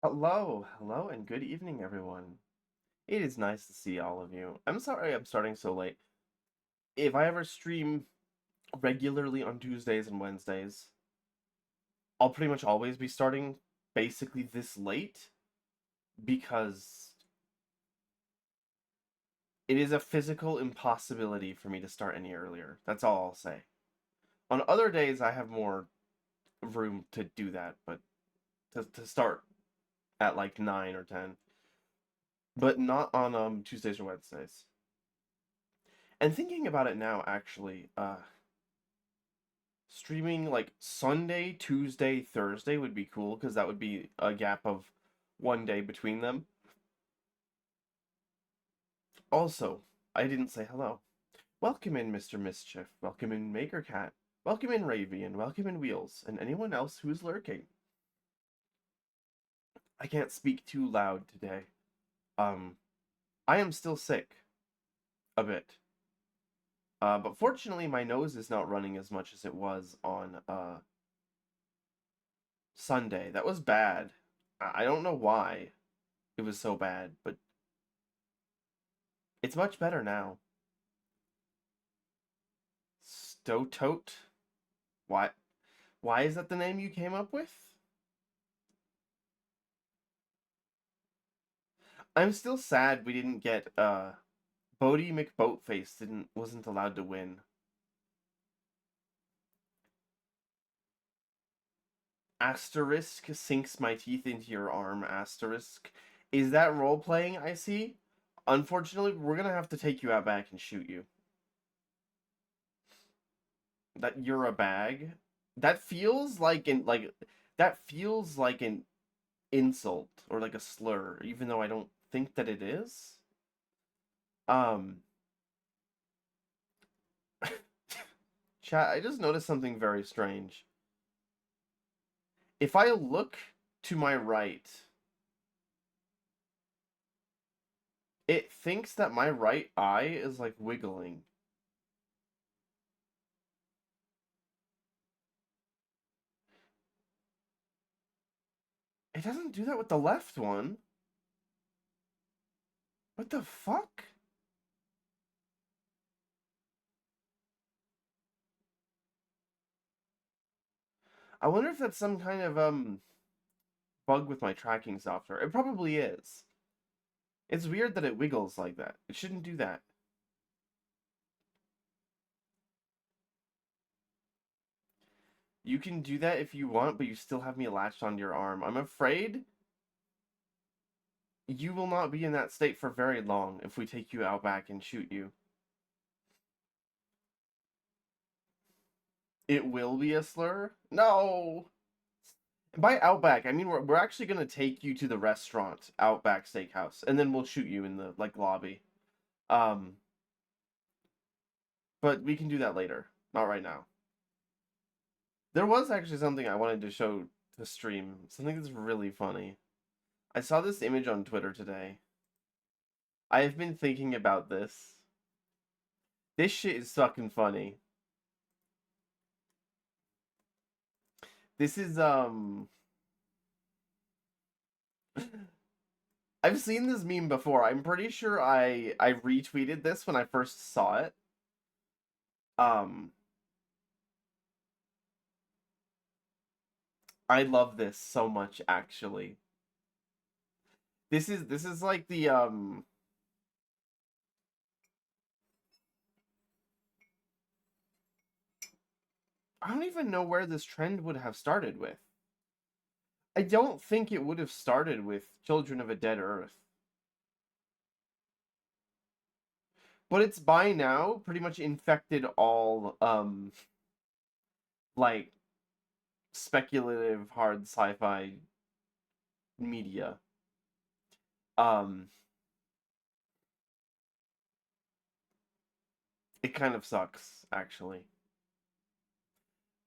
Hello, and good evening, everyone. It is nice to see all of you. I'm sorry I'm starting so late. If I ever stream regularly on Tuesdays and Wednesdays, I'll pretty much always be starting basically this late because it is a physical impossibility for me to start any earlier. That's all I'll say. On other days, I have more room to do that, but to start at like 9 or 10, but not on Tuesdays or Wednesdays. And thinking about it now, actually, streaming like Sunday, Tuesday, Thursday would be cool because that would be a gap of one day between them. Also, I didn't say hello. Welcome in, Mr. Mischief. Welcome in, Maker Cat. Welcome in, Ravian. Welcome in, Wheels. And anyone else who's lurking. I can't speak too loud today. Um, I am still sick. A bit. But fortunately, my nose is not running as much as it was on Sunday. That was bad. I don't know why it was so bad, but it's much better now. Stotote? Why? Why is that the name you came up with? I'm still sad we didn't get Bodie McBoatface wasn't allowed to win. Asterisk sinks my teeth into your arm. Asterisk. Is that role playing I see? Unfortunately, we're gonna have to take you out back and shoot you. That you're a bag. That feels like an insult or like a slur, even though I don't think that it is. Um, Chat, I just noticed something very strange. If I look to my right, it thinks that my right eye is like wiggling. It doesn't do that with the left one. What the fuck? I wonder if that's some kind of bug with my tracking software. It probably is. It's weird that it wiggles like that. It shouldn't do that. You can do that if you want, but you still have me latched onto your arm. I'm afraid you will not be in that state for very long if we take you out back and shoot you. It will be a slur? No! By Outback, I mean we're actually gonna take you to the restaurant, Outback Steakhouse, and then we'll shoot you in the like lobby. Um, but we can do that later, not right now. There was actually something I wanted to show to stream, something that's really funny. I saw this image on Twitter today. I have been thinking about this. This shit is fucking funny. This is I've seen this meme before. I'm pretty sure I retweeted this when I first saw it. Um I love this so much actually. This is like the I don't even know where this trend would have started with. I don't think it would have started with Children of a Dead Earth. But it's by now pretty much infected all like speculative hard sci-fi media. Um it kind of sucks actually.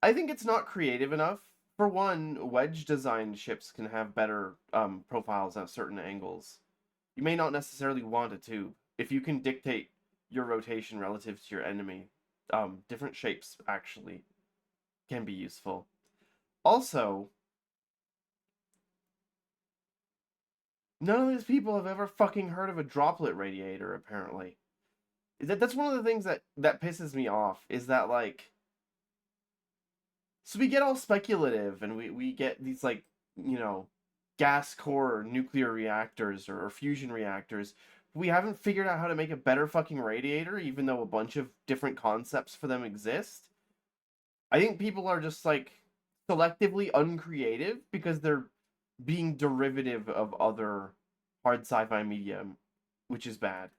I think it's not creative enough. For one, wedge designed ships can have better profiles at certain angles. You may not necessarily want a tube. If you can dictate your rotation relative to your enemy, different shapes actually can be useful. Also, None of these people have ever fucking heard of a droplet radiator, apparently. That's one of the things that pisses me off, is that, like, so we get all speculative and we get these, like, you know, gas core nuclear reactors or fusion reactors. We haven't figured out how to make a better fucking radiator, even though a bunch of different concepts for them exist. I think people are just, like, selectively uncreative because they're being derivative of other hard sci-fi medium, which is bad.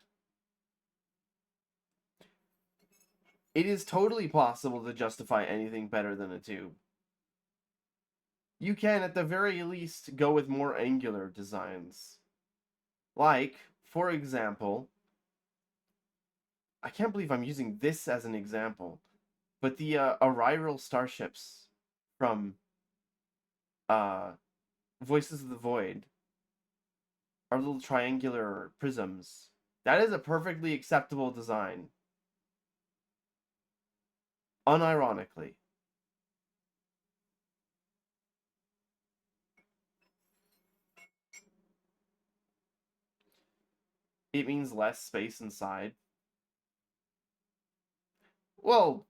It is totally possible to justify anything better than a tube. You can, at the very least, go with more angular designs. Like, for example, I can't believe I'm using this as an example, but the Ariral starships from uh, Voices of the Void are little triangular prisms. That is a perfectly acceptable design. Unironically. It means less space inside. Well,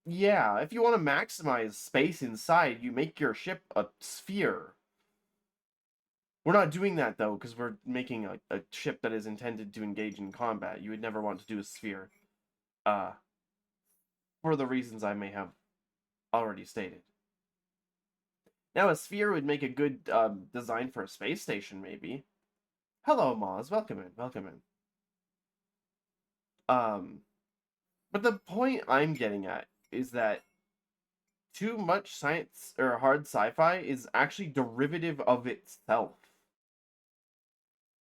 yeah, if you want to maximize space inside, you make your ship a sphere. We're not doing that, though, because we're making a ship that is intended to engage in combat. You would never want to do a sphere. Uh, for the reasons I may have already stated. Now, a sphere would make a good design for a space station, maybe. Hello, Moz. Welcome in. Welcome in. Um, but the point I'm getting at is that too much science or hard sci-fi is actually derivative of itself.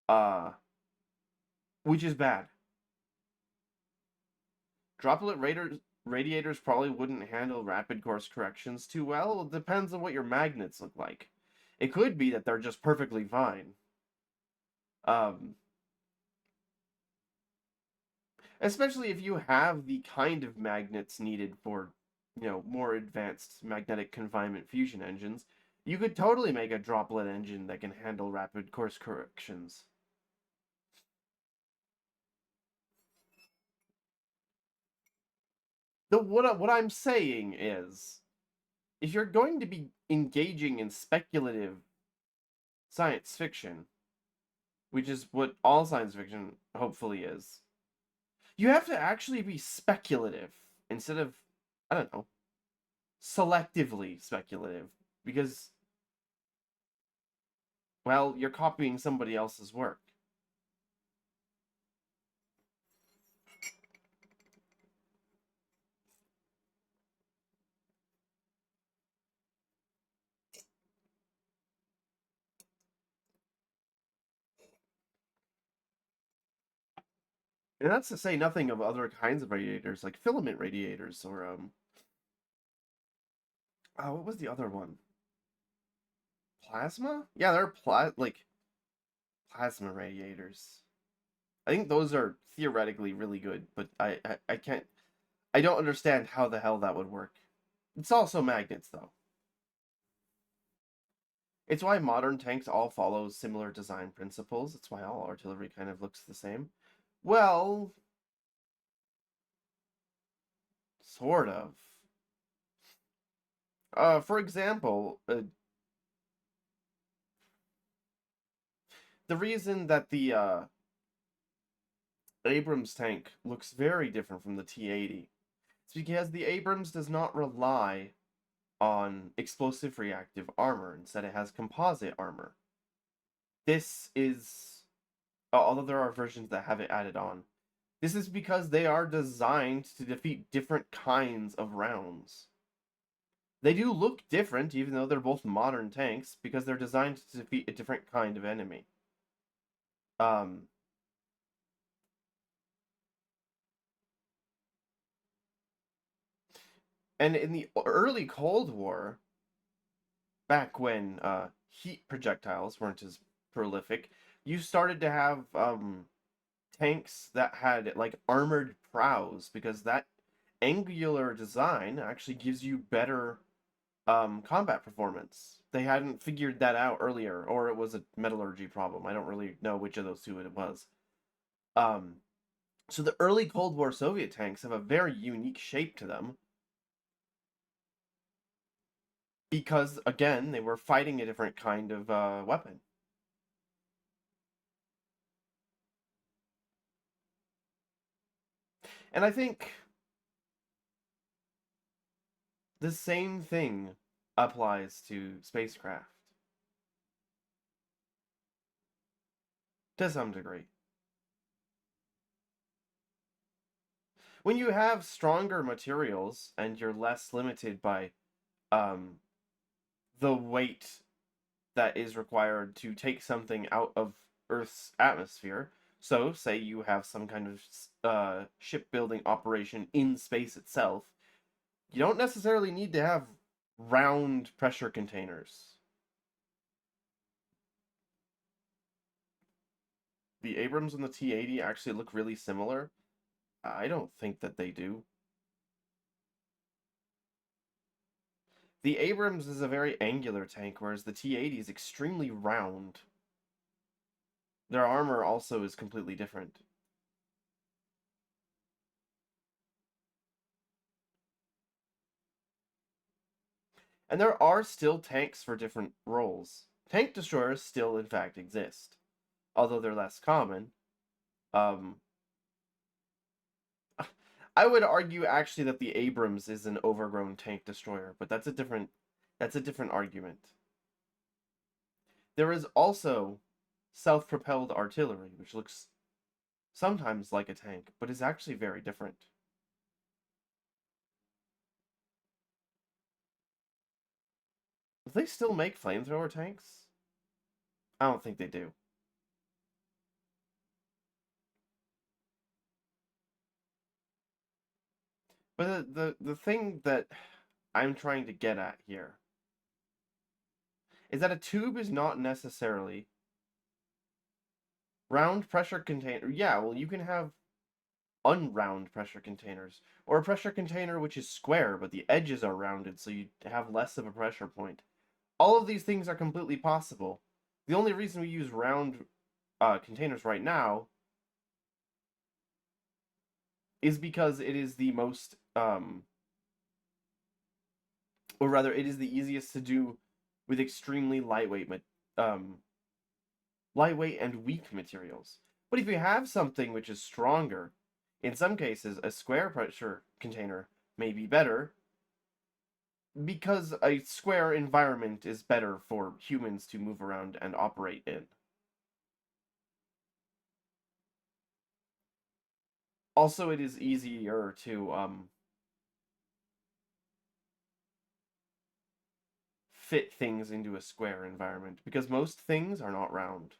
Uh, which is bad. Droplet radiators probably wouldn't handle rapid course corrections too well. It depends on what your magnets look like. It could be that they're just perfectly fine. Um, Especially if you have the kind of magnets needed for, more advanced magnetic confinement fusion engines, you could totally make a droplet engine that can handle rapid course corrections. What I'm saying is, if you're going to be engaging in speculative science fiction, which is what all science fiction hopefully is, you have to actually be speculative instead of, I don't know, selectively speculative, because, well, you're copying somebody else's work. And that's to say nothing of other kinds of radiators, like filament radiators, or oh, what was the other one? Plasma? Yeah, they're like plasma radiators. I think those are theoretically really good, but I can't. I don't understand how the hell that would work. It's also magnets, though. It's why modern tanks all follow similar design principles. It's why all artillery kind of looks the same. Well, sort of. For example, the reason that the Abrams tank looks very different from the T-80 is because the Abrams does not rely on explosive reactive armor. Instead, it has composite armor. This is, although there are versions that have it added on, this is because they are designed to defeat different kinds of rounds. They do look different, even though they're both modern tanks, because they're designed to defeat a different kind of enemy. Um, and in the early Cold War, back when heat projectiles weren't as prolific, you started to have tanks that had like armored prows, because that angular design actually gives you better combat performance. They hadn't figured that out earlier, or it was a metallurgy problem. I don't really know which of those two it was. Um, so the early Cold War Soviet tanks have a very unique shape to them because, again, they were fighting a different kind of weapon. And I think the same thing applies to spacecraft to some degree. When you have stronger materials and you're less limited by um, the weight that is required to take something out of Earth's atmosphere. So, say you have some kind of shipbuilding operation in space itself, you don't necessarily need to have round pressure containers. The Abrams and the T-80 actually look really similar. I don't think that they do. The Abrams is a very angular tank, whereas the T-80 is extremely round. Their armor also is completely different. And there are still tanks for different roles. Tank destroyers still, in fact, exist, although they're less common. Um, I would argue actually that the Abrams is an overgrown tank destroyer, but that's a different argument. There is also self-propelled artillery, which looks sometimes like a tank, but is actually very different. Do they still make flamethrower tanks? I don't think they do. But the thing that I'm trying to get at here is that a tube is not necessarily round pressure container. Yeah, well, you can have unround pressure containers, or a pressure container which is square, but the edges are rounded, so you have less of a pressure point. All of these things are completely possible. The only reason we use round containers right now is because it is the most, or rather, it is the easiest to do with extremely um, lightweight and weak materials. But if you have something which is stronger, in some cases, a square pressure container may be better because a square environment is better for humans to move around and operate in. Also, it is easier to fit things into a square environment because most things are not round.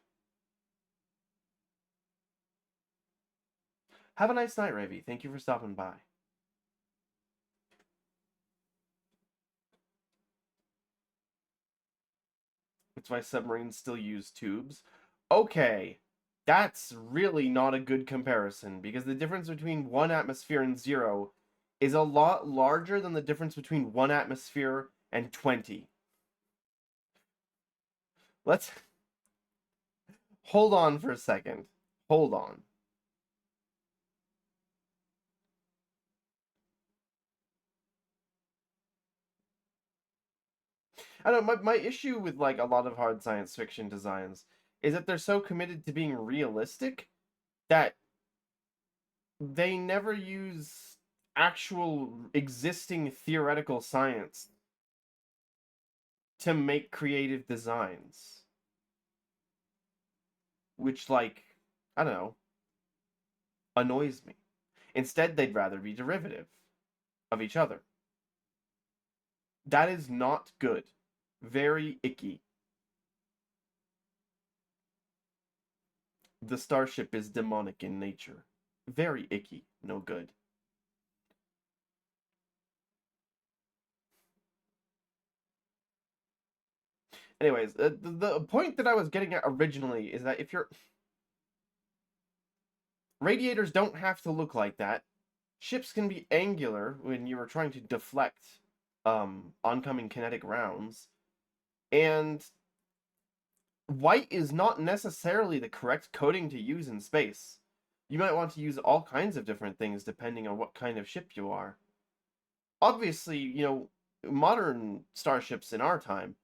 Have a nice night, Ravi. Thank you for stopping by. That's why submarines still use tubes. Okay, that's really not a good comparison because the difference between 1 atmosphere and 0 is a lot larger than the difference between 1 atmosphere and 20. Let's hold on for a second. Hold on. I don't know, my issue with like a lot of hard science fiction designs is that they're so committed to being realistic that they never use actual existing theoretical science to make creative designs. Which, like, I don't know, annoys me. Instead, they'd rather be derivative of each other. That is not good. Very icky. The starship is demonic in nature. Very icky. No good. Anyways, the point that I was getting at originally is that if your radiators don't have to look like that, ships can be angular when you are trying to deflect oncoming kinetic rounds, and white is not necessarily the correct coding to use in space. You might want to use all kinds of different things depending on what kind of ship you are. Obviously, modern starships in our time,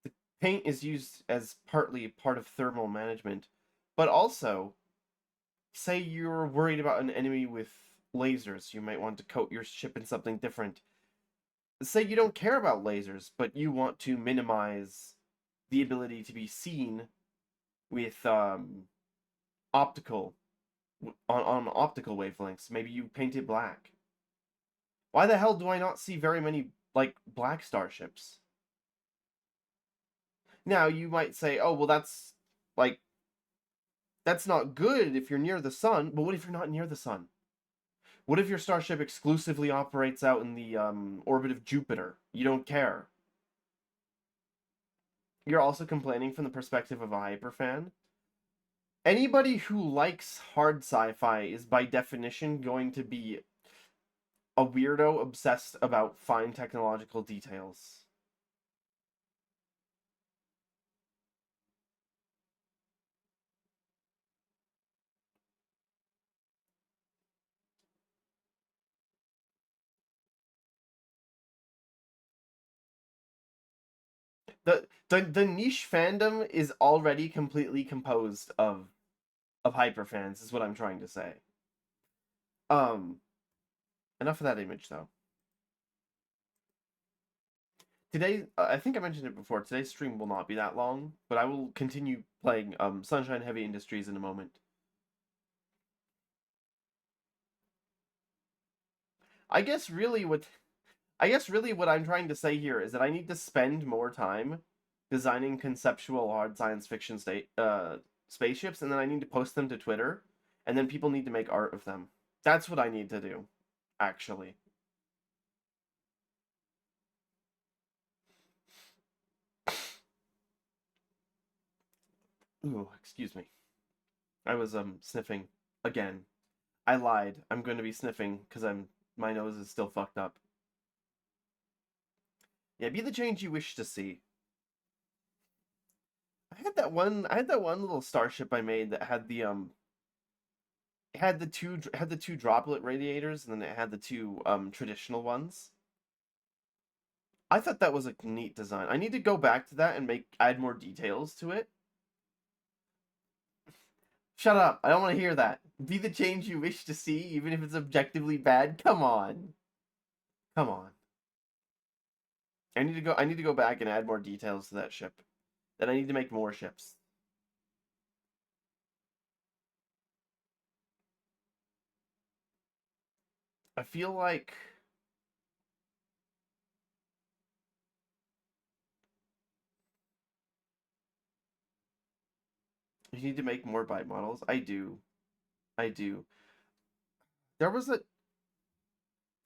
the paint is used as partly part of thermal management, but also, say you're worried about an enemy with lasers, you might want to coat your ship in something different. Say you don't care about lasers, but you want to minimize the ability to be seen with optical on optical wavelengths. Maybe you paint it black. Why the hell do I not see very many like black starships? Now you might say, "Oh, well like that's not good if you're near the sun." But what if you're not near the sun? What if your starship exclusively operates out in the orbit of Jupiter? You don't care. You're also complaining from the perspective of a hyperfan. Anybody who likes hard sci-fi is by definition going to be a weirdo obsessed about fine technological details. The niche fandom is already completely composed of hyperfans, is what I'm trying to say. Um, enough of that image though. Today, I think I mentioned it before. Today's stream will not be that long, but I will continue playing Sunshine Heavy Industries in a moment. I guess really what I guess really what I'm trying to say here is that I need to spend more time designing conceptual hard science fiction spaceships, and then I need to post them to Twitter, and then people need to make art of them. That's what I need to do, actually. Ooh, excuse me. I was sniffing again. I lied. I'm going to be sniffing because my nose is still fucked up. Yeah, be the change you wish to see. I had that one little starship I made that had the it had the two droplet radiators, and then it had the two traditional ones. I thought that was a neat design. I need to go back to that and add more details to it. Shut up. I don't want to hear that. Be the change you wish to see, even if it's objectively bad. Come on. Come on. I need to go back and add more details to that ship. Then I need to make more ships. I feel like you need to make more bite models. I do. I do. There was a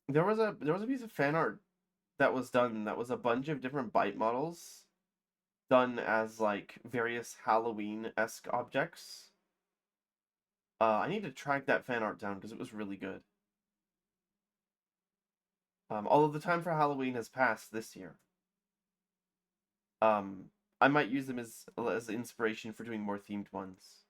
there was a piece of fan art that was done that was a bunch of different bite models done as like various Halloween-esque objects. I need to track that fan art down because it was really good. Although the time for Halloween has passed this year. I might use them as inspiration for doing more themed ones.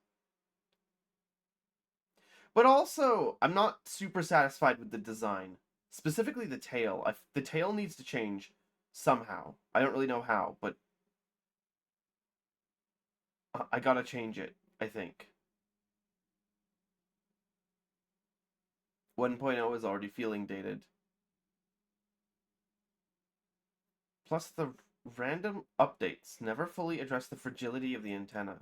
But also, I'm not super satisfied with the design. Specifically the tail. The tail needs to change somehow. I don't really know how, but I gotta change it, I think. 1.0 is already feeling dated. Plus, the random updates never fully address the fragility of the antenna.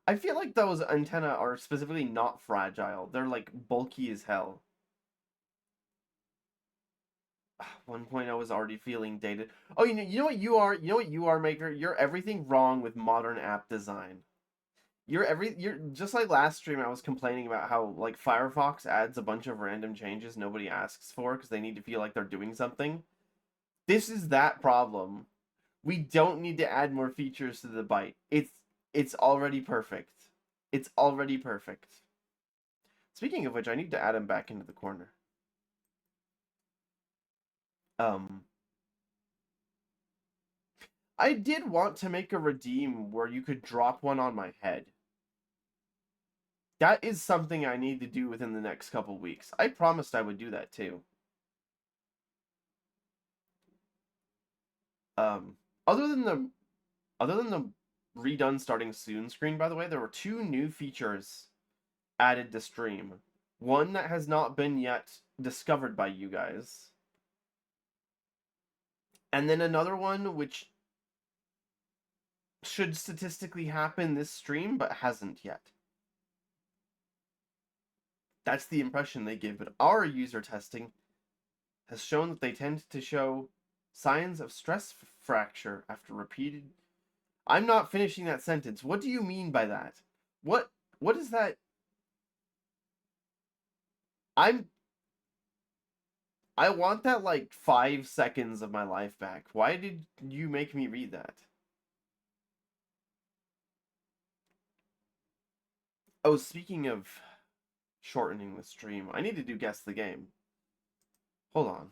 I feel like those antenna are specifically not fragile. They're like bulky as hell. 1.0 is already feeling dated. Oh, you know what you are? You know what you are, Maker? You're everything wrong with modern app design. You're just like last stream I was complaining about how like Firefox adds a bunch of random changes nobody asks for because they need to feel like they're doing something. This is that problem. We don't need to add more features to the byte. It's already perfect. It's already perfect. Speaking of which, I need to add him back into the corner. Um I did want to make a redeem where you could drop one on my head. That is something I need to do within the next couple weeks. I promised I would do that too. Um, other than the other than the redone starting soon screen, by the way, there were two new features added to stream. One that has not been yet discovered by you guys. And then another one which should statistically happen this stream but hasn't yet. That's the impression they give, but our user testing has shown that they tend to show signs of stress fracture after repeated. I'm not finishing that sentence. What do you mean by that? What is that? I'm I want that like 5 seconds of my life back. Why did you make me read that? Oh, speaking of shortening the stream, I need to do guess the game. Hold on.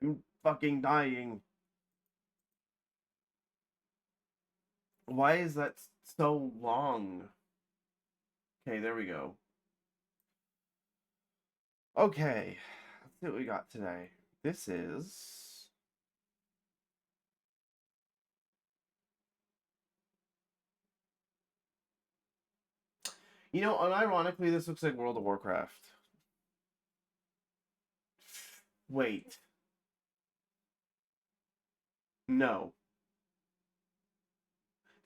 I'm fucking dying. Why is that so long? Okay, there we go. Okay, let's see what we got today. This is. You know, unironically, this looks like World of Warcraft. Wait. No.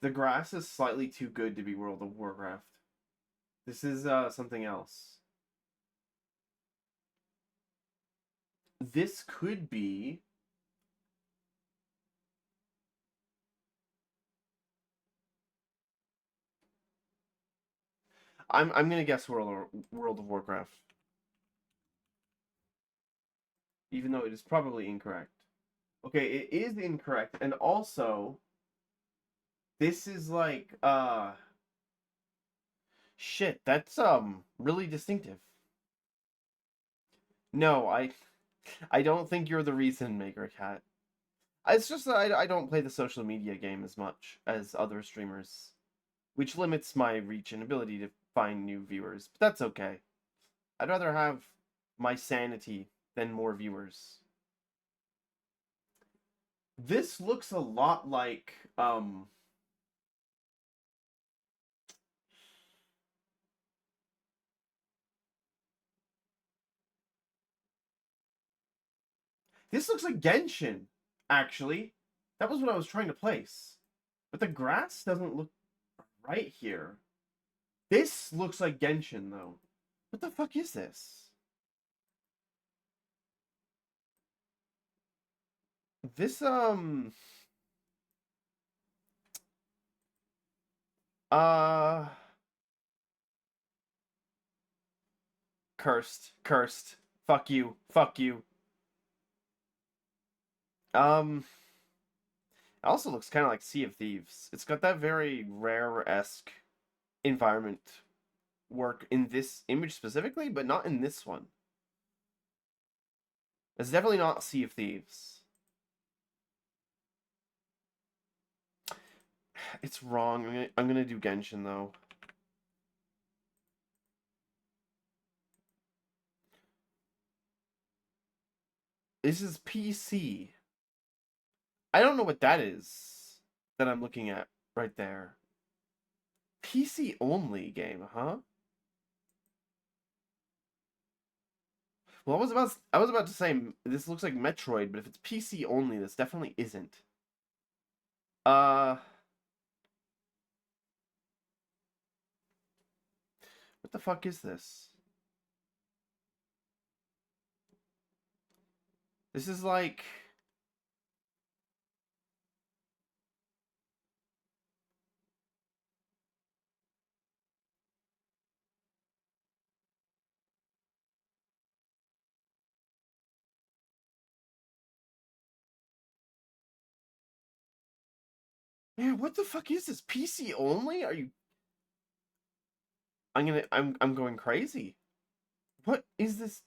The grass is slightly too good to be World of Warcraft. This is something else. This could be. I'm gonna guess World of Warcraft, even though it is probably incorrect. Okay, it is incorrect, and also this is like shit. That's really distinctive. No, I don't think you're the reason, Maker Cat. It's just that I don't play the social media game as much as other streamers, which limits my reach and ability to find new viewers. But that's okay. I'd rather have my sanity than more viewers. This looks a lot like this looks like Genshin, actually. That was what I was trying to place. But the grass doesn't look right here. This looks like Genshin though. What the fuck is this? This uh cursed. Cursed. Fuck you. Fuck you. Um it also looks kind of like Sea of Thieves. It's got that very rare-esque environment work in this image specifically, but not in this one. It's definitely not Sea of Thieves. It's wrong. I'm gonna do Genshin though. This is PC. I don't know what that is that I'm looking at right there. PC only game, huh? Well, I was about to say this looks like Metroid, but if it's PC only, this definitely isn't. Uh, what the fuck is this? This is like Man, what the fuck is this? PC only? Are you? I'm going crazy. What is this?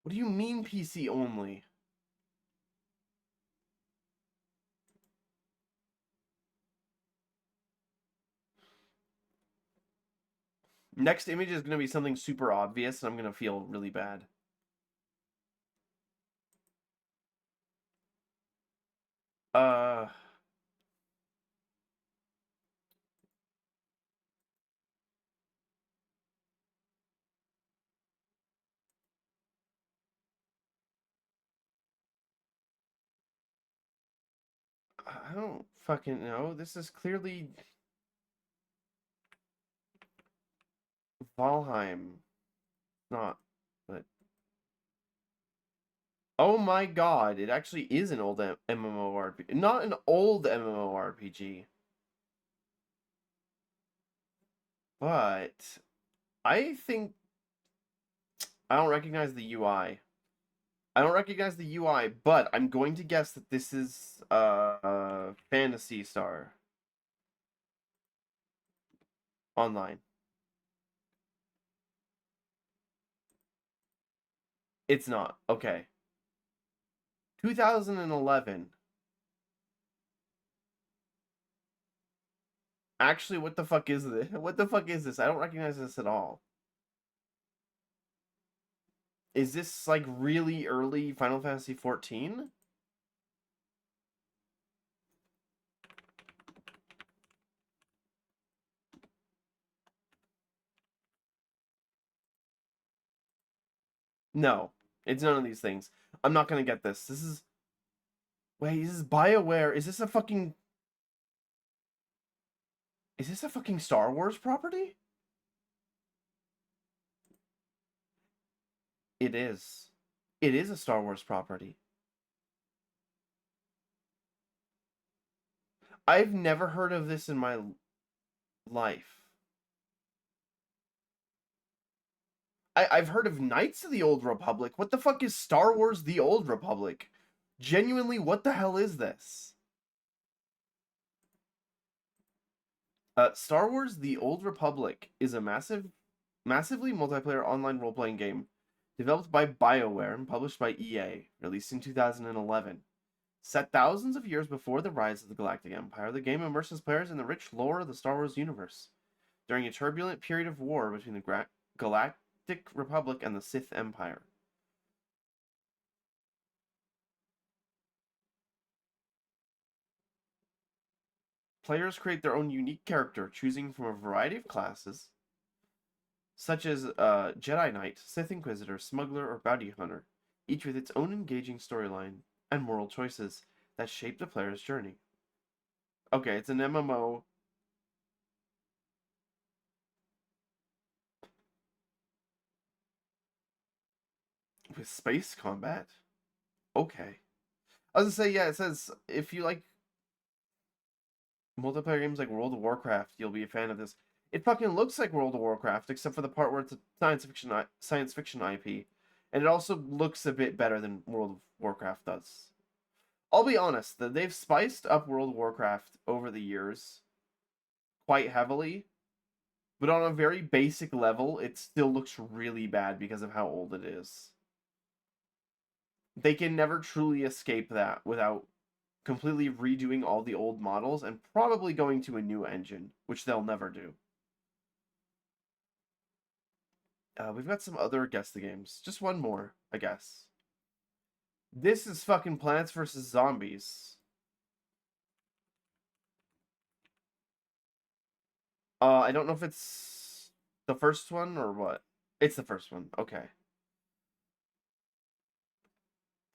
What do you mean PC only? Next image is gonna be something super obvious, and I'm gonna feel really bad. Uh, I don't fucking know. This is clearly Valheim. Not, but oh my god, it actually is an old MMORPG. Not an old MMORPG, but I think I don't recognize the UI. I don't recognize the UI, but I'm going to guess that this is Fantasy Star Online. It's not. Okay. 2011. Actually, what the fuck is this? What the fuck is this? I don't recognize this at all. Is this like really early Final Fantasy 14? No, it's none of these things. I'm not gonna get this. This is wait, this is BioWare. Is this a fucking Star Wars property? It is. It is a Star Wars property. I've never heard of this in my life. I've heard of Knights of the Old Republic. What the fuck is Star Wars The Old Republic? Genuinely, what the hell is this? Star Wars The Old Republic is a massively multiplayer online role playing game developed by BioWare and published by EA, released in 2011. Set thousands of years before the rise of the Galactic Empire, the game immerses players in the rich lore of the Star Wars universe during a turbulent period of war between the Galactic Republic and the Sith Empire. Players create their own unique character, choosing from a variety of classes, such as Jedi Knight, Sith Inquisitor, Smuggler, or Bounty Hunter, each with its own engaging storyline and moral choices that shape the player's journey. Okay, it's an MMO with space combat. Okay. I was gonna say, yeah, it says if you like multiplayer games like World of Warcraft, you'll be a fan of this. It fucking looks like World of Warcraft, except for the part where it's a science fiction IP, and it also looks a bit better than World of Warcraft does. I'll be honest, that they've spiced up World of Warcraft over the years quite heavily, but on a very basic level, it still looks really bad because of how old it is. They can never truly escape that without completely redoing all the old models and probably going to a new engine, which they'll never do. We've got some other guess the games. Just one more, I guess. This is fucking Plants vs. Zombies. I don't know if it's the first one or what. It's the first one. Okay.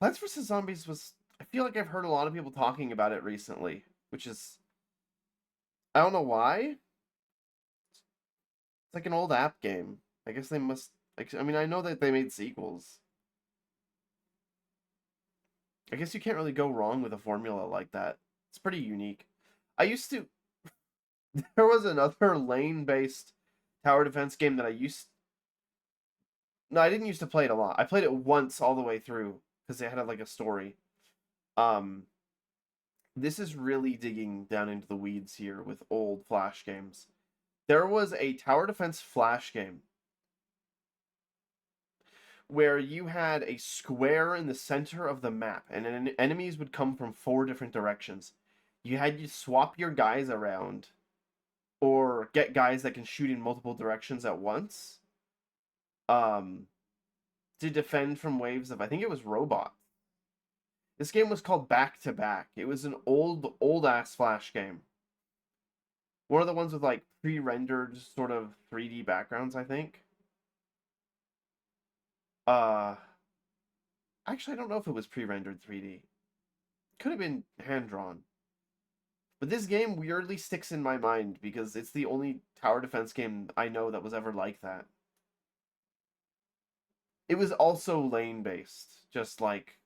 Plants vs. Zombies was. I feel like I've heard a lot of people talking about it recently, which is. I don't know why. It's like an old app game. I guess they must. I mean, I know that they made sequels. I guess you can't really go wrong with a formula like that. It's pretty unique. I used to There was another lane-based tower defense game that I used. No, I didn't used to play it a lot. I played it once all the way through because it had like a story. Um, this is really digging down into the weeds here with old Flash games. There was a tower defense Flash game where you had a square in the center of the map, and enemies would come from four different directions. You had to swap your guys around, or get guys that can shoot in multiple directions at once, um, to defend from waves of, I think it was robots. This game was called Back to Back. It was an old ass Flash game. One of the ones with like pre-rendered sort of 3D backgrounds, I think. Uh, actually, I don't know if it was pre-rendered 3D. Could have been hand drawn. But this game weirdly sticks in my mind because it's the only tower defense game I know that was ever like that. It was also lane based, just like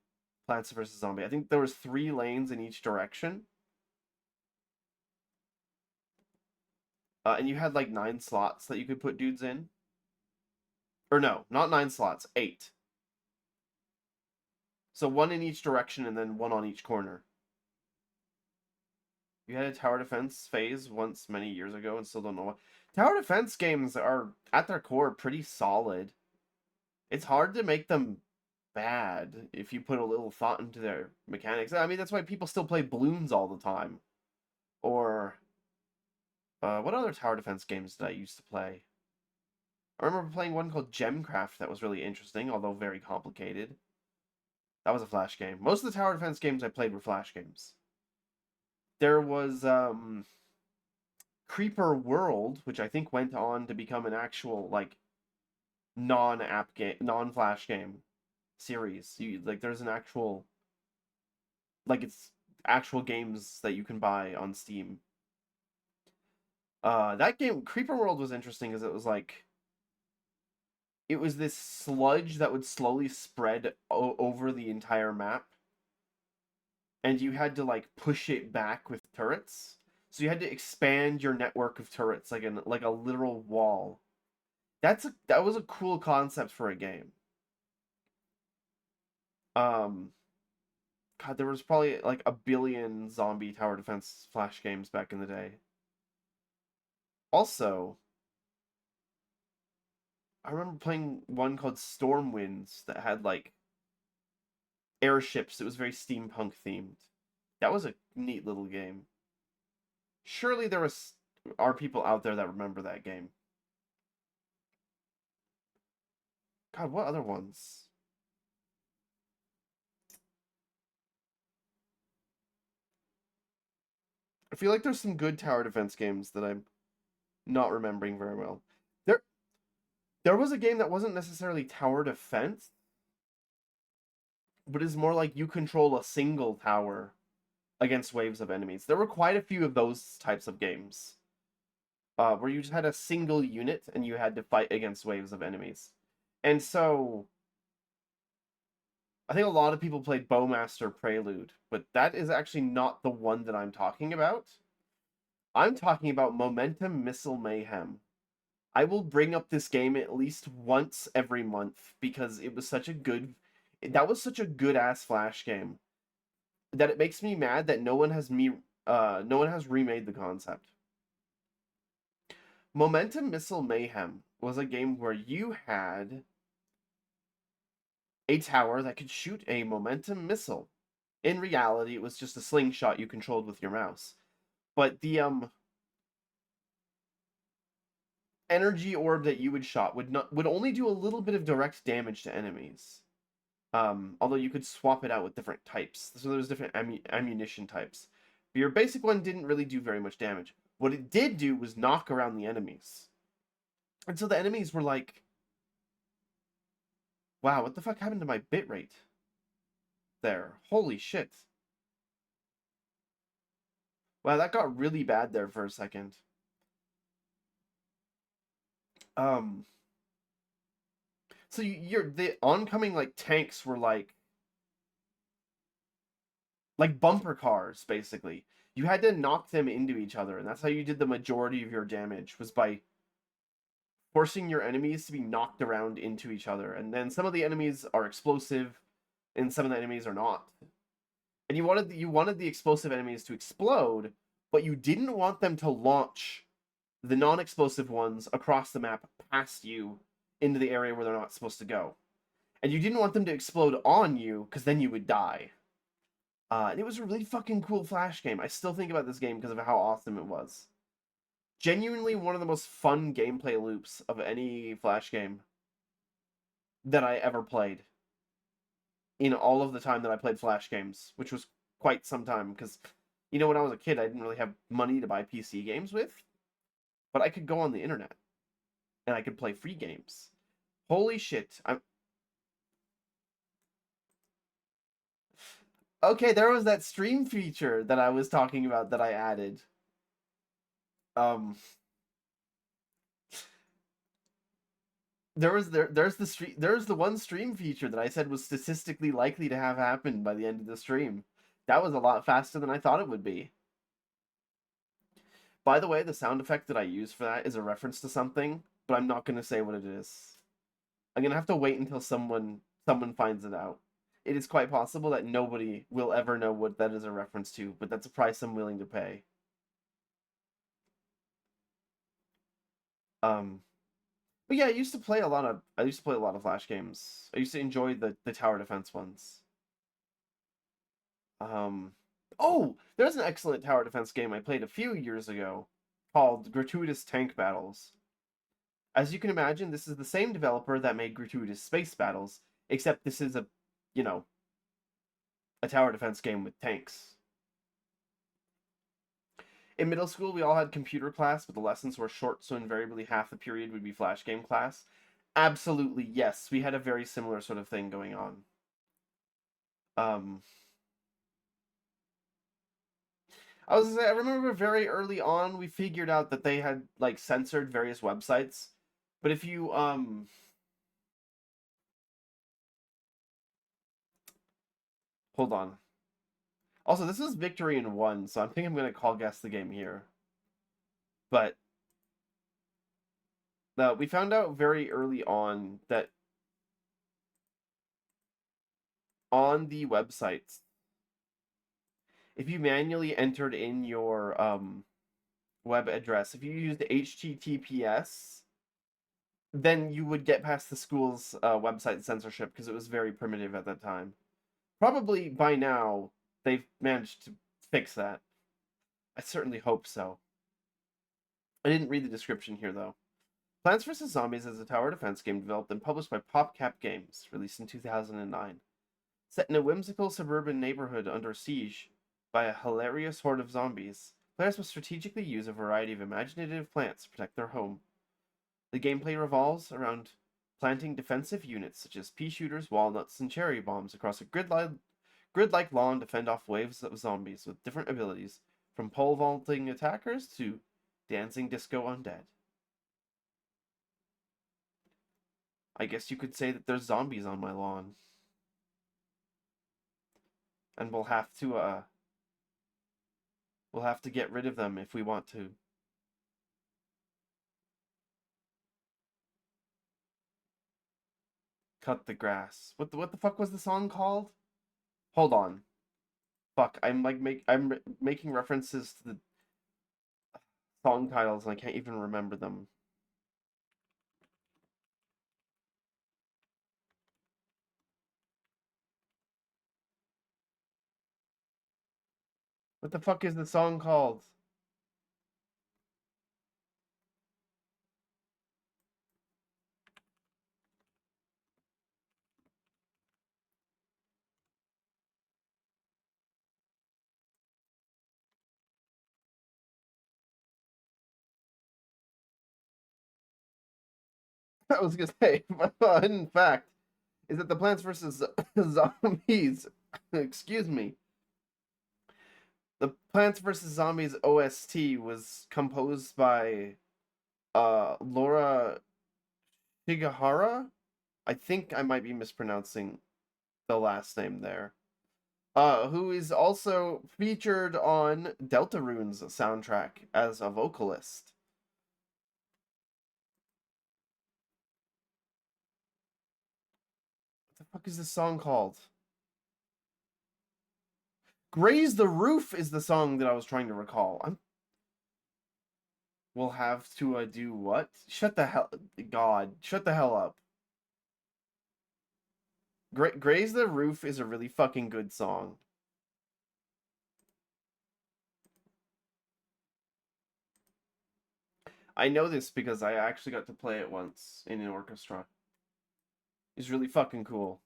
Plants vs Zombie. I think there was 3 lanes in each direction, and you had like 9 slots that you could put dudes in. Or no, not 9 slots, 8. So one in each direction and then one on each corner. You had a tower defense phase once many years ago and still don't know what. Tower defense games are at their core pretty solid. It's hard to make them bad if you put a little thought into their mechanics. I mean, that's why people still play balloons all the time. Or what other tower defense games did I used to play? I remember playing one called Gemcraft that was really interesting, although very complicated. That was a Flash game. Most of the tower defense games I played were Flash games. There was Creeper World, which I think went on to become an actual like non-app game, non-Flash game series. Like there's an actual like it's actual games that you can buy on Steam. That game Creeper World was interesting because it was this sludge that would slowly spread over the entire map, and you had to like push it back with turrets. So you had to expand your network of turrets like a literal wall. That was a cool concept for a game. Um, God, there was probably like a billion zombie tower defense Flash games back in the day. Also, I remember playing one called Stormwinds that had like airships. It was very steampunk themed. That was a neat little game. Surely there are people out there that remember that game. God, what other ones? I feel like there's some good tower defense games that I'm not remembering very well. There there was a game that wasn't necessarily tower defense, but is more like you control a single tower against waves of enemies. There were quite a few of those types of games, where you just had a single unit and you had to fight against waves of enemies. And so I think a lot of people played Bowmaster Prelude, but that is actually not the one that I'm talking about. I'm talking about Momentum Missile Mayhem. I will bring up this game at least once every month because it was such a good that was such a good ass Flash game that it makes me mad that no one has remade the concept. Momentum Missile Mayhem was a game where you had a tower that could shoot a momentum missile. In reality, it was just a slingshot you controlled with your mouse. But the energy orb that you would shot would only do a little bit of direct damage to enemies. Although you could swap it out with different types. So there was different ammunition types. But your basic one didn't really do very much damage. What it did do was knock around the enemies. And so the enemies were like, wow, what the fuck happened to my bitrate there? Holy shit. Wow, that got really bad there for a second. Um, so the oncoming like tanks were like like bumper cars, basically. You had to knock them into each other, and that's how you did the majority of your damage, was by forcing your enemies to be knocked around into each other. And then some of the enemies are explosive, and some of the enemies are not. And you wanted the explosive enemies to explode, but you didn't want them to launch the non-explosive ones across the map past you into the area where they're not supposed to go. And you didn't want them to explode on you, because then you would die. And it was a really fucking cool Flash game. I still think about this game because of how awesome it was. Genuinely one of the most fun gameplay loops of any Flash game that I ever played in all of the time that I played Flash games, which was quite some time. Because, when I was a kid, I didn't really have money to buy PC games with, but I could go on the internet and I could play free games. Holy shit! Okay. There was that stream feature that I was talking about that I added. Um, there's the one stream feature that I said was statistically likely to have happened by the end of the stream. That was a lot faster than I thought it would be. By the way, the sound effect that I use for that is a reference to something, but I'm not going to say what it is. I'm going to have to wait until someone finds it out. It is quite possible that nobody will ever know what that is a reference to, but that's a price I'm willing to pay. Um, but yeah, I used to play a lot of Flash games. I used to enjoy the tower defense ones. Um, oh, there's an excellent tower defense game I played a few years ago called Gratuitous Tank Battles. As you can imagine, this is the same developer that made Gratuitous Space Battles, except this is you know, a tower defense game with tanks. In middle school, we all had computer class, but the lessons were short, so invariably half the period would be Flash game class. Absolutely, yes. We had a very similar sort of thing going on. Um, I remember very early on we figured out that they had like censored various websites. But if you hold on. Also, this is victory in one, so I think I'm gonna call guess the game here. But we found out very early on that on the websites, if you manually entered in your web address, if you used HTTPS, then you would get past the school's website censorship because it was very primitive at that time. Probably by now they've managed to fix that. I certainly hope so. I didn't read the description here though. Plants vs. Zombies is a tower defense game developed and published by PopCap Games, released in 2009. Set in a whimsical suburban neighborhood under siege by a hilarious horde of zombies, players must strategically use a variety of imaginative plants to protect their home. The gameplay revolves around planting defensive units such as pea shooters, walnuts, and cherry bombs across a grid-like lawn to fend off waves of zombies with different abilities, from pole vaulting attackers to dancing disco undead. I guess you could say that there's zombies on my lawn, and we'll have to get rid of them if we want to. Cut the grass. What the fuck was the song called? Hold on. Fuck, I'm making references to the song titles and I can't even remember them. What the fuck is the song called? I was gonna say, in fact, is that the Plants vs. Zombies, excuse me, the Plants vs. Zombies OST was composed by Laura Shigahara. I think I might be mispronouncing the last name there. who is also featured on Deltarune's soundtrack as a vocalist. What the fuck is this song called? Graze the Roof is the song that I was trying to recall. We'll have to do what? Shut the hell... God, shut the hell up. Graze the Roof is a really fucking good song. I know this because I actually got to play it once in an orchestra. It's really fucking cool.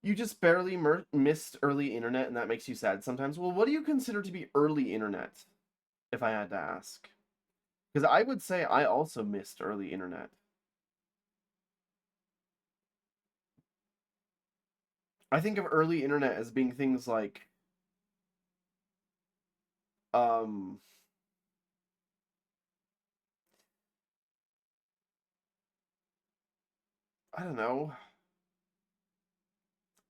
You just barely missed early internet and that makes you sad sometimes. Well, what do you consider to be early internet, if I had to ask? Because I would say I also missed early internet. I think of early internet as being things like, um, I don't know,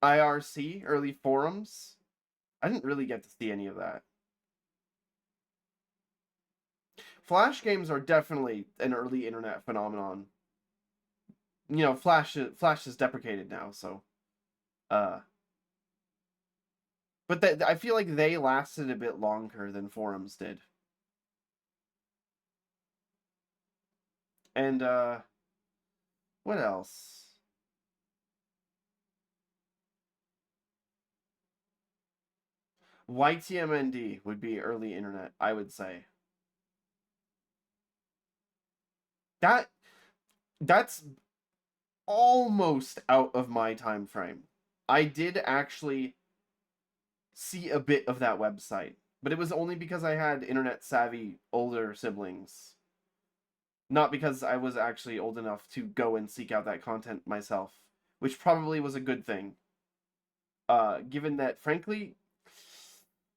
IRC, early forums. I didn't really get to see any of that. Flash games are definitely an early internet phenomenon. You know, Flash is deprecated now, so uh but I feel like they lasted a bit longer than forums did. And what else? YTMND would be early internet, I would say. That that's almost out of my time frame. I did actually see a bit of that website, but it was only because I had internet savvy older siblings, not because I was actually old enough to go and seek out that content myself, which probably was a good thing. Given that, frankly,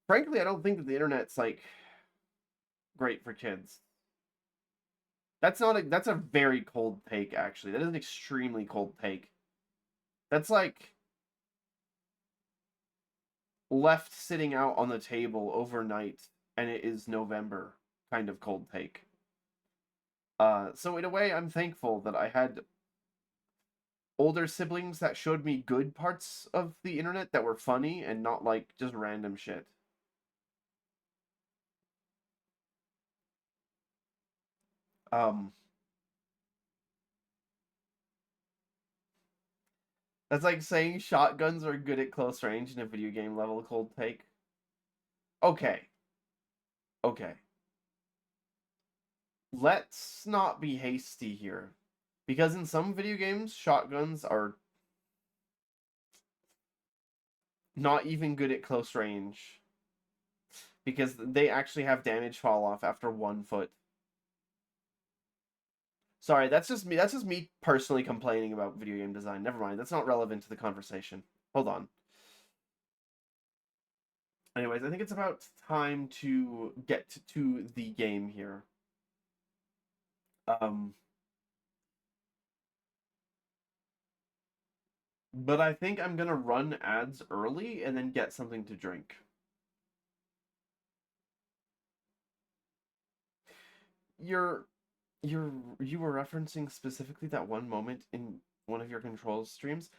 I don't think that the internet's like great for kids. That's a very cold take, actually. That is an extremely cold take. That's like left sitting out on the table overnight and it is November kind of cold take. So in a way, I'm thankful that I had older siblings that showed me good parts of the internet that were funny and not like just random shit. Um, that's like saying shotguns are good at close range in a video game level cold take. Okay, okay. Let's not be hasty here. Because in some video games, shotguns are not even good at close range. Because they actually have damage fall off after 1 foot. Sorry, that's just me personally complaining about video game design. Never mind, that's not relevant to the conversation. Hold on. Anyways, I think it's about time to get to the game here. Um, but I think I'm gonna run ads early and then get something to drink. You're you were referencing specifically that one moment in one of your controls streams.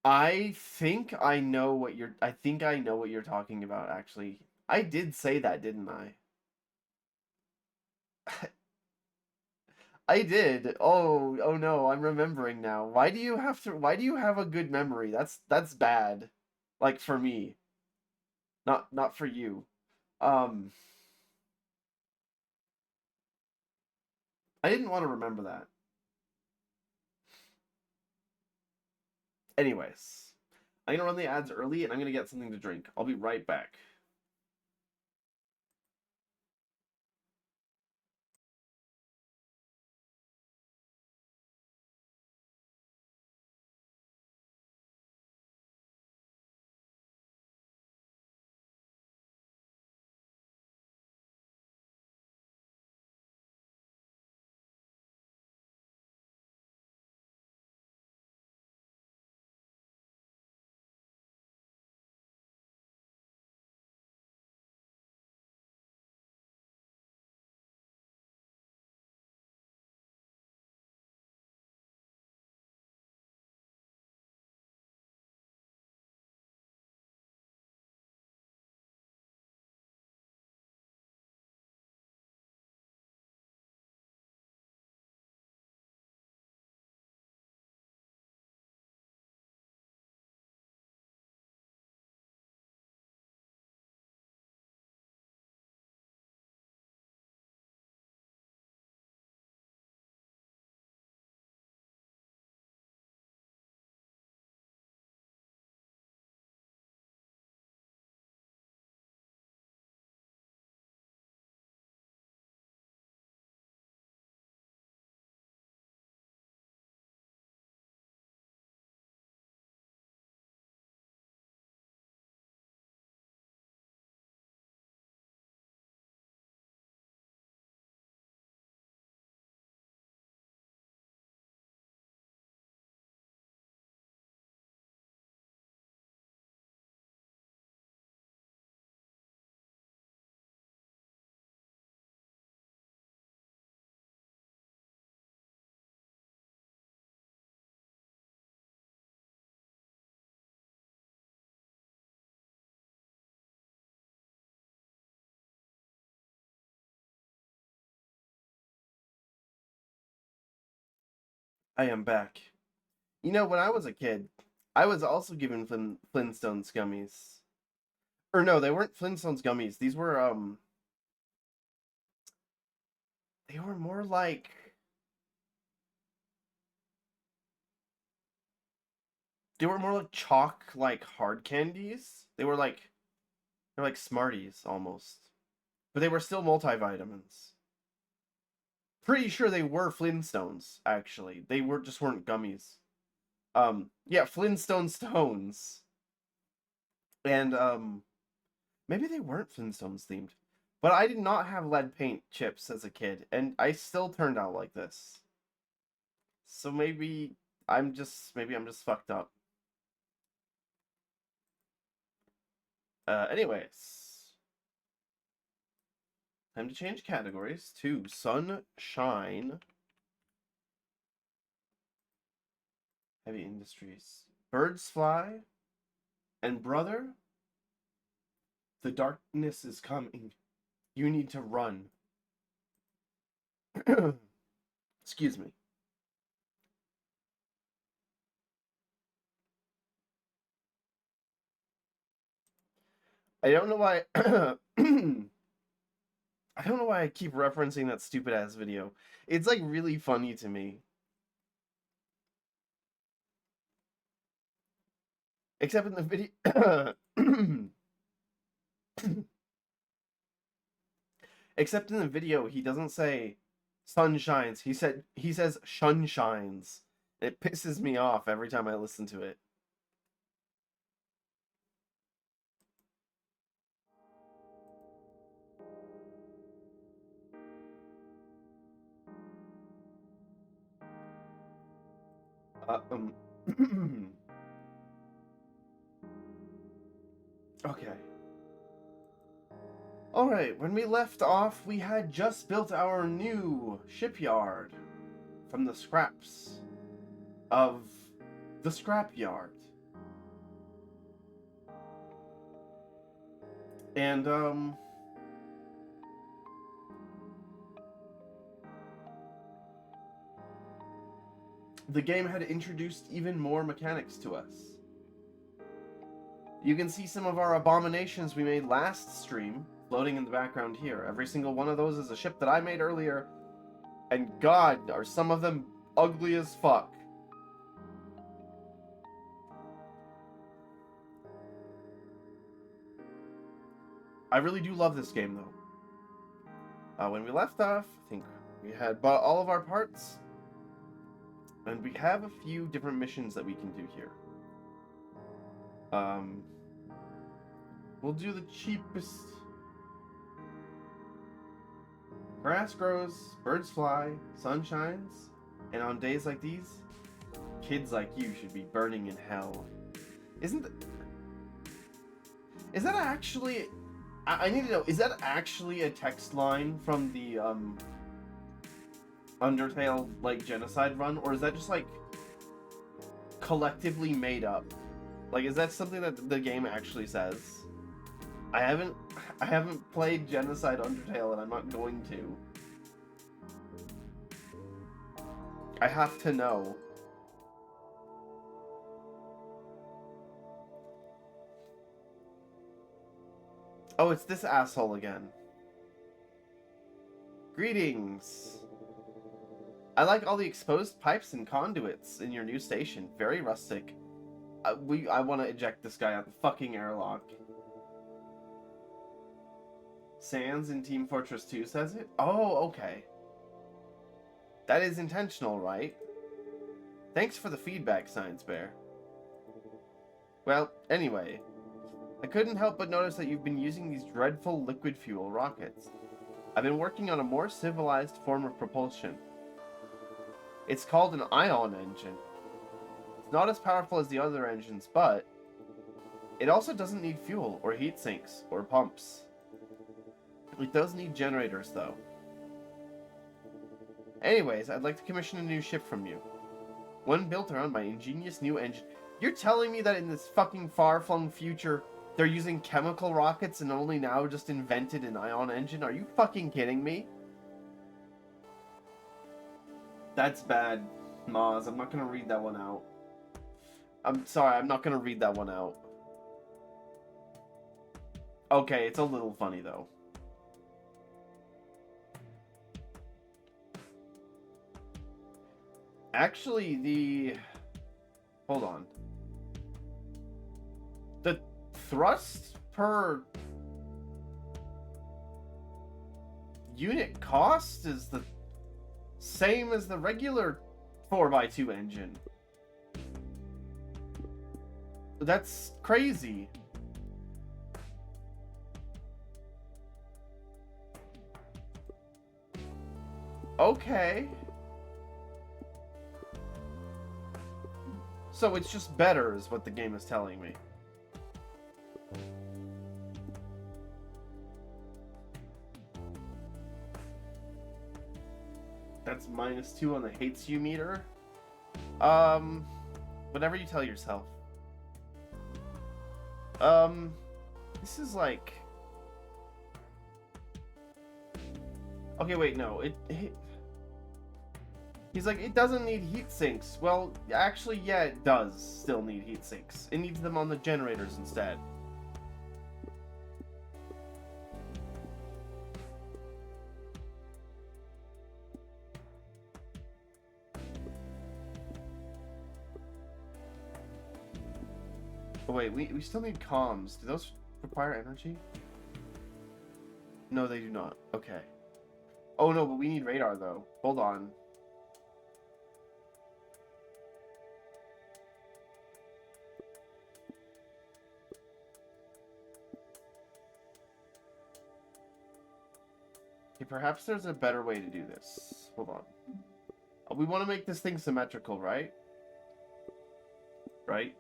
I think I know what you're talking about, actually. I did say that, didn't I? I did. Oh no, I'm remembering now. Why do you have a good memory? That's bad. Like for me, not for you. Um I didn't want to remember that. Anyways, I'm gonna run the ads early and I'm gonna get something to drink. I'll be right back. I am back. You know, when I was a kid, I was also given Flintstones gummies. Or no, they weren't Flintstones gummies. They were more like chalk like hard candies. They're like Smarties almost. But they were still multivitamins. Pretty sure they were Flintstones, actually. They weren't gummies. Yeah, Flintstone stones. And maybe they weren't Flintstones themed. But I did not have lead paint chips as a kid, and I still turned out like this. So maybe I'm just fucked up. Anyways, time to change categories to sunshine, heavy industries, birds fly, and brother, the darkness is coming. You need to run. Excuse me. I don't know why. I don't know why I keep referencing that stupid ass video. It's like really funny to me. Except in the video. Except in the video, he doesn't say sun shines. He says shun shines. It pisses me off every time I listen to it. Uh, um. Okay. Alright, when we left off, we had just built our new shipyard from the scraps of the scrapyard. And, the game had introduced even more mechanics to us. You can see some of our abominations we made last stream floating in the background here. Every single one of those is a ship that I made earlier, and God, are some of them ugly as fuck. I really do love this game, though. When we left off, I think we had bought all of our parts, and we have a few different missions that we can do here. We'll do the cheapest. Grass grows, birds fly, sun shines, and on days like these, kids like you should be burning in hell. Is that actually... I need to know, is that actually a text line from the, Undertale, like, genocide run? Or is that just, like, collectively made up? Like, is that something that the game actually says? I haven't played Genocide Undertale, and I'm not going to. I have to know. Oh, it's this asshole again. Greetings. I like all the exposed pipes and conduits in your new station. Very rustic. I want to eject this guy out the fucking airlock. Sans in Team Fortress 2 says it? Oh, okay. That is intentional, right? Thanks for the feedback, Science Bear. Well, anyway, I couldn't help but notice that you've been using these dreadful liquid fuel rockets. I've been working on a more civilized form of propulsion. It's called an ion engine. It's not as powerful as the other engines, but it also doesn't need fuel or heat sinks or pumps. It does need generators, though. Anyways, I'd like to commission a new ship from you. One built around my ingenious new engine. You're telling me that in this fucking far-flung future, they're using chemical rockets and only now just invented an ion engine? Are you fucking kidding me? That's bad. Maz, I'm not gonna read that one out. I'm sorry, I'm not gonna read that one out. Okay, it's a little funny though. Actually, hold on. The thrust per unit cost is the same as the regular 4x2 engine. That's crazy. Okay. So it's just better is what the game is telling me. That's -2 on the hates you meter. Whatever you tell yourself. This is like... Okay, wait, no. He's like, it doesn't need heat sinks. Well, actually, yeah, it does still need heat sinks. It needs them on the generators instead. Oh, wait, we still need comms. Do those require energy? No, they do not. Okay. Oh, no, but we need radar, though. Hold on. Okay, perhaps there's a better way to do this. Hold on. We want to make this thing symmetrical, right? Right?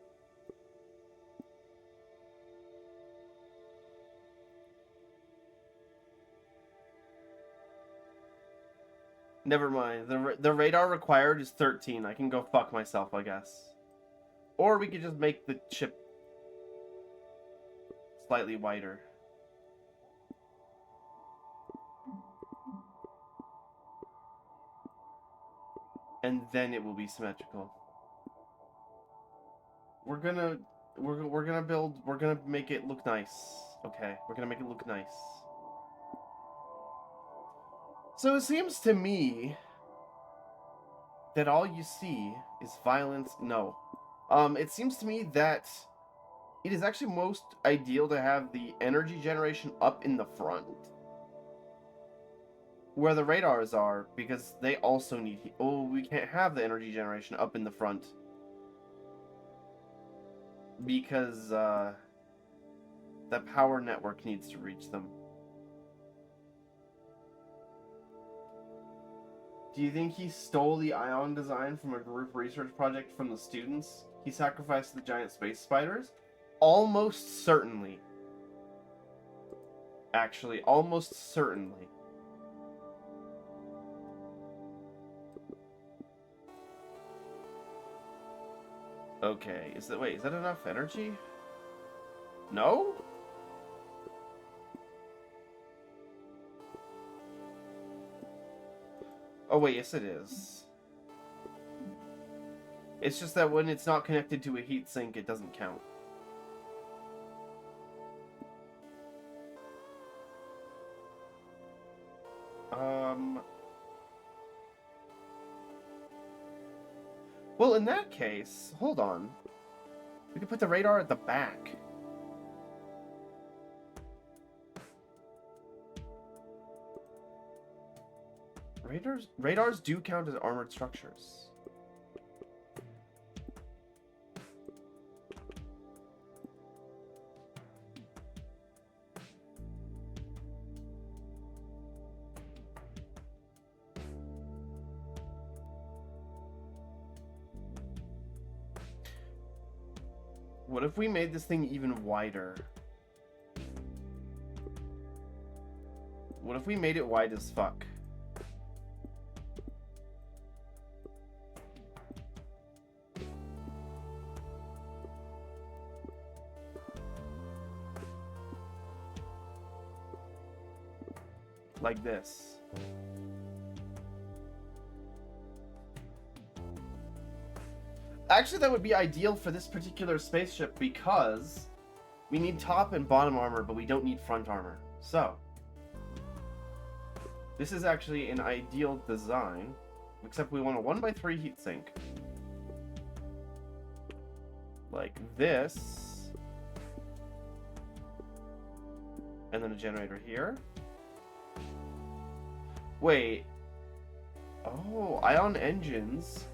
Never mind. The radar required is 13. I can go fuck myself, I guess. Or we could just make the chip slightly wider. And then it will be symmetrical. We're gonna make it look nice. Okay, we're gonna make it look nice. So it seems to me that all you see is violence. No. It seems to me that it is actually most ideal to have the energy generation up in the front, where the radars are, because they also need heat. Oh, we can't have the energy generation up in the front because the power network needs to reach them. Do you think he stole the ion design from a group research project from the students? He sacrificed the giant space spiders? Almost certainly. Actually, almost certainly. Okay, is that enough energy? No? Oh wait, yes it is. It's just that when it's not connected to a heatsink, it doesn't count. Well, in that case, hold on. We could put the radar at the back. Radars do count as armored structures. What if we made this thing even wider? What if we made it wide as fuck? Like this. Actually, that would be ideal for this particular spaceship because we need top and bottom armor, but we don't need front armor. So, this is actually an ideal design, except we want a 1x3 heatsink. Like this. And then a generator here. Wait. Oh, ion engines.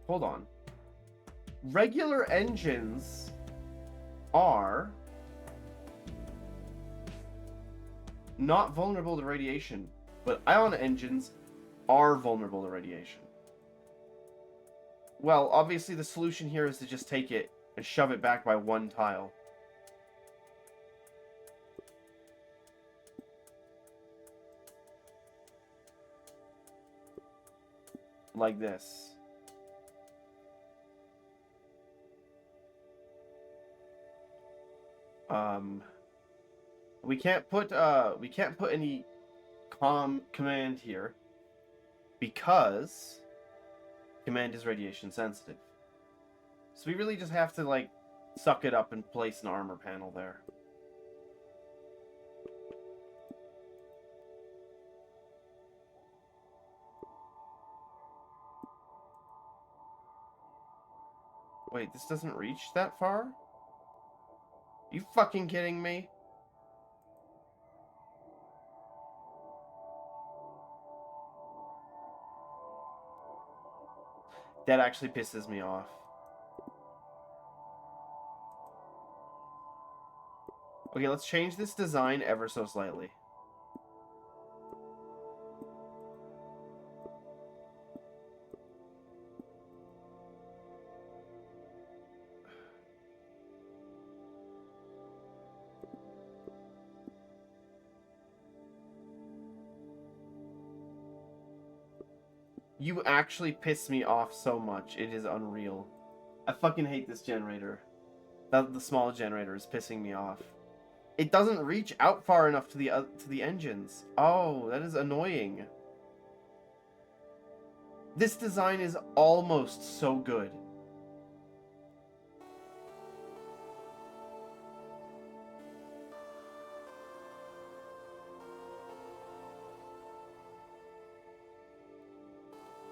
Hold on. Regular engines are not vulnerable to radiation, but ion engines are vulnerable to radiation. Well, obviously the solution here is to just take it and shove it back by one tile. Like this. We can't put any command here because command is radiation sensitive. So we really just have to like suck it up and place an armor panel there. Wait, this doesn't reach that far? You fucking kidding me? That actually pisses me off. Okay, let's change this design ever so slightly. You actually piss me off so much. It is unreal. I fucking hate this generator. The small generator is pissing me off. It doesn't reach out far enough to the engines. Oh, that is annoying. This design is almost so good.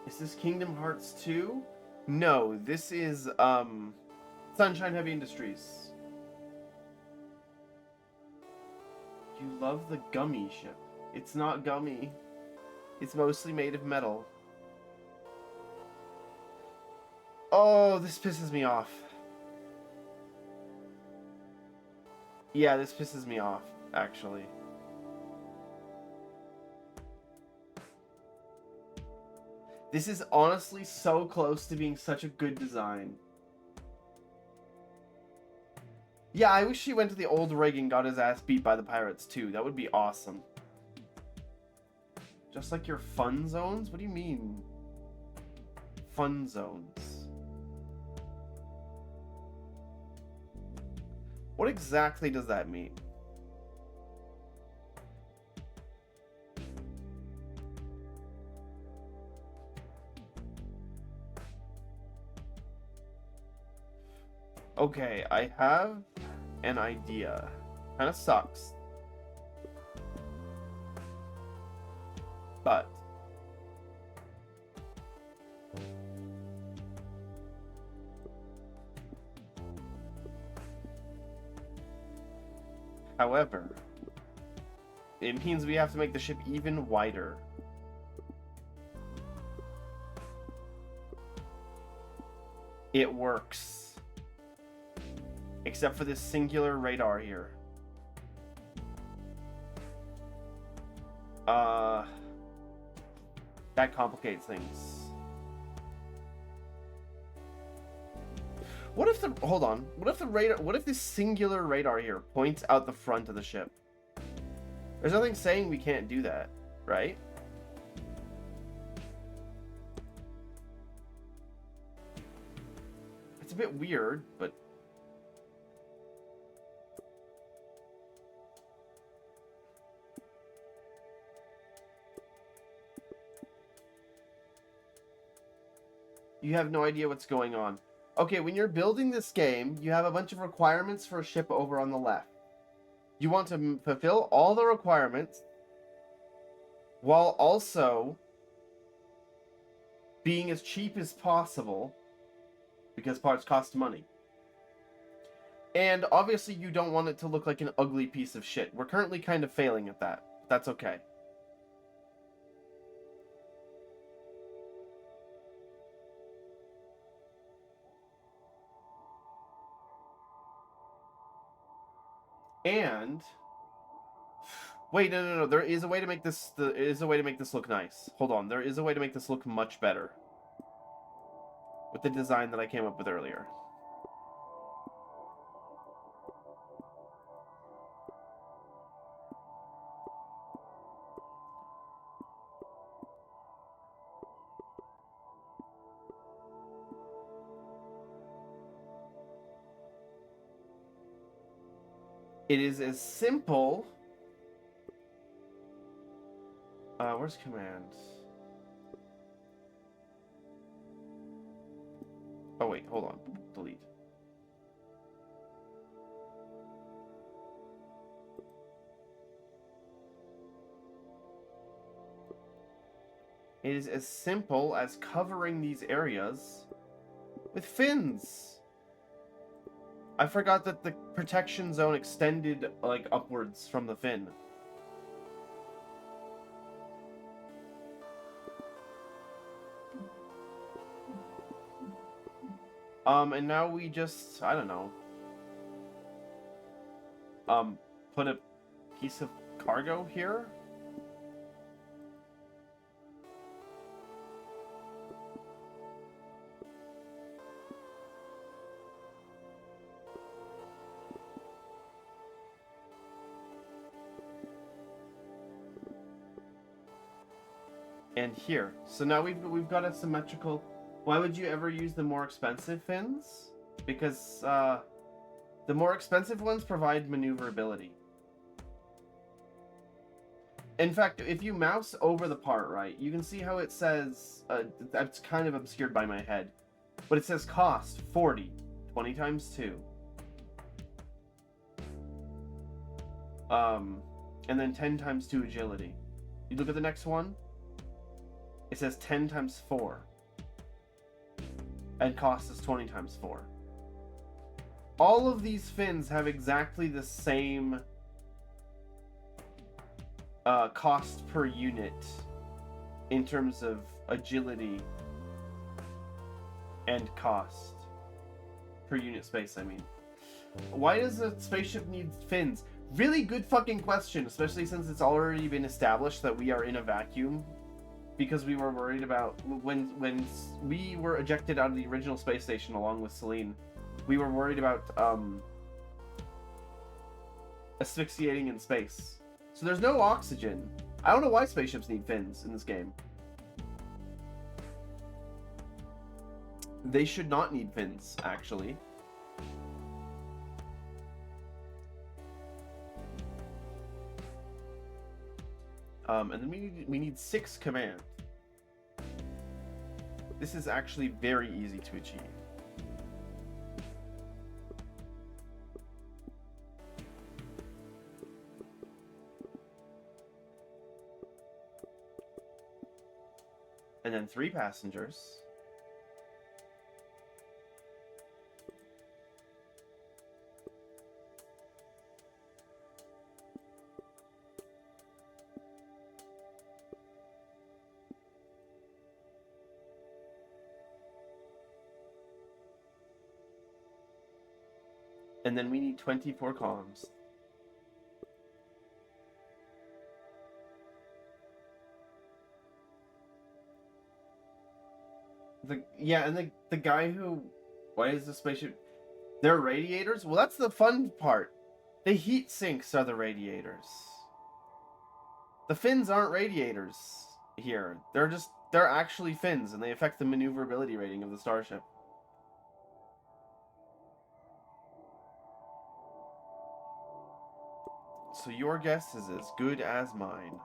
Is this Kingdom Hearts 2? No, this is Sunshine Heavy Industries. You love the gummy ship. It's not gummy. It's mostly made of metal. Oh, this pisses me off. Yeah, this pisses me off, actually. This is honestly so close to being such a good design. Yeah, I wish he went to the old rig and got his ass beat by the pirates too. That would be awesome. Just like your fun zones? What do you mean? Fun zones. What exactly does that mean? Okay, I have an idea. Kinda sucks. But however, it means we have to make the ship even wider. It works. Except for this singular radar here. That complicates things. What if the hold on? What if the radar? What if this singular radar here points out the front of the ship? There's nothing saying we can't do that, right? It's a bit weird, but You have no idea what's going on. Okay, when you're building this game, you have a bunch of requirements for a ship over on the left. You want to fulfill all the requirements while also being as cheap as possible because parts cost money. And obviously you don't want it to look like an ugly piece of shit. We're currently kind of failing at that. That's okay. And wait, no. There is a way to make this. There is a way to make this look nice. Hold on. There is a way to make this look much better with the design that I came up with earlier. It is as simple. Where's command? Oh wait, hold on. Delete. It is as simple as covering these areas with fins. I forgot that the protection zone extended like upwards from the fin. And now we just, I don't know, put a piece of cargo here. And here. So now we've got a symmetrical. Why would you ever use the more expensive fins? Because the more expensive ones provide maneuverability. In fact, if you mouse over the part, right, you can see how it says, that's kind of obscured by my head, but it says cost 40, 20 times 2. And then 10 times 2 agility. You look at the next one, it says 10 times 4. And cost is 20 times 4. All of these fins have exactly the same cost per unit in terms of agility and cost per unit space, I mean. Why does a spaceship need fins? Really good fucking question, especially since it's already been established that we are in a vacuum. Because we were worried about when we were ejected out of the original space station along with Celine, we were worried about asphyxiating in space. So there's no oxygen. I don't know why spaceships need fins in this game. They should not need fins, actually. And then we need 6 command. This is actually very easy to achieve. And then 3 passengers. And then we need 24 comms. And the guy who... Why is the spaceship... They're radiators? Well, that's the fun part. The heat sinks are the radiators. The fins aren't radiators here. They're actually fins, and they affect the maneuverability rating of the starship. So your guess is as good as mine.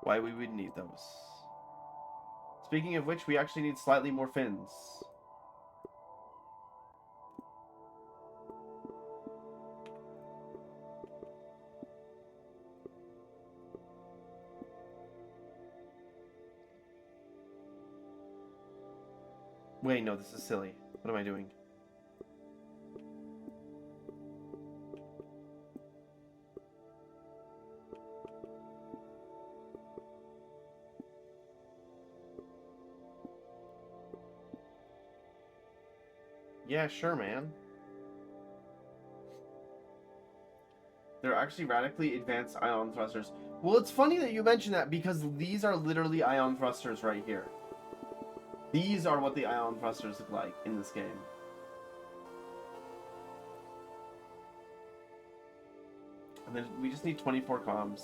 Why we would need those. Speaking of which, we actually need slightly more fins. Wait, no, this is silly. What am I doing? Yeah, sure, man. They're actually radically advanced ion thrusters. Well, it's funny that you mention that because these are literally ion thrusters right here. These are what the ion thrusters look like in this game. And then we just need 24 comms.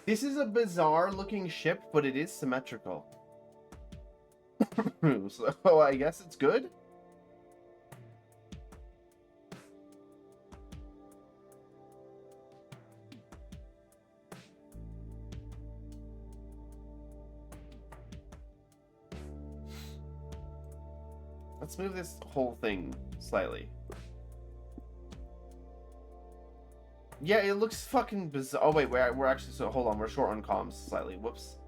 This is a bizarre looking ship, but it is symmetrical. So I guess it's good? Let's move this whole thing slightly. Yeah, it looks fucking bizarre. Oh wait, we're actually, so hold on, we're short on comms slightly. Whoops.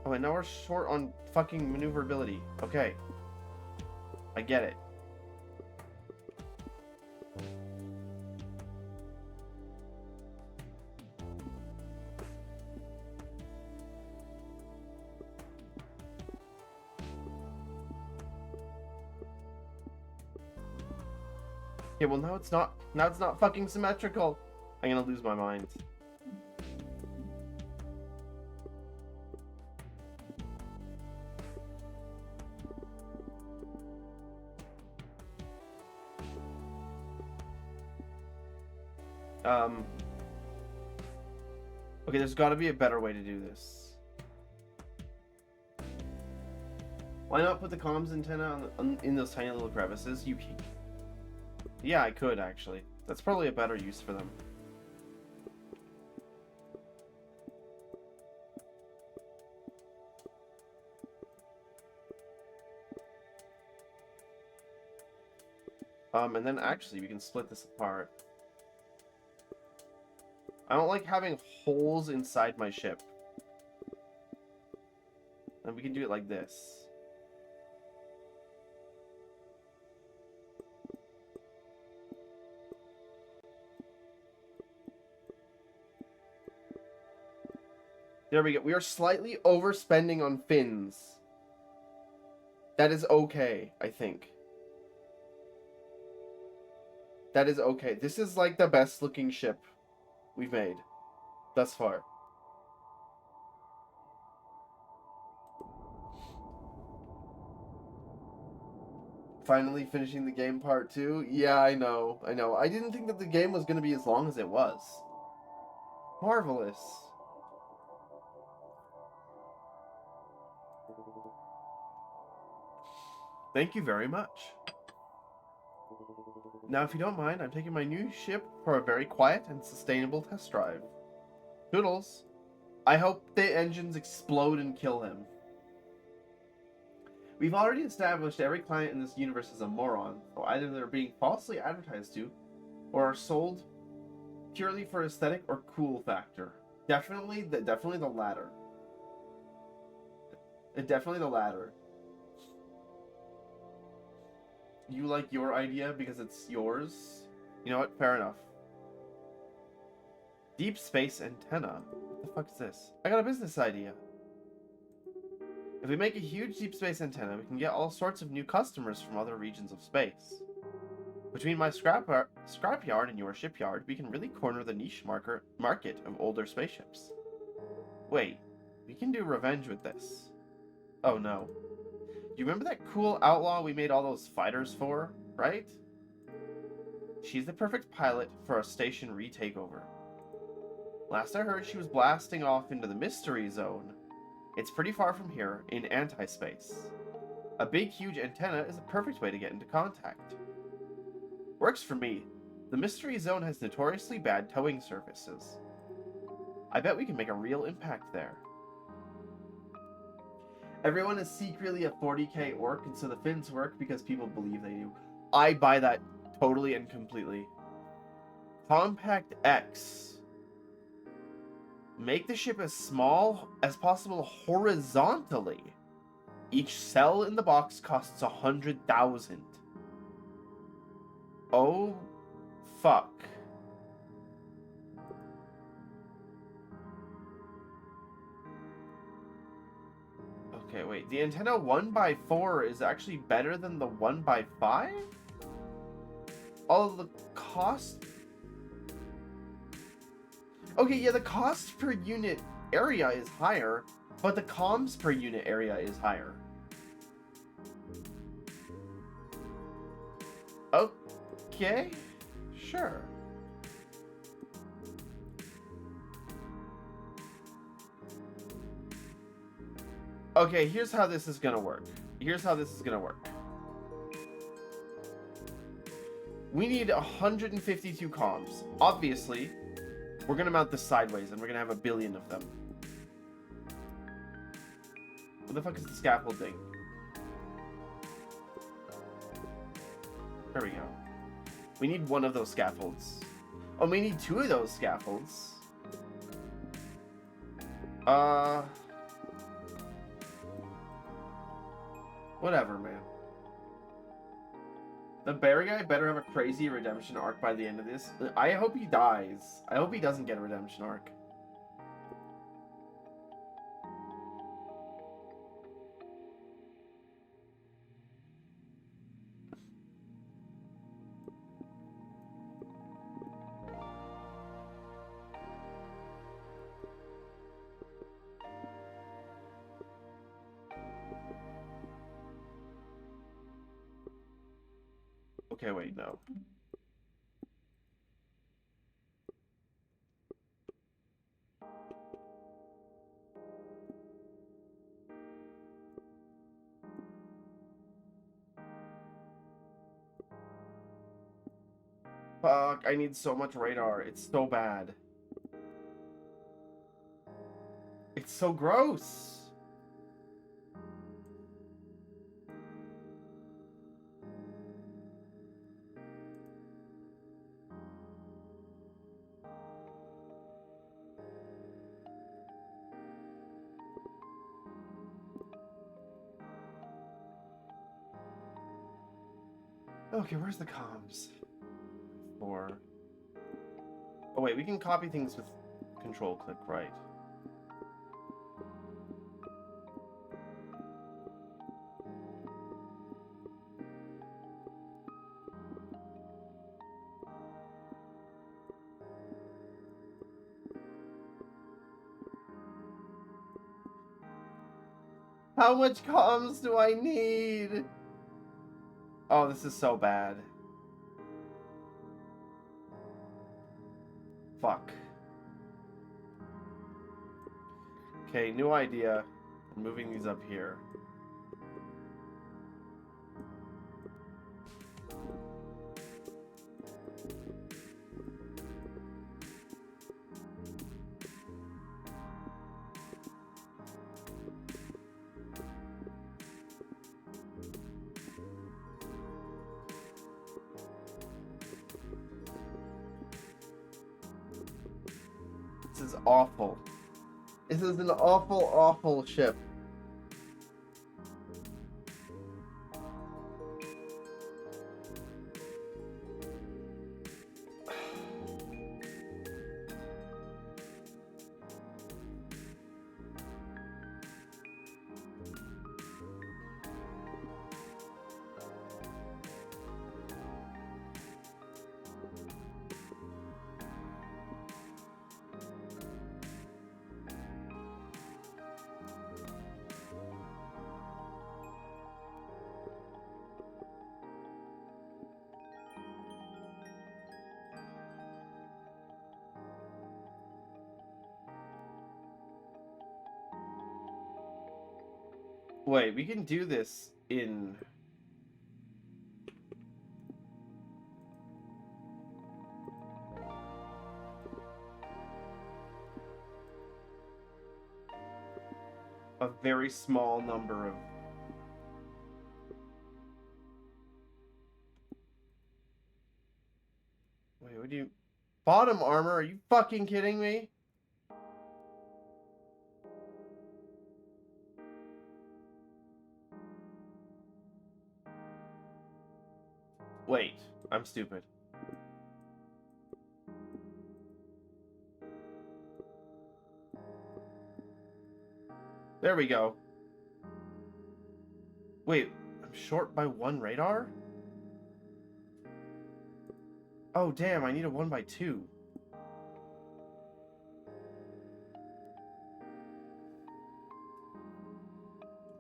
Oh wait, now we're short on fucking maneuverability. Okay. I get it. Okay, well now it's not fucking symmetrical. I'm gonna lose my mind. Okay, there's gotta be a better way to do this. Why not put the comms antenna in those tiny little crevices? Yeah, I could actually. That's probably a better use for them. And then actually we can split this apart. I don't like having holes inside my ship. And we can do it like this. There we go. We are slightly overspending on fins. That is okay, I think. That is okay. This is like the best looking ship we've made thus far. Finally finishing the game part 2. Yeah, I know. I didn't think that the game was going to be as long as it was. Marvelous. Thank you very much. Now, if you don't mind, I'm taking my new ship for a very quiet and sustainable test drive. Toodles. I hope the engines explode and kill him. We've already established every client in this universe is a moron, so either they're being falsely advertised to, or are sold purely for aesthetic or cool factor. Definitely the latter. Definitely the latter. You like your idea because it's yours? You know what? Fair enough. Deep space antenna? What the fuck is this? I got a business idea. If we make a huge deep space antenna, we can get all sorts of new customers from other regions of space. Between my scrapyard and your shipyard, we can really corner the niche market of older spaceships. Wait, we can do revenge with this. Oh no. You remember that cool outlaw we made all those fighters for, right? She's the perfect pilot for a station retakeover. Last I heard, she was blasting off into the mystery zone. It's pretty far from here, in anti-space. A big, huge antenna is a perfect way to get into contact. Works for me. The mystery zone has notoriously bad towing services. I bet we can make a real impact there. Everyone is secretly a 40k orc, and so the fins work because people believe they do. I buy that totally and completely. Compact X. Make the ship as small as possible horizontally. Each cell in the box costs 100,000. Oh, fuck. Okay, wait. The antenna 1x4 is actually better than the 1x5? All of the cost... Okay, yeah, the cost per unit area is higher, but the comms per unit area is higher. Okay, sure. Okay, here's how this is gonna work. We need 152 comms. Obviously, we're gonna mount this sideways, and we're gonna have 1 billion of them. What the fuck is the scaffolding? There we go. We need 1 of those scaffolds. Oh, we need 2 of those scaffolds. Whatever, man. The bear guy better have a crazy redemption arc by the end of this. I hope he dies. I hope he doesn't get a redemption arc. Okay, wait, no. Fuck, I need so much radar. It's so bad. It's so gross. Okay, where's the comms? 4. Oh wait, we can copy things with control click, right? How much comms do I need? Oh, this is so bad. Fuck. Okay, new idea. I'm moving these up here. This is awful. This is an awful, awful ship. Wait, we can do this in... a very small number of... Wait, what do you... Bottom armor? Are you fucking kidding me? Wait, I'm stupid. There we go. Wait, I'm short by 1 radar? Oh, damn, I need a 1x2.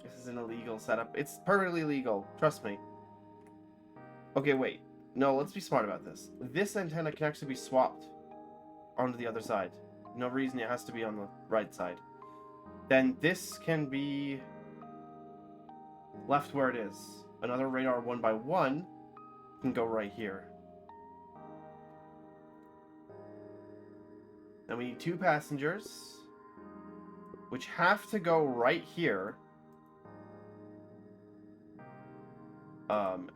This is an illegal setup. It's perfectly legal. Trust me. Okay, wait. No, let's be smart about this. This antenna can actually be swapped onto the other side. No reason it has to be on the right side. Then this can be left where it is. Another radar 1x1 can go right here. Then we need 2 passengers, which have to go right here.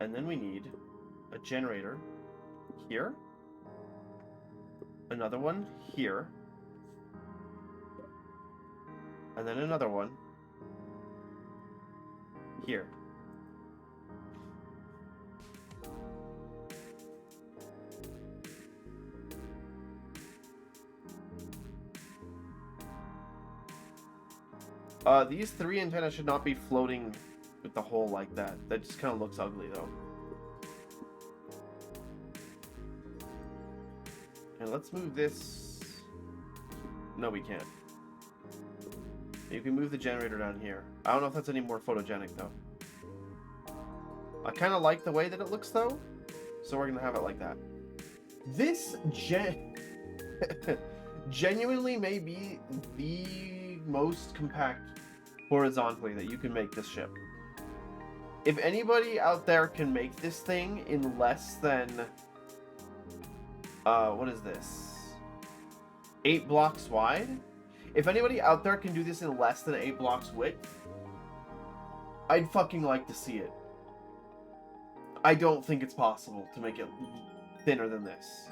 And then we need a generator here, another one here, and then another one here. These 3 antennas should not be floating with the hole like that. That just kind of looks ugly, though. And let's move this... No, we can't. You can move the generator down here. I don't know if that's any more photogenic, though. I kind of like the way that it looks, though. So we're going to have it like that. This genuinely may be the most compact horizontally that you can make this ship. If anybody out there can make this thing in less than... what is this? 8 blocks wide? If anybody out there can do this in less than 8 blocks width, I'd fucking like to see it. I don't think it's possible to make it thinner than this.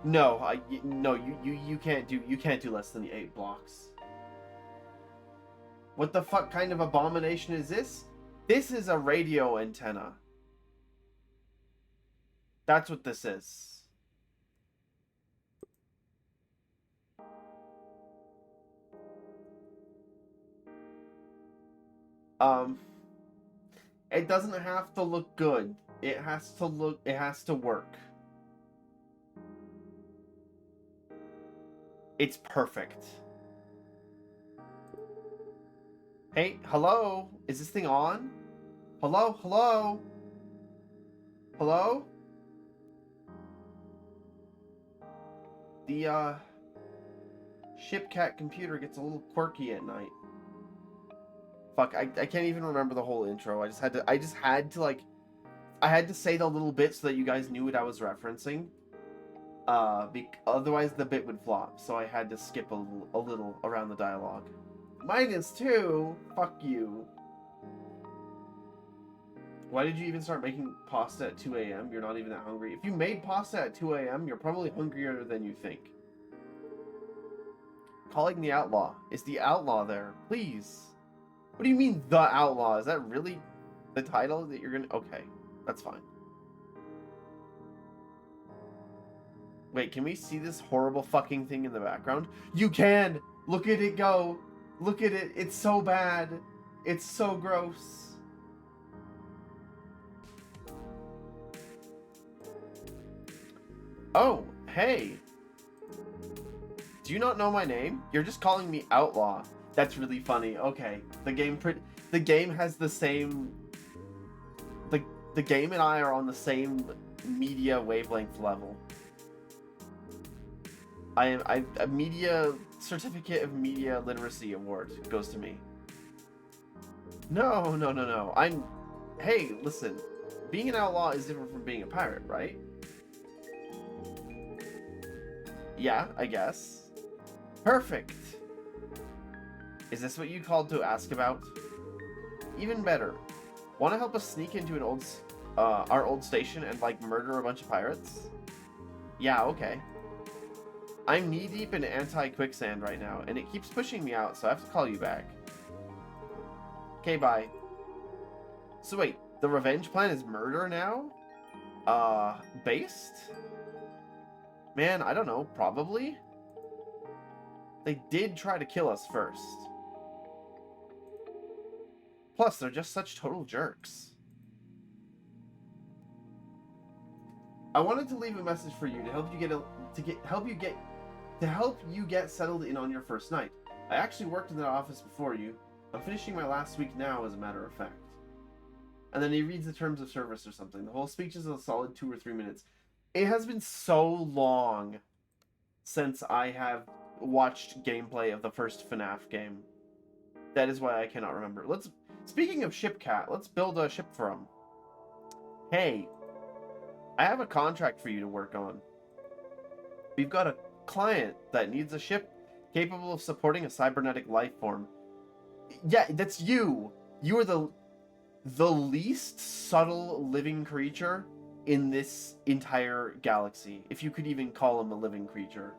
No, you can't do less than the 8 blocks. What the fuck kind of abomination is this? This is a radio antenna. That's what this is. It doesn't have to look good. It has to work. It's perfect. Hey, hello? Is this thing on? Hello? Hello? Hello? The, Shipcat computer gets a little quirky at night. Fuck, I can't even remember the whole intro. I just had to, like... I had to say the little bit so that you guys knew what I was referencing. Otherwise the bit would flop, so I had to skip a little around the dialogue. -2? Fuck you. Why did you even start making pasta at 2 a.m.? You're not even that hungry. If you made pasta at 2 a.m., you're probably hungrier than you think. Calling the outlaw. Is the outlaw there? Please. What do you mean, the outlaw? Is that really the title that you're gonna... Okay, that's fine. Wait, can we see this horrible fucking thing in the background? You can! Look at it go! Look at it! It's so bad! It's so gross! Oh, hey! Do you not know my name? You're just calling me Outlaw. That's really funny. Okay, the game the game has the same... The game and I are on the same media wavelength level. A media certificate of media literacy award goes to me. No. Hey, listen. Being an outlaw is different from being a pirate, right? Yeah, I guess. Perfect. Is this what you called to ask about? Even better. Want to help us sneak into our old station and, like, murder a bunch of pirates? Yeah, okay. I'm knee-deep in anti-quicksand right now, and it keeps pushing me out, so I have to call you back. Okay, bye. So wait, the revenge plan is murder now? Based? Man, I don't know, probably? They did try to kill us first. Plus, they're just such total jerks. I wanted to leave a message for you to help you get settled in on your first night. I actually worked in that office before you. I'm finishing my last week now, as a matter of fact. And then he reads the terms of service or something. The whole speech is a solid 2 or 3 minutes. It has been so long since I have watched gameplay of the first FNAF game. That is why I cannot remember. Speaking of Shipcat, let's build a ship for him. Hey, I have a contract for you to work on. We've got a client that needs a ship capable of supporting a cybernetic life form. Yeah, that's you. You are the least subtle living creature in this entire galaxy, if you could even call him a living creature.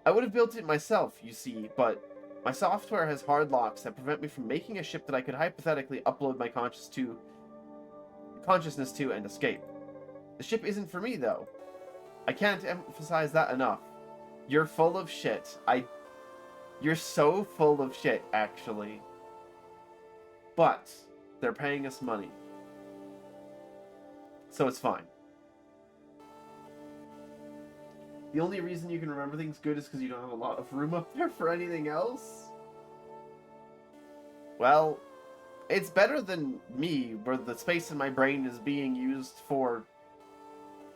I would have built it myself, you see, but my software has hard locks that prevent me from making a ship that I could hypothetically upload my consciousness to and escape. The ship isn't for me, though. I can't emphasize that enough. You're full of shit. You're so full of shit, actually. But they're paying us money. So it's fine. The only reason you can remember things good is because you don't have a lot of room up there for anything else? Well, it's better than me, where the space in my brain is being used for...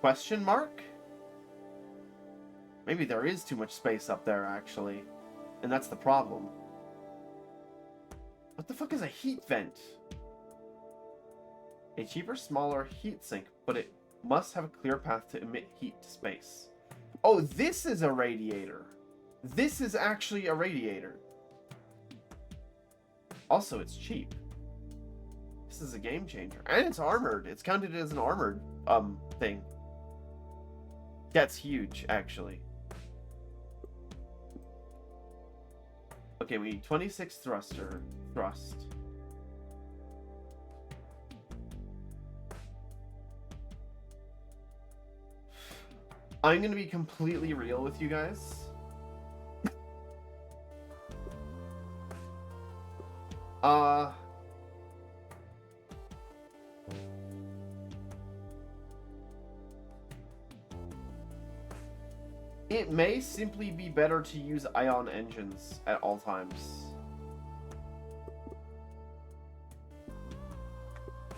question mark? Maybe there is too much space up there, actually. And that's the problem. What the fuck is a heat vent? A cheaper, smaller heat sink, but it must have a clear path to emit heat to space. Oh, this is a radiator. This is actually a radiator. Also, it's cheap. This is a game changer. And it's armored. It's counted as an armored, thing. That's huge, actually. Okay, we need 26 thrust. I'm gonna be completely real with you guys. It may simply be better to use ion engines at all times.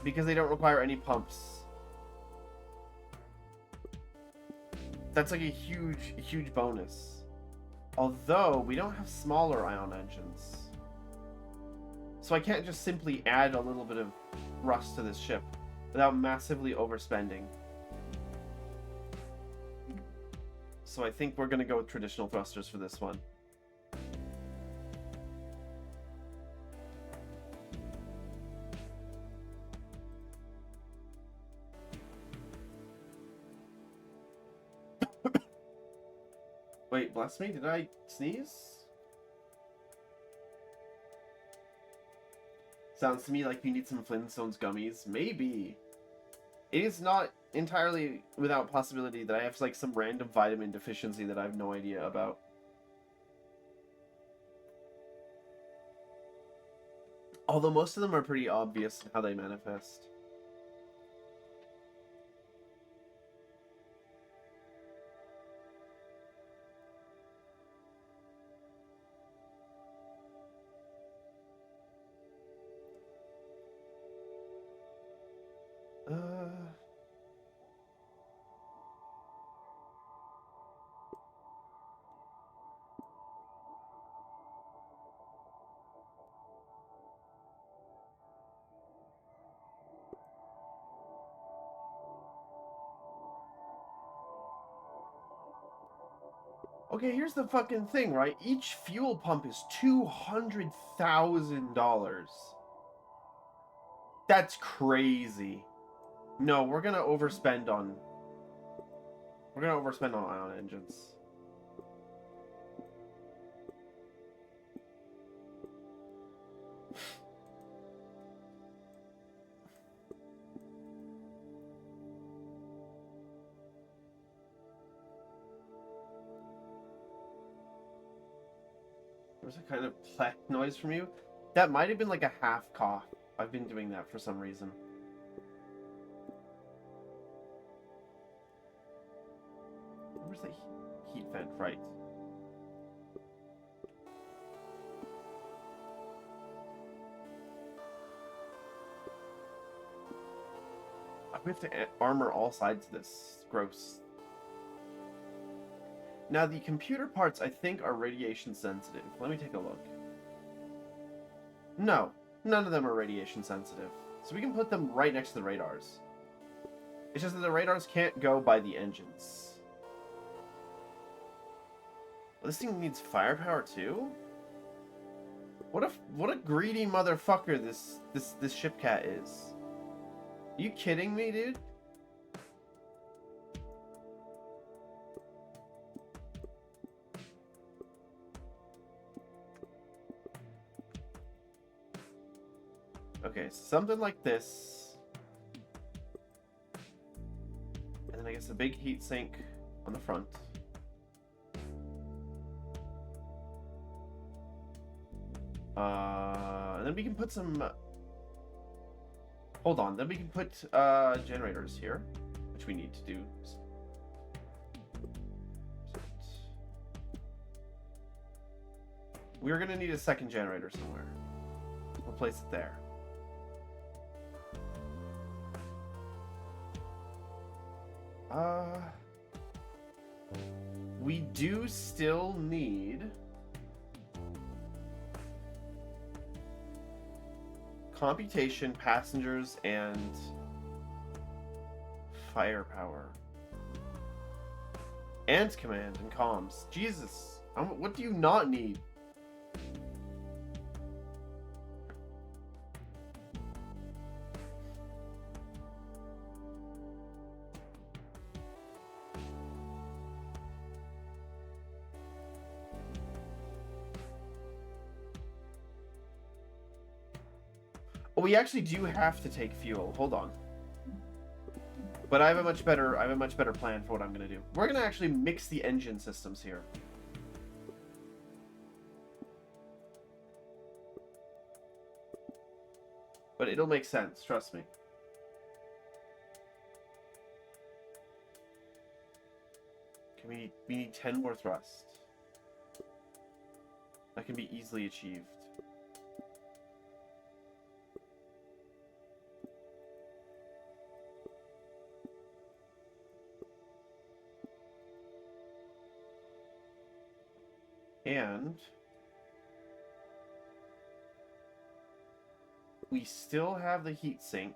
Because they don't require any pumps. That's like a huge bonus. Although, we don't have smaller ion engines. So I can't just simply add a little bit of rust to this ship without massively overspending. So I think we're going to go with traditional thrusters for this one. Wait, bless me, did I sneeze? Sounds to me like you need some Flintstones gummies. Maybe. It is not entirely without possibility that I have like some random vitamin deficiency that I have no idea about. Although most of them are pretty obvious in how they manifest. Okay, here's the fucking thing, right? Each fuel pump is $200,000. That's crazy. No, we're gonna overspend on... We're gonna overspend on ion engines. There's a kind of plek noise from you. That might have been like a half cough. I've been doing that for some reason. Where's the heat vent? Right. We have to armor all sides of this. Gross. Now, the computer parts, I think, are radiation sensitive. Let me take a look. No, none of them are radiation sensitive. So we can put them right next to the radars. It's just that the radars can't go by the engines. Well, this thing needs firepower too? What a greedy motherfucker this ship cat is. Are you kidding me, dude? Okay, something like this. And then I guess a big heat sink on the front. And then we can put some... Hold on, then we can put generators here, which we need to do. We're gonna need a second generator somewhere. We'll place it there. We do still need computation, passengers, and firepower. And command and comms. Jesus. What do you not need? Oh, we actually do have to take fuel. Hold on. But I have a much better plan for what I'm gonna do. We're gonna actually mix the engine systems here. But it'll make sense, trust me. Okay, we need 10 more thrust. That can be easily achieved. And we still have the heat sink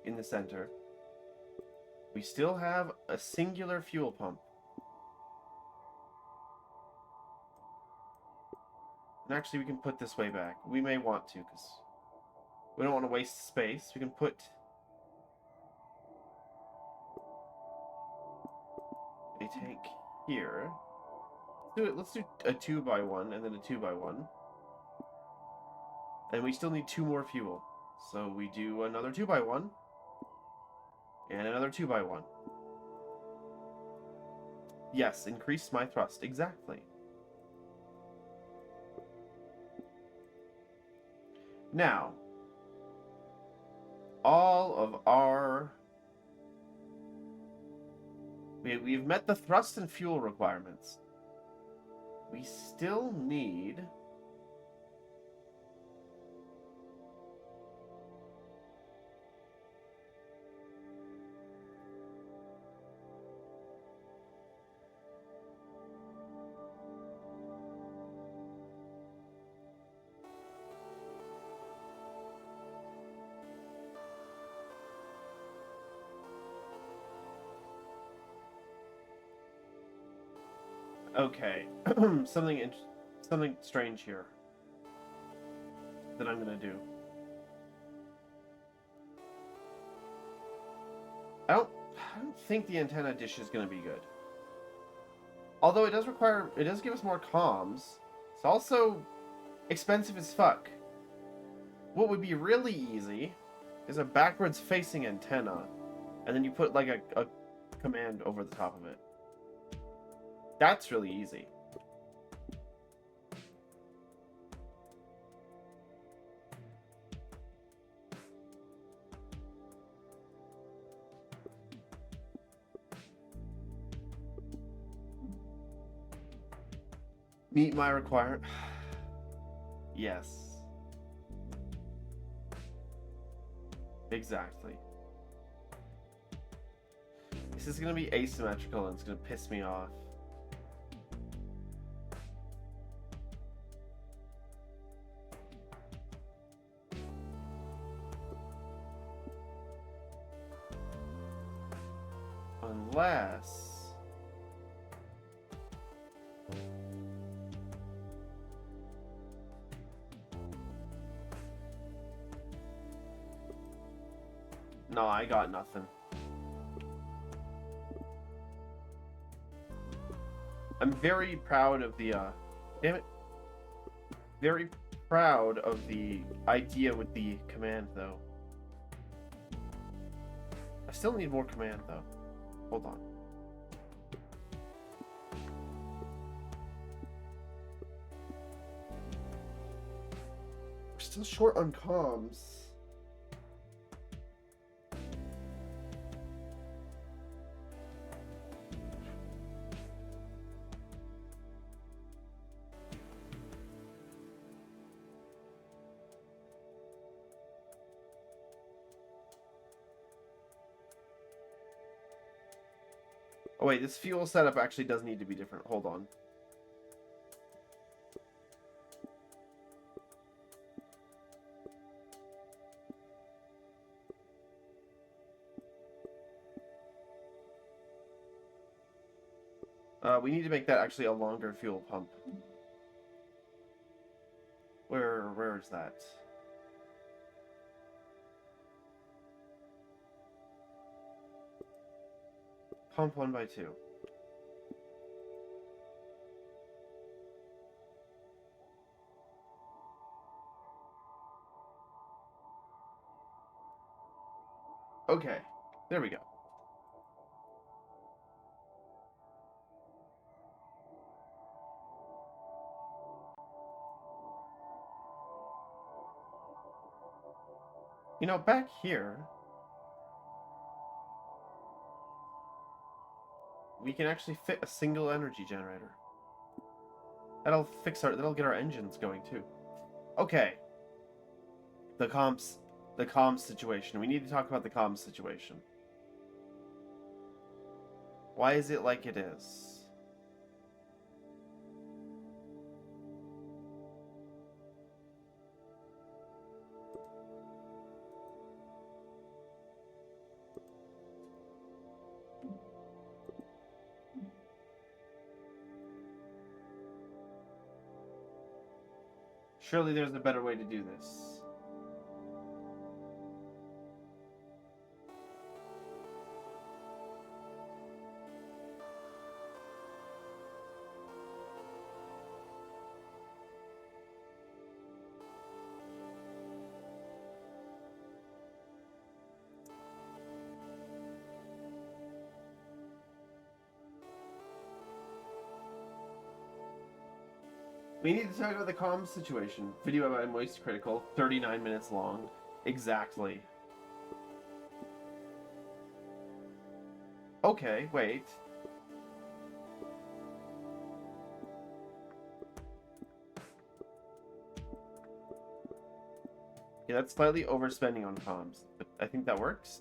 in the center. We still have a singular fuel pump. And actually, we can put this way back. We may want to, because we don't want to waste space. We can put a tank here. Let's do a 2x1 and then a 2x1. And we still need 2 more fuel. So we do another 2x1 and another 2x1. Yes, increase my thrust. Exactly. Now, all of our... We've met the thrust and fuel requirements. We still need... Okay. Something strange here that I'm gonna do. I don't think the antenna dish is gonna be good. Although it does give us more comms. It's also expensive as fuck. What would be really easy is a backwards facing antenna, and then you put like a command over the top of it. That's really easy. Meet my requirement. Yes. Exactly. This is gonna be asymmetrical and it's gonna piss me off. Unless... No, I got nothing. I'm very proud of the, damn it. Very proud of the idea with the command, though. I still need more command, though. Hold on. We're still short on comms. Oh wait, this fuel setup actually does need to be different. Hold on. We need to make that actually a longer fuel pump. Where is that? Pump 1x2. Okay, there we go. You know, back here, we can actually fit a single energy generator. That'll get our engines going too. Okay. The comms situation. We need to talk about the comms situation. Why is it like it is? Surely there's a better way to do this. We need to talk about the comms situation. Video about Moist Critical, 39 minutes long. Exactly. Okay, wait. Yeah, that's slightly overspending on comms, but I think that works.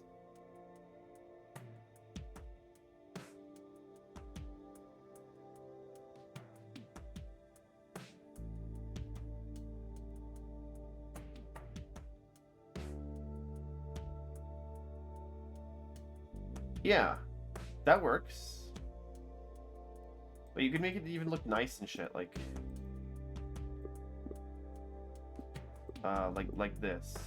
Yeah, that works. But you could make it even look nice and shit, like this.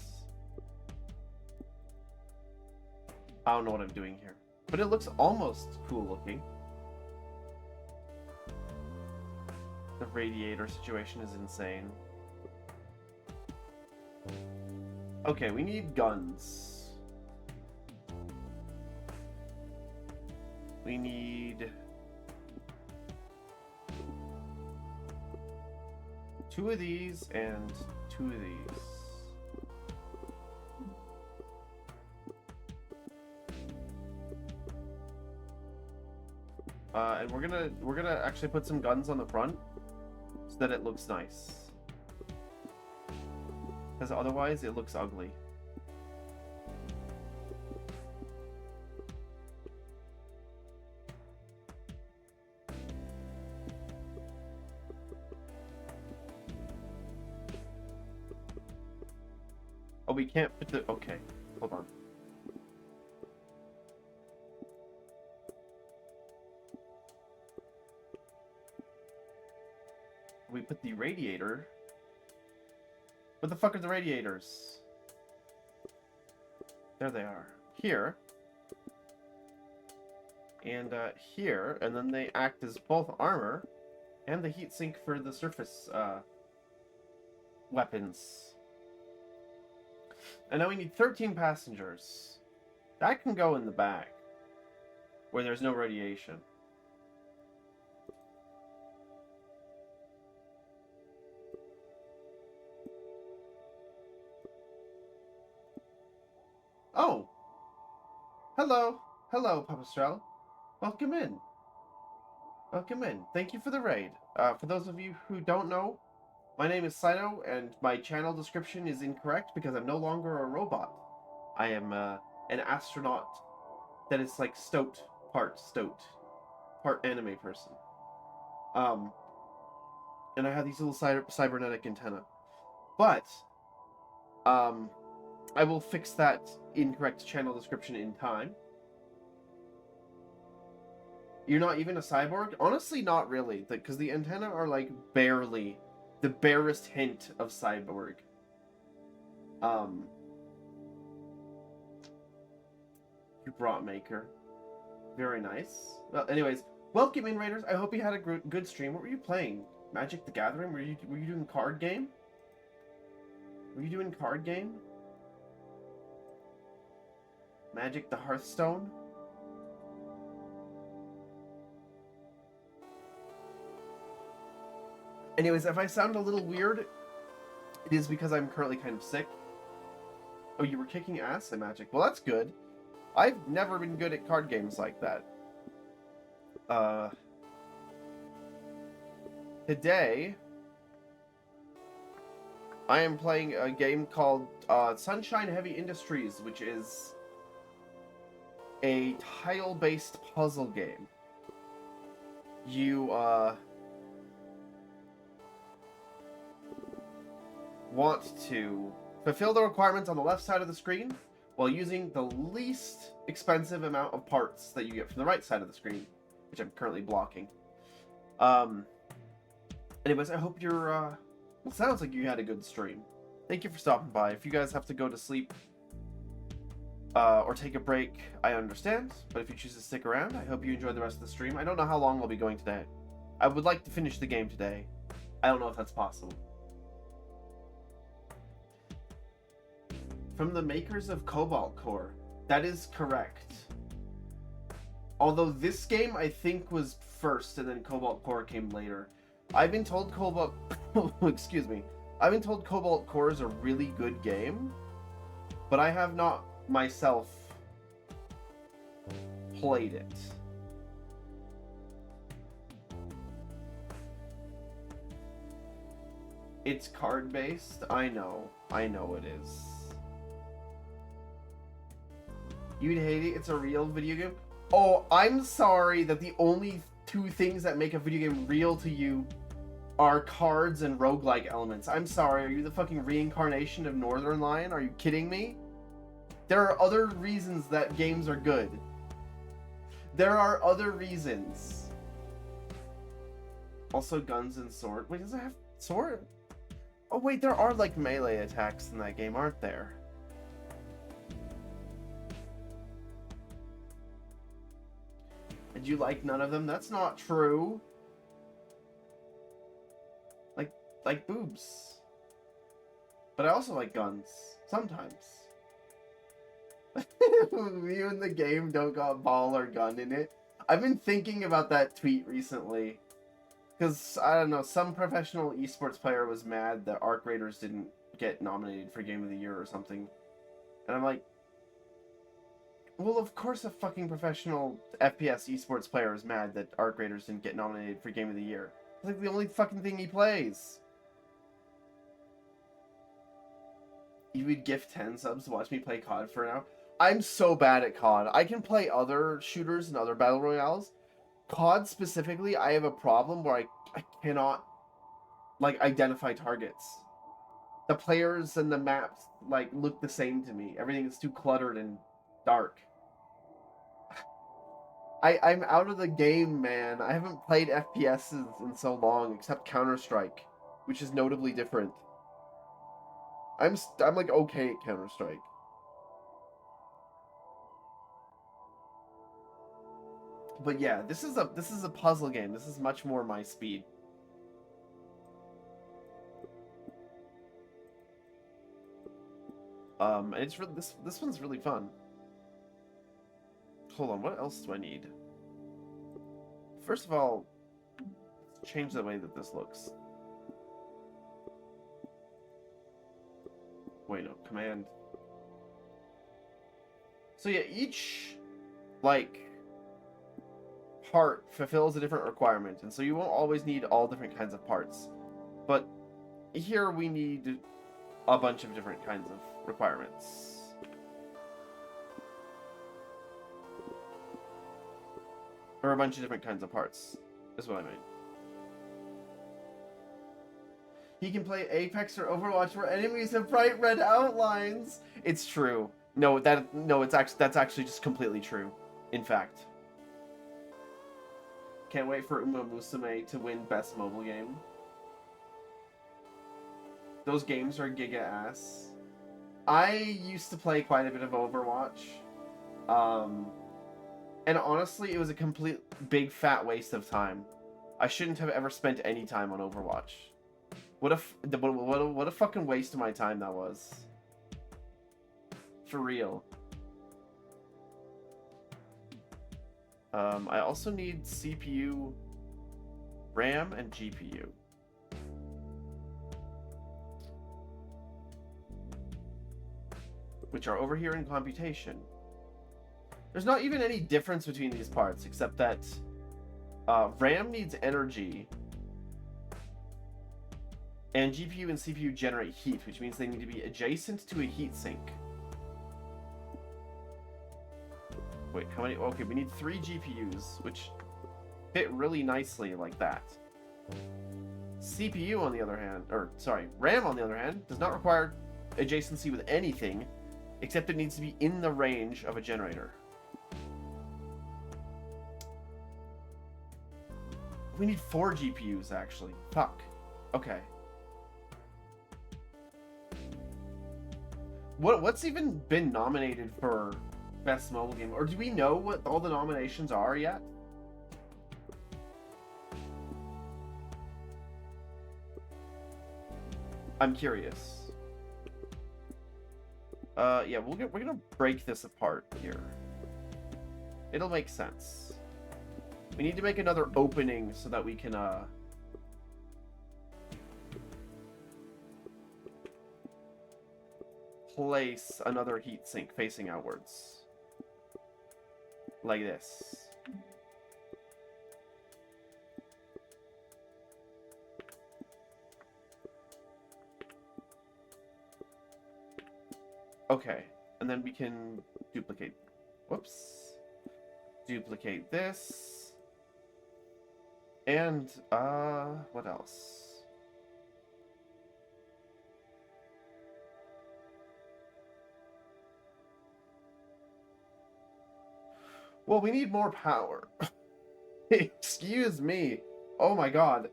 I don't know what I'm doing here, but it looks almost cool looking. The radiator situation is insane. Okay, we need guns. We need 2 of these and 2 of these. And we're gonna actually put some guns on the front so that it looks nice. Because otherwise it looks ugly. Oh, we can't put the... Okay, hold on. We put the radiator... What the fuck are the radiators? There they are. Here. And here. And then they act as both armor and the heatsink for the surface weapons. And now we need 13 passengers. That can go in the back, where there's no radiation. Oh! Hello! Hello, Papastrel. Welcome in. Welcome in. Thank you for the raid. For those of you who don't know, my name is Saito, and my channel description is incorrect because I'm no longer a robot. I am an astronaut that is like part anime person. And I have these little cybernetic antenna. But, I will fix that incorrect channel description in time. You're not even a cyborg? Honestly, not really, because the antenna are like barely the barest hint of cyborg. You brought Maker. Very nice. Well, anyways, welcome in, Raiders. I hope you had a good stream. What were you playing? Magic the Gathering? Were you doing card game? Were you doing card game? Magic the Hearthstone? Anyways, if I sound a little weird, it is because I'm currently kind of sick. Oh, you were kicking ass at Magic. Well, that's good. I've never been good at card games like that. Today, I am playing a game called Sunshine Heavy Industries, which is a tile-based puzzle game. You, want to fulfill the requirements on the left side of the screen while using the least expensive amount of parts that you get from the right side of the screen, which I'm currently blocking. Anyways, I hope you're, it sounds like you had a good stream. Thank you for stopping by. If you guys have to go to sleep, or take a break, I understand, but if you choose to stick around, I hope you enjoy the rest of the stream. I don't know how long I'll be going today. I would like to finish the game today. I don't know if that's possible. From the makers of Cobalt Core. That is correct. Although this game, I think, was first, and then Cobalt Core came later. I've been told Cobalt... excuse me. I've been told Cobalt Core is a really good game, but I have not, myself, played it. It's card-based? I know it is. You'd hate it? It's a real video game? Oh, I'm sorry that the only 2 things that make a video game real to you are cards and roguelike elements. I'm sorry, are you the fucking reincarnation of Northern Lion? Are you kidding me? There are other reasons that games are good. There are other reasons. Also, guns and sword. Wait, does it have sword? Oh, wait, there are like melee attacks in that game, aren't there? Did you like none of them? That's not true. Like, like boobs. But I also like guns. Sometimes. You and the game don't got ball or gun in it. I've been thinking about that tweet recently. Because, I don't know, some professional esports player was mad that Arc Raiders didn't get nominated for Game of the Year or something. And I'm like, well, of course a fucking professional FPS esports player is mad that Arc Raiders didn't get nominated for Game of the Year. It's like the only fucking thing he plays. You would gift 10 subs to watch me play COD for an hour? I'm so bad at COD. I can play other shooters and other battle royales. COD specifically, I have a problem where I cannot, like, identify targets. The players and the maps, like, look the same to me. Everything is too cluttered and dark. I'm out of the game, man. I haven't played FPSs in so long, except Counter-Strike, which is notably different. I'm like okay at Counter-Strike. But yeah, this is a puzzle game. This is much more my speed. And it's really this one's really fun. Hold on, what else do I need? First of all, change the way that this looks. Wait, no, command. So yeah, each like part fulfills a different requirement, and so you won't always need all different kinds of parts. But here we need a bunch of different kinds of requirements. Or a bunch of different kinds of parts, is what I mean. He can play Apex or Overwatch where enemies have bright red outlines. It's true. No, that's actually just completely true. In fact. Can't wait for Uma Musume to win Best Mobile Game. Those games are giga ass. I used to play quite a bit of Overwatch. And honestly, it was a complete big fat waste of time. I shouldn't have ever spent any time on Overwatch. What a fucking waste of my time that was. For real. I also need CPU, RAM, and GPU. Which are over here in computation. There's not even any difference between these parts, except that RAM needs energy, and GPU and CPU generate heat, which means they need to be adjacent to a heatsink. Wait, how many? Okay, we need 3 GPUs, which fit really nicely like that. CPU, on the other hand, or sorry, RAM, on the other hand, does not require adjacency with anything, except it needs to be in the range of a generator. We need 4 GPUs, actually. Fuck. Okay. What's even been nominated for Best Mobile Game? Or do we know what all the nominations are yet? I'm curious. Yeah, we're gonna break this apart here. It'll make sense. We need to make another opening so that we can, place another heatsink facing outwards. Like this. Okay, and then we can duplicate. Whoops. Duplicate this. And, what else? Well, we need more power. Excuse me. Oh my god.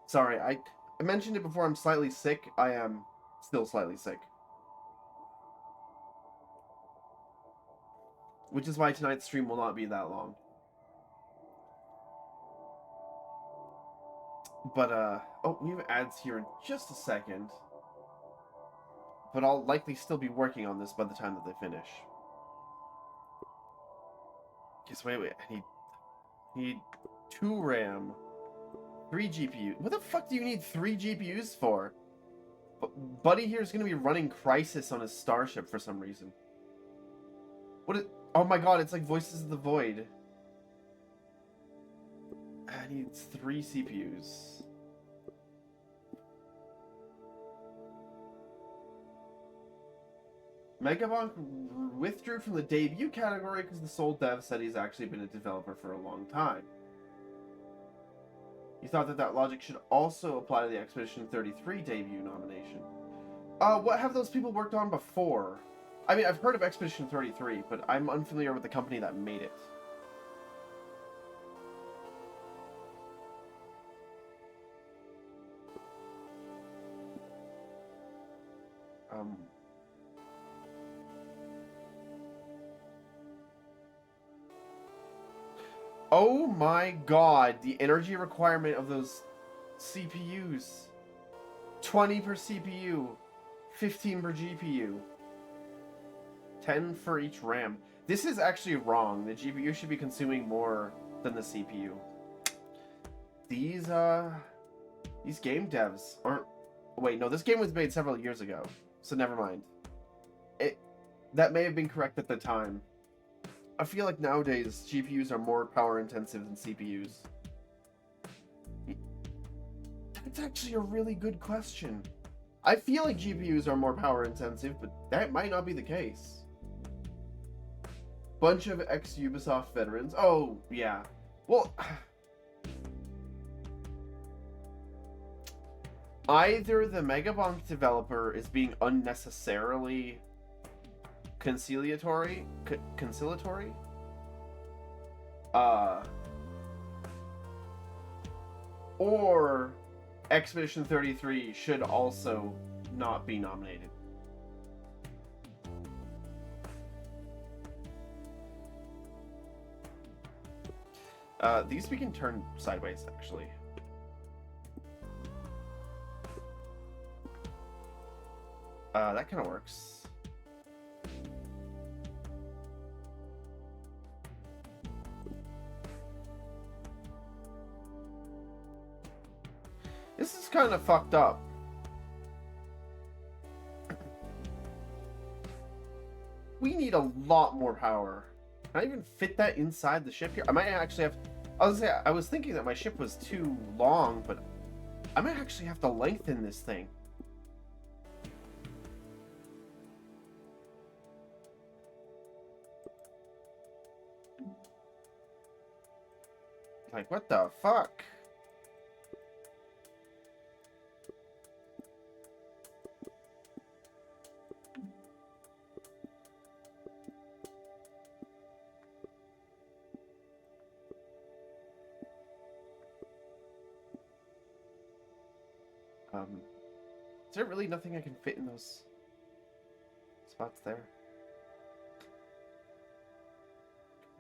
Sorry, I mentioned it before, I'm slightly sick. I am still slightly sick. Which is why tonight's stream will not be that long. But, oh, we have ads here in just a second. But I'll likely still be working on this by the time that they finish. Just wait, I need 2 RAM, 3 GPUs. What the fuck do you need 3 GPUs for? Buddy here is going to be running Crisis on his Starship for some reason. Oh my god, it's like Voices of the Void. I need 3 CPUs. Megabonk withdrew from the debut category because the sole dev said he's actually been a developer for a long time. He thought that logic should also apply to the Expedition 33 debut nomination. What have those people worked on before? I mean, I've heard of Expedition 33, but I'm unfamiliar with the company that made it. Oh my god, the energy requirement of those CPUs. 20 per CPU, 15 per GPU, 10 for each RAM. This is actually wrong. The GPU should be consuming more than the CPU. These game devs aren't... Wait, no, this game was made several years ago, so never mind. That may have been correct at the time. I feel like nowadays GPUs are more power intensive than CPUs. That's actually a really good question. I feel like GPUs are more power intensive, but that might not be the case. Bunch of ex-Ubisoft veterans. Oh, yeah. Well, either the Megabonk developer is being unnecessarily conciliatory, or Expedition 33 should also not be nominated. These we can turn sideways, actually. That kind of works. This is kind of fucked up. We need a lot more power. Can I even fit that inside the ship here? I might actually have... I was thinking that my ship was too long, but I might actually have to lengthen this thing. Like, what the fuck? Is there really nothing I can fit in those spots there?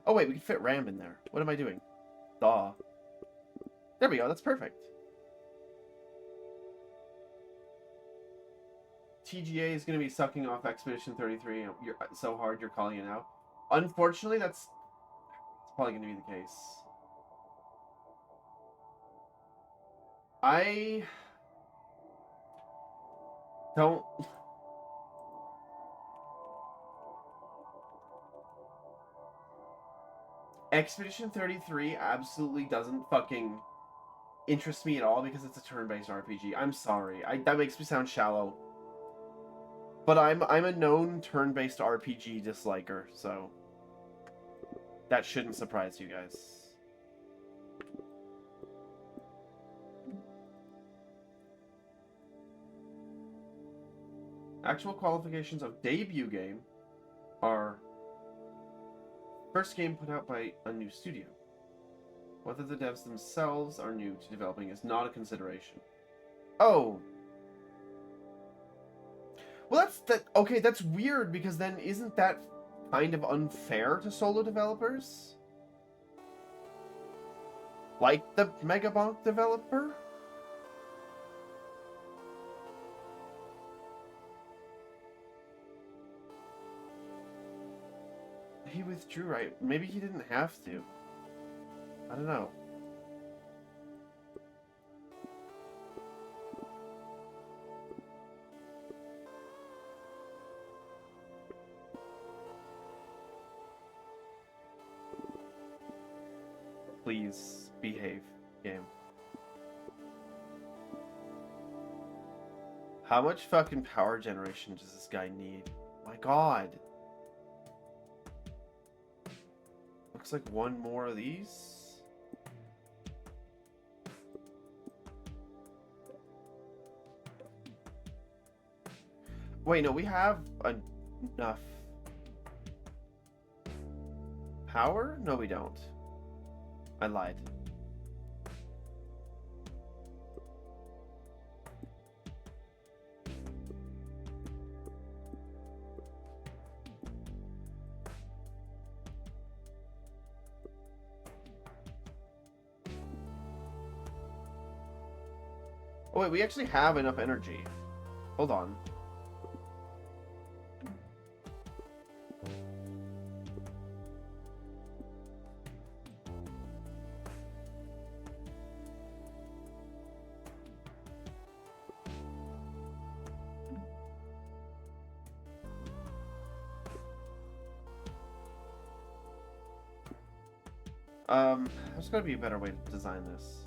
Oh wait, we can fit RAM in there. What am I doing? Duh. There we go, that's perfect. TGA is going to be sucking off Expedition 33 so hard you're calling it out. Unfortunately, that's probably going to be the case. I don't... Expedition 33 absolutely doesn't fucking interest me at all because it's a turn-based RPG. I'm sorry. That makes me sound shallow. But I'm a known turn-based RPG disliker, so that shouldn't surprise you guys. Actual qualifications of debut game are first game put out by a new studio. Whether the devs themselves are new to developing is not a consideration. Oh. Well, okay, that's weird, because then isn't that kind of unfair to solo developers? Like the Megabonk developer? He withdrew, right? Maybe he didn't have to. I don't know. Please behave, game. How much fucking power generation does this guy need? My god. Looks like one more of these. Wait, no, we have enough power? No, we don't. I lied. Oh wait, we actually have enough energy. Hold on. There's gotta be a better way to design this.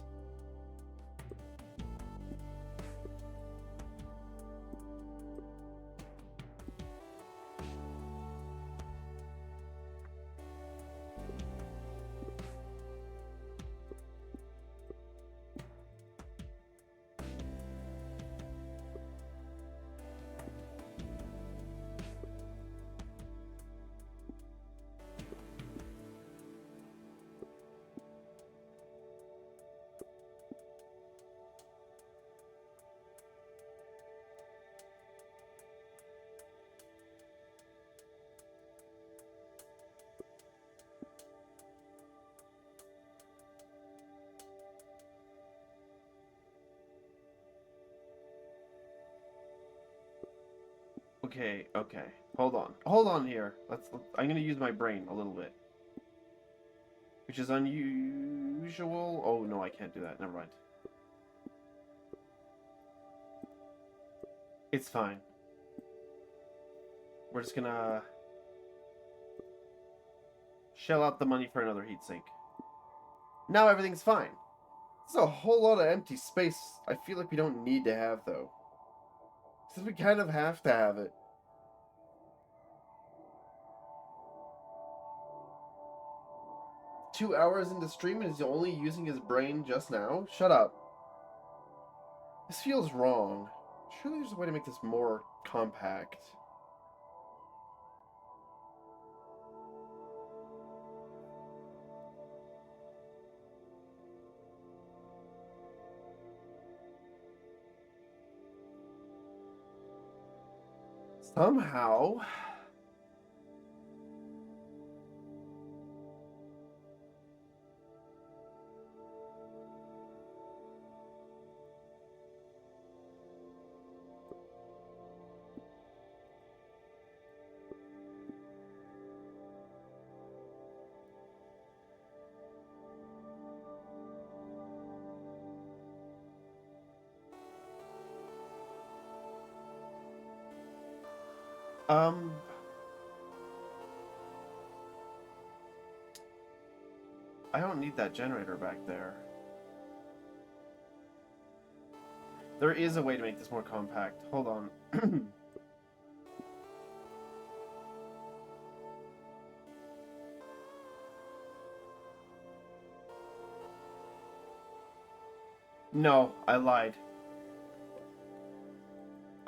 Okay, okay. Hold on. Hold on here. I'm gonna use my brain a little bit. Which is unusual. Oh no, I can't do that. Never mind. It's fine. We're just gonna shell out the money for another heatsink. Now everything's fine. There's a whole lot of empty space I feel like we don't need to have, though. Since we kind of have to have it. "2 hours into stream and he's only using his brain just now? Shut up. This feels wrong. Surely there's a way to make this more compact." Somehow. Um, I don't need that generator back there. There is a way to make this more compact. Hold on. No, I lied.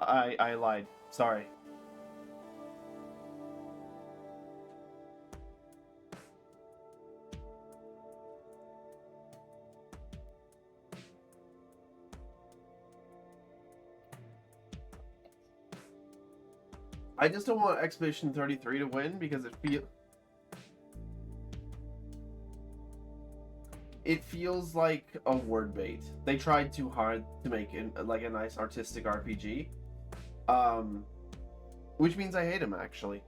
I lied. Sorry. I just don't want Expedition 33 to win because it feels like a word bait. They tried too hard to make it like a nice artistic RPG. Which means I hate him, actually.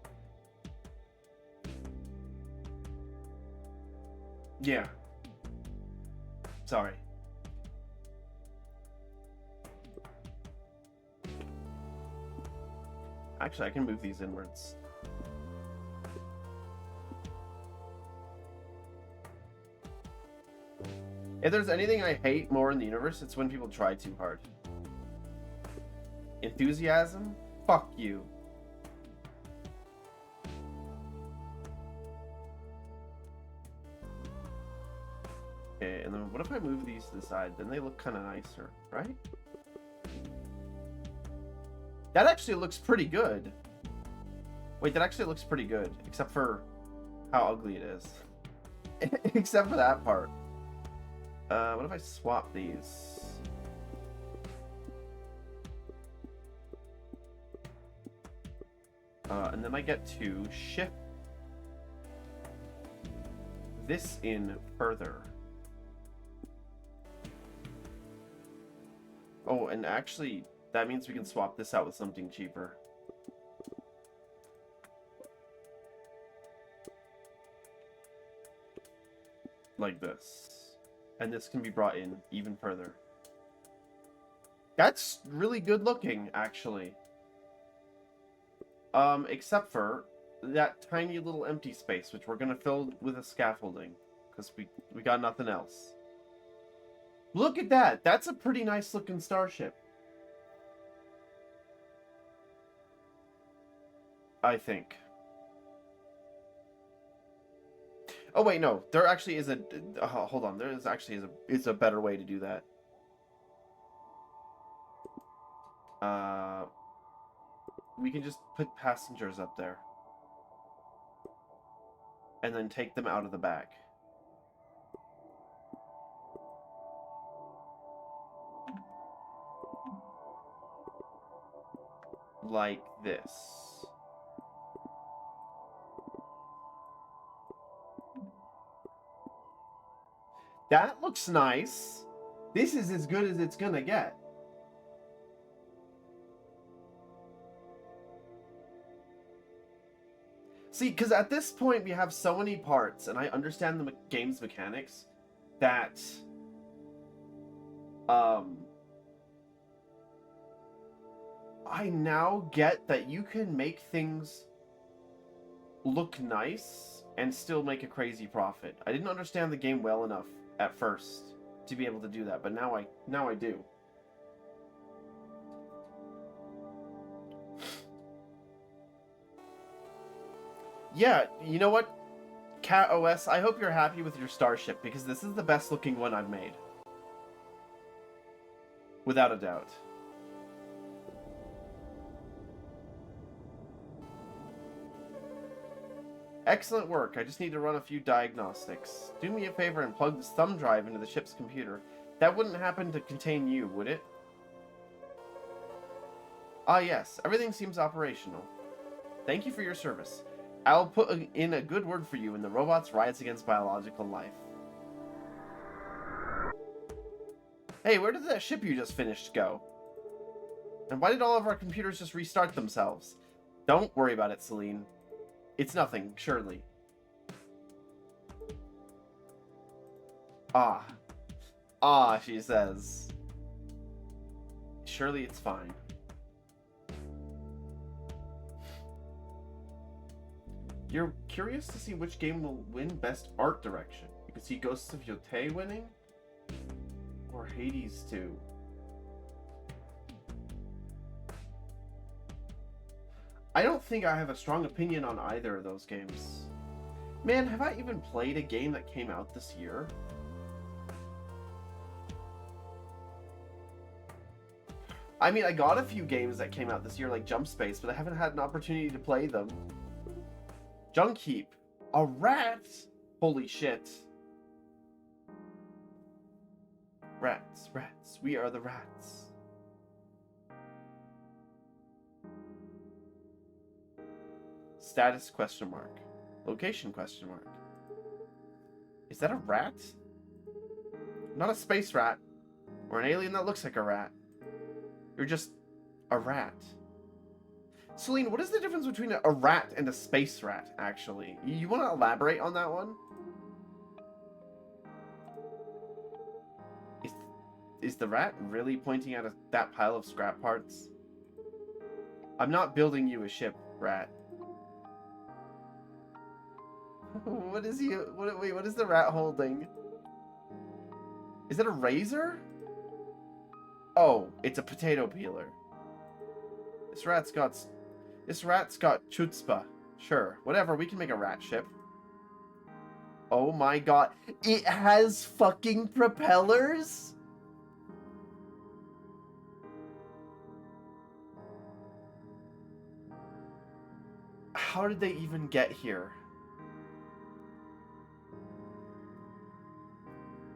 Yeah. Sorry. Actually, I can move these inwards. If there's anything I hate more in the universe, it's when people try too hard. Enthusiasm? Fuck you. Okay, and then what if I move these to the side? Then they look kind of nicer, right? That actually looks pretty good. Wait, that actually looks pretty good, except for how ugly it is. Except for that part. What if I swap these? And then I get to shift this in further. Oh, and actually, that means we can swap this out with something cheaper. Like this. And this can be brought in even further. That's really good looking, actually. Except for that tiny little empty space, which we're gonna fill with a scaffolding. Because we got nothing else. Look at that! That's a pretty nice looking starship. I think. Oh wait, no. There actually is a... hold on. There is actually is a better way to do that. We can just put passengers up there. And then take them out of the back. Like this. That looks nice. This is as good as it's gonna get. See, because at this point we have so many parts, and I understand the game's mechanics, that I now get that you can make things look nice and still make a crazy profit. I didn't understand the game well enough at first to be able to do that, but now I do. Yeah, you know what? Cat OS, I hope you're happy with your starship, because this is the best looking one I've made. Without a doubt. Excellent work. I just need to run a few diagnostics. Do me a favor and plug this thumb drive into the ship's computer. That wouldn't happen to contain you, would it? Ah yes, everything seems operational. Thank you for your service. I'll put in a good word for you in the robot's riots against biological life. Hey, where did that ship you just finished go? And why did all of our computers just restart themselves? Don't worry about it, Celine. It's nothing, surely. Ah. Ah, she says. Surely it's fine. You're curious to see which game will win Best Art Direction. You can see Ghosts of Yotei winning, or Hades 2. I don't think I have a strong opinion on either of those games. Man, have I even played a game that came out this year? I mean, I got a few games that came out this year, like Jump Space, but I haven't had an opportunity to play them. Junk Heap. A rat? Holy shit. Rats, rats. We are the rats. Status question mark. Location question mark. Is that a rat? Not a space rat. Or an alien that looks like a rat. You're just a rat. Celine, what is the difference between a rat and a space rat, actually? You want to elaborate on that one? Is the rat really pointing at that pile of scrap parts? I'm not building you a ship, rat. What is he? Wait, what is the rat holding? Is it a razor? Oh, it's a potato peeler. This rat's got chutzpah. Sure, whatever. We can make a rat ship. Oh my god, it has fucking propellers? How did they even get here?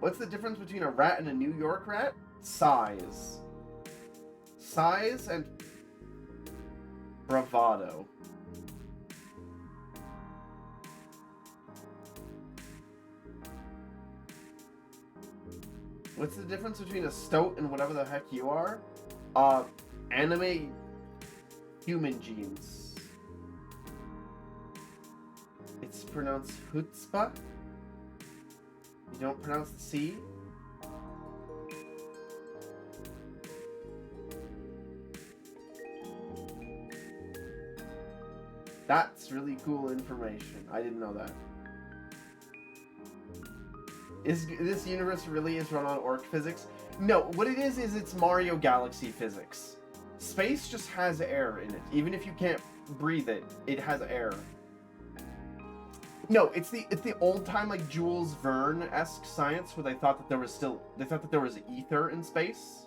What's the difference between a rat and a New York rat? Size. Size and bravado. What's the difference between a stoat and whatever the heck you are? Anime human genes. It's pronounced chutzpah. You don't pronounce the C? That's really cool information. I didn't know that. This universe really is run on orc physics? No, what it is it's Mario Galaxy physics. Space just has air in it. Even if you can't breathe it, it has air. No, it's the old time like Jules Verne-esque science where they thought that there was ether in space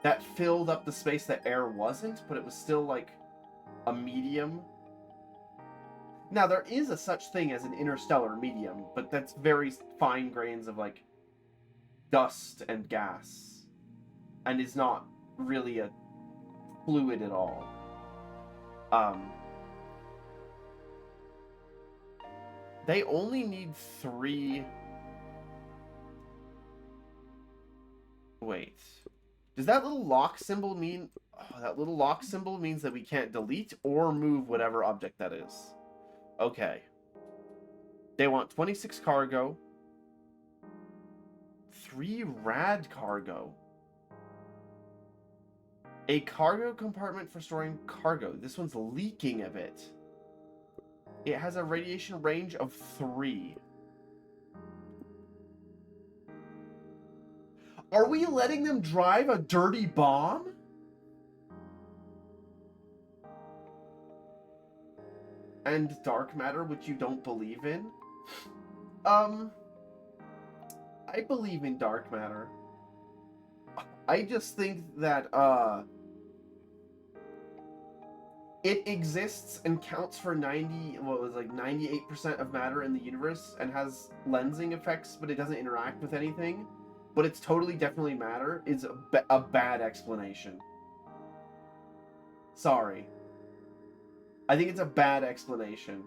that filled up the space that air wasn't, but it was still like a medium. Now there is a such thing as an interstellar medium, but that's very fine grains of like dust and gas, and is not really a fluid at all. They only need 3... Wait. Does that little lock symbol mean... Oh, that little lock symbol means that we can't delete or move whatever object that is. Okay. They want 26 cargo. 3 rad cargo. A cargo compartment for storing cargo. This one's leaking a bit. It has a radiation range of 3. Are we letting them drive a dirty bomb? And dark matter, which you don't believe in? I believe in dark matter. I just think that, it exists and counts for 98% of matter in the universe and has lensing effects, but it doesn't interact with anything. But it's totally definitely matter is a bad explanation. Sorry. I think it's a bad explanation.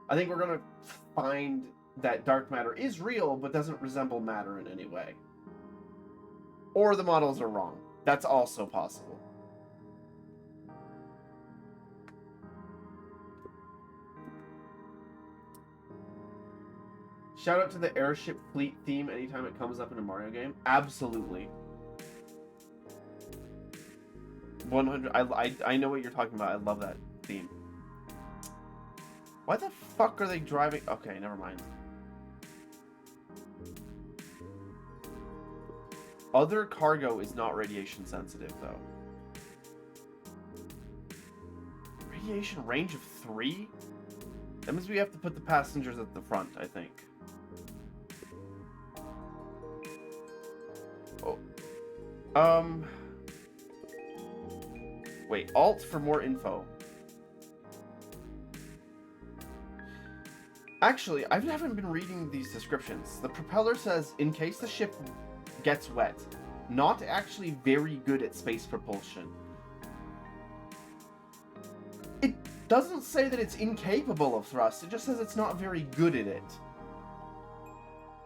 I think we're gonna find that dark matter is real, but doesn't resemble matter in any way. Or the models are wrong. That's also possible. Shout out to the airship fleet theme anytime it comes up in a Mario game. Absolutely. 100. I know what you're talking about. I love that theme. Why the fuck are they driving? Okay, never mind. Other cargo is not radiation sensitive, though. Radiation range of 3? That means we have to put the passengers at the front, I think. Oh. Wait, Alt for more info. Actually, I haven't been reading these descriptions. The propeller says, in case the ship gets wet, not actually very good at space propulsion. doesn't say that it's incapable of thrust, it just says it's not very good at it.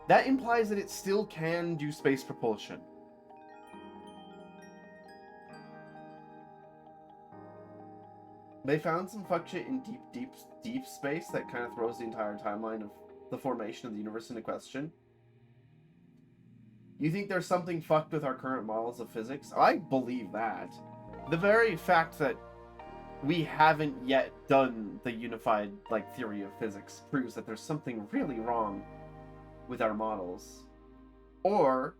That implies that it still can do space propulsion. They found some fuck shit in deep space that kind of throws the entire timeline of the formation of the universe into question. You think there's something fucked with our current models of physics? I believe that. The very fact that we haven't yet done the unified, like, theory of physics proves that there's something really wrong with our models. Or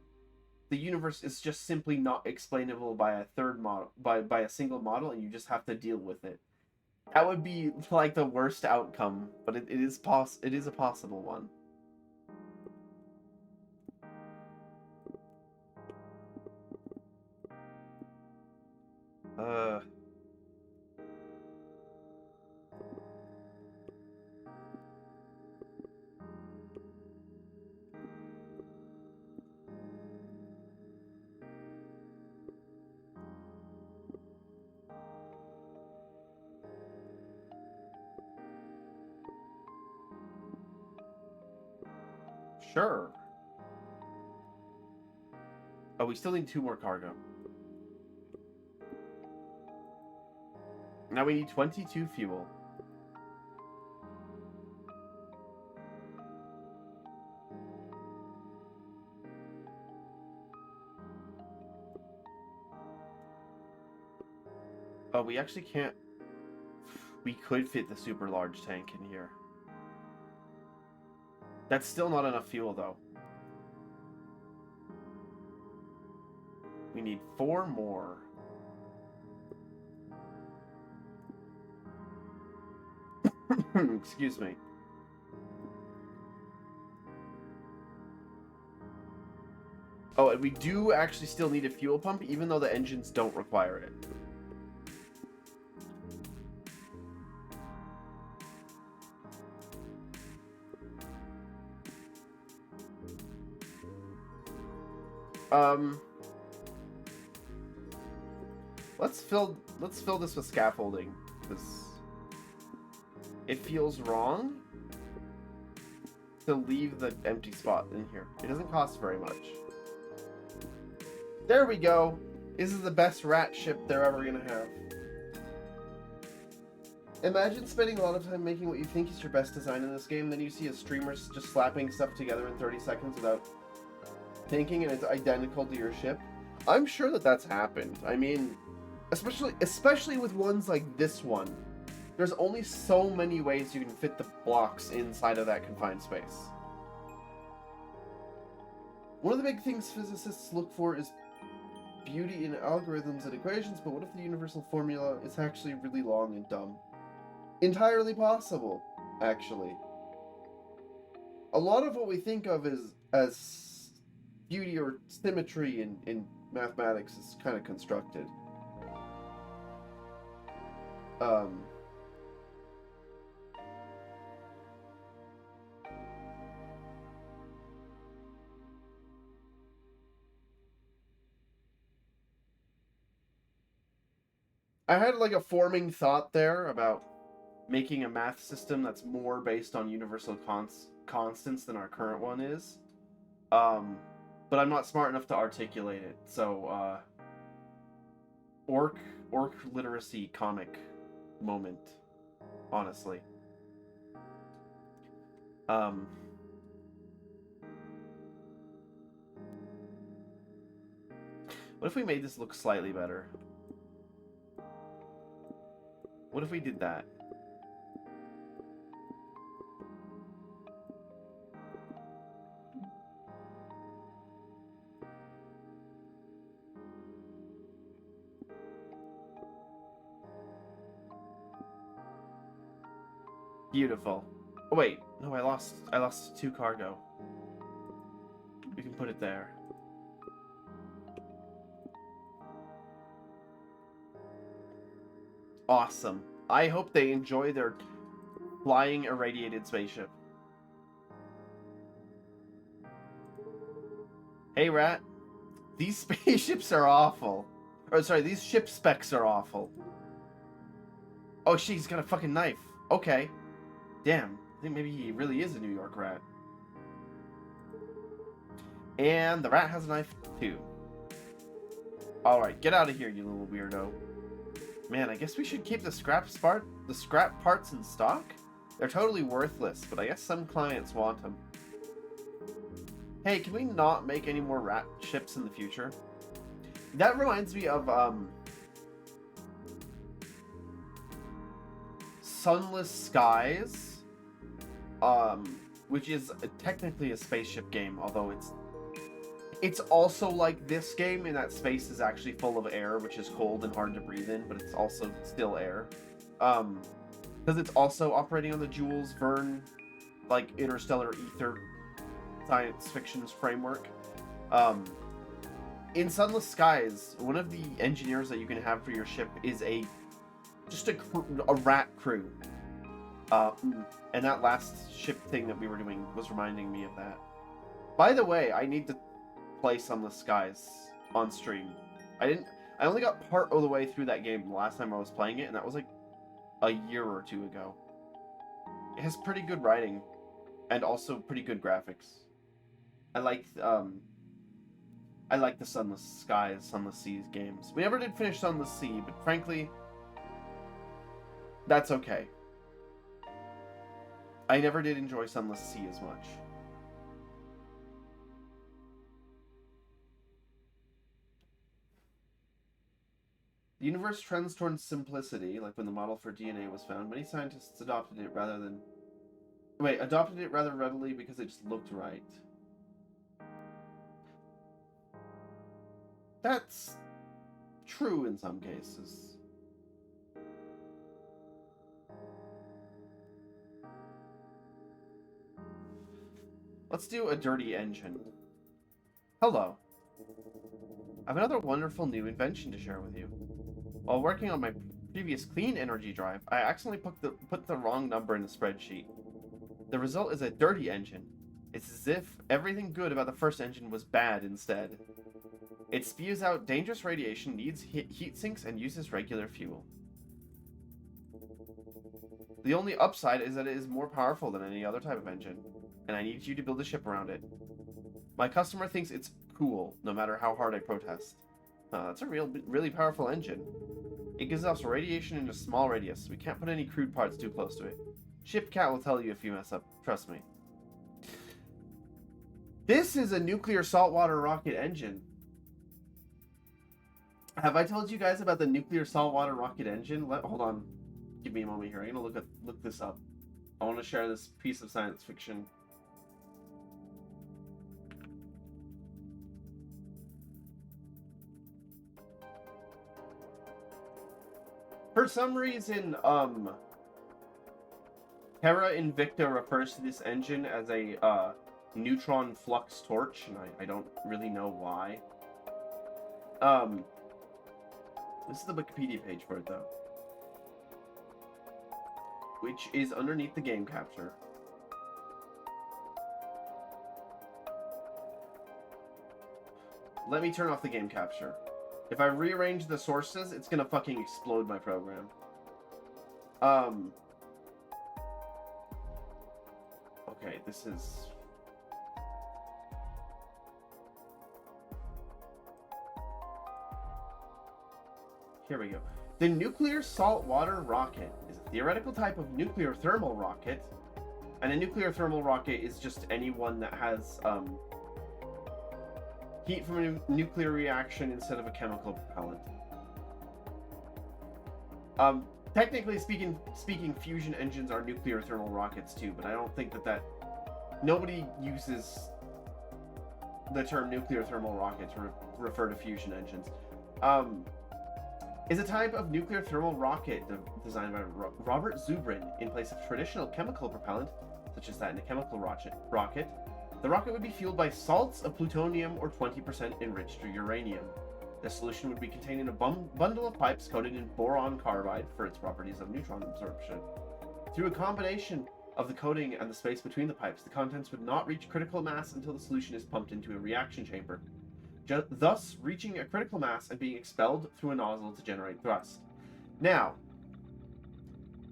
the universe is just simply not explainable by a third model, by a single model, and you just have to deal with it. That would be like the worst outcome, but it is a possible one. Sure. Oh, we still need 2 more cargo. Now we need 22 fuel. Oh, we actually can't... We could fit the super large tank in here. That's still not enough fuel, though. We need 4 more. Excuse me. Oh, and we do actually still need a fuel pump, even though the engines don't require it. Let's fill this with scaffolding, because it feels wrong to leave the empty spot in here. It doesn't cost very much. There we go. This is the best rat ship they're ever gonna have. Imagine spending a lot of time making what you think is your best design in this game, then you see a streamer just slapping stuff together in 30 seconds without thinking, and it's identical to your ship. I'm sure that that's happened. I mean, especially with ones like this one. There's only so many ways you can fit the blocks inside of that confined space. One of the big things physicists look for is beauty in algorithms and equations, but what if the universal formula is actually really long and dumb? Entirely possible, actually. A lot of what we think of as beauty or symmetry in mathematics is kind of constructed. I had like a forming thought there about making a math system that's more based on universal constants than our current one is. But I'm not smart enough to articulate it, so orc literacy comic moment, honestly. What if we made this look slightly better? What if we did that? Beautiful. Oh wait, no, I lost 2 cargo. We can put it there. Awesome. I hope they enjoy their flying irradiated spaceship. Hey, Rat. These spaceships are awful. Or, sorry, these ship specs are awful. Oh, she's got a fucking knife. Okay. Damn. I think maybe he really is a New York rat. And the rat has a knife, too. Alright, get out of here, you little weirdo. Man, I guess we should keep the scrap parts in stock? They're totally worthless, but I guess some clients want them. Hey, can we not make any more rat ships in the future? That reminds me of, Sunless Skies, which is technically a spaceship game, although it's also like this game in that space is actually full of air, which is cold and hard to breathe in, but it's also still air. Because it's also operating on the Jules Verne, like, interstellar ether science fiction's framework. In Sunless Skies, one of the engineers that you can have for your ship is just a rat crew. And that last ship thing that we were doing was reminding me of that. By the way, I need to play Sunless Skies on stream. I only got part of the way through that game the last time I was playing it, and that was like a year or two ago. It has pretty good writing, and also pretty good graphics. I like the Sunless Skies, Sunless Seas games. We never did finish Sunless Sea, but frankly, that's okay. I never did enjoy Sunless Sea as much. The universe trends towards simplicity, like when the model for DNA was found. Many scientists adopted it rather readily because it just looked right. That's true in some cases. Let's do a dirty engine. Hello. I have another wonderful new invention to share with you. While working on my previous clean energy drive, I accidentally put the wrong number in the spreadsheet. The result is a dirty engine. It's as if everything good about the first engine was bad instead. It spews out dangerous radiation, needs heat sinks, and uses regular fuel. The only upside is that it is more powerful than any other type of engine, and I need you to build a ship around it. My customer thinks it's cool, no matter how hard I protest. That's a really powerful engine. It gives off radiation in a small radius. We can't put any crude parts too close to it. Shipcat will tell you if you mess up. Trust me. This is a nuclear saltwater rocket engine. Have I told you guys about the nuclear saltwater rocket engine? Hold on. Give me a moment here. I'm going to look this up. I want to share this piece of science fiction. For some reason, Terra Invicta refers to this engine as a neutron flux torch, and I don't really know why. This is the Wikipedia page for it, though, which is underneath the game capture. Let me turn off the game capture. If I rearrange the sources, it's gonna fucking explode my program. Okay, this is... Here we go. The nuclear saltwater rocket is a theoretical type of nuclear thermal rocket, and a nuclear thermal rocket is just any one that has, heat from a nuclear reaction instead of a chemical propellant. Technically speaking, fusion engines are nuclear thermal rockets too, but I don't think that nobody uses the term nuclear thermal rocket to refer to fusion engines. Is a type of nuclear thermal rocket designed by Robert Zubrin in place of traditional chemical propellant, such as that in a chemical rocket. The rocket would be fueled by salts of plutonium or 20% enriched uranium. The solution would be contained in a bundle of pipes coated in boron carbide for its properties of neutron absorption. Through a combination of the coating and the space between the pipes, the contents would not reach critical mass until the solution is pumped into a reaction chamber, thus reaching a critical mass and being expelled through a nozzle to generate thrust. Now,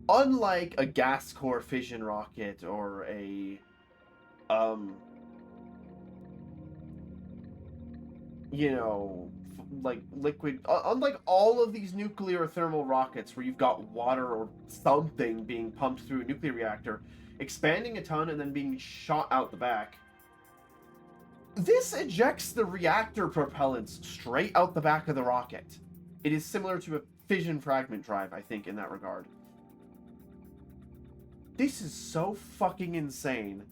unlike a gas core fission rocket or a you know, like liquid, unlike all of these nuclear thermal rockets where you've got water or something being pumped through a nuclear reactor, expanding a ton and then being shot out the back. This ejects the reactor propellants straight out the back of the rocket. It is similar to a fission fragment drive, I think, in that regard. This is so fucking insane.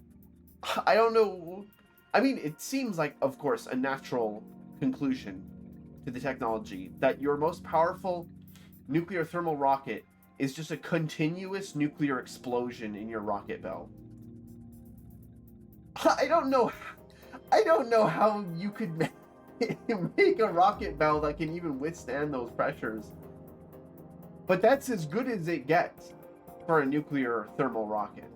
I don't know. I mean, it seems like, of course, a natural conclusion to the technology that your most powerful nuclear thermal rocket is just a continuous nuclear explosion in your rocket bell. I don't know how you could make a rocket bell that can even withstand those pressures. But that's as good as it gets for a nuclear thermal rocket.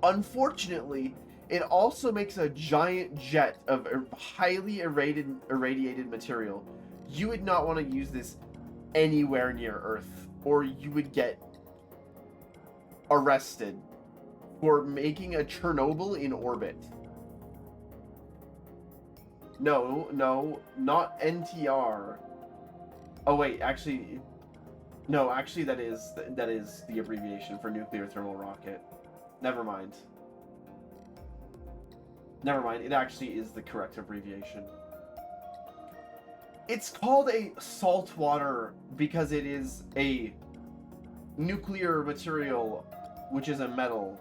Unfortunately, it also makes a giant jet of highly irradiated material. You would not want to use this anywhere near Earth, or you would get arrested for making a Chernobyl in orbit. No, not NTR. Oh wait, actually, no, actually that is the abbreviation for nuclear thermal rocket. Never mind. It actually is the correct abbreviation. It's called a saltwater because it is a nuclear material, which is a metal,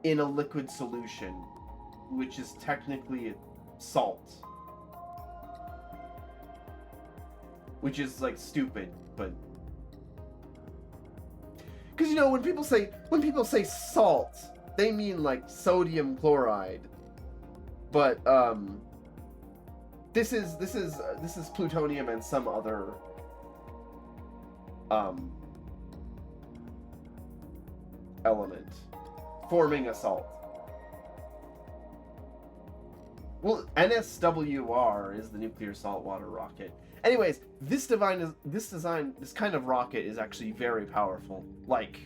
in a liquid solution, which is technically salt. Which is, like, stupid, but... Because, you know, when people say salt, they mean, like, sodium chloride. But, this is plutonium and some other, element forming a salt. Well, NSWR is the nuclear saltwater rocket. Anyways, this kind of rocket is actually very powerful. Like,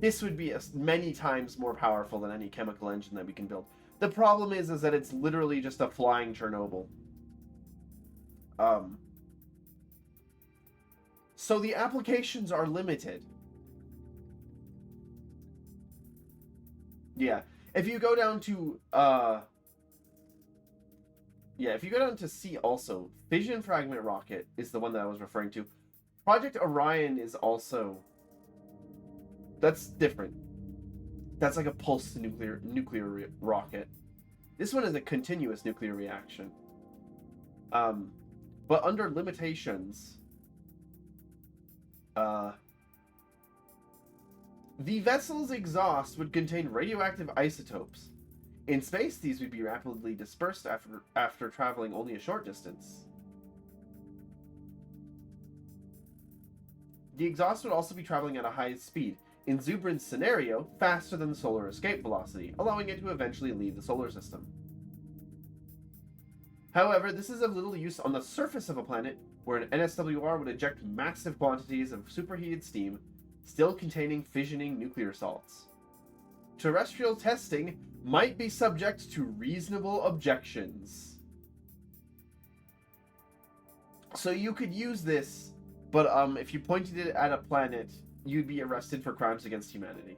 this would be many times more powerful than any chemical engine that we can build. The problem is that it's literally just a flying Chernobyl. So the applications are limited. Yeah, if you go down to C also, fission fragment rocket is the one that I was referring to. Project Orion is also... That's different. That's like a pulsed nuclear rocket. This one is a continuous nuclear reaction. But under limitations, the vessel's exhaust would contain radioactive isotopes. In space, these would be rapidly dispersed after traveling only a short distance. The exhaust would also be traveling at a high speed, in Zubrin's scenario, faster than the solar escape velocity, allowing it to eventually leave the solar system. However, this is of little use on the surface of a planet, where an NSWR would eject massive quantities of superheated steam, still containing fissioning nuclear salts. Terrestrial testing might be subject to reasonable objections. So you could use this, but if you pointed it at a planet, you'd be arrested for crimes against humanity.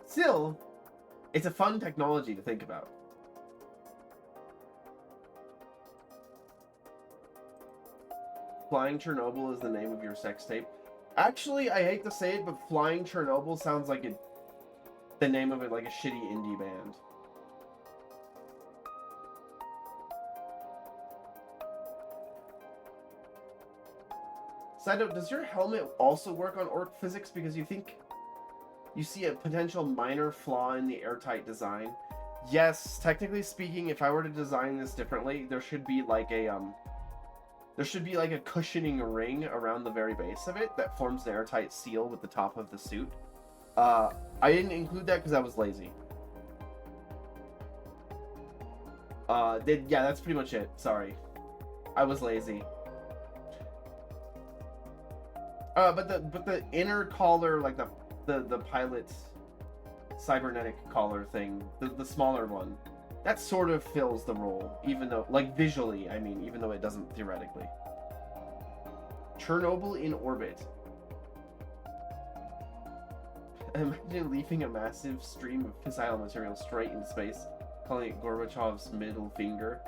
Still, it's a fun technology to think about. Flying Chernobyl is the name of your sex tape. Actually, I hate to say it, but Flying Chernobyl sounds like the name of it, like a shitty indie band. Side note, does your helmet also work on orc physics because you think you see a potential minor flaw in the airtight design? Yes, technically speaking, if I were to design this differently, there should be like a cushioning ring around the very base of it that forms an airtight seal with the top of the suit. I didn't include that because I was lazy. Yeah, that's pretty much it. Sorry. I was lazy. But the inner collar, like the pilot cybernetic collar thing, the smaller one, that sort of fills the role, even though, like, visually, I mean, even though it doesn't theoretically. Chernobyl in orbit. Imagine leaving a massive stream of fissile material straight into space, calling it Gorbachev's middle finger.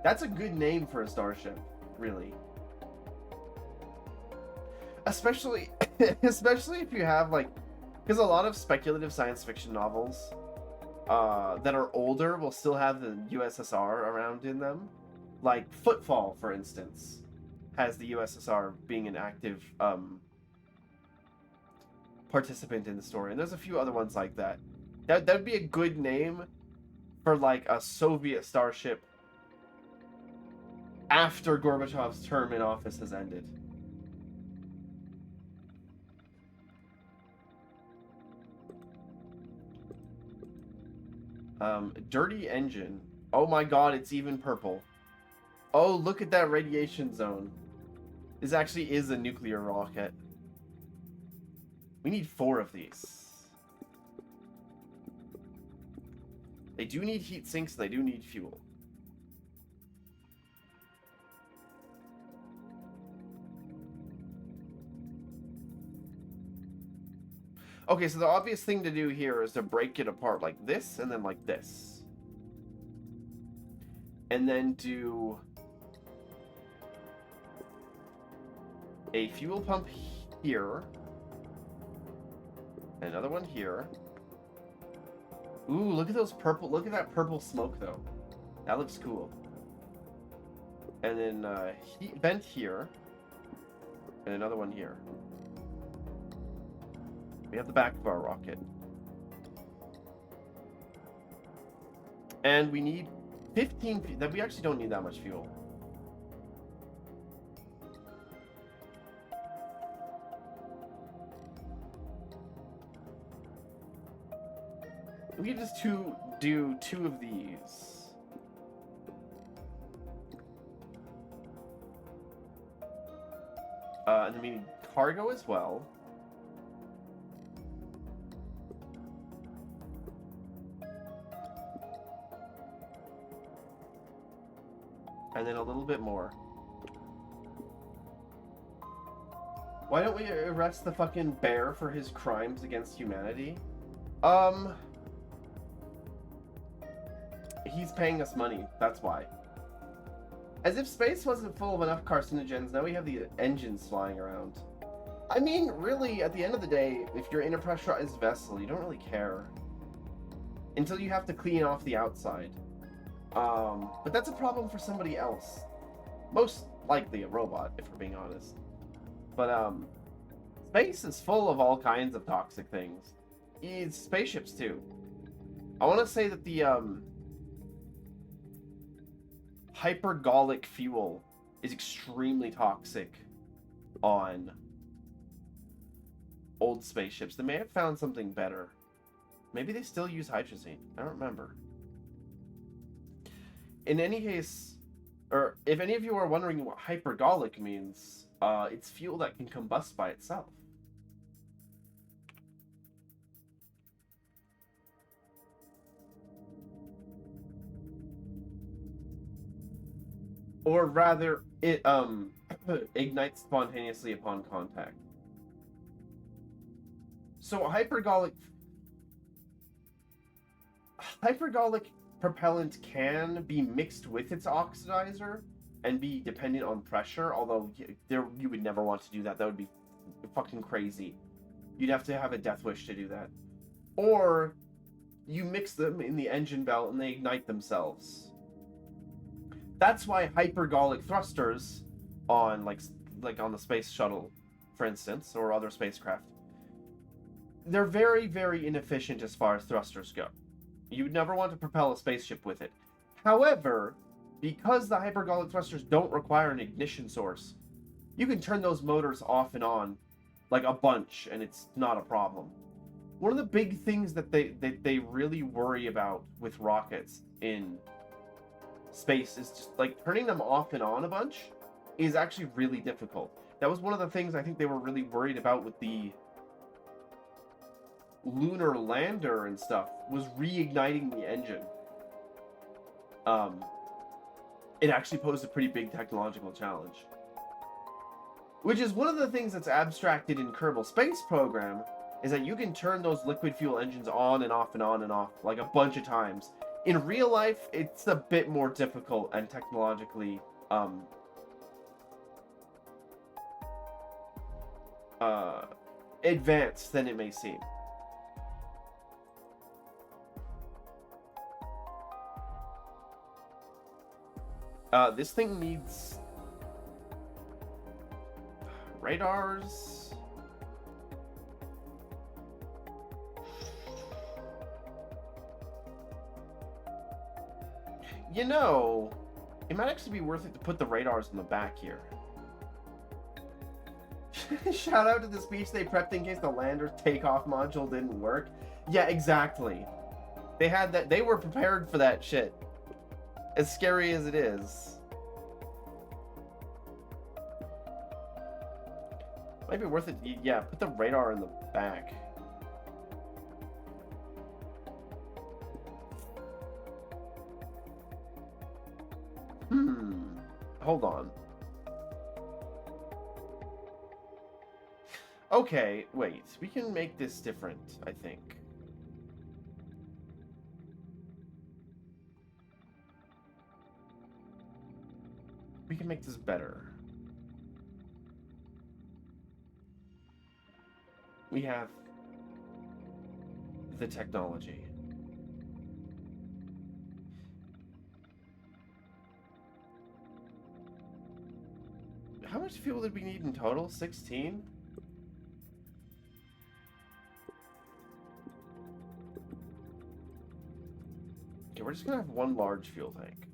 That's a good name for a starship, really. Especially if you have, like, because a lot of speculative science fiction novels that are older will still have the USSR around in them. Like Footfall, for instance, has the USSR being an active participant in the story, and there's a few other ones like that. That'd be a good name for, like, a Soviet starship after Gorbachev's term in office has ended. Dirty engine. Oh my god, it's even purple. Oh, look at that radiation zone. This actually is a nuclear rocket. We need 4 of these. They do need heat sinks, and they do need fuel. Okay, so the obvious thing to do here is to break it apart like this, and then like this. And then do a fuel pump here. Another one here. Ooh, look at those purple, look at that purple smoke, though. That looks cool. And then heat vent here. And another one here. We have the back of our rocket. And we need 15, that we actually don't need that much fuel. We can just do 2 of these. And then we need cargo as well. And then a little bit more. Why don't we arrest the fucking bear for his crimes against humanity? He's paying us money, that's why. As if space wasn't full of enough carcinogens, now we have the engines flying around. I mean, really, at the end of the day, if you're in a pressurized vessel, you don't really care. Until you have to clean off the outside. But that's a problem for somebody else. Most likely a robot, if we're being honest. But, space is full of all kinds of toxic things. It's spaceships, too. I want to say that the, hypergolic fuel is extremely toxic on old spaceships. They may have found something better. Maybe they still use hydrazine. I don't remember. In any case, or if any of you are wondering what hypergolic means, it's fuel that can combust by itself. Or rather, it ignites spontaneously upon contact. So hypergolic propellant can be mixed with its oxidizer and be dependent on pressure, although you would never want to do that. That would be fucking crazy. You'd have to have a death wish to do that. Or you mix them in the engine belt and they ignite themselves. That's why hypergolic thrusters on like on the space shuttle, for instance, or other spacecraft, they're very, very inefficient as far as thrusters go. You'd never want to propel a spaceship with it. However, because the hypergolic thrusters don't require an ignition source, you can turn those motors off and on like a bunch, and it's not a problem. One of the big things that they really worry about with rockets in space is just like turning them off and on a bunch is actually really difficult. That was one of the things I think they were really worried about with the lunar lander and stuff, was reigniting the engine. It actually posed a pretty big technological challenge. Which is one of the things that's abstracted in Kerbal Space Program, is that you can turn those liquid fuel engines on and off and on and off like a bunch of times. In real life, it's a bit more difficult and technologically advanced than it may seem. This thing needs radars. You know, it might actually be worth it to put the radars in the back here. Shout out to the speech they prepped in case the lander's takeoff module didn't work. Yeah, exactly. They had that. They were prepared for that shit. As scary as it is. Might be worth it. Yeah, put the radar in the back. Hold on. Okay, wait. We can make this different, I think. We can make this better. We have the technology. How much fuel did we need in total? 16? Okay, we're just gonna have one large fuel tank.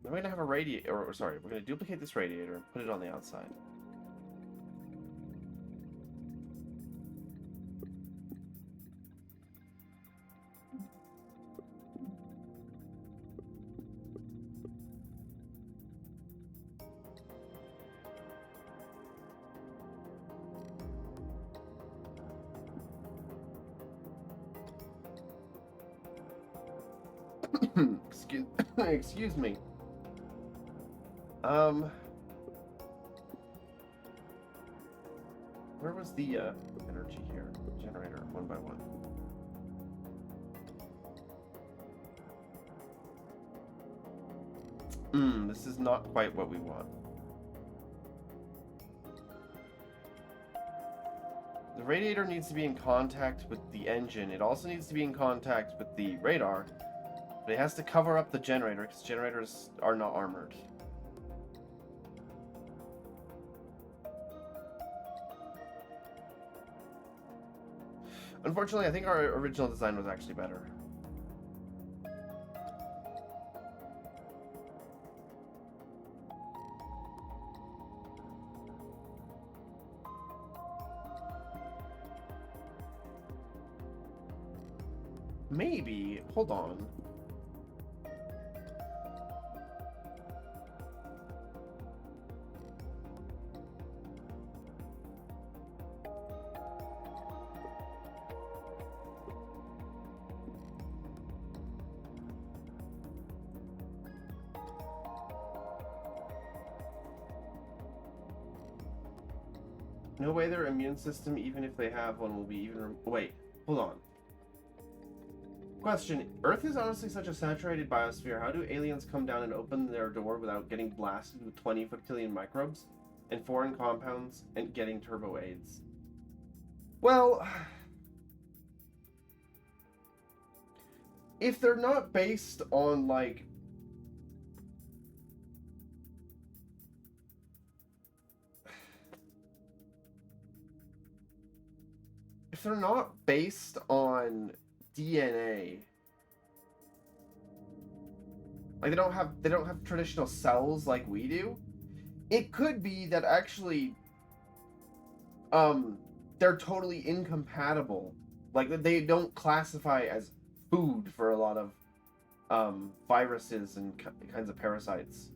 Then we're gonna have a radiator, or sorry, we're gonna duplicate this radiator and put it on the outside. Excuse me. Where was the energy here? Generator, one by one. This is not quite what we want. The radiator needs to be in contact with the engine. It also needs to be in contact with the radar. But it has to cover up the generator, because generators are not armored. Unfortunately, I think our original design was actually better. Maybe. Hold on. No way their immune system, even if they have one, will be even... Wait, hold on. Question. Earth is honestly such a saturated biosphere. How do aliens come down and open their door without getting blasted with 20 fictillion microbes and foreign compounds and getting turbo AIDS? Well... if they're not based on, like... if they're not based on DNA, like they don't have traditional cells like we do, it could be that actually they're totally incompatible. Like they don't classify as food for a lot of viruses and kinds of parasites.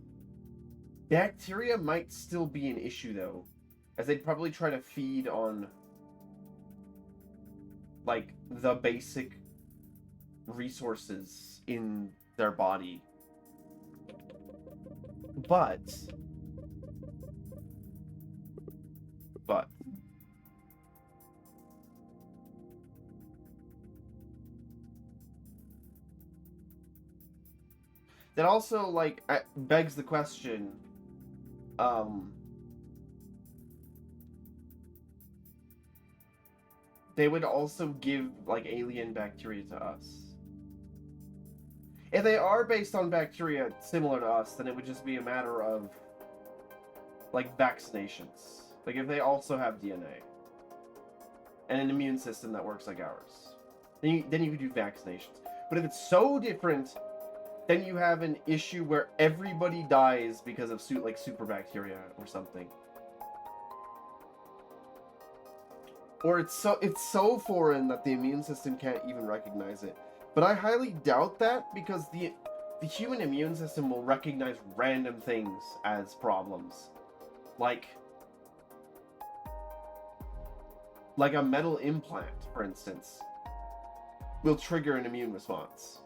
Bacteria might still be an issue, though, as they'd probably try to feed on, like, the basic resources in their body. But that also, like, begs the question, they would also give, like, alien bacteria to us. If they are based on bacteria similar to us, then it would just be a matter of, like, vaccinations. Like, if they also have DNA and an immune system that works like ours, then you could do vaccinations. But if it's so different, then you have an issue where everybody dies because of like super bacteria or something. Or it's so foreign that the immune system can't even recognize it. But I highly doubt that, because the human immune system will recognize random things as problems. Like a metal implant, for instance, will trigger an immune response.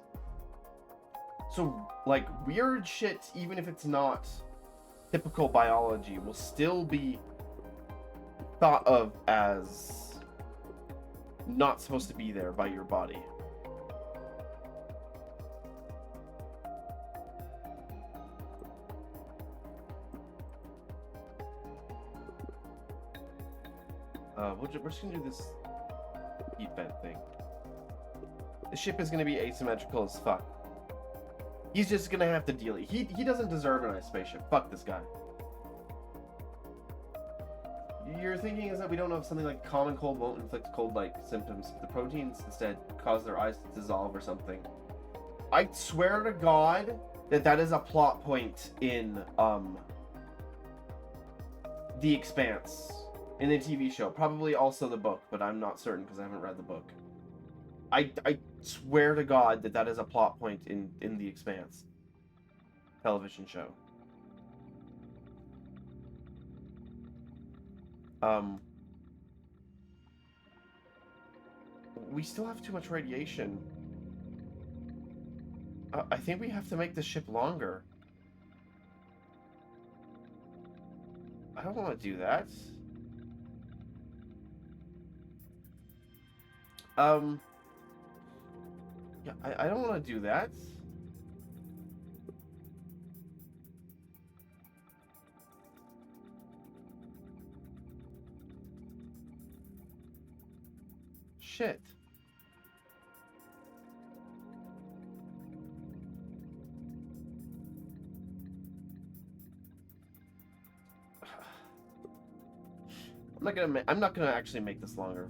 So, like, weird shit, even if it's not typical biology, will still be thought of as not supposed to be there by your body. We're just gonna do this heat vent thing. The ship is gonna be asymmetrical as fuck. He's just gonna have to deal it. He doesn't deserve a nice spaceship. Fuck this guy. Your thinking is that we don't know if something like common cold won't inflict cold-like symptoms. The proteins instead cause their eyes to dissolve or something. I swear to God that is a plot point in The Expanse, in the TV show. Probably also the book, but I'm not certain because I haven't read the book. I swear to God that is a plot point in The Expanse television show. We still have too much radiation. I think we have to make the ship longer. I don't want to do that. Yeah, I don't want to do that. Shit. I'm not gonna actually make this longer.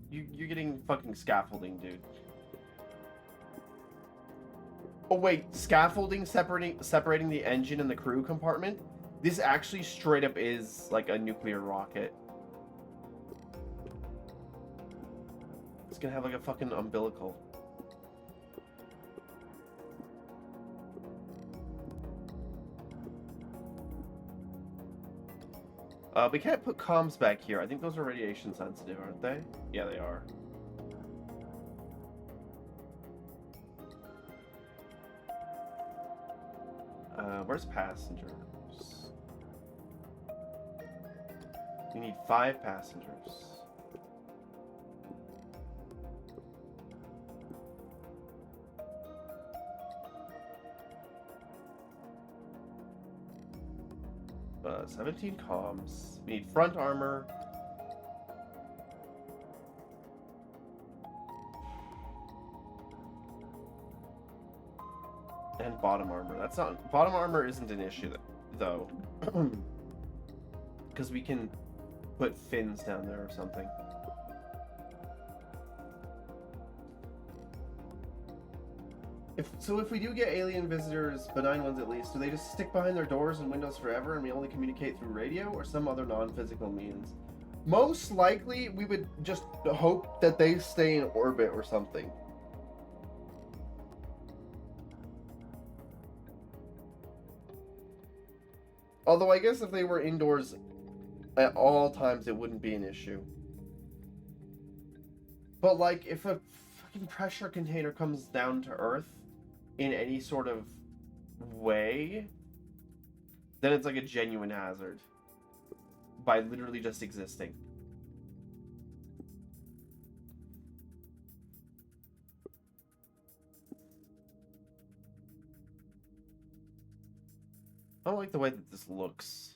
You're getting fucking scaffolding, dude. Oh wait, scaffolding separating the engine and the crew compartment? This actually straight up is like a nuclear rocket. It's gonna have like a fucking umbilical. We can't put comms back here. I think those are radiation sensitive, aren't they? Yeah, they are. Where's passengers? We need 5 passengers. 17 comms. We need front armor. And bottom armor. That's not... Bottom armor isn't an issue, though. Because we can put fins down there or something. If we do get alien visitors, benign ones at least, do they just stick behind their doors and windows forever and we only communicate through radio or some other non-physical means? Most likely, we would just hope that they stay in orbit or something. Although I guess if they were indoors at all times, it wouldn't be an issue. But, like, if a fucking pressure container comes down to Earth in any sort of way, then it's like a genuine hazard. By literally just existing. I don't like the way that this looks.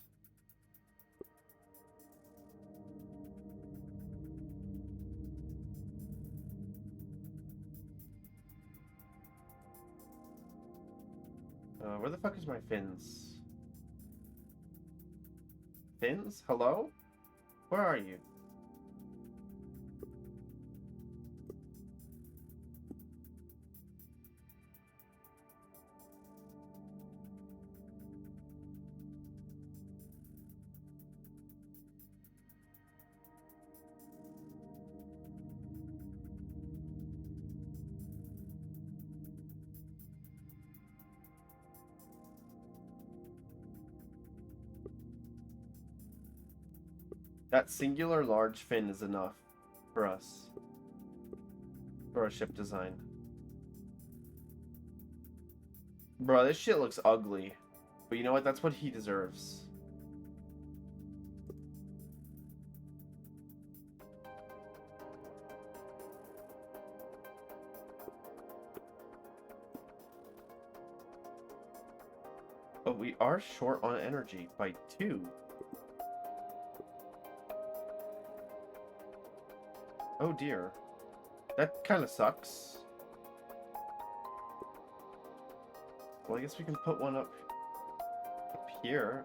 Where the fuck is my fins? Fins? Hello? Where are you? That singular large fin is enough for us. For a ship design. Bro, this shit looks ugly. But you know what? That's what he deserves. But we are short on energy by 2. Oh dear. That kind of sucks. Well, I guess we can put one up here.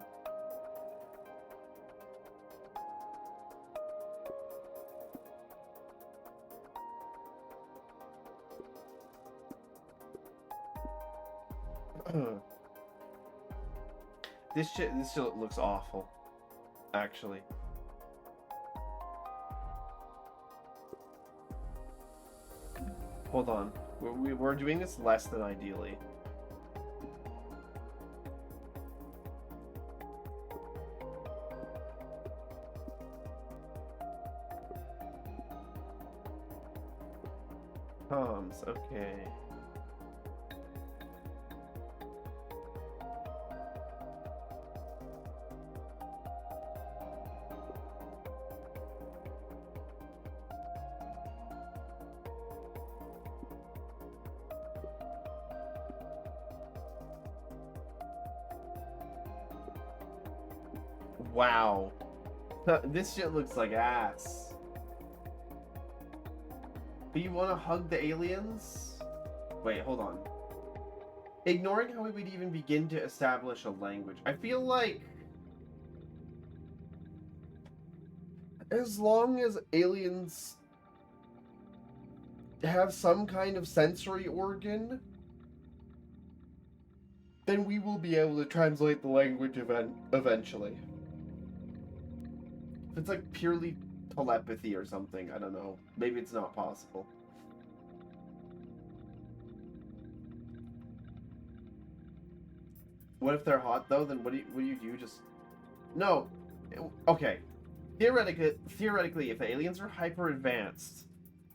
This shit looks awful, actually. Hold on. We're doing this less than ideally. Comms, okay. Wow. This shit looks like ass. But you want to hug the aliens? Wait, hold on. Ignoring how we would even begin to establish a language. I feel like as long as aliens have some kind of sensory organ, then we will be able to translate the language eventually. If it's like purely telepathy or something, I don't know. Maybe it's not possible. What if they're hot though? Then what do you do? Just no. Okay. Theoretically, if the aliens are hyper advanced,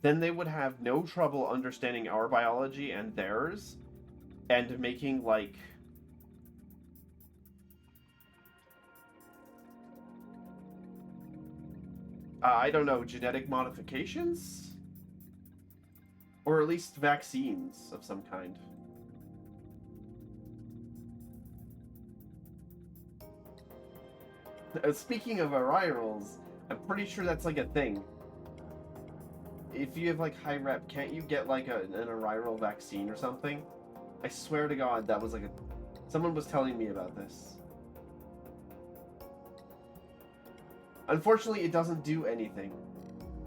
then they would have no trouble understanding our biology and theirs, and making like I don't know, genetic modifications? Or at least vaccines of some kind. Speaking of virals, I'm pretty sure that's like a thing. If you have like high rep, can't you get like an viral vaccine or something? I swear to God, that was like a... Someone was telling me about this. Unfortunately, it doesn't do anything.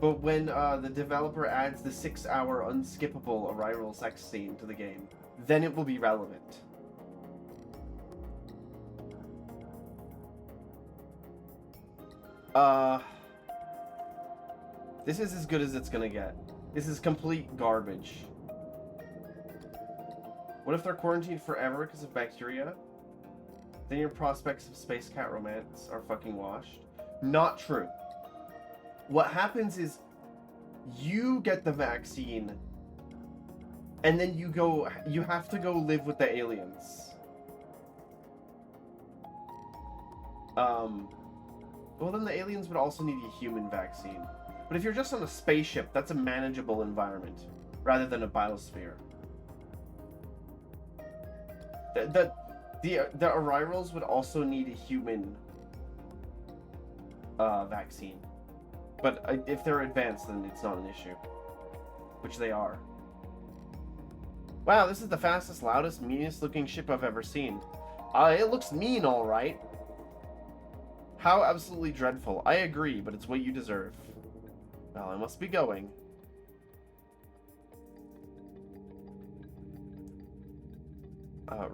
But when the developer adds the 6-hour unskippable viral sex scene to the game, then it will be relevant. This is as good as it's gonna get. This is complete garbage. What if they're quarantined forever because of bacteria? then your prospects of space cat romance are fucking washed. Not true. What happens is you get the vaccine and then you have to go live with the aliens. Well, then the aliens would also need a human vaccine. But if you're just on a spaceship, that's a manageable environment rather than a biosphere. The Arirals would also need a human vaccine. But if they're advanced, then it's not an issue. Which they are. Wow, this is the fastest, loudest, meanest looking ship I've ever seen. It looks mean, alright. How absolutely dreadful. I agree, but it's what you deserve. Well, I must be going.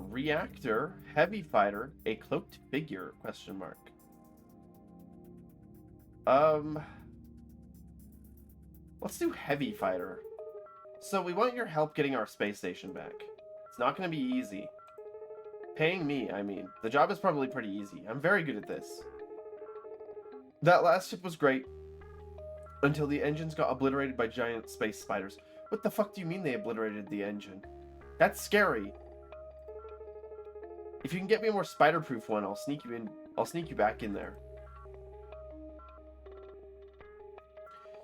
Reactor, heavy fighter, a cloaked figure, question mark. Let's do heavy fighter. So we want your help getting our space station back. It's not going to be easy. Paying me, I mean. The job is probably pretty easy. I'm very good at this. That last ship was great. Until the engines got obliterated by giant space spiders. What the fuck do you mean they obliterated the engine? That's scary. If you can get me a more spider-proof one, I'll sneak you in. I'll sneak you back in there.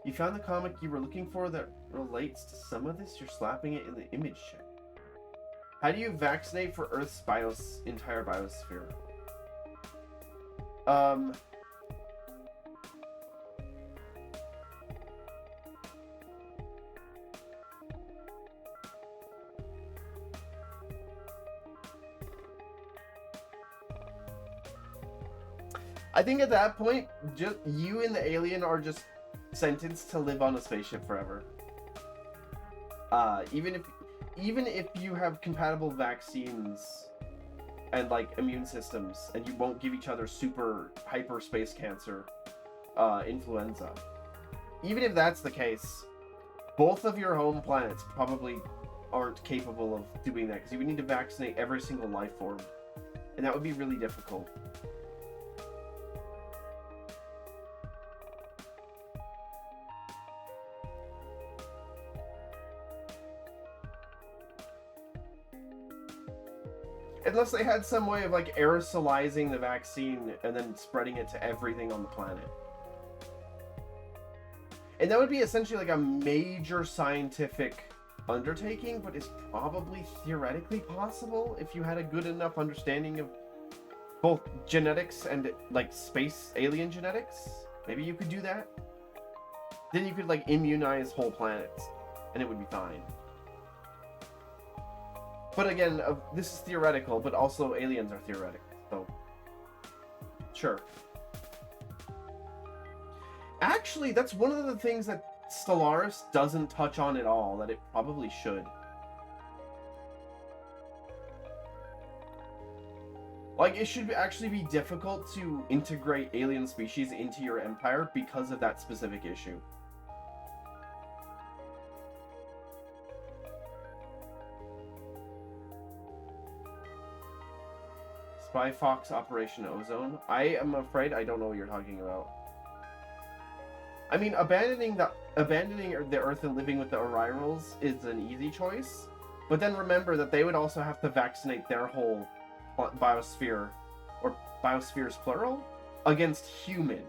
You found the comic you were looking for that relates to some of this? You're slapping it in the image check. How do you vaccinate for Earth's entire biosphere? I think at that point, just you and the alien are just sentenced to live on a spaceship forever. Even if you have compatible vaccines and like immune systems, and you won't give each other super hyper space cancer, influenza. Even if that's the case, both of your home planets probably aren't capable of doing that because you would need to vaccinate every single life form, and that would be really difficult. Unless they had some way of like aerosolizing the vaccine and then spreading it to everything on the planet. And that would be essentially like a major scientific undertaking, but it's probably theoretically possible if you had a good enough understanding of both genetics and like space alien genetics. Maybe you could do that. Then you could like immunize whole planets and it would be fine. But again, this is theoretical, but also aliens are theoretical, so sure. Actually, that's one of the things that Stellaris doesn't touch on at all, that it probably should. Like, it should actually be difficult to integrate alien species into your empire because of that specific issue. Spy Fox Operation Ozone. I am afraid I don't know what you're talking about. I mean, abandoning the Earth and living with the Arirals is an easy choice, but then remember that they would also have to vaccinate their whole biosphere, or biospheres plural, against human.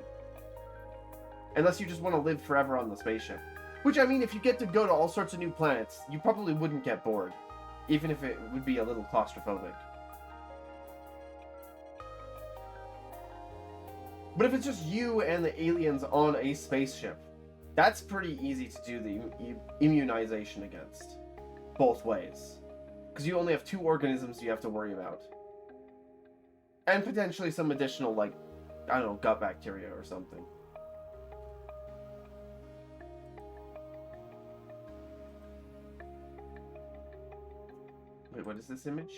Unless you just want to live forever on the spaceship. Which, I mean, if you get to go to all sorts of new planets, you probably wouldn't get bored, even if it would be a little claustrophobic. But if it's just you and the aliens on a spaceship, that's pretty easy to do the immunization against. Both ways. Because you only have 2 organisms you have to worry about. And potentially some additional, like, I don't know, gut bacteria or something. Wait, what is this image?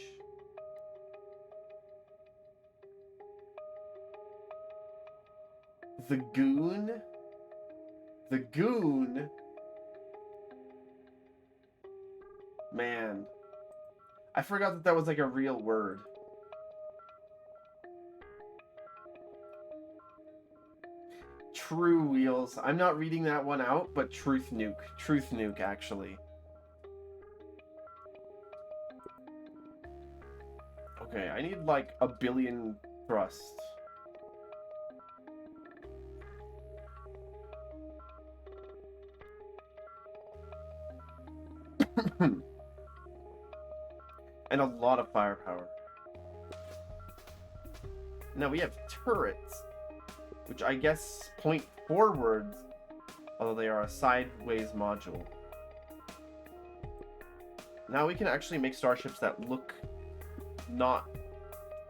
The Goon? The Goon? Man. I forgot that that was like a real word. true wheels. I'm not reading that one out, but truth nuke. Truth nuke, actually. Okay, I need like 1 billion thrust. And a lot of firepower. Now we have turrets, which I guess point forwards, although they are a sideways module. Now we can actually make starships that look not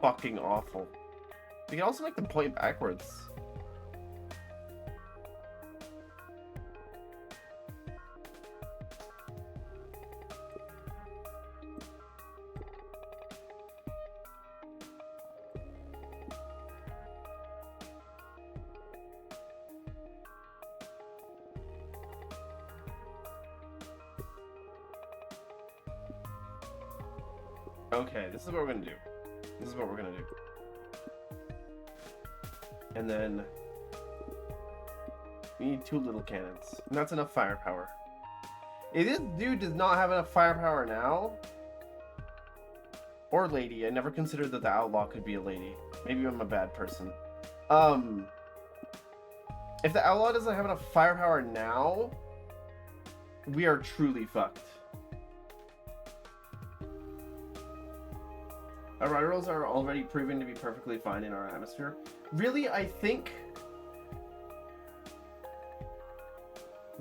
fucking awful. We can also make them point backwards. Okay, this is what we're gonna do. This is what we're gonna do. And then we need 2 little cannons. And that's enough firepower. If this dude does not have enough firepower now, or lady, I never considered that the outlaw could be a lady. Maybe I'm a bad person. If the outlaw doesn't have enough firepower now, we are truly fucked. Our rivals are already proven to be perfectly fine in our atmosphere. Really, I think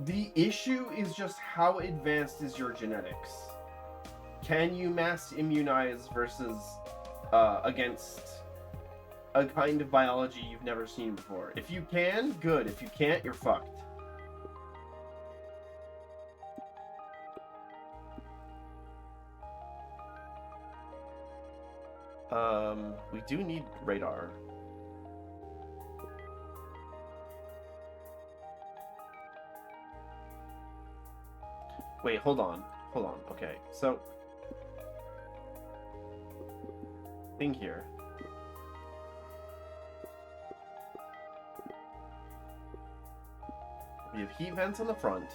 the issue is just how advanced is your genetics. Can you mass immunize versus against a kind of biology you've never seen before? If you can, good. If you can't, you're fucked. We do need radar. Wait, hold on. Hold on. Okay, so thing here. We have heat vents on the front.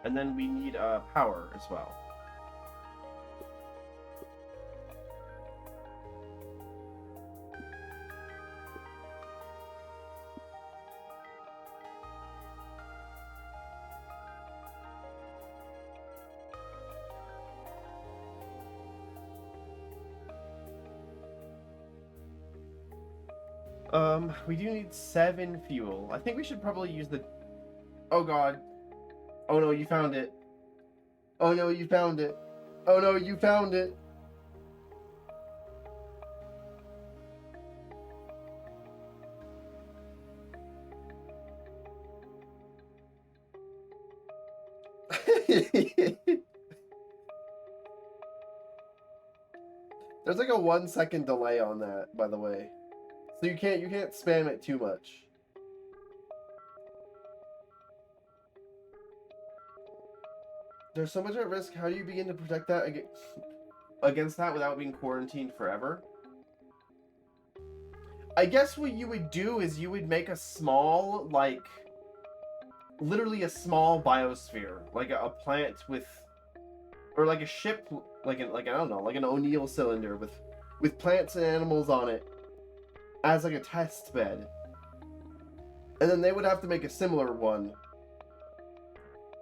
And then we need power as well. We do need 7 fuel. I think we should probably use the... Oh god. Oh no, you found it. Oh no, you found it. Oh no, you found it. There's like a 1-second delay on that, by the way. So you can't spam it too much. There's so much at risk. How do you begin to protect that against that without being quarantined forever? I guess what you would do is you would make a small, like, literally a small biosphere, like a plant with, or like a ship, like I don't know, like an O'Neill cylinder with plants and animals on it as like a test bed, and then they would have to make a similar one.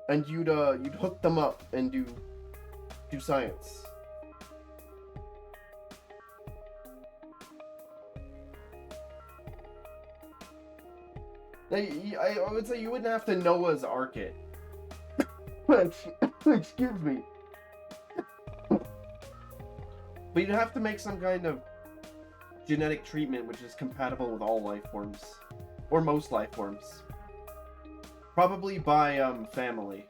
And you'd hook them up and do science. Now, I would say you wouldn't have to Noah's Ark it. Excuse me. But you'd have to make some kind of genetic treatment which is compatible with all life forms, or most life forms. Probably by family.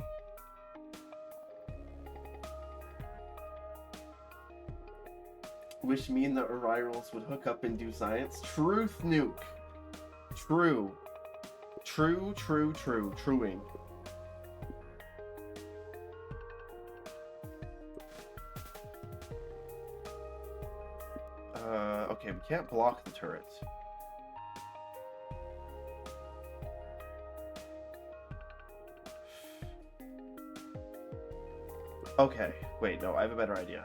Wish me and the Orirols would hook up and do science. Truth nuke. True. True, true, true. Truing. Okay, we can't block the turret. Okay, wait, no, I have a better idea.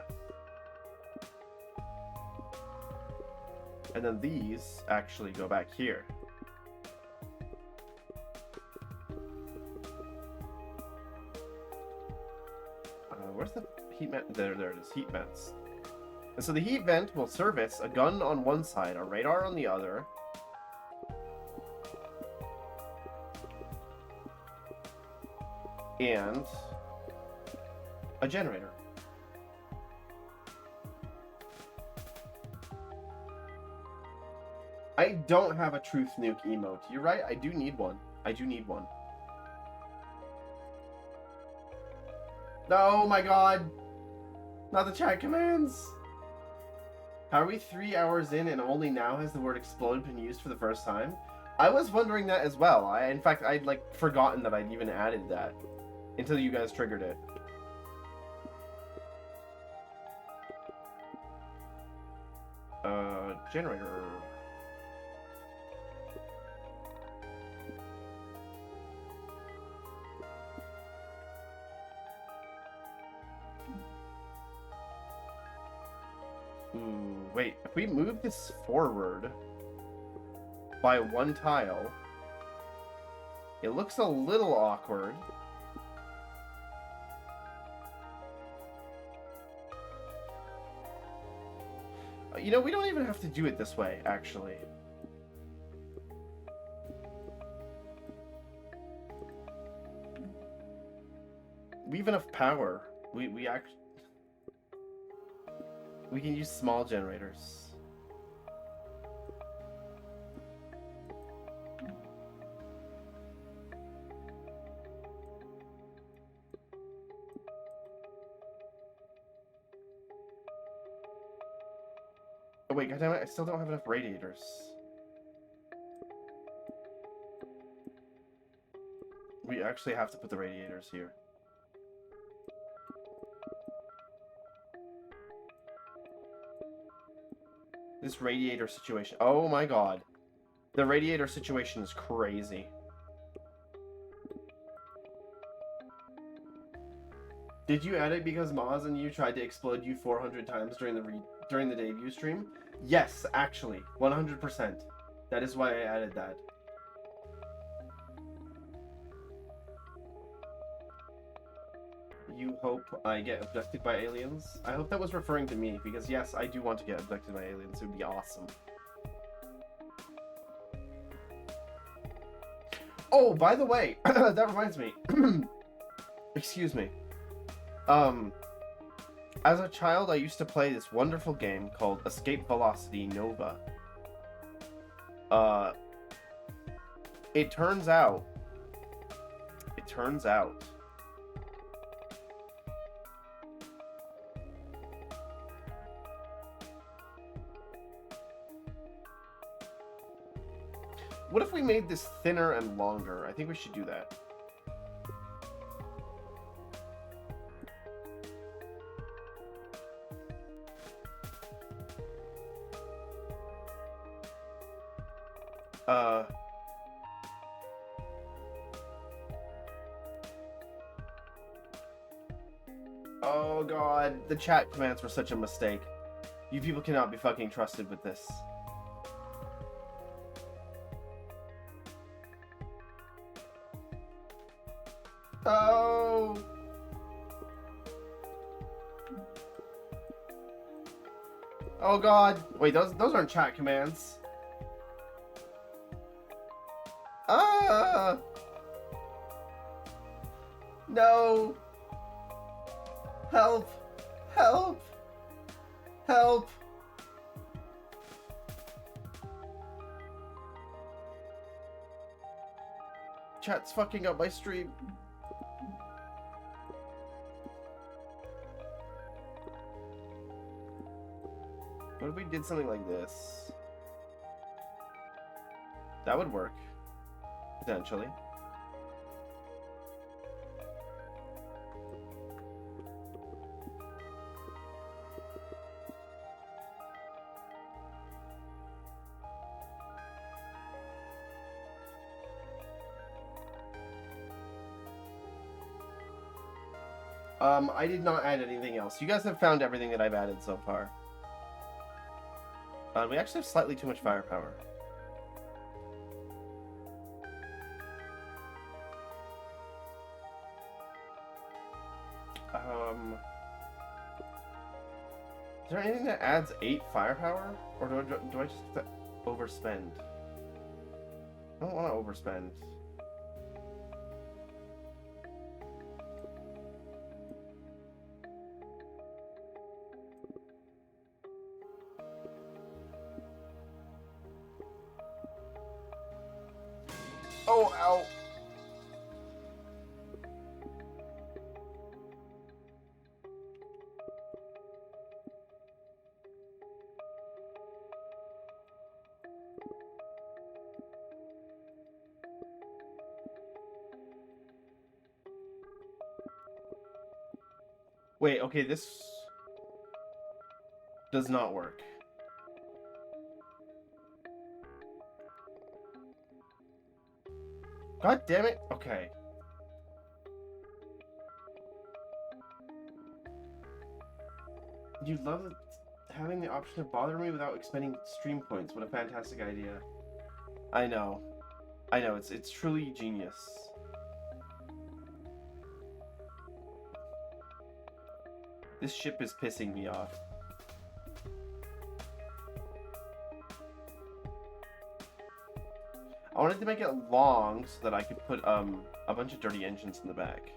And then these actually go back here. Where's the heat vent? There it is, heat vents. And so the heat vent will service a gun on one side, a radar on the other. And a generator. I don't have a truth nuke emote. You're right, I do need one. I do need one. Oh my god! Not the chat commands! How are we 3 hours in and only now has the word explode been used for the first time? I was wondering that as well. In fact, I'd like forgotten that I'd even added that until you guys triggered it. Generator. Wait, if we move this forward by one tile, it looks a little awkward. You know, we don't even have to do it this way, actually. We have enough power. We can use small generators. Oh wait, goddammit, I still don't have enough radiators. We actually have to put the radiators here. This radiator situation. Oh my god. The radiator situation is crazy. Did you add it because Maz and you tried to explode you 400 times during the debut stream? Yes, actually. 100%. That is why I added that. You hope I get abducted by aliens? I hope that was referring to me, because yes, I do want to get abducted by aliens. It would be awesome. Oh, by the way, that reminds me. Excuse me. As a child, I used to play this wonderful game called Escape Velocity Nova. It turns out. What if we made this thinner and longer? I think we should do that. Oh god, the chat commands were such a mistake. You people cannot be fucking trusted with this. Oh! Oh god. Wait, those aren't chat commands. Ah! No! Help! Help! Help! Chat's fucking up my stream. What if we did something like this? That would work. Potentially. I did not add anything else. You guys have found everything that I've added so far. We actually have slightly too much firepower. Is there anything that adds 8 firepower? Or do I just have to overspend? I don't want to overspend. Oh, ow! Wait, okay, this does not work. God damn it! Okay. You love having the option to bother me without expending stream points. What a fantastic idea. I know. I know, it's truly genius. This ship is pissing me off. I wanted to make it long so that I could put a bunch of dirty engines in the back.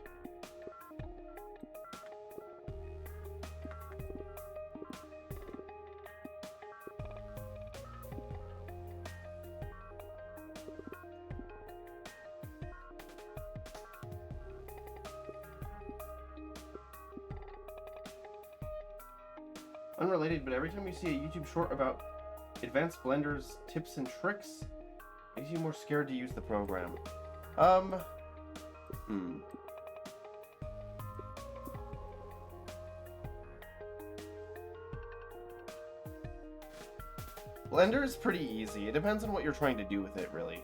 Unrelated, but every time you see a YouTube short about advanced blenders, tips, and tricks, it makes you more scared to use the program. Blender is pretty easy. It depends on what you're trying to do with it, really.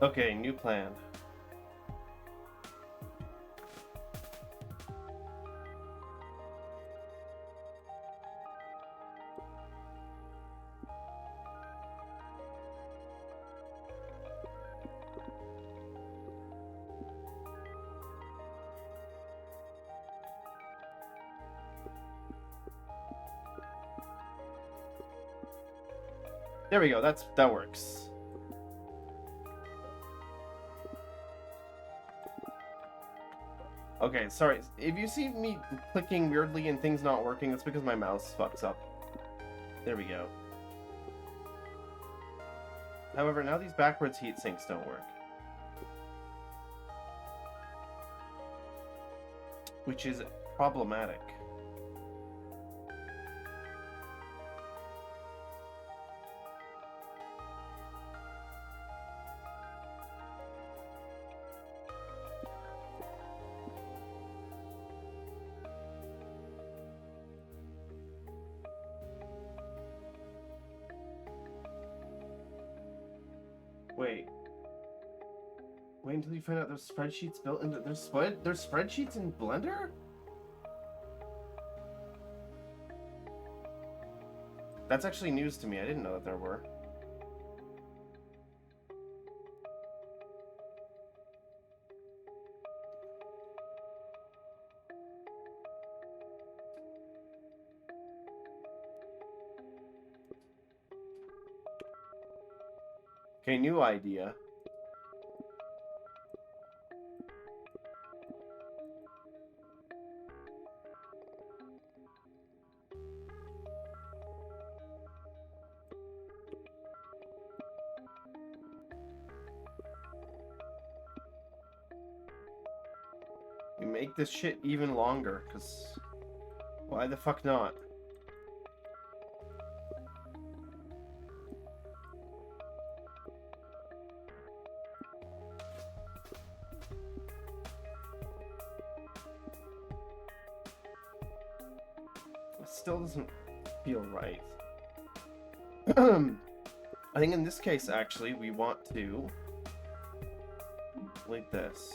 Okay, new plan. There we go, that works. Okay, sorry. If you see me clicking weirdly and things not working, that's because my mouse fucks up. There we go. However, now these backwards heat sinks don't work. Which is problematic. Wait. Wait until you find out there's spreadsheets built into... There's spreadsheets in Blender? That's actually news to me. I didn't know that there were. Okay, new idea. We make this shit even longer, because why the fuck not? It still doesn't feel right. I think in this case, actually, we want to like this.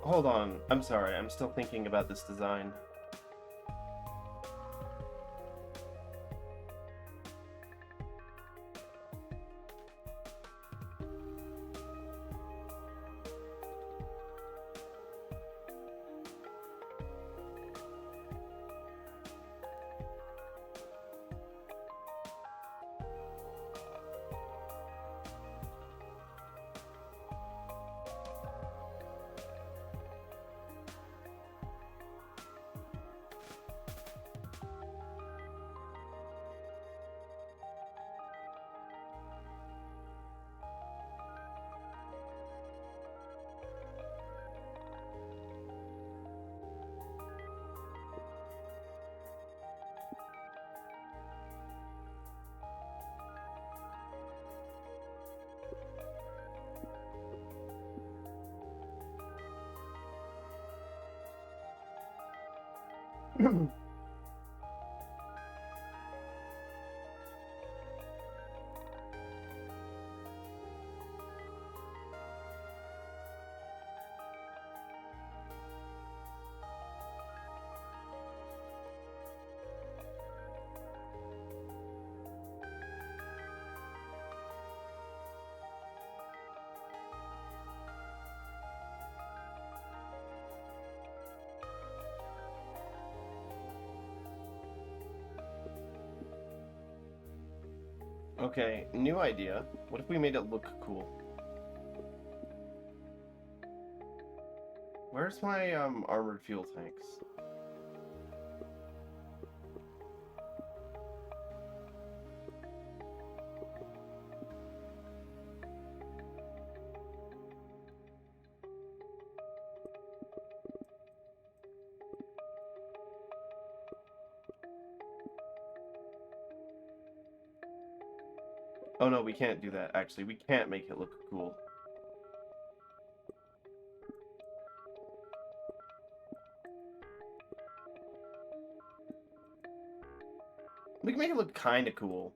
Hold on. I'm sorry. I'm still thinking about this design. Okay, new idea. What if we made it look cool? Where's my armored fuel tanks? Oh no, we can't do that, actually. We can't make it look cool. We can make it look kinda cool.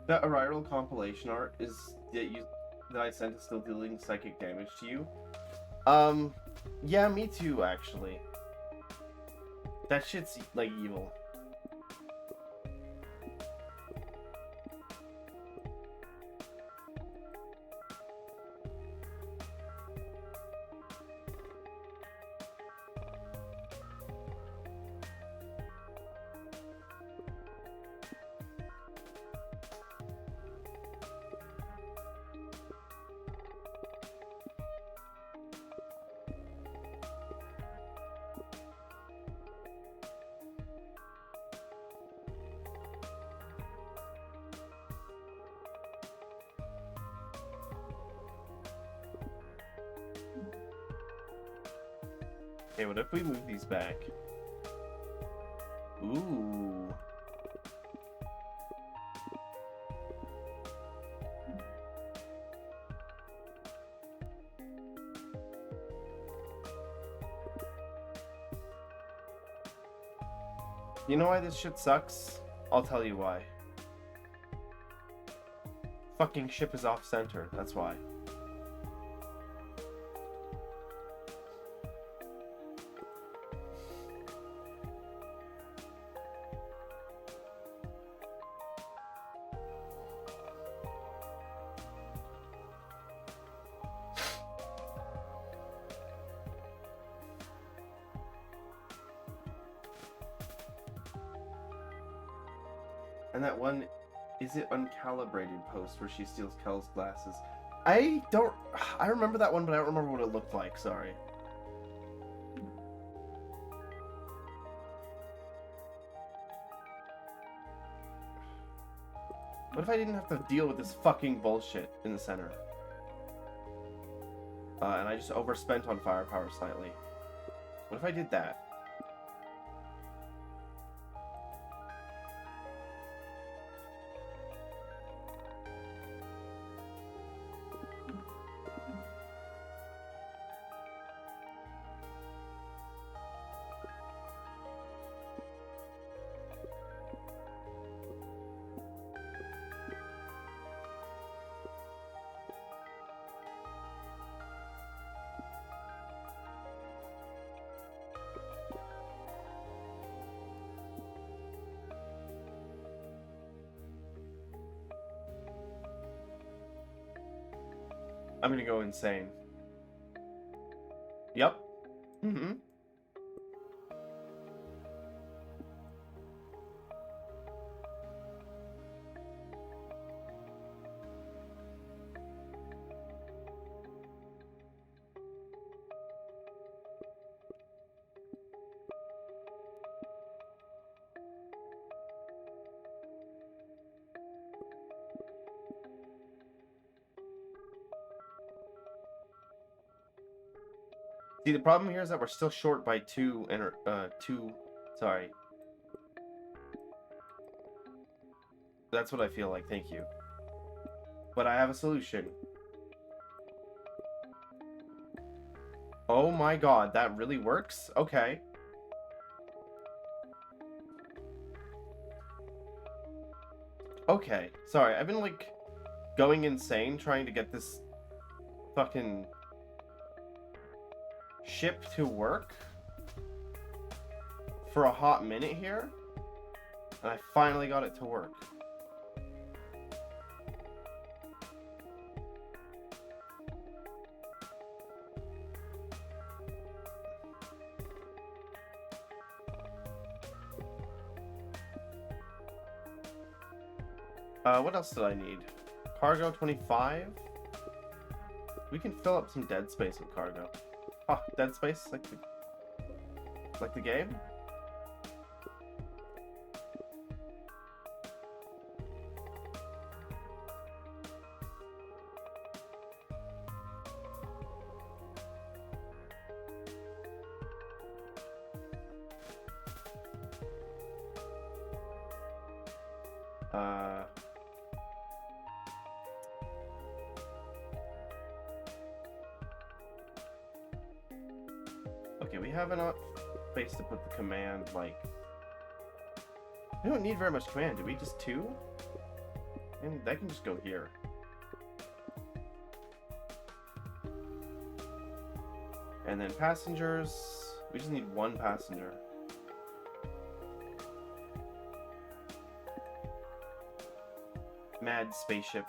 That Arrival compilation art is that I sent is still dealing psychic damage to you. Yeah, me too, actually. That shit's like evil. Okay, what if we move these back? Ooh. You know why this shit sucks? I'll tell you why. Fucking ship is off center, that's why. And that one, is it uncalibrated post where she steals Kel's glasses? I remember that one, but I don't remember what it looked like, sorry. What if I didn't have to deal with this fucking bullshit in the center? And I just overspent on firepower slightly. What if I did that? I'm gonna go insane. Yep. Mm-hmm. See, the problem here is that we're still short by two. Sorry. That's what I feel like, thank you. But I have a solution. Oh my god, that really works? Okay. Okay, sorry, I've been, like, going insane trying to get this fucking ship to work for a hot minute here, and I finally got it to work. What else did I need? Cargo 25? We can fill up some dead space with cargo. Oh, dead space? Like the game? Okay, we have enough space to put the command, like... We don't need very much command, do we? Just two? And that can just go here. And then passengers... We just need one passenger. Mad spaceship.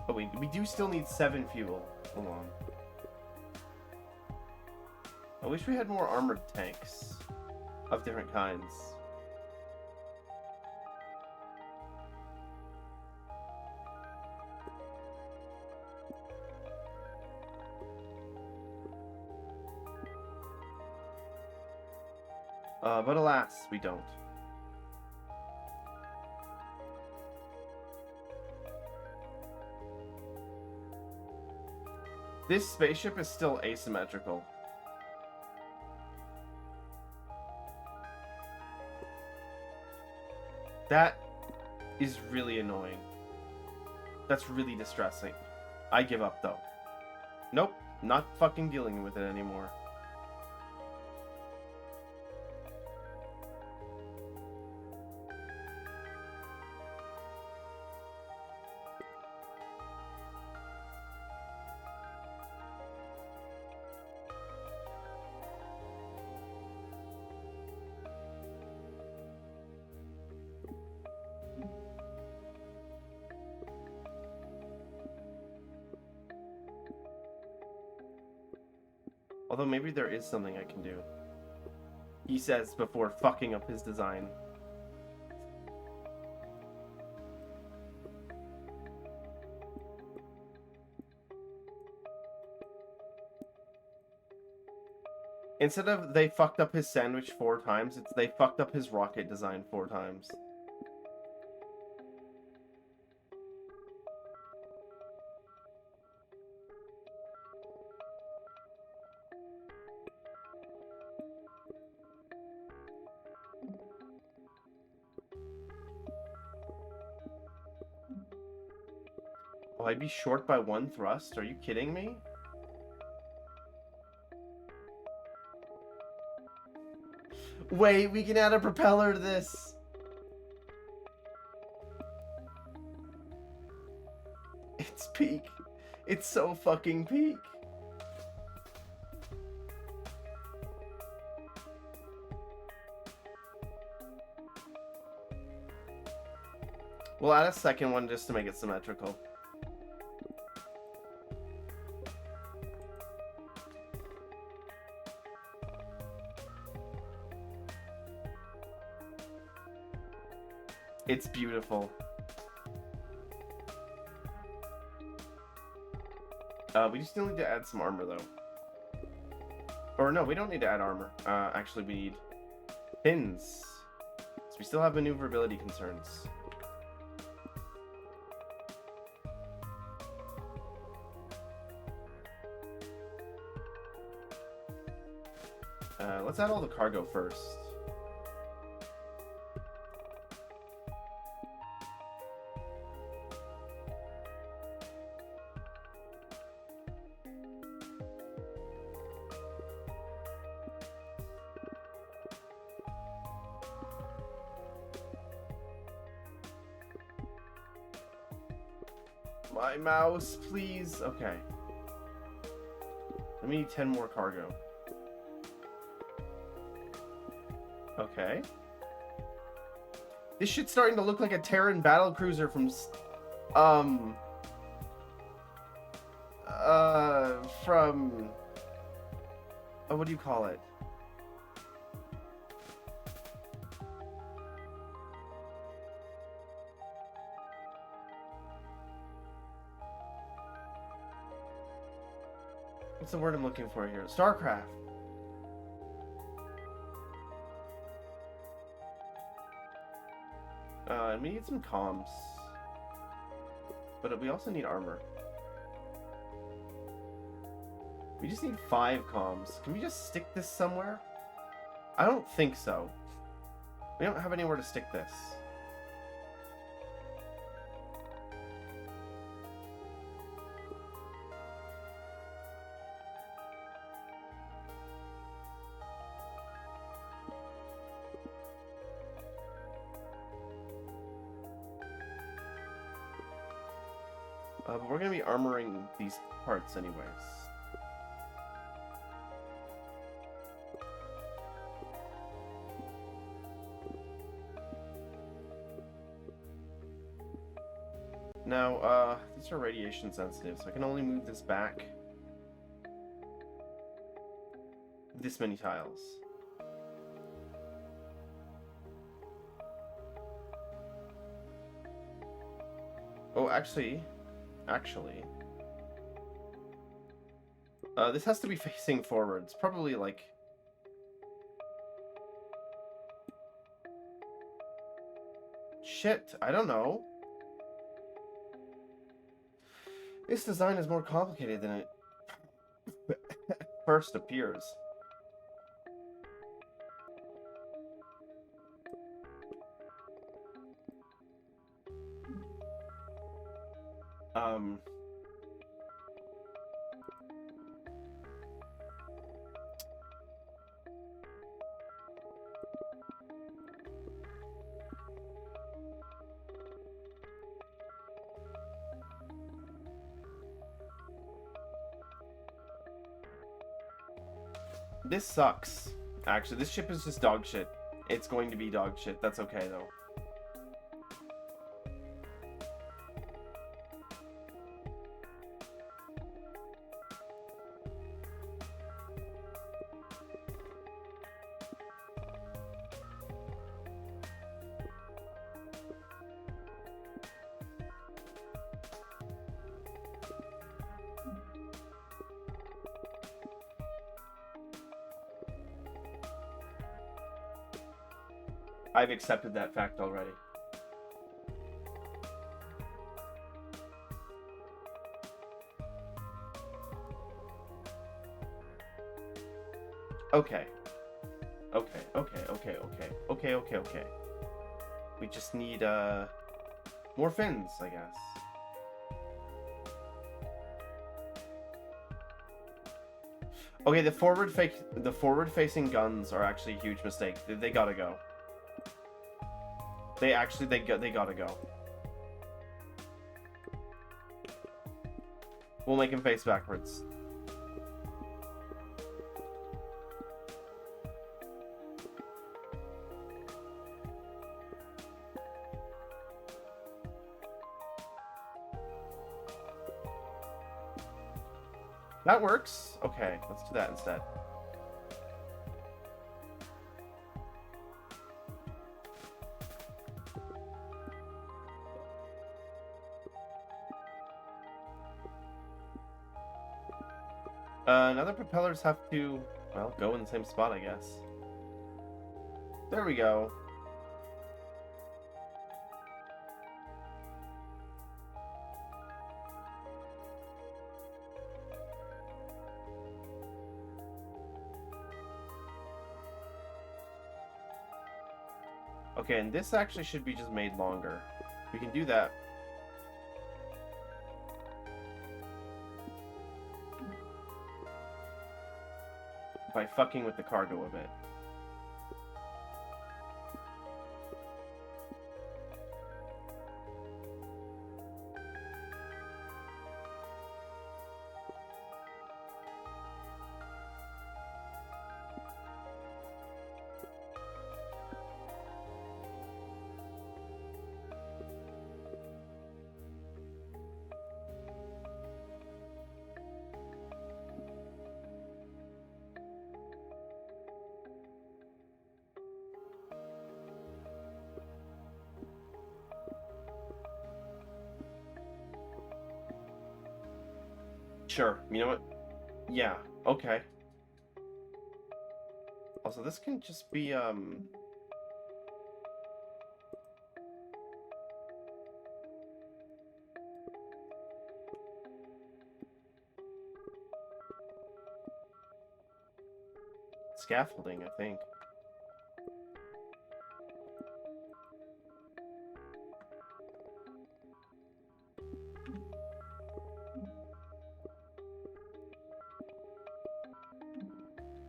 Oh wait, we do still need 7 fuel. Hold on. I wish we had more armored tanks of different kinds. But alas, we don't. This spaceship is still asymmetrical. That is really annoying. That's really distressing. I give up, though. Nope, not fucking dealing with it anymore. Although maybe there is something I can do. He says before fucking up his design. Instead of they fucked up his sandwich 4 times, it's they fucked up his rocket design 4 times. Will I be short by 1 thrust? Are you kidding me? Wait, we can add a propeller to this. It's peak. It's so fucking peak. We'll add a second one just to make it symmetrical. It's beautiful. We just still need to add some armor, though. Or no, we don't need to add armor. Actually, we need pins. So we still have maneuverability concerns. Let's add all the cargo first. My mouse, please. Okay. Let me need 10 more cargo. Okay. This shit's starting to look like a Terran battlecruiser from what do you call it? What's the word I'm looking for here? StarCraft. And we need some comms. But we also need armor. We just need 5 comms. Can we just stick this somewhere? I don't think so. We don't have anywhere to stick this. But we're going to be armoring these parts anyways. Now, these are radiation sensitive, so I can only move this back this many tiles. Oh, actually, this has to be facing forwards. Probably like... Shit, I don't know. This design is more complicated than it first appears. This sucks. Actually, this ship is just dog shit. It's going to be dog shit. That's okay, though. I've accepted that fact already. Okay. Okay. We just need, more fins, I guess. Okay, the forward-facing guns are actually a huge mistake. They gotta go. They gotta go. We'll make him face backwards. That works. Okay, let's do that instead. Now the propellers have to, well, go in the same spot, I guess. There we go. Okay, and this actually should be just made longer. We can do that. By fucking with the cargo a bit. Sure. You know what? Yeah. Okay. Also, this can just be, scaffolding, I think.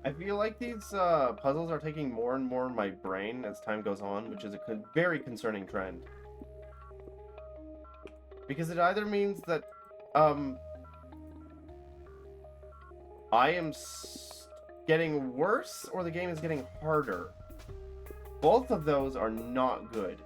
I feel like these puzzles are taking more and more in my brain as time goes on, which is a very concerning trend. Because it either means that I am getting worse or the game is getting harder. Both of those are not good.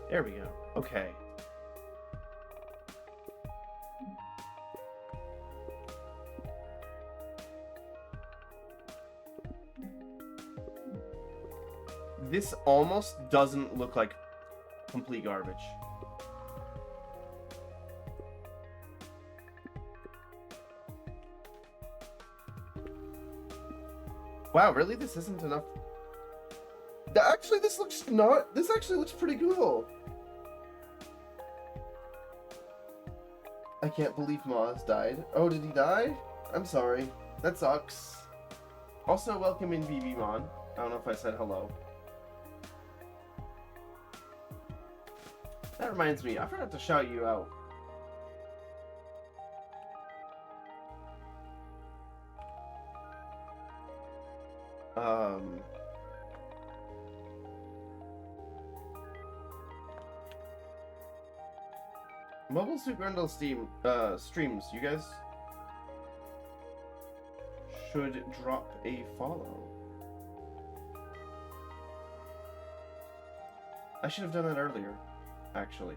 There we go. Okay. This almost doesn't look like complete garbage. Wow, really? This isn't enough? Actually, this actually looks pretty cool. I can't believe Maz died. Oh, did he die? I'm sorry. That sucks. Also, welcome in, BBmon. I don't know if I said hello. That reminds me, I forgot to shout you out. Mobile Suit Gundam streams, you guys should drop a follow. I should have done that earlier, actually.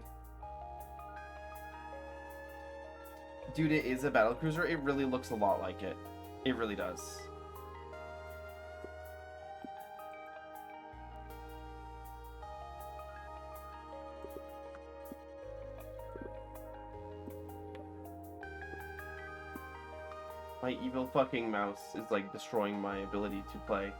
Dude, it is a battlecruiser. It really looks a lot like it. It really does. My evil fucking mouse is like destroying my ability to play.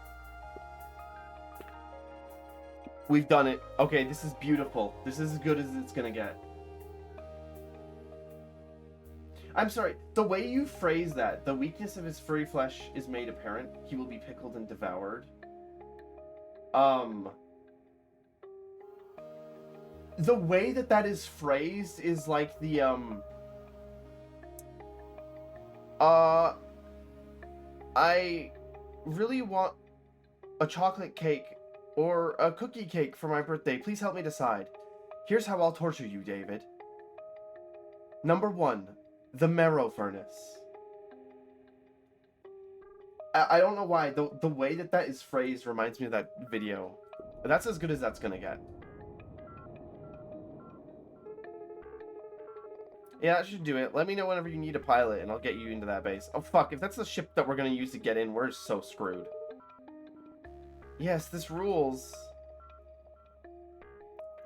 We've done it. Okay, this is beautiful. This is as good as it's gonna get. I'm sorry, the way you phrase that, the weakness of his furry flesh is made apparent. He will be pickled and devoured. The way that that is phrased is like the, I really want a chocolate cake or a cookie cake for my birthday. Please help me decide. Here's how I'll torture you, David. Number 1, the marrow furnace. I don't know why. The way that that is phrased reminds me of that video. But that's as good as that's gonna get. Yeah, that should do it. Let me know whenever you need a pilot, and I'll get you into that base. Oh, fuck. If that's the ship that we're gonna use to get in, we're so screwed. Yes, this rules.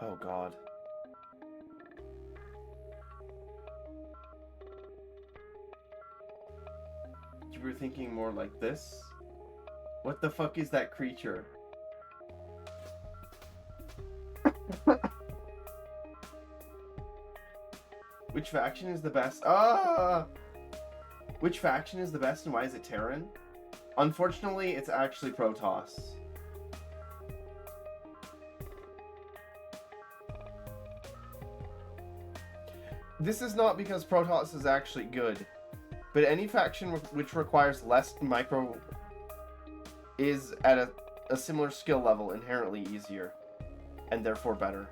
Oh, God. You were thinking more like this? What the fuck is that creature? Which faction is the best? Which faction is the best and why is it Terran? Unfortunately, it's actually Protoss. This is not because Protoss is actually good, but any faction which requires less micro is at a similar skill level inherently easier, and therefore better.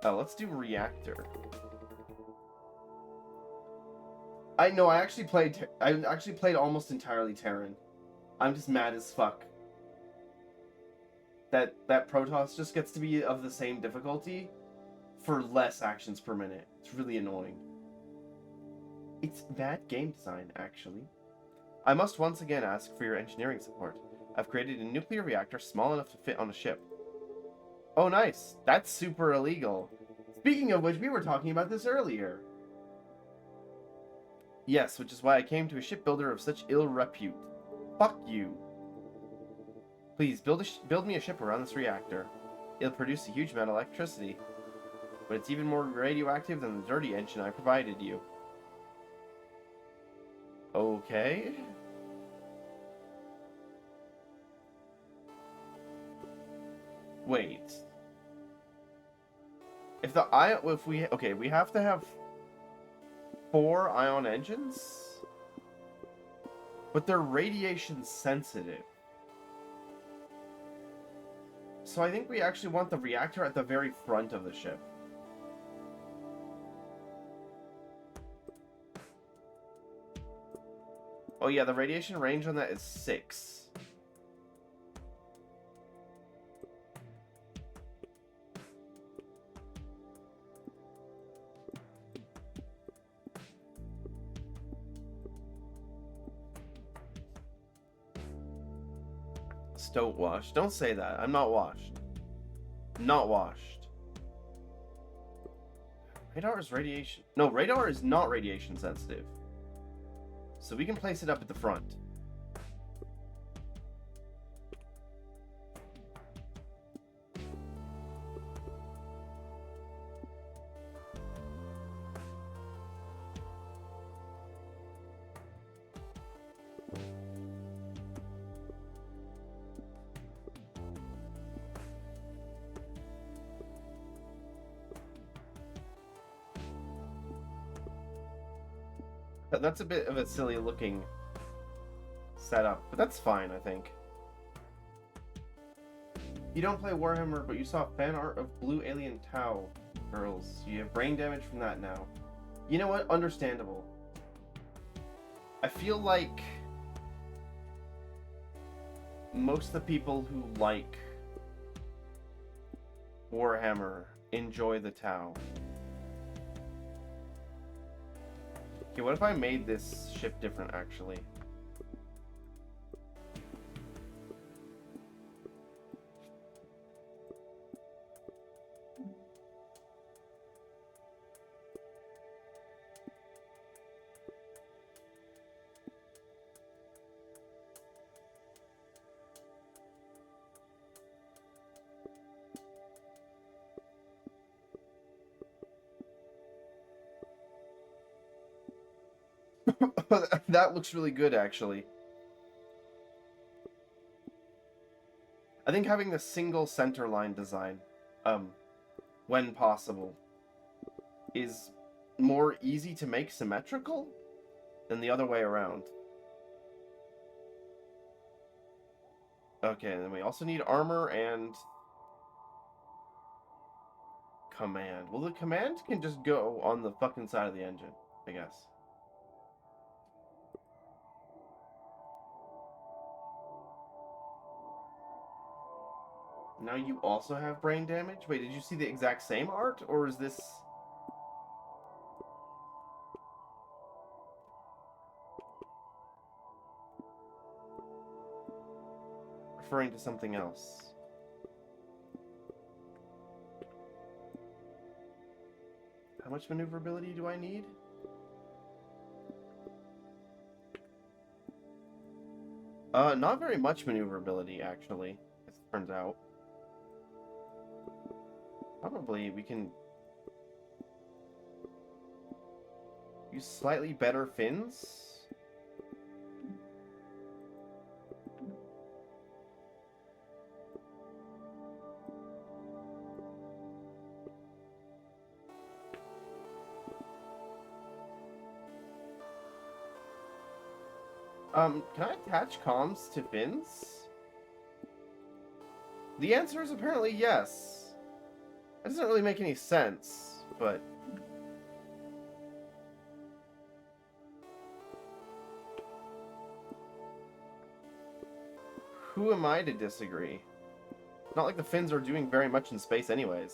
Oh, let's do Reactor. I actually played almost entirely Terran. I'm just mad as fuck. That Protoss just gets to be of the same difficulty for less actions per minute. It's really annoying. It's bad game design, actually. I must once again ask for your engineering support. I've created a nuclear reactor small enough to fit on a ship. Oh, nice. That's super illegal. Speaking of which, we were talking about this earlier. Yes, which is why I came to a shipbuilder of such ill repute. Fuck you. Please, build me a ship around this reactor. It'll produce a huge amount of electricity. But it's even more radioactive than the dirty engine I provided you. Okay. Wait. We have to have 4 ion engines? But they're radiation sensitive. So I think we actually want the reactor at the very front of the ship. Oh yeah, the radiation range on that is 6. Don't wash. Don't say that. I'm not washed. Not washed. Radar is radiation. No, radar is not radiation sensitive. So we can place it up at the front. That's a bit of a silly looking setup, but that's fine, I think. You don't play Warhammer, but you saw fan art of blue alien Tau girls. You have brain damage from that now. You know what? Understandable. I feel like most of the people who like Warhammer enjoy the Tau. Okay, what if I made this ship different, actually? That looks really good, actually. I think having the single center line design, when possible, is more easy to make symmetrical than the other way around. Okay, and then we also need armor and command. Well, the command can just go on the fucking side of the engine, I guess. Now you also have brain damage? Wait, did you see the exact same art? Or is this... referring to something else? How much maneuverability do I need? Not very much maneuverability, actually, as it turns out. Probably we can use slightly better fins? Can I attach comms to fins? The answer is apparently yes. That doesn't really make any sense, but... who am I to disagree? Not like the fins are doing very much in space anyways.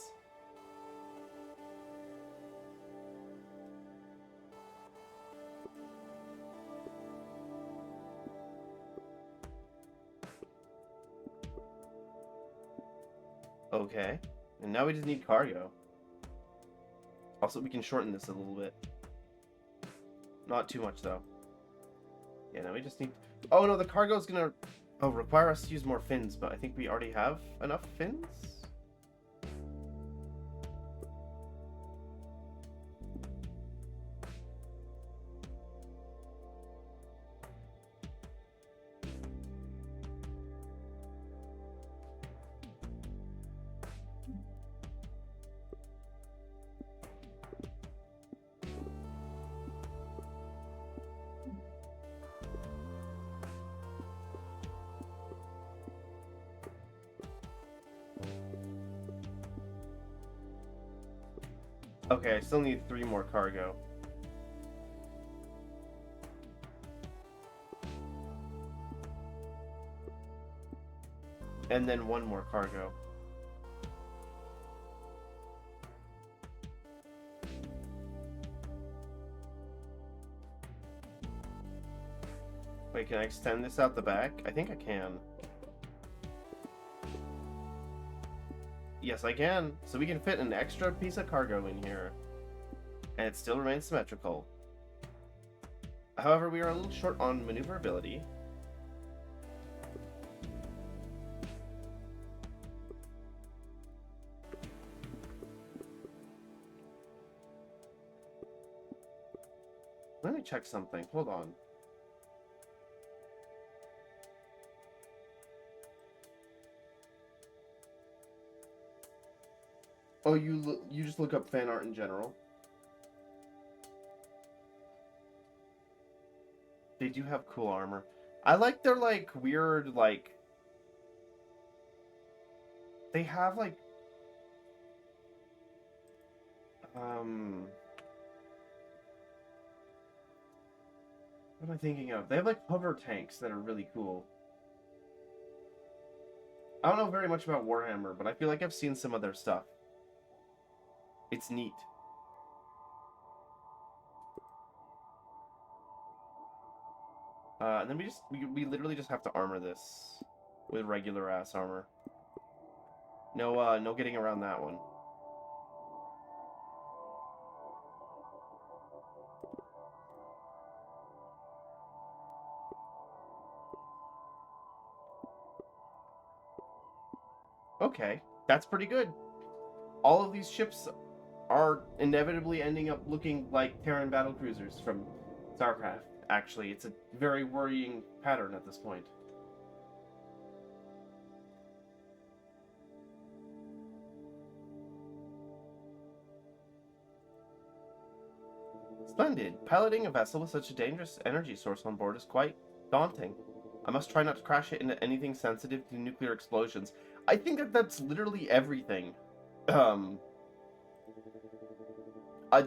Okay. And now we just need cargo. Also, we can shorten this a little bit. Not too much, though. Yeah, now we just need... oh, no, the cargo's gonna... oh, require us to use more fins, but I think we already have enough fins? Okay, I still need 3 more cargo. And then 1 more cargo. Wait, can I extend this out the back? I think I can. Yes, I can. So we can fit an extra piece of cargo in here. And it still remains symmetrical. However, we are a little short on maneuverability. Let me check something. Hold on. Oh, you just look up fan art in general? They do have cool armor. I like their, like, weird, like... They have, like... What am I thinking of? They have, like, hover tanks that are really cool. I don't know very much about Warhammer, but I feel like I've seen some of their stuff. It's neat. And then we literally just have to armor this with regular ass armor. No getting around that one. Okay, that's pretty good. All of these ships are inevitably ending up looking like Terran battlecruisers from StarCraft. Actually, it's a very worrying pattern at this point. Splendid. Piloting a vessel with such a dangerous energy source on board is quite daunting. I must try not to crash it into anything sensitive to nuclear explosions. I think that that's literally everything.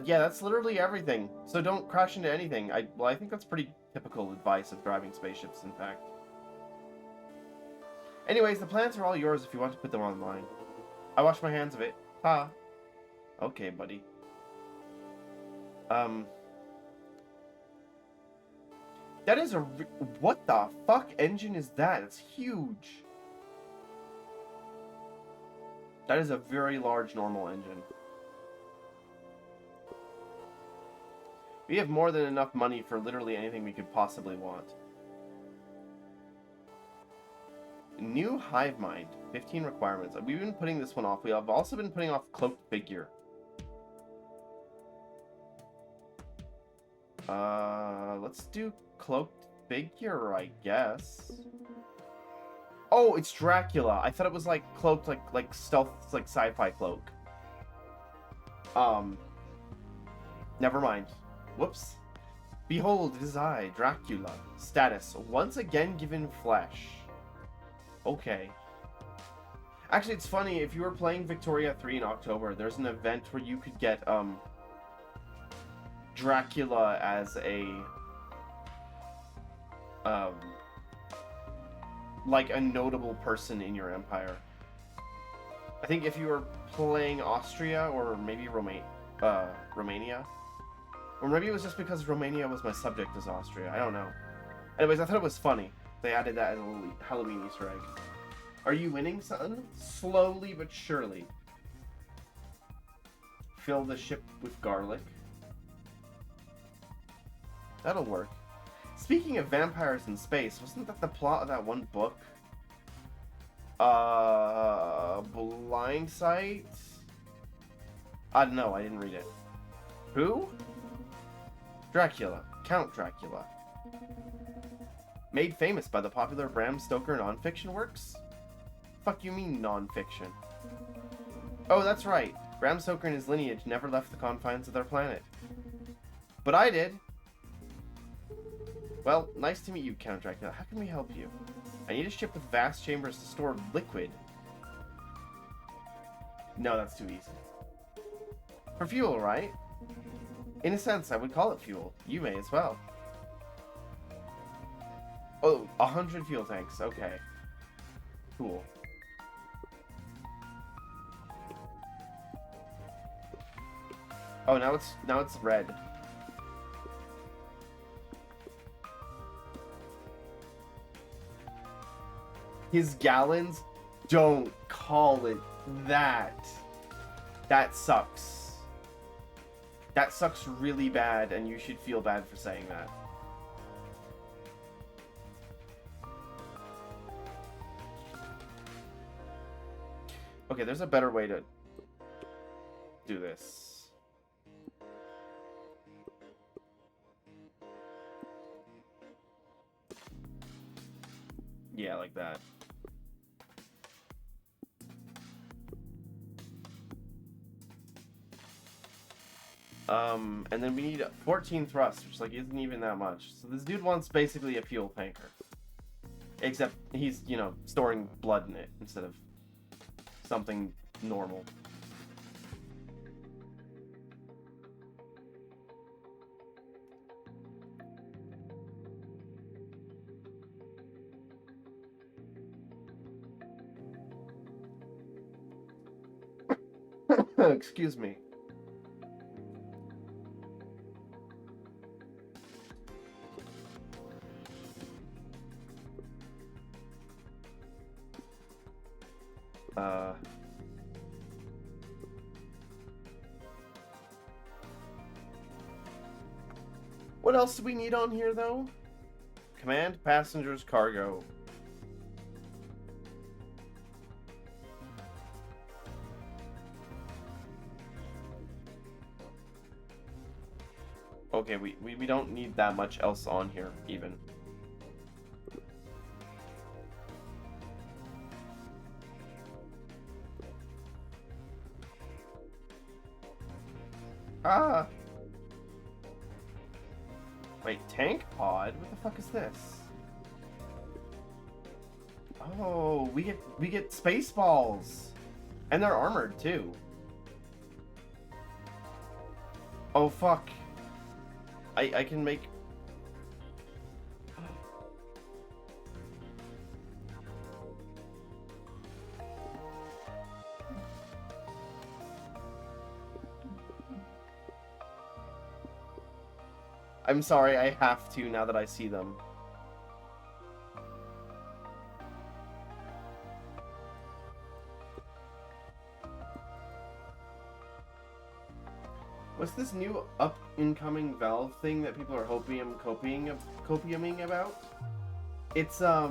Yeah, that's literally everything. So don't crash into anything. I think that's pretty typical advice of driving spaceships, in fact. Anyways, the plans are all yours if you want to put them online. I wash my hands of it. Ha. Okay, buddy. That is a... What the fuck engine is that? It's huge. That is a very large normal engine. We have more than enough money for literally anything we could possibly want. New hive mind. 15 requirements. We've been putting this one off. We have also been putting off cloaked figure. Let's do cloaked figure, I guess. Oh, it's Dracula. I thought it was like cloaked, like stealth, like sci-fi cloak. Never mind. Whoops. Behold, it is I, Dracula. Status: once again given flesh. Okay. Actually, it's funny, if you were playing Victoria 3 in October, there's an event where you could get, Dracula as a, like a notable person in your empire. I think if you were playing Austria, or maybe Romania, or maybe it was just because Romania was my subject as Austria, I don't know. Anyways, I thought it was funny. They added that as a little Halloween Easter egg. Are you winning, son? Slowly but surely. Fill the ship with garlic. That'll work. Speaking of vampires in space, wasn't that the plot of that one book? Blind Sight? I don't know, I didn't read it. Who? Dracula. Count Dracula. Made famous by the popular Bram Stoker nonfiction works? Fuck you mean nonfiction? Oh, that's right. Bram Stoker and his lineage never left the confines of their planet. But I did. Well, nice to meet you, Count Dracula. How can we help you? I need a ship with vast chambers to store liquid. No, that's too easy. For fuel, right? In a sense, I would call it fuel. You may as well. Oh, 100 fuel tanks. Okay. Cool. Oh, now it's red. His gallons? Don't call it that. That sucks. That sucks really bad, and you should feel bad for saying that. Okay, there's a better way to do this. Yeah, like that. And then we need 14 thrust, which like isn't even that much. So this dude wants basically a fuel tanker. Except he's, you know, storing blood in it instead of something normal. Excuse me. What else do we need on here, though? Command passengers cargo. Okay, we don't need that much else on here, even. Ah! Wait, tank pod? What the fuck is this? Oh, we get space balls! And they're armored, too. Oh, fuck. I can make... I'm sorry, I have to now that I see them. What's this new up-and-coming Valve thing that people are copiuming about? It's, I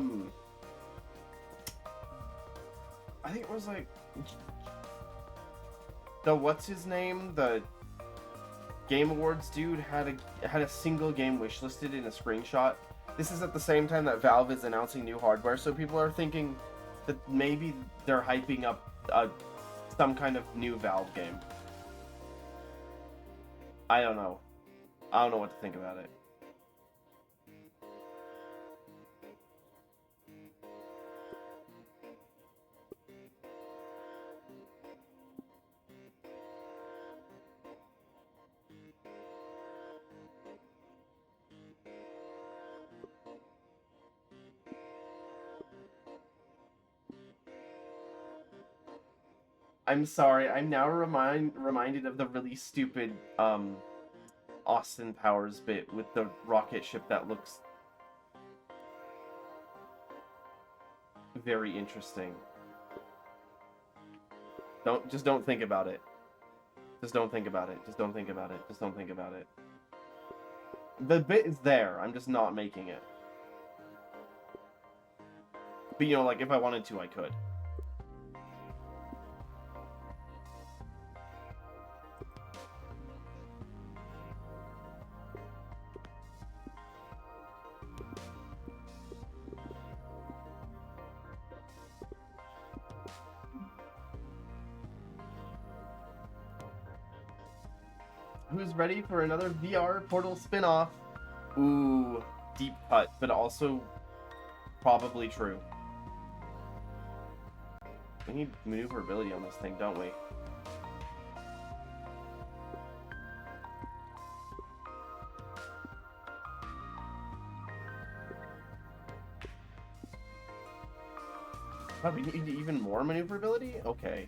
think it was like... The what's-his-name? The Game Awards dude had a single game wishlisted in a screenshot. This is at the same time that Valve is announcing new hardware, so people are thinking that maybe they're hyping up some kind of new Valve game. I don't know. I don't know what to think about it. I'm sorry, I'm now reminded of the really stupid Austin Powers bit with the rocket ship that looks very interesting. Just don't think about it. Just don't think about it. Just don't think about it. Just don't think about it. The bit is there, I'm just not making it. But you know, like if I wanted to, I could. Who's ready for another VR Portal spin-off? Ooh, deep cut, but also probably true. We need maneuverability on this thing, don't we? Oh, we need even more maneuverability? Okay.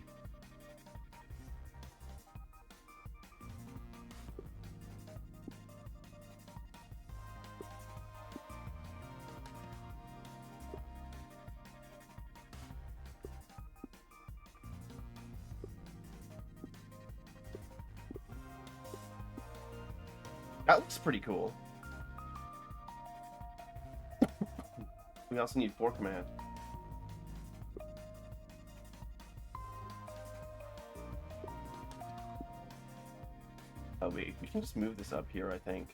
That looks pretty cool. We also need 4 command. Oh wait, we can just move this up here, I think.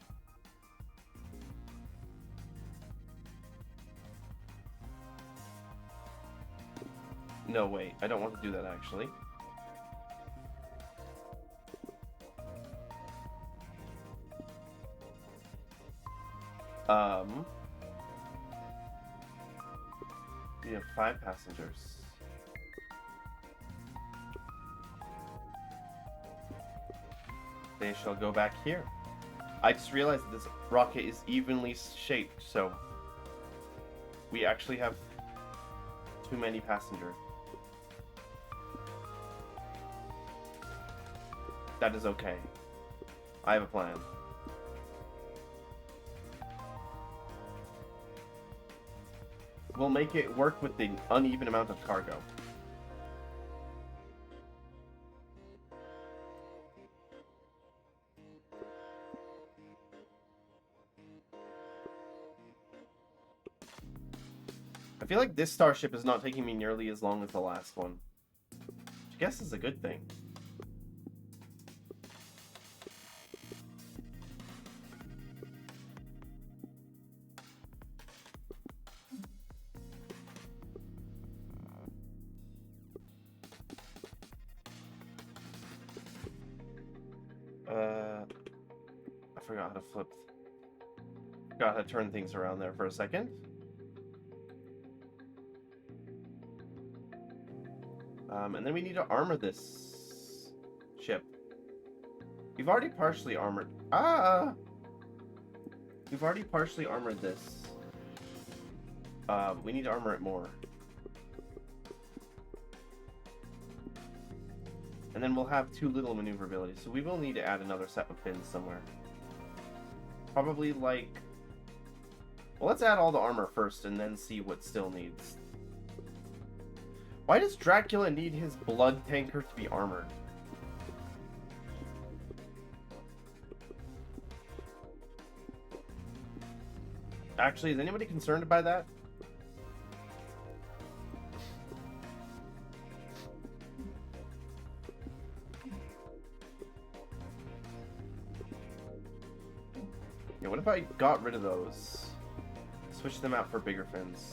No, wait, I don't want to do that actually. We have 5 passengers. they shall go back here. I just realized that this rocket is evenly shaped, so we actually have too many passengers. That is okay. I have a plan. We'll make it work with the uneven amount of cargo. I feel like this starship is not taking me nearly as long as the last one. Which I guess is a good thing. I forgot how to flip. Forgot how to turn things around there for a second. And then we need to armor this ship. We've already partially armored. We've already partially armored this. We need to armor it more. And then we'll have too little maneuverability, so we will need to add another set of fins somewhere. Probably like... Well, let's add all the armor first and then see what still needs. Why does Dracula need his blood tanker to be armored? Actually, is anybody concerned by that? Yeah, what if I got rid of those? Switch them out for bigger fins.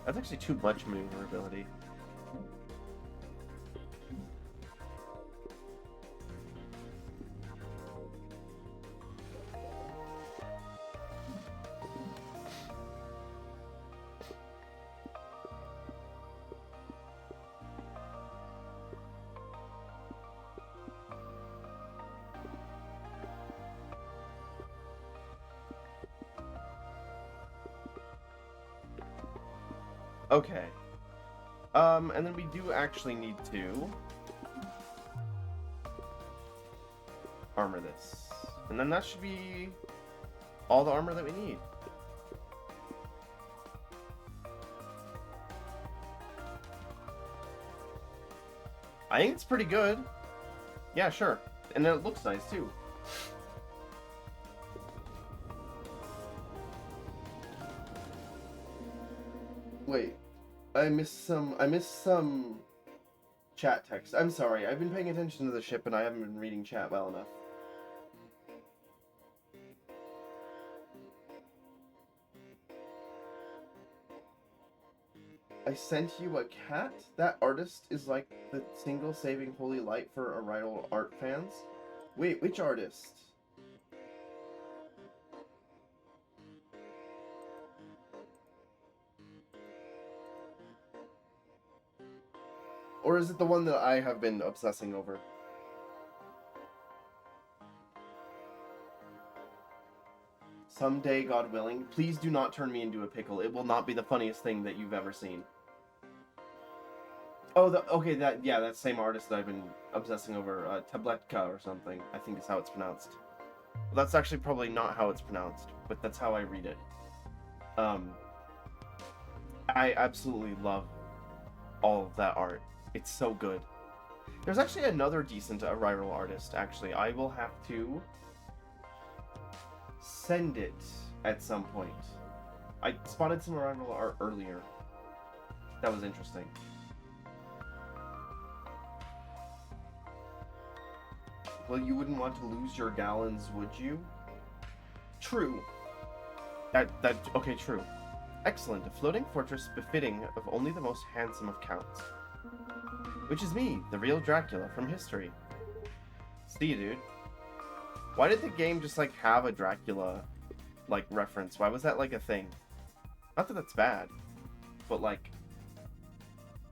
That's actually too much maneuverability. Okay. And then we do actually need to armor this. And then that should be all the armor that we need. I think it's pretty good. Yeah, sure. And it looks nice too. Wait, I missed some chat text. I'm sorry. I've been paying attention to the ship and I haven't been reading chat well enough. I sent you a cat? That artist is like the single saving holy light for Arrival art fans? Wait, which artist? Or is it the one that I have been obsessing over? Someday, God willing. Please do not turn me into a pickle. It will not be the funniest thing that you've ever seen. Oh, okay, that same artist that I've been obsessing over, Tabletka or something, I think is how it's pronounced. Well, that's actually probably not how it's pronounced, but that's how I read it. I absolutely love all of that art. It's so good. There's actually another decent Arrival artist, actually. I will have to send it at some point. I spotted some Arrival art earlier. That was interesting. Well, you wouldn't want to lose your gallons, would you? True. Okay, true. Excellent, a floating fortress befitting of only the most handsome of counts. Which is me, the real Dracula from history. See you, dude. Why did the game just, like, have a Dracula, like, reference? Why was that, like, a thing? Not that that's bad. but like,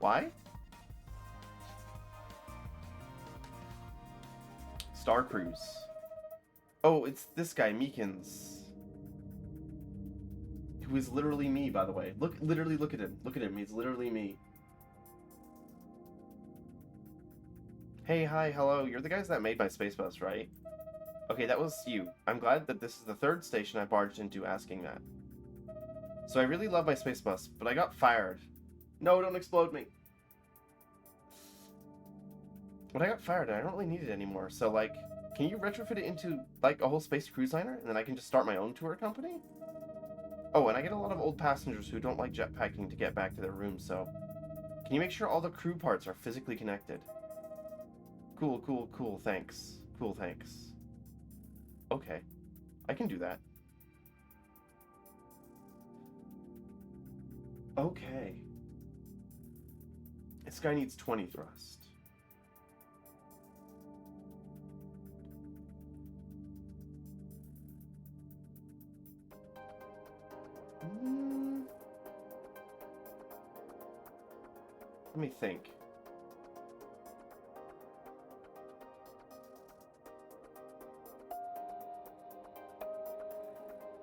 why? Star Cruise. Oh, it's this guy, Meekins. Who is literally me, by the way. Literally look at him. Look at him, he's literally me. Hey, hi, hello, you're the guys that made my space bus, right? Okay, that was you. I'm glad that this is the third station I barged into asking that. So I really love my space bus, but I got fired. No, don't explode me. But I got fired and I don't really need it anymore, so like, can you retrofit it into like a whole space cruise liner and then I can just start my own tour company? Oh, and I get a lot of old passengers who don't like jetpacking to get back to their rooms, so can you make sure all the crew parts are physically connected? Cool, cool, cool, thanks. Cool, thanks. Okay, I can do that. Okay. This guy needs 20 thrust. Let me think.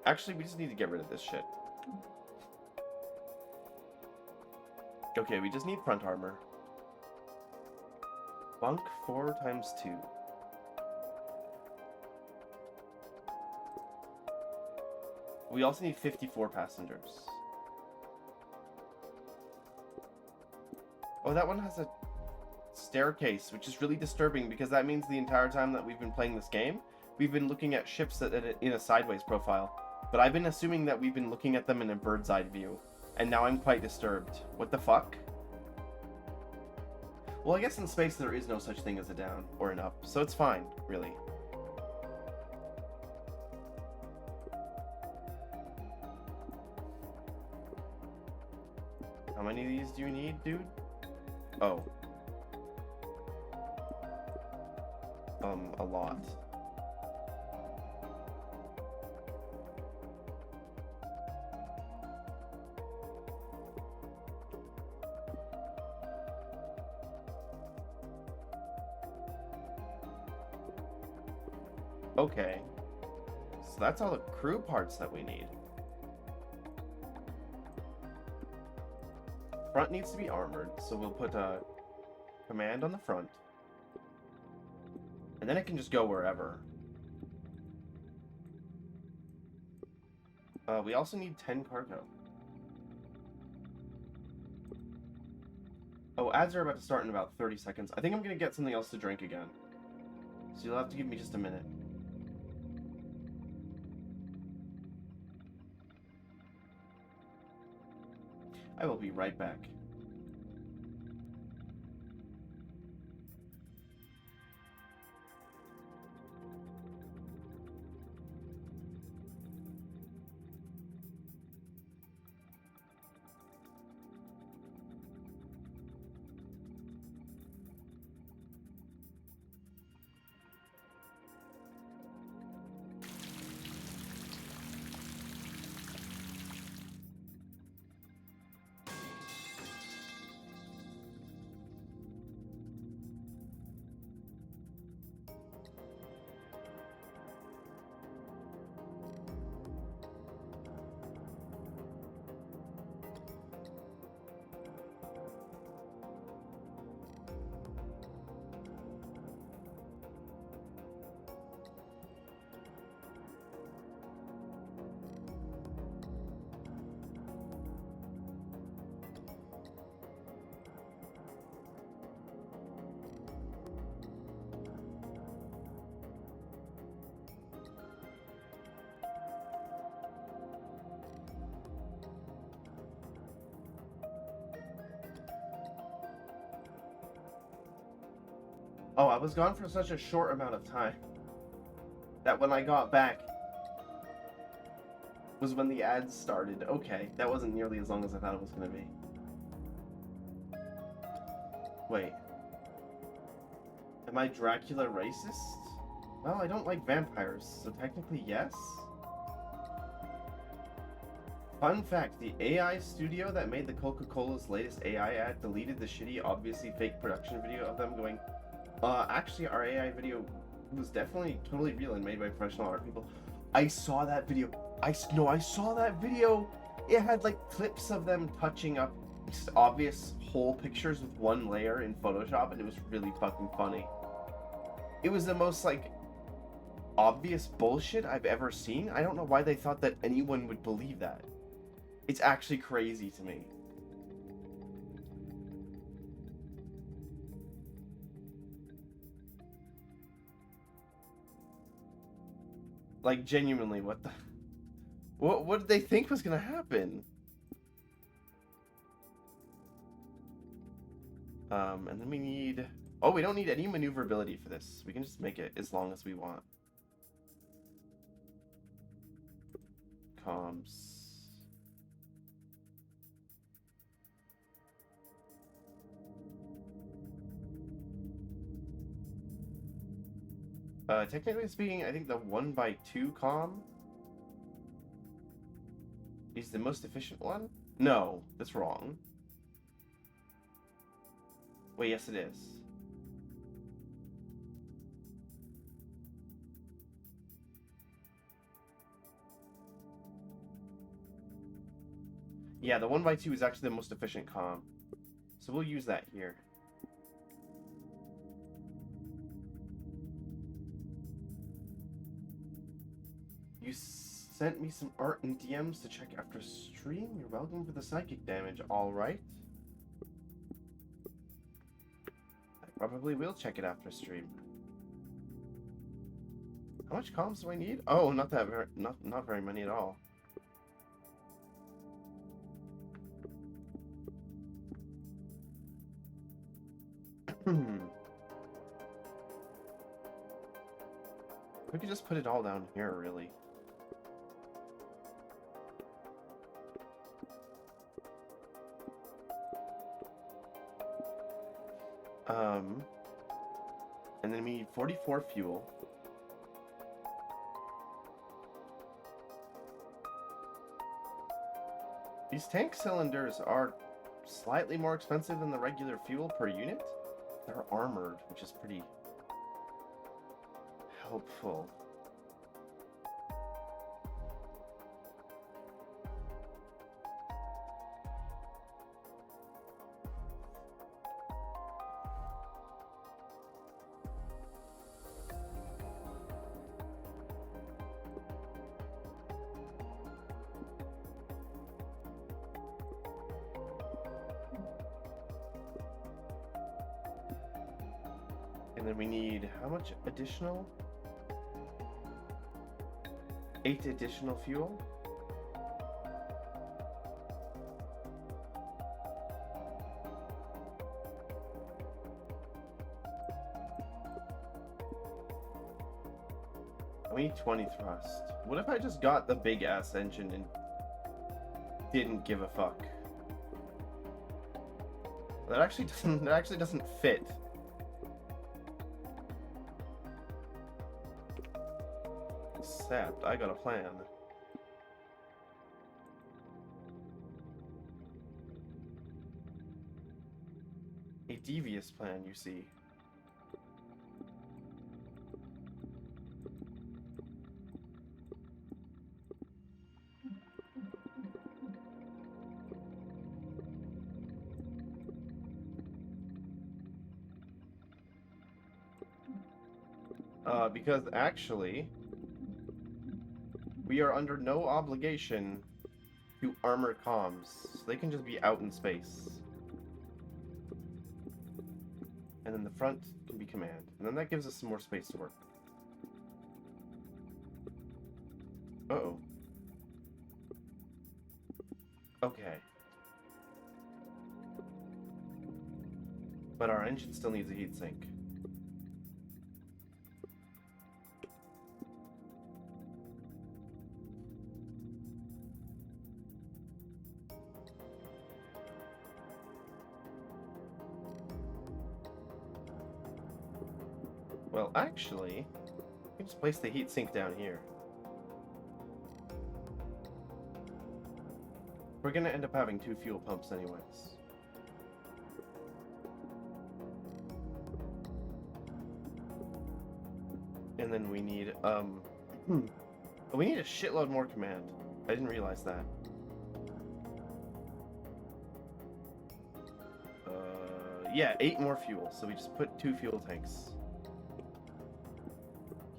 Actually, we just need to get rid of this shit. Okay, we just need front armor. Bunk 4 times 2. We also need 54 passengers. Oh, that one has a staircase, which is really disturbing because that means the entire time that we've been playing this game, we've been looking at ships in a sideways profile. But I've been assuming that we've been looking at them in a bird's eye view, and now I'm quite disturbed. What the fuck? Well, I guess in space there is no such thing as a down or an up, so it's fine, really. How many of these do you need, dude? Oh. A lot. Okay. So that's all the crew parts that we need. Front needs to be armored, so we'll put a command on the front. And then it can just go wherever. We also need 10 cargo. Oh, ads are about to start in about 30 seconds. I think I'm gonna get something else to drink again. So you'll have to give me just a minute. I will be right back. Oh, I was gone for such a short amount of time that when I got back was when the ads started. Okay, that wasn't nearly as long as I thought it was going to be. Wait. Am I Dracula racist? Well, I don't like vampires, so technically yes? Fun fact, the AI studio that made the Coca-Cola's latest AI ad deleted the shitty, obviously fake production video of them going, actually our AI video was definitely totally real and made by professional art people. I saw that video. I saw that video. It had like clips of them touching up just obvious whole pictures with one layer in Photoshop, and it was really fucking funny. It was the most like obvious bullshit I've ever seen. I don't know why they thought that anyone would believe that. It's actually crazy to me. Like genuinely, what the what did they think was gonna happen? And then we need... Oh, we don't need any maneuverability for this. We can just make it as long as we want. Comms. Technically speaking, I think the 1x2 comm is the most efficient one? No, that's wrong. Wait, yes it is. Yeah, the 1x2 is actually the most efficient comm. So we'll use that here. You sent me some art and DMs to check after stream. You're welcome for the psychic damage, alright. I probably will check it after stream. How much comms do I need? Oh, not that very, not very many at all. We could just put it all down here, really. And then we need 44 fuel. These tank cylinders are slightly more expensive than the regular fuel per unit. They're armored, which is pretty helpful. And then we need how much additional? 8 additional fuel. We need 20 thrust. What if I just got the big ass engine and didn't give a fuck? That actually doesn't fit. Except I got a plan. A devious plan, you see. Because actually, we are under no obligation to armor comms. So they can just be out in space. And then the front can be command. And then that gives us some more space to work. Uh-oh. Okay. But our engine still needs a heatsink. Well, actually, we can just place the heatsink down here. We're gonna end up having 2 fuel pumps anyways. And then we need, we need a shitload more command. I didn't realize that. Yeah, 8 more fuel, so we just put 2 fuel tanks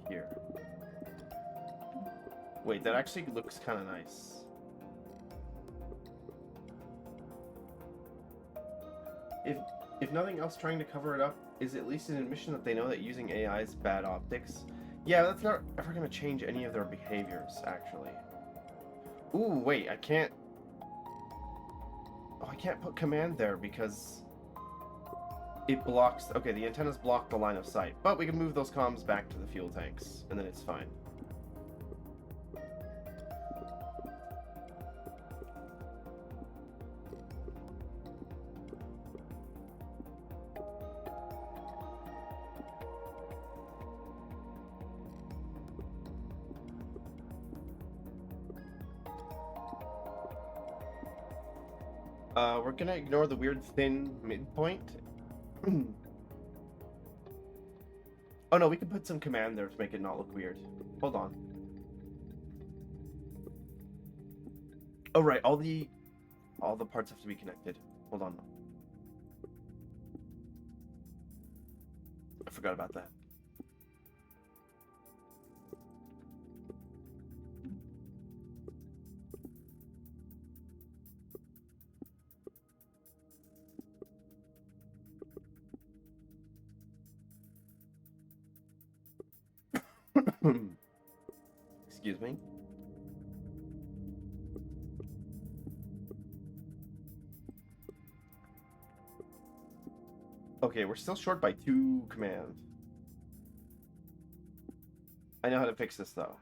here. Wait, that actually looks kind of nice. If nothing else, trying to cover it up is at least an admission that they know that using AI is bad optics. Yeah, that's not ever going to change any of their behaviors, actually. Ooh, wait, I can't... Oh, I can't put command there because... it blocks... Okay, the antennas block the line of sight. But we can move those comms back to the fuel tanks, and then it's fine. We're gonna ignore the weird thin midpoint. Oh no, we can put some command there to make it not look weird. Hold on. Oh right, all the parts have to be connected. Hold on. I forgot about that. Excuse me. Okay, we're still short by 2 command. I know how to fix this though.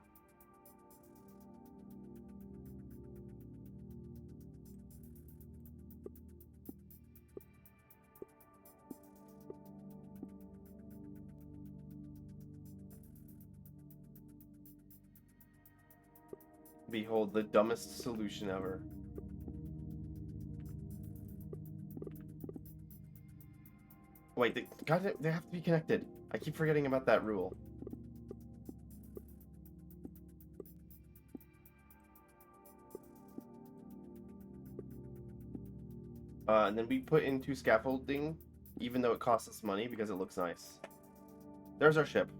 Behold, the dumbest solution ever. Wait, they have to be connected. I keep forgetting about that rule. And then we put into scaffolding, even though it costs us money because it looks nice. There's our ship.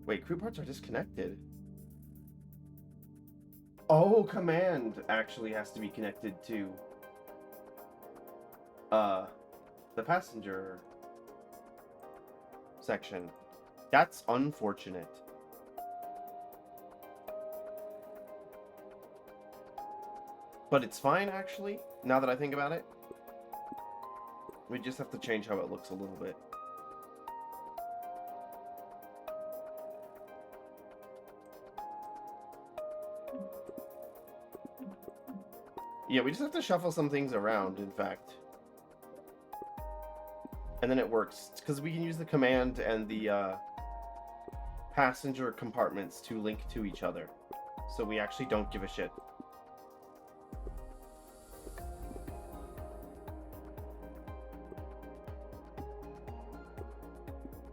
Wait, crew parts are disconnected. Oh, command actually has to be connected to the passenger section. That's unfortunate. But it's fine, actually, now that I think about it. We just have to change how it looks a little bit. Yeah, we just have to shuffle some things around, in fact. And then it works, because we can use the command and the passenger compartments to link to each other. So we actually don't give a shit.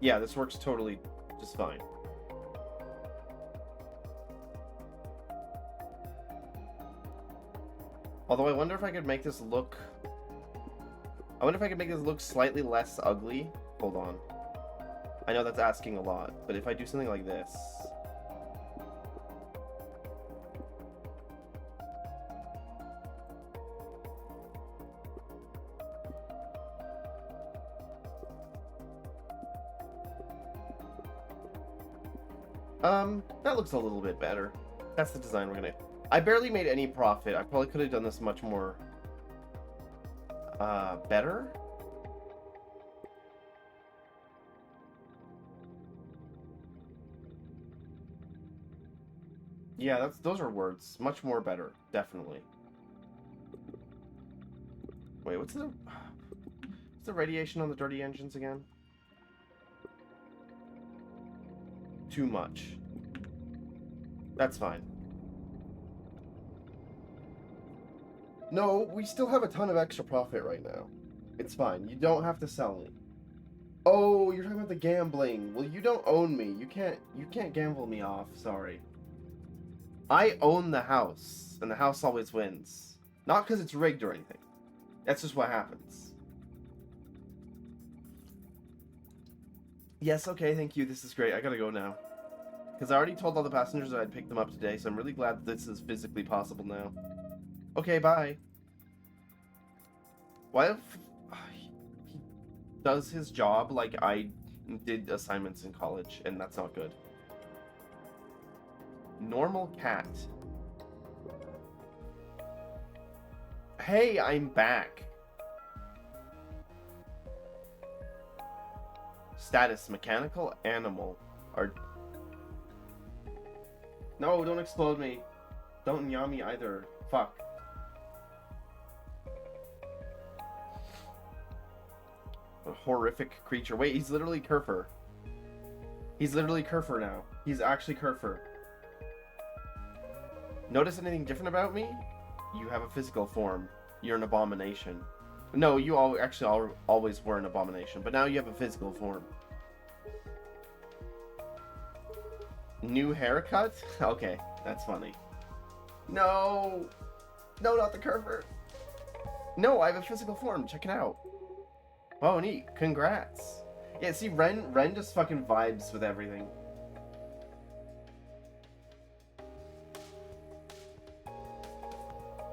Yeah, this works totally just fine. Although I wonder if I could make this look... I wonder if I could make this look slightly less ugly. Hold on. I know that's asking a lot, but if I do something like this... that looks a little bit better. That's the design we're gonna... I barely made any profit. I probably could have done this much more... better? Yeah, those are words. Much more better, definitely. Wait, what's the radiation on the dirty engines again? Too much. That's fine. No, we still have a ton of extra profit right now. It's fine. You don't have to sell me. Oh, you're talking about the gambling. Well, you don't own me. You can't gamble me off. Sorry. I own the house, and the house always wins. Not because it's rigged or anything. That's just what happens. Yes, okay, thank you. This is great. I gotta go now. Because I already told all the passengers that I'd pick them up today, so I'm really glad that this is physically possible now. Okay, bye. Why if he does his job like I did assignments in college, and that's not good. Normal cat. Hey, I'm back. Status, mechanical animal. Or... No, don't explode me. Don't yaw me either. Fuck. A horrific creature. Wait, he's literally Kerfer. He's literally Kerfer now. He's actually Kerfer. Notice anything different about me? You have a physical form. You're an abomination. No, you always were an abomination, but now you have a physical form. New haircut? Okay, that's funny. No! No, not the Kerfer! No, I have a physical form. Check it out. Oh, neat. Congrats. Yeah, see, Ren just fucking vibes with everything.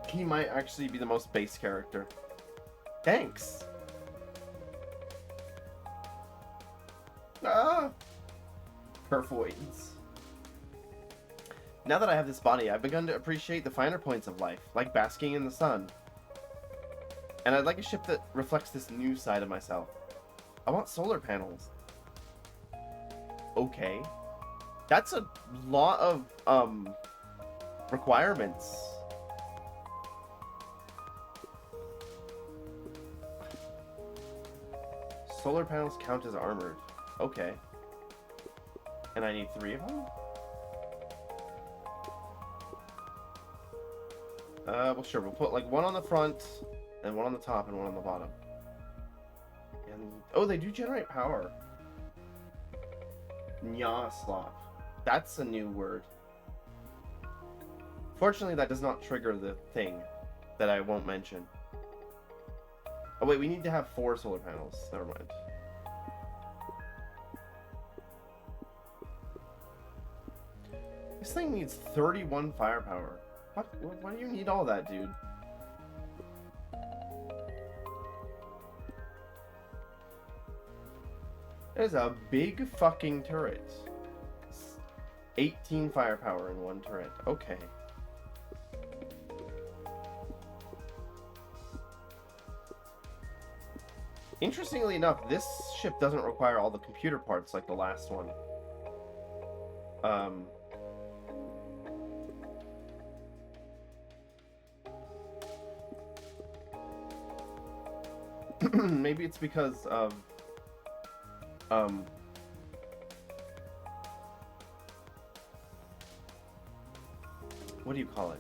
He might actually be the most base character. Thanks. Ah! Perfoids. Now that I have this body, I've begun to appreciate the finer points of life, like basking in the sun. And I'd like a ship that reflects this new side of myself. I want solar panels. Okay. That's a lot of, requirements. Solar panels count as armored. Okay. And I need 3 of them? Well, sure. We'll put, like, 1 on the front, and 1 on the top, and 1 on the bottom. And, oh, they do generate power. Nyaslop. That's a new word. Fortunately, that does not trigger the thing that I won't mention. Oh, wait, we need to have 4 solar panels. Never mind. This thing needs 31 firepower. What? Why do you need all that, dude? There's a big fucking turret. 18 firepower in 1 turret. Okay. Interestingly enough, this ship doesn't require all the computer parts like the last one. Maybe it's because of what do you call it?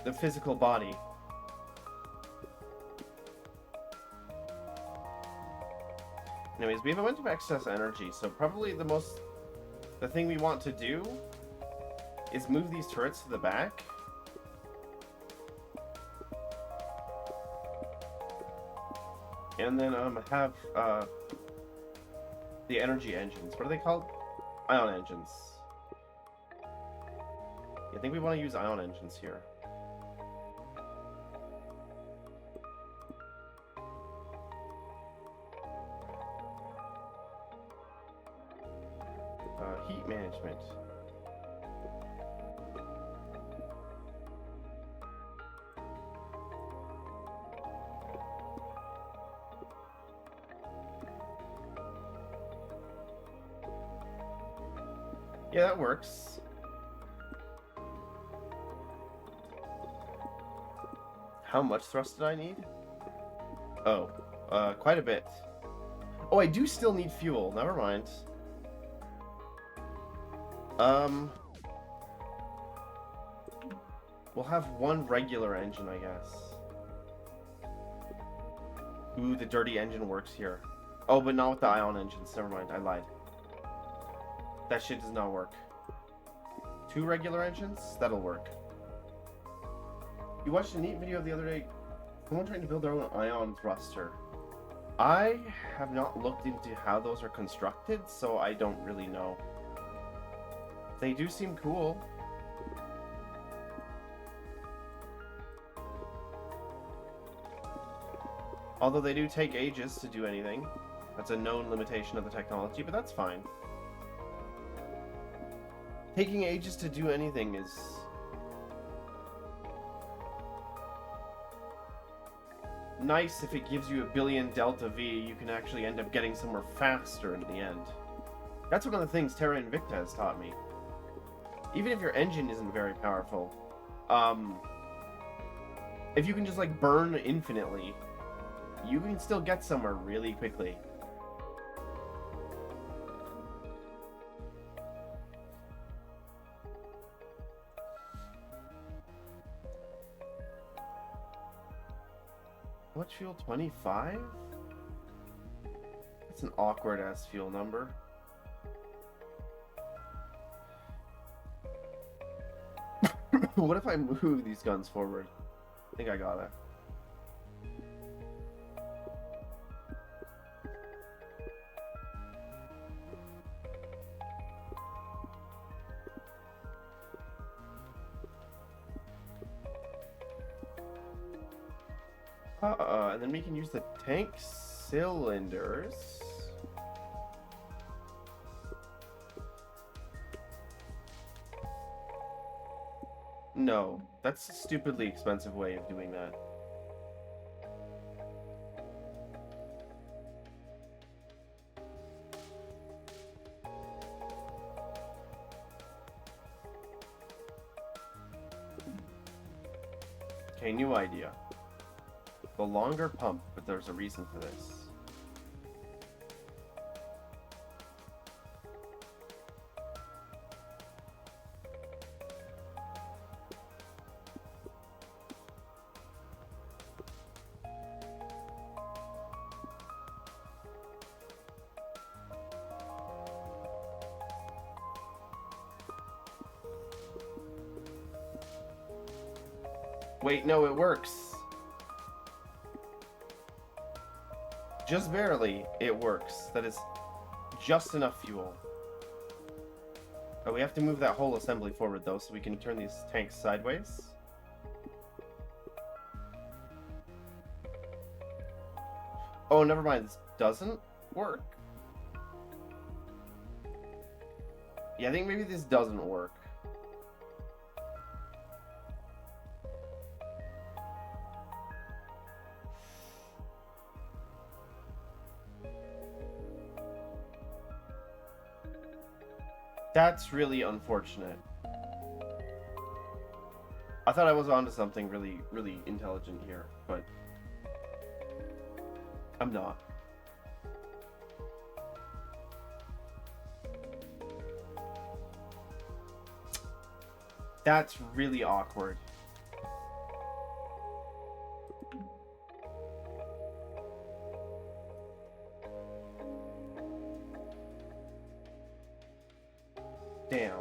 The physical body. Anyways, we have a bunch of excess energy, so probably the thing we want to do is move these turrets to the back. And then have the energy engines. What are they called? Ion engines. I think we want to use ion engines here. Heat management. Yeah, that works. How much thrust did I need? Oh, quite a bit. Oh, I do still need fuel. Never mind. We'll have one regular engine, I guess. Ooh, the dirty engine works here. Oh, but not with the ion engines. Never mind, I lied. That shit does not work. 2 regular engines? That'll work. You watched a neat video the other day. Someone trying to build their own ion thruster. I have not looked into how those are constructed, so I don't really know. They do seem cool. Although they do take ages to do anything. That's a known limitation of the technology, but that's fine. Taking ages to do anything is... nice if it gives you a billion delta V. You can actually end up getting somewhere faster in the end. That's one of the things Terra Invicta has taught me. Even if your engine isn't very powerful, if you can just like burn infinitely, you can still get somewhere really quickly. How much fuel? 25? That's an awkward ass fuel number. What if I move these guns forward? I think I got it. And then we can use the tank cylinders. No, that's a stupidly expensive way of doing that. Okay, new idea. The longer pump, but there's a reason for this. Wait, no, it works. Just barely, it works. That is just enough fuel. Oh, we have to move that whole assembly forward, though, so we can turn these tanks sideways. Oh, never mind. This doesn't work. Yeah, I think maybe this doesn't work. That's really unfortunate. I thought I was onto something really, really intelligent here, but I'm not. That's really awkward. Damn.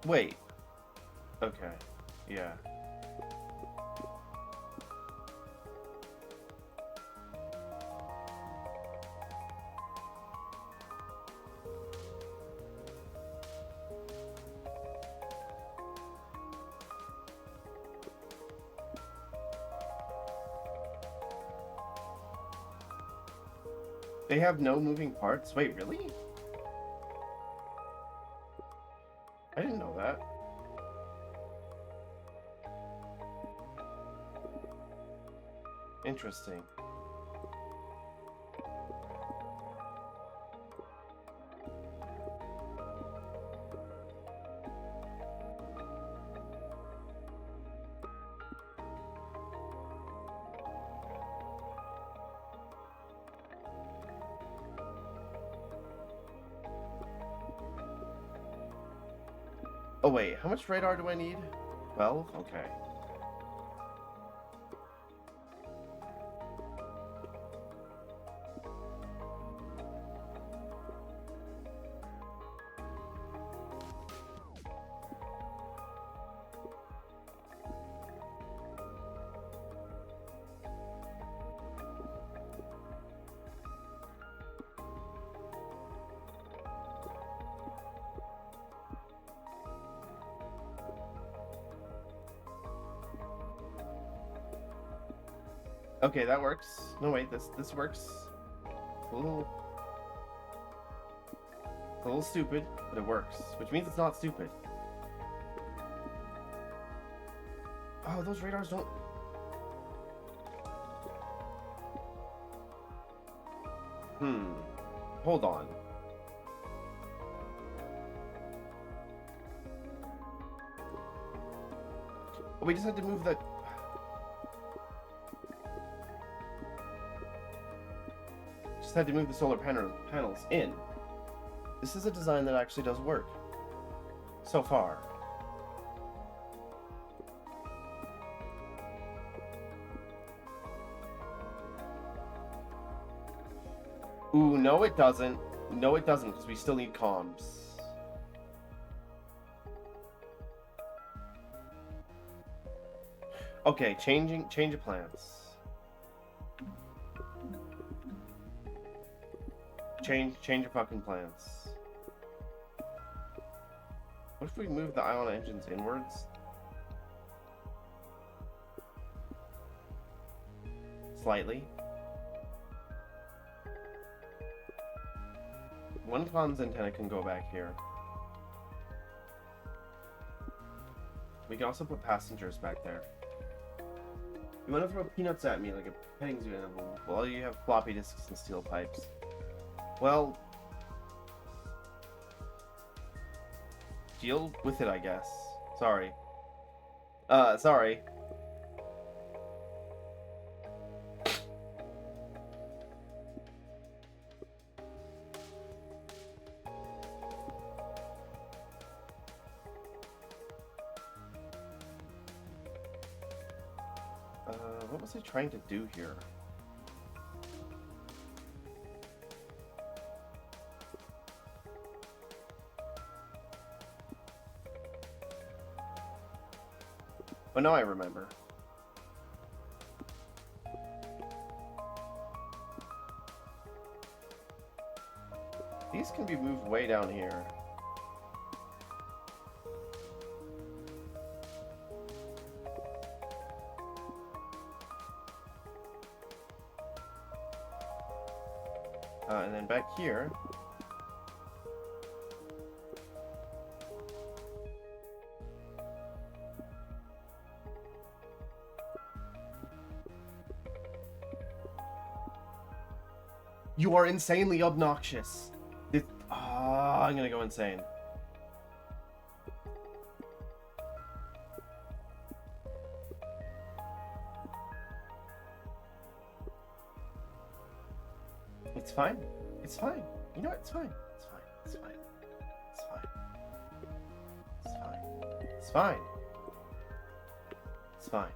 Wait. Okay. Yeah. They have no moving parts? Wait, really? I didn't know that. Interesting. Oh wait, how much radar do I need? 12? Okay. Okay, that works. No wait, this works. A little stupid, but it works. Which means it's not stupid. Oh, those radars don't... Hold on. Oh, we just had to move the... Just had to move the solar panels in. This is a design that actually does work. So far. Ooh, no it doesn't. No it doesn't, because we still need comms. Okay, change of plans. Change your fucking plans. What if we move the ion engines inwards? Slightly. One comms antenna can go back here. We can also put passengers back there. You want to throw peanuts at me like a petting zoo animal? Well, you have floppy disks and steel pipes. Well, deal with it, I guess. Sorry. Sorry. What was I trying to do here? Oh, now I remember. These can be moved way down here. And then back here. You are insanely obnoxious. I'm gonna go insane. It's fine. It's fine. You know what? It's fine. It's fine. It's fine. It's fine. It's fine. It's fine.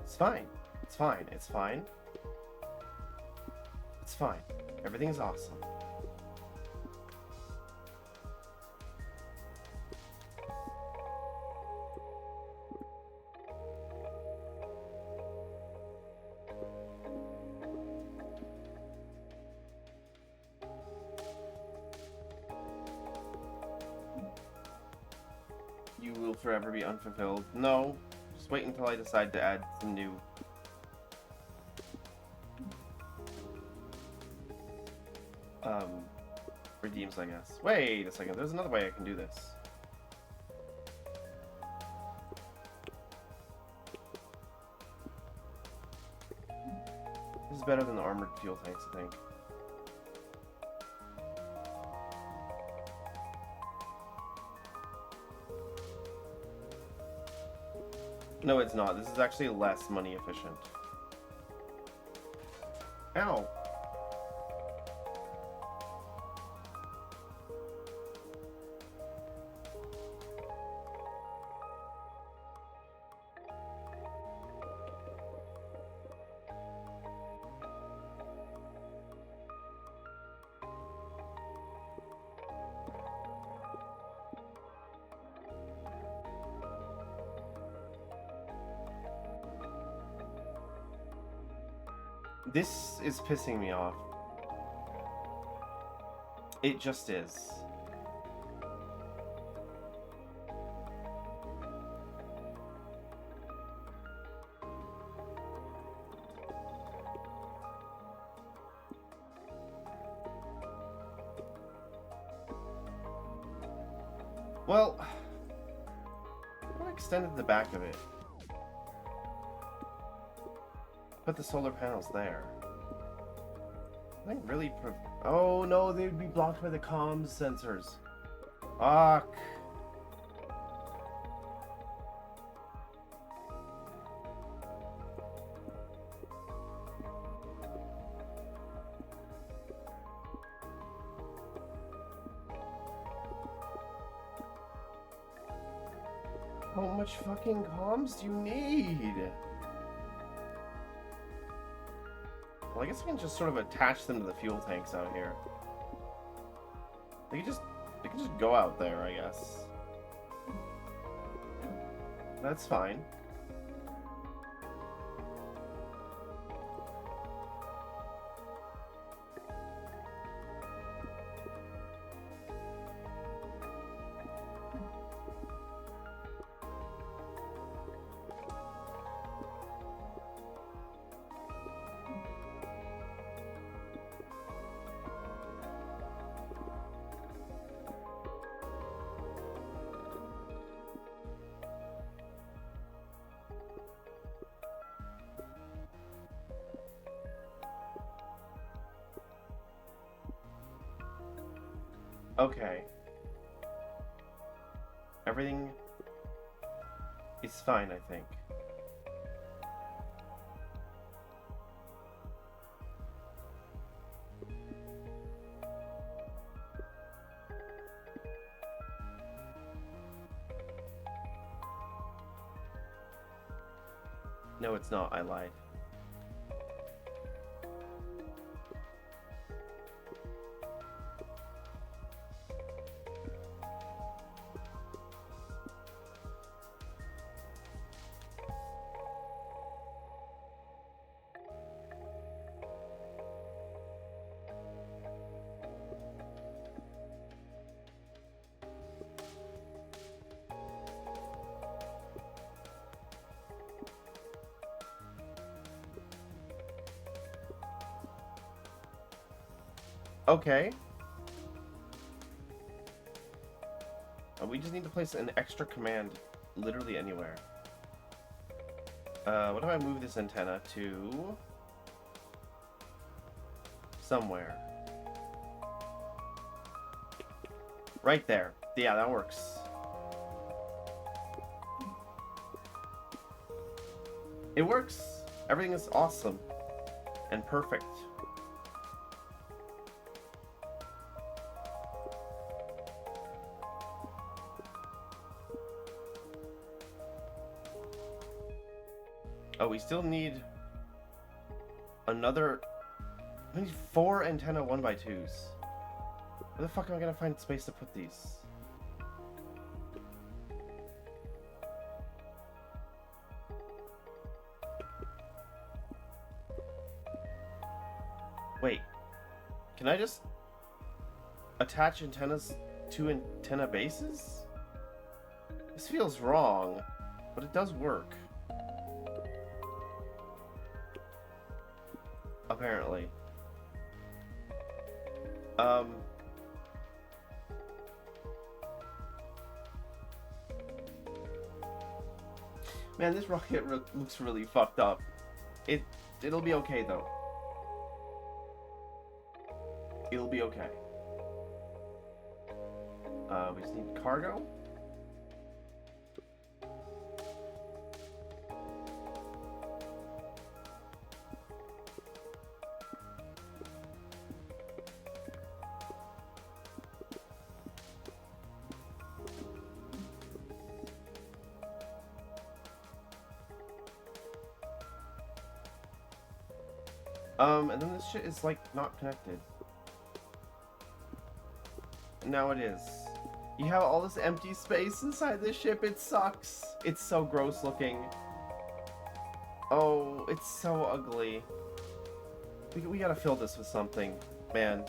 It's fine. It's fine. It's fine. It's fine. Everything's awesome. You will forever be unfulfilled. No. Just wait until I decide to add some new... redeems, I guess. Wait a second. There's another way I can do this. is better than the armored fuel tanks, I think. No, it's not. This is actually less money efficient. Ow! This is pissing me off. It just is. Well, I extended the back of it. Put the solar panels there. I think really. Oh no, they would be blocked by the comms sensors. Fuck. How much fucking comms do you need? Well, I guess I can just sort of attach them to the fuel tanks out here. They can just go out there, I guess. That's fine. Okay. Everything is fine, I think. No, it's not. I lied. Okay. We just need to place an extra command literally anywhere. What if I move this antenna to somewhere? Right there. Yeah, that works. It works. Everything is awesome and perfect. Oh, we still need another. We need 4 antenna 1x2s. Where the fuck am I gonna find space to put these? Wait, can I just attach antennas to antenna bases? This feels wrong, but it does work. Apparently. Man, this rocket looks really fucked up. It'll be okay though. It'll be okay. We just need cargo. And then this shit is like not connected. Now it is. You have all this empty space inside this ship. It sucks. It's so gross looking. Oh, it's so ugly. We gotta fill this with something, man.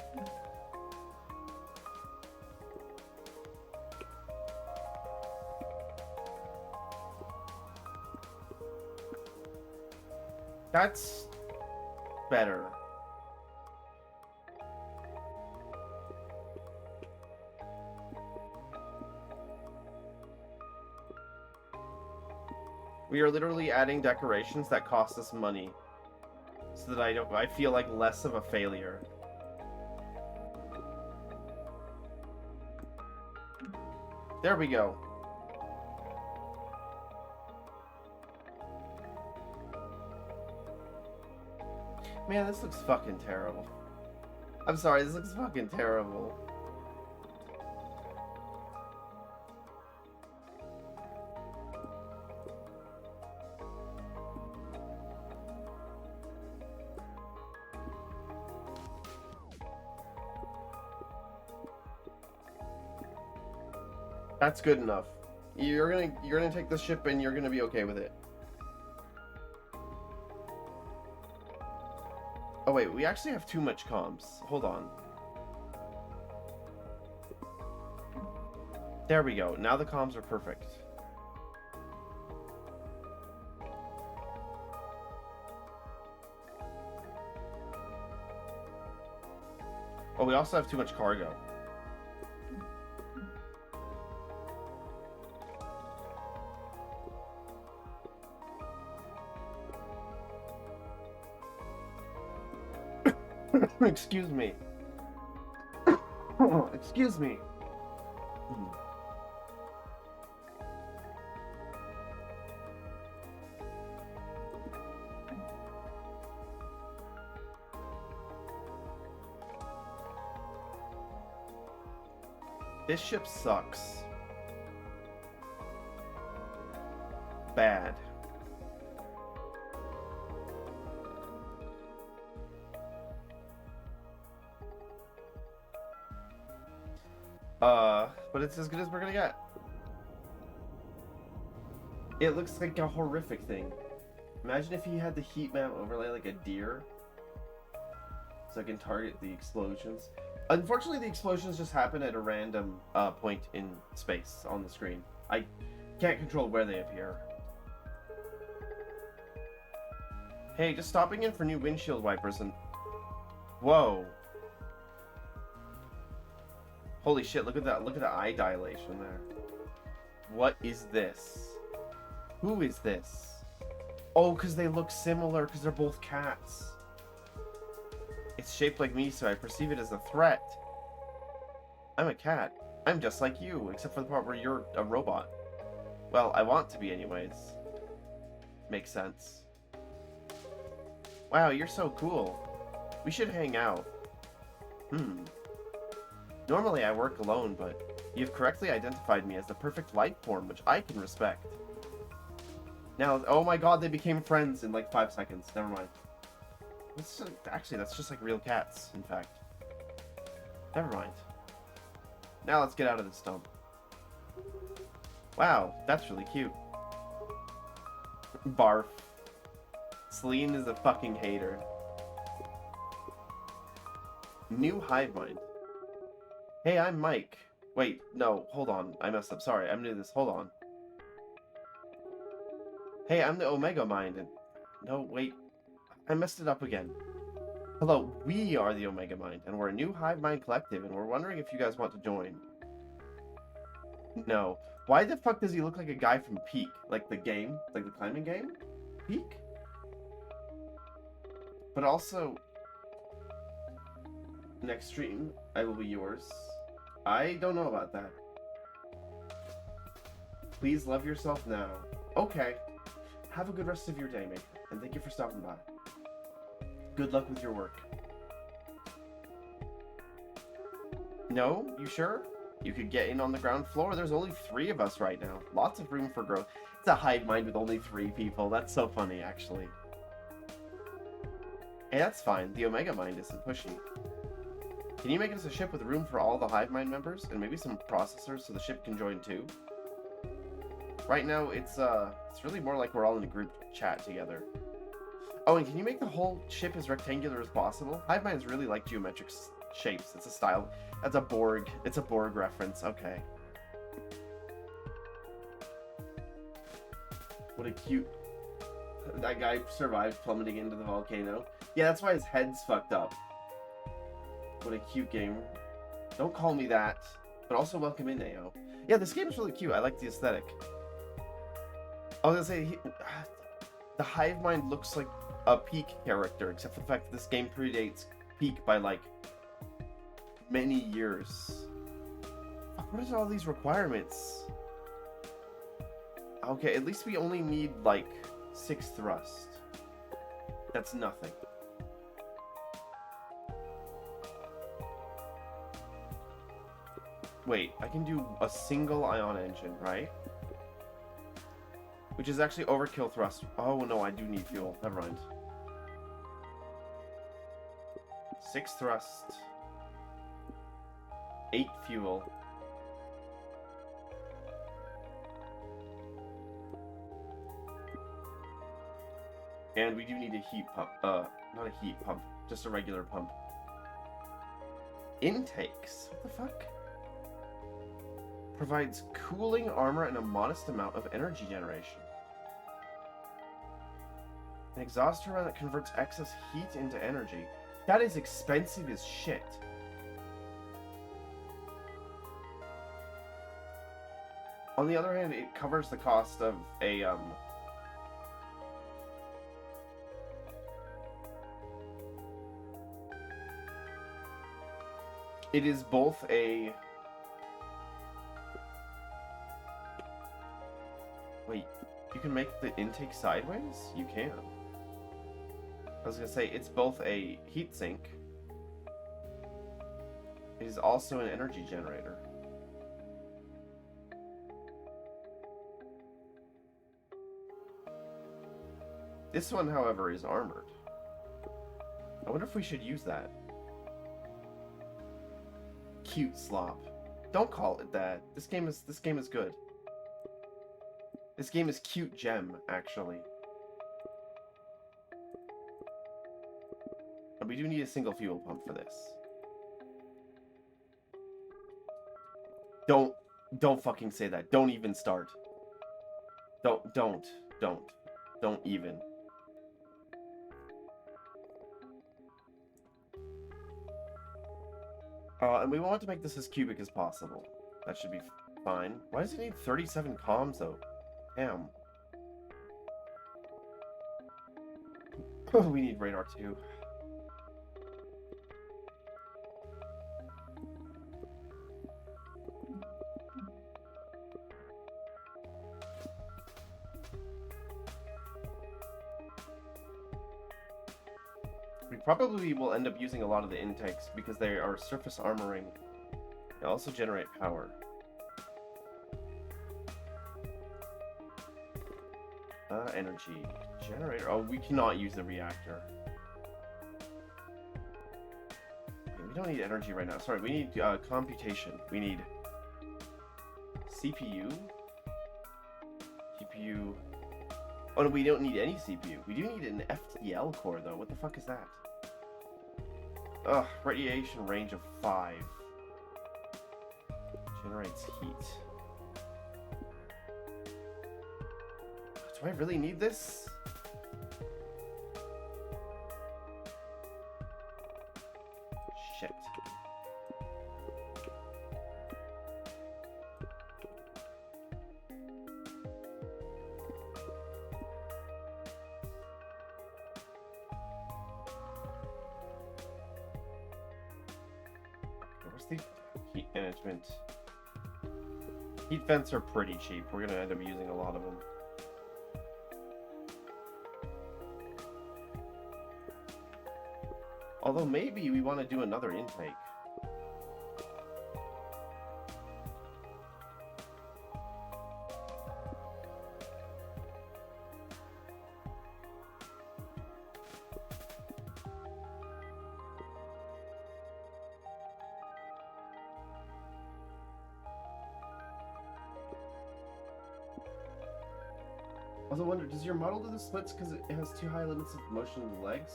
That's better. We are literally adding decorations that cost us money, so that I feel like less of a failure. There we go. Man, this looks fucking terrible. I'm sorry, this looks fucking terrible. That's good enough. You're gonna take this ship and you're gonna be okay with it. Oh wait, we actually have too much comms. Hold on. There we go. Now the comms are perfect. Oh, we also have too much cargo. Excuse me. Excuse me. This ship sucks. Bad. But it's as good as we're gonna get. It looks like a horrific thing. Imagine if he had the heat map overlay like a deer, so I can target the explosions. Unfortunately, the explosions just happen at a random point in space on the screen. I can't control where they appear. Hey, just stopping in for new windshield wipers and... Whoa. Holy shit, look at that. Look at the eye dilation there. What is this? Who is this? Oh, because they look similar, because they're both cats. It's shaped like me, so I perceive it as a threat. I'm a cat. I'm just like you, except for the part where you're a robot. Well, I want to be anyways. Makes sense. Wow, you're so cool. We should hang out. Normally I work alone, but you've correctly identified me as the perfect life form, which I can respect. Now, oh my god, they became friends in like 5 seconds. Never mind. Actually, that's just like real cats, in fact. Never mind. Now let's get out of this dump. Wow, that's really cute. Barf. Celine is a fucking hater. New hive mind. Hey, I'm Mike. Wait, no, hold on. I messed up. Sorry, I'm new to this. Hold on. Hey, I'm the Omega Mind, and... No, wait. I messed it up again. Hello, we are the Omega Mind, and we're a new hive mind collective, and we're wondering if you guys want to join. No. Why the fuck does he look like a guy from Peak? Like the game? Like the climbing game? Peak? But also... Next stream, I will be yours. I don't know about that. Please love yourself now. Okay. Have a good rest of your day, Maker, and thank you for stopping by. Good luck with your work. No? You sure? You could get in on the ground floor. There's only 3 of us right now. Lots of room for growth. It's a hive mind with only 3 people. That's so funny, actually. Hey, that's fine. The Omega Mind isn't pushy. Can you make us a ship with room for all the hive mind members? And maybe some processors so the ship can join too? Right now, it's really more like we're all in a group chat together. Oh, and can you make the whole ship as rectangular as possible? Hive minds really like geometric shapes. It's a style. That's a Borg. It's a Borg reference. Okay. What a cute... That guy survived plummeting into the volcano. Yeah, that's why his head's fucked up. What a cute game. Don't call me that. But also welcome in, AO. Yeah, this game is really cute. I like the aesthetic. I was gonna say, the hive mind looks like a Peak character, except for the fact that this game predates Peak by, like, many years. What are all these requirements? Okay, at least we only need, like, 6 thrust. That's nothing. Wait, I can do a single ion engine, right? Which is actually overkill thrust. Oh no, I do need fuel. Never mind. 6 thrust. 8 fuel. And we do need a heat pump. Not a heat pump. Just a regular pump. Intakes? What the fuck? Provides cooling armor and a modest amount of energy generation. An exhaust turbine that converts excess heat into energy. That is expensive as shit. On the other hand, it covers the cost of a, It is both a... Wait, you can make the intake sideways? You can. I was gonna say, it's both a heatsink. It is also an energy generator. This one, however, is armored. I wonder if we should use that. Cute slop. Don't call it that. This game is good. This game is cute gem, actually. And we do need a single fuel pump for this. Don't fucking say that. Don't even start. Don't even. And we want to make this as cubic as possible. That should be fine. Why does it need 37 comms, though? Damn. We need radar, too. We probably will end up using a lot of the intakes because they are surface armoring. They also generate power. Energy generator. Oh, we cannot use the reactor. Okay, we don't need energy right now. Sorry, we need computation. We need CPU. GPU. Oh no, we don't need any CPU. We do need an FTL core though. What the fuck is that? Ugh, radiation range of 5. Generates heat. Do I really need this? Shit. management. Heat vents are pretty cheap. We're gonna end up using a lot of them. Although maybe we want to do another intake. I also wonder, does your model do the splits because it has too high limits of motion of the legs?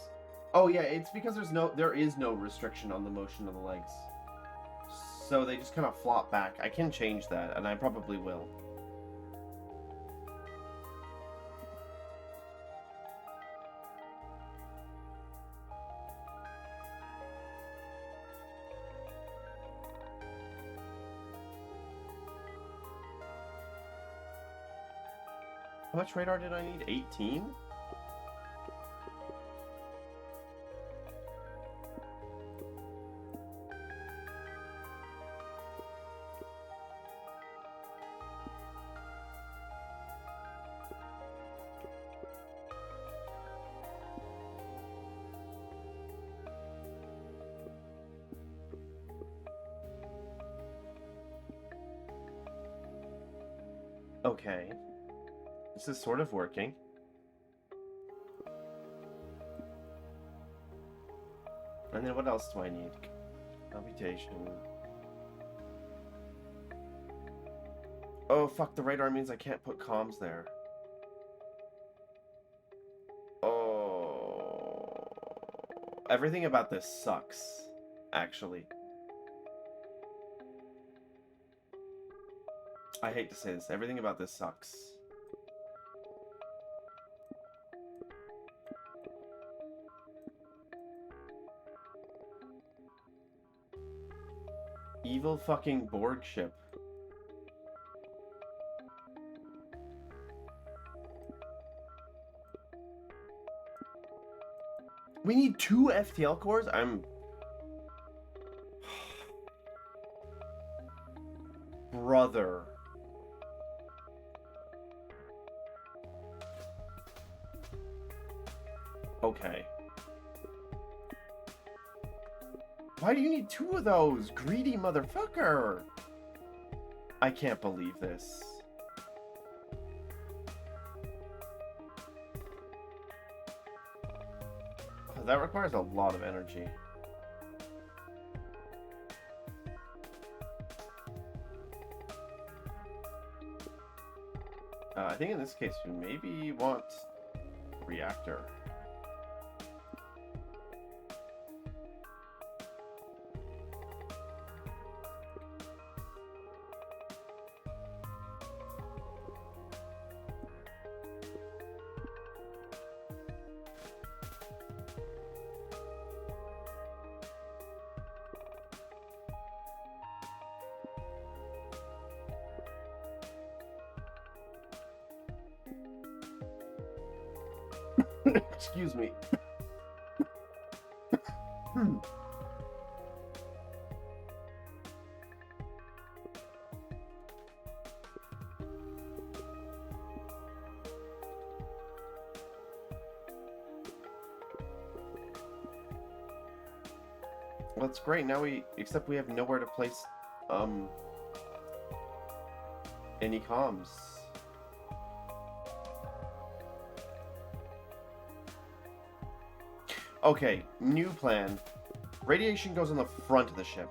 Oh yeah, it's because there is no restriction on the motion of the legs. So they just kind of flop back. I can change that, and I probably will. How much radar did I need? 18? Okay. This is sort of working. And then what else do I need? Computation. Oh, fuck, the radar means I can't put comms there. Oh. Everything about this sucks, actually. I hate to say this. Everything about this sucks. Evil fucking Borg ship. We need 2 FTL cores? Brother. Okay. Why do you need 2 of those? Greedy motherfucker! I can't believe this. That requires a lot of energy. I think in this case we maybe want reactor. Excuse me. Well, that's great. Now except we have nowhere to place, any comms. Okay, new plan. Radiation goes on the front of the ship.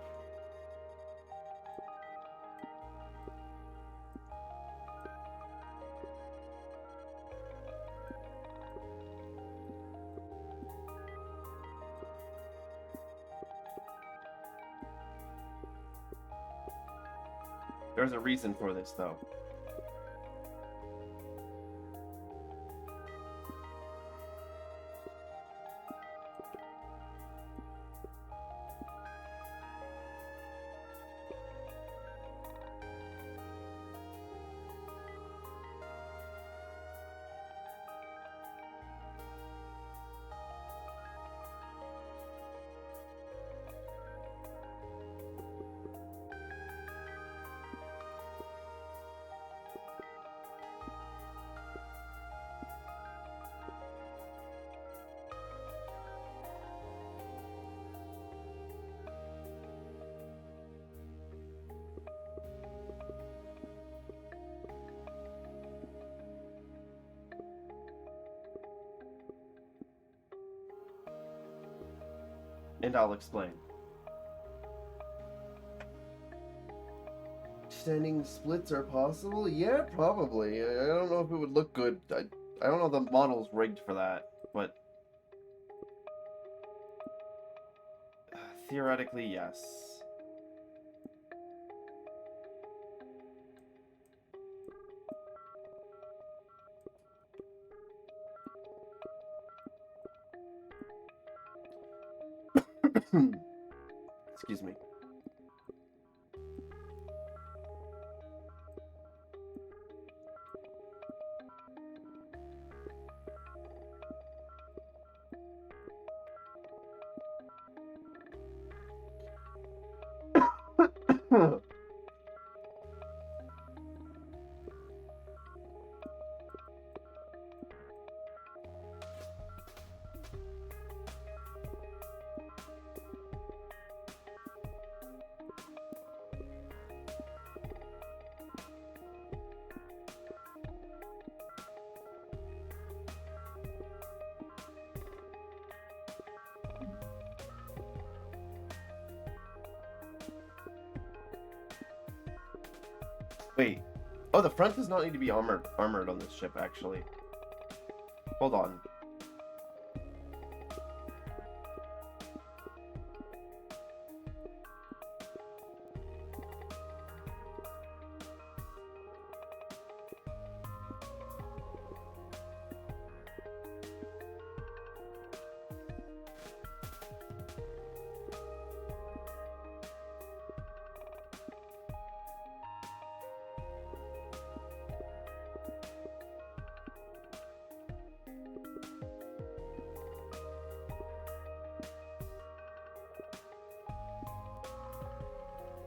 There's a reason for this, though. And I'll explain. Standing splits are possible? Yeah, probably. I don't know if it would look good. I don't know if the model's rigged for that, but theoretically, yes. Excuse me. Wait. Oh, the front does not need to be armored on this ship, actually. Hold on.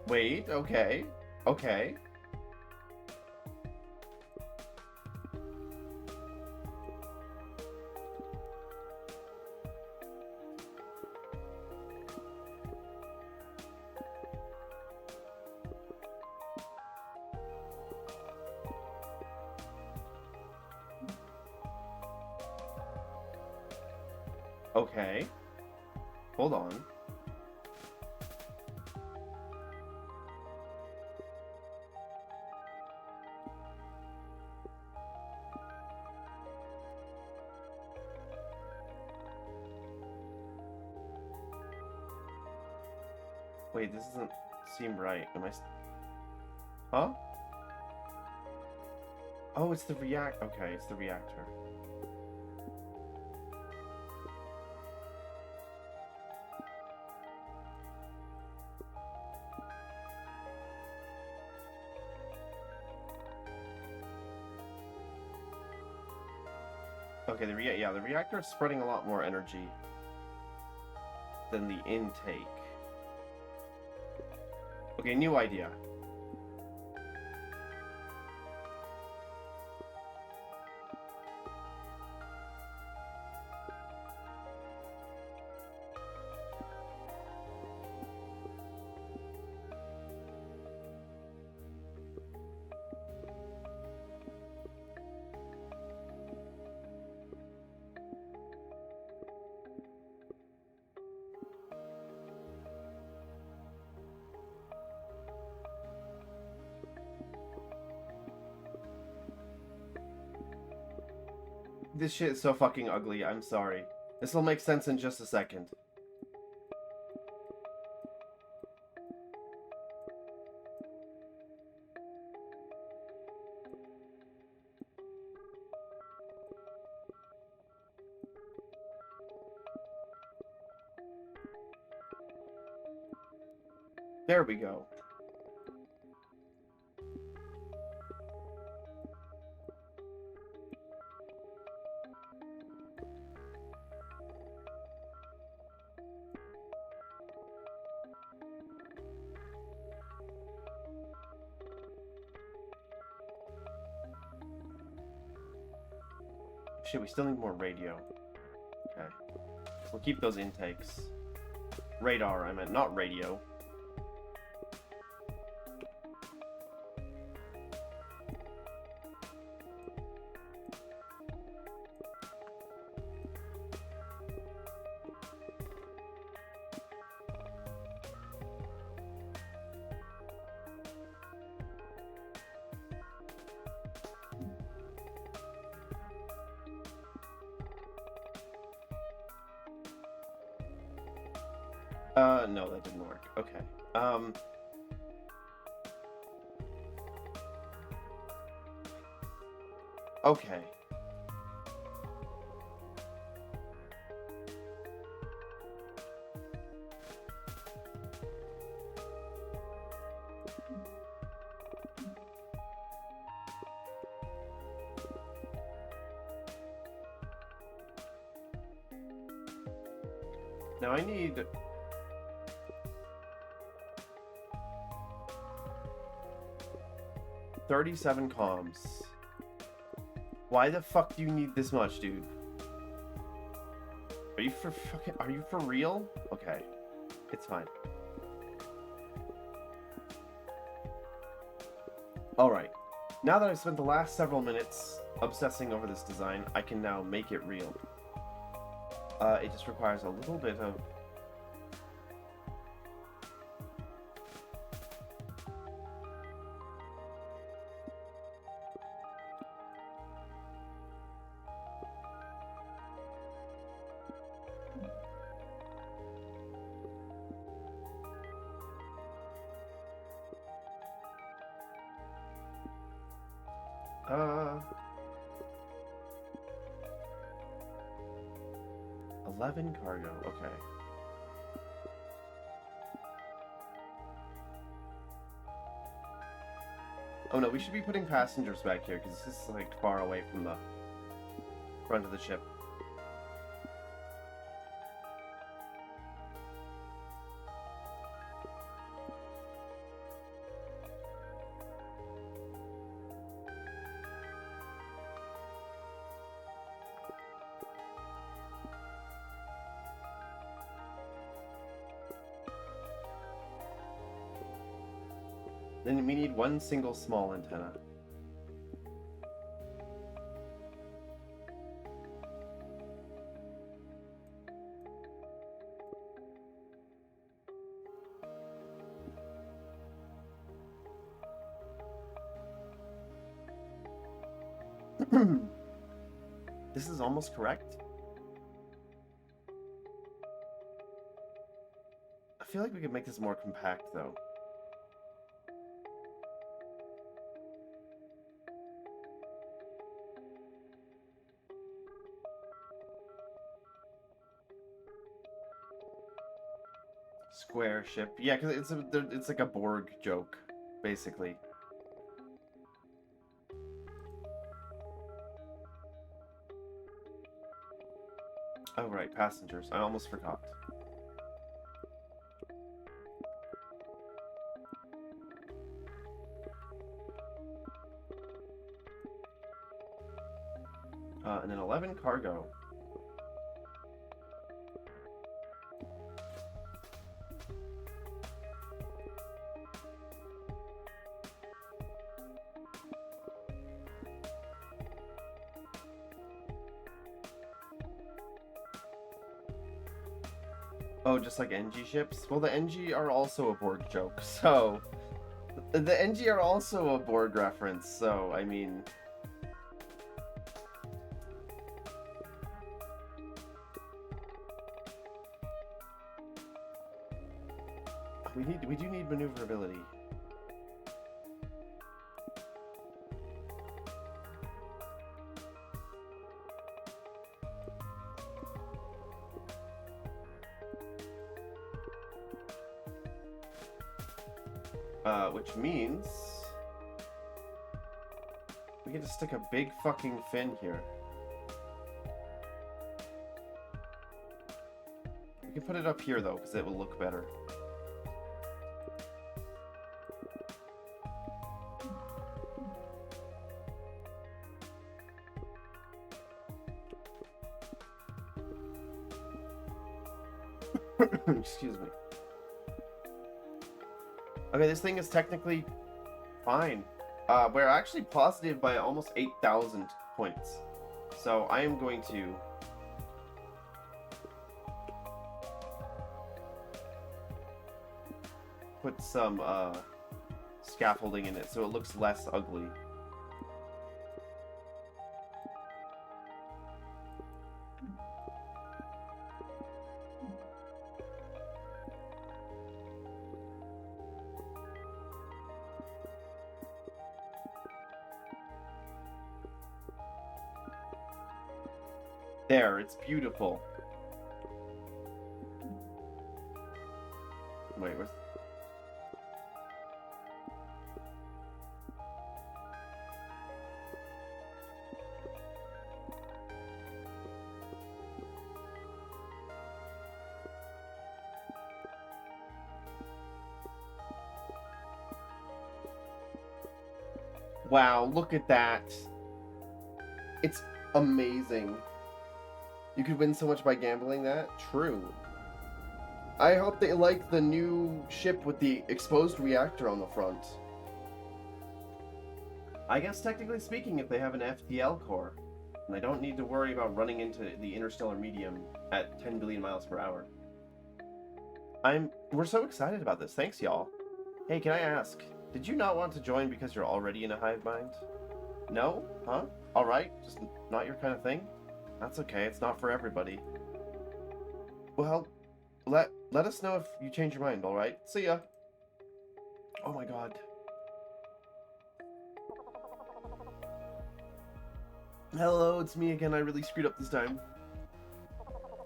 Wait, okay. Okay. Okay. Hold on. Wait, this doesn't seem right. Am I... Huh? Oh, it's the Okay, it's the reactor. Okay, the reactor is spreading a lot more energy than the intake. Okay, new idea. This shit is so fucking ugly, I'm sorry. This will make sense in just a second. There we go. Shit, we still need more radio. Okay. We'll keep those intakes. Radar, I meant, not radio. No, that didn't work. Okay. Okay. Now I need 37 comms. Why the fuck do you need this much, dude? Are you for real? Okay. It's fine. Alright. Now that I've spent the last several minutes obsessing over this design, I can now make it real. It just requires a little bit of... Uh... 11 cargo, okay. Oh no, we should be putting passengers back here, because this is, like, far away from the front of the ship. Then we need one single small antenna. This is almost correct. I feel like we could make this more compact, though. Square ship. Yeah, because it's like a Borg joke, basically. Oh, right, passengers. I almost forgot. And then 11 cargo. Oh, just like NG ships? Well, the NG are also a Borg joke, so... The NG are also a Borg reference, so, I mean... We do need maneuverability. Which means... we can just stick a big fucking fin here. We can put it up here, though, because it will look better. Excuse me. Okay, this thing is technically fine. We're actually positive by almost 8,000 points. So I am going to... put some scaffolding in it so it looks less ugly. There, it's beautiful. Wait, where's... Wow, look at that. It's amazing. You could win so much by gambling that? True. I hope they like the new ship with the exposed reactor on the front. I guess technically speaking, if they have an FTL core, and I don't need to worry about running into the interstellar medium at 10 billion miles per hour. We're so excited about this. Thanks, y'all. Hey, can I ask, did you not want to join because you're already in a hive mind? No? Huh? Alright, just not your kind of thing? That's okay, it's not for everybody. Well, let us know if you change your mind, alright? See ya! Oh my god. Hello, it's me again. I really screwed up this time.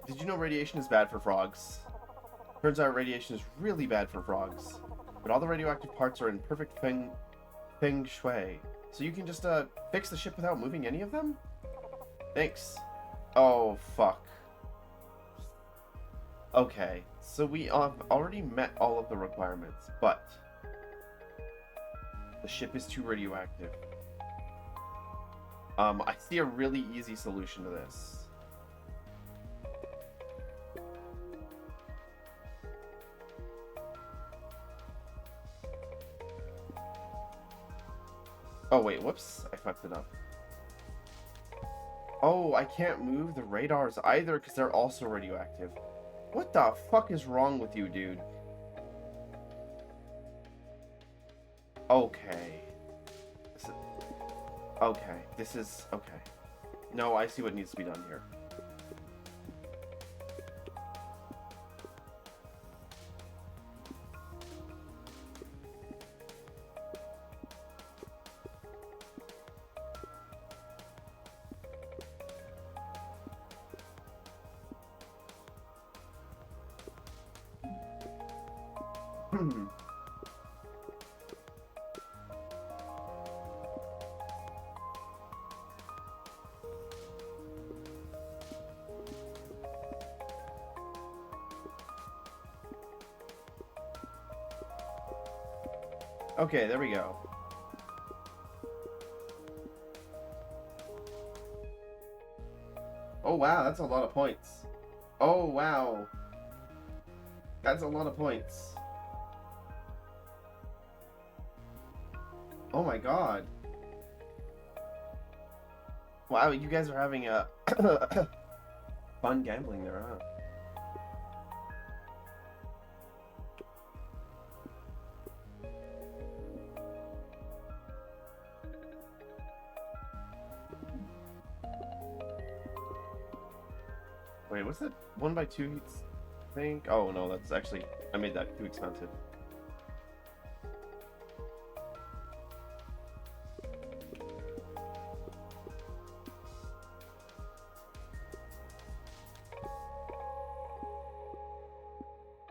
Did you know radiation is bad for frogs? Turns out radiation is really bad for frogs. But all the radioactive parts are in perfect feng shui. So you can just fix the ship without moving any of them? Thanks. Oh, fuck. Okay, so we have already met all of the requirements, but the ship is too radioactive. I see a really easy solution to this. Oh wait, whoops, I fucked it up. Oh, I can't move the radars either because they're also radioactive. What the fuck is wrong with you, dude? Okay. Okay, this is... okay. No, I see what needs to be done here. Okay, there we go. Oh wow, that's a lot of points. Oh wow. That's a lot of points. Oh my god. Wow, you guys are having a fun gambling there, huh? Wait, what's that 1x2 thing? Oh no, that's actually... I made that too expensive.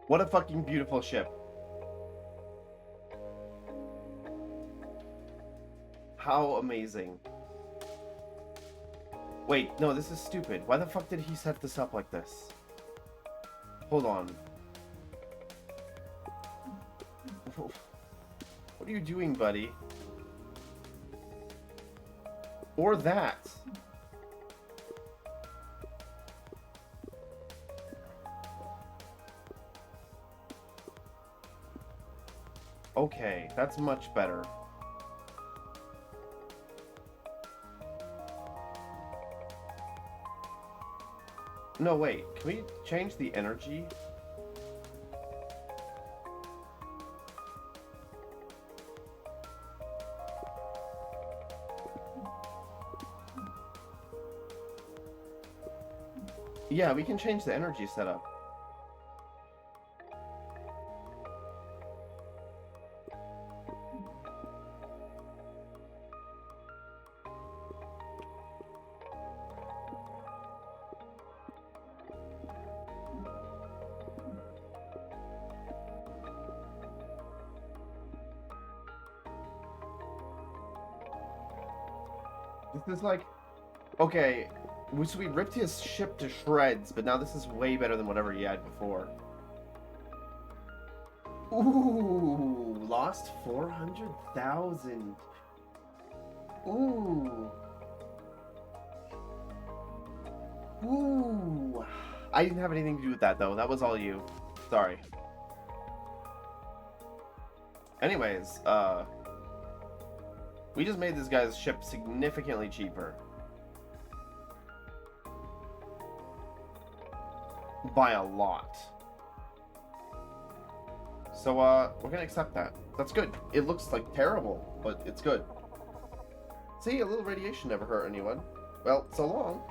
What a fucking beautiful ship. How amazing. Wait, no, this is stupid. Why the fuck did he set this up like this? Hold on. What are you doing, buddy? Or that. Okay, that's much better. No, wait. Can we change the energy? Yeah, we can change the energy setup. This is like, okay, so we ripped his ship to shreds, but now this is way better than whatever he had before. Ooh, lost 400,000. Ooh. Ooh. I didn't have anything to do with that, though. That was all you. Sorry. Anyways, we just made this guy's ship significantly cheaper. By a lot. So, we're gonna accept that. That's good. It looks like terrible, but it's good. See, a little radiation never hurt anyone. Well, so long.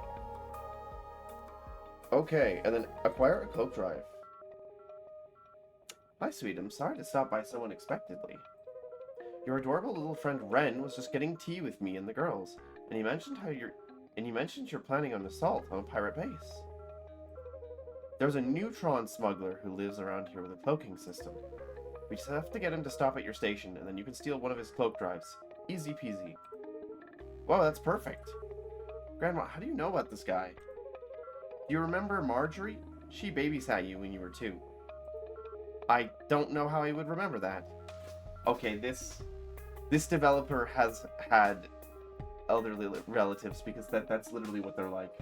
Okay, and then acquire a cloak drive. Hi, sweet. I'm sorry to stop by so unexpectedly. Your adorable little friend Ren was just getting tea with me and the girls, and he mentioned you're planning an assault on a pirate base. There's a neutron smuggler who lives around here with a cloaking system. We just have to get him to stop at your station, and then you can steal one of his cloak drives. Easy peasy. Wow, that's perfect. Grandma, how do you know about this guy? Do you remember Marjorie? She babysat you when you were 2. I don't know how I would remember that. Okay, this developer has had elderly relatives because that's literally what they're like.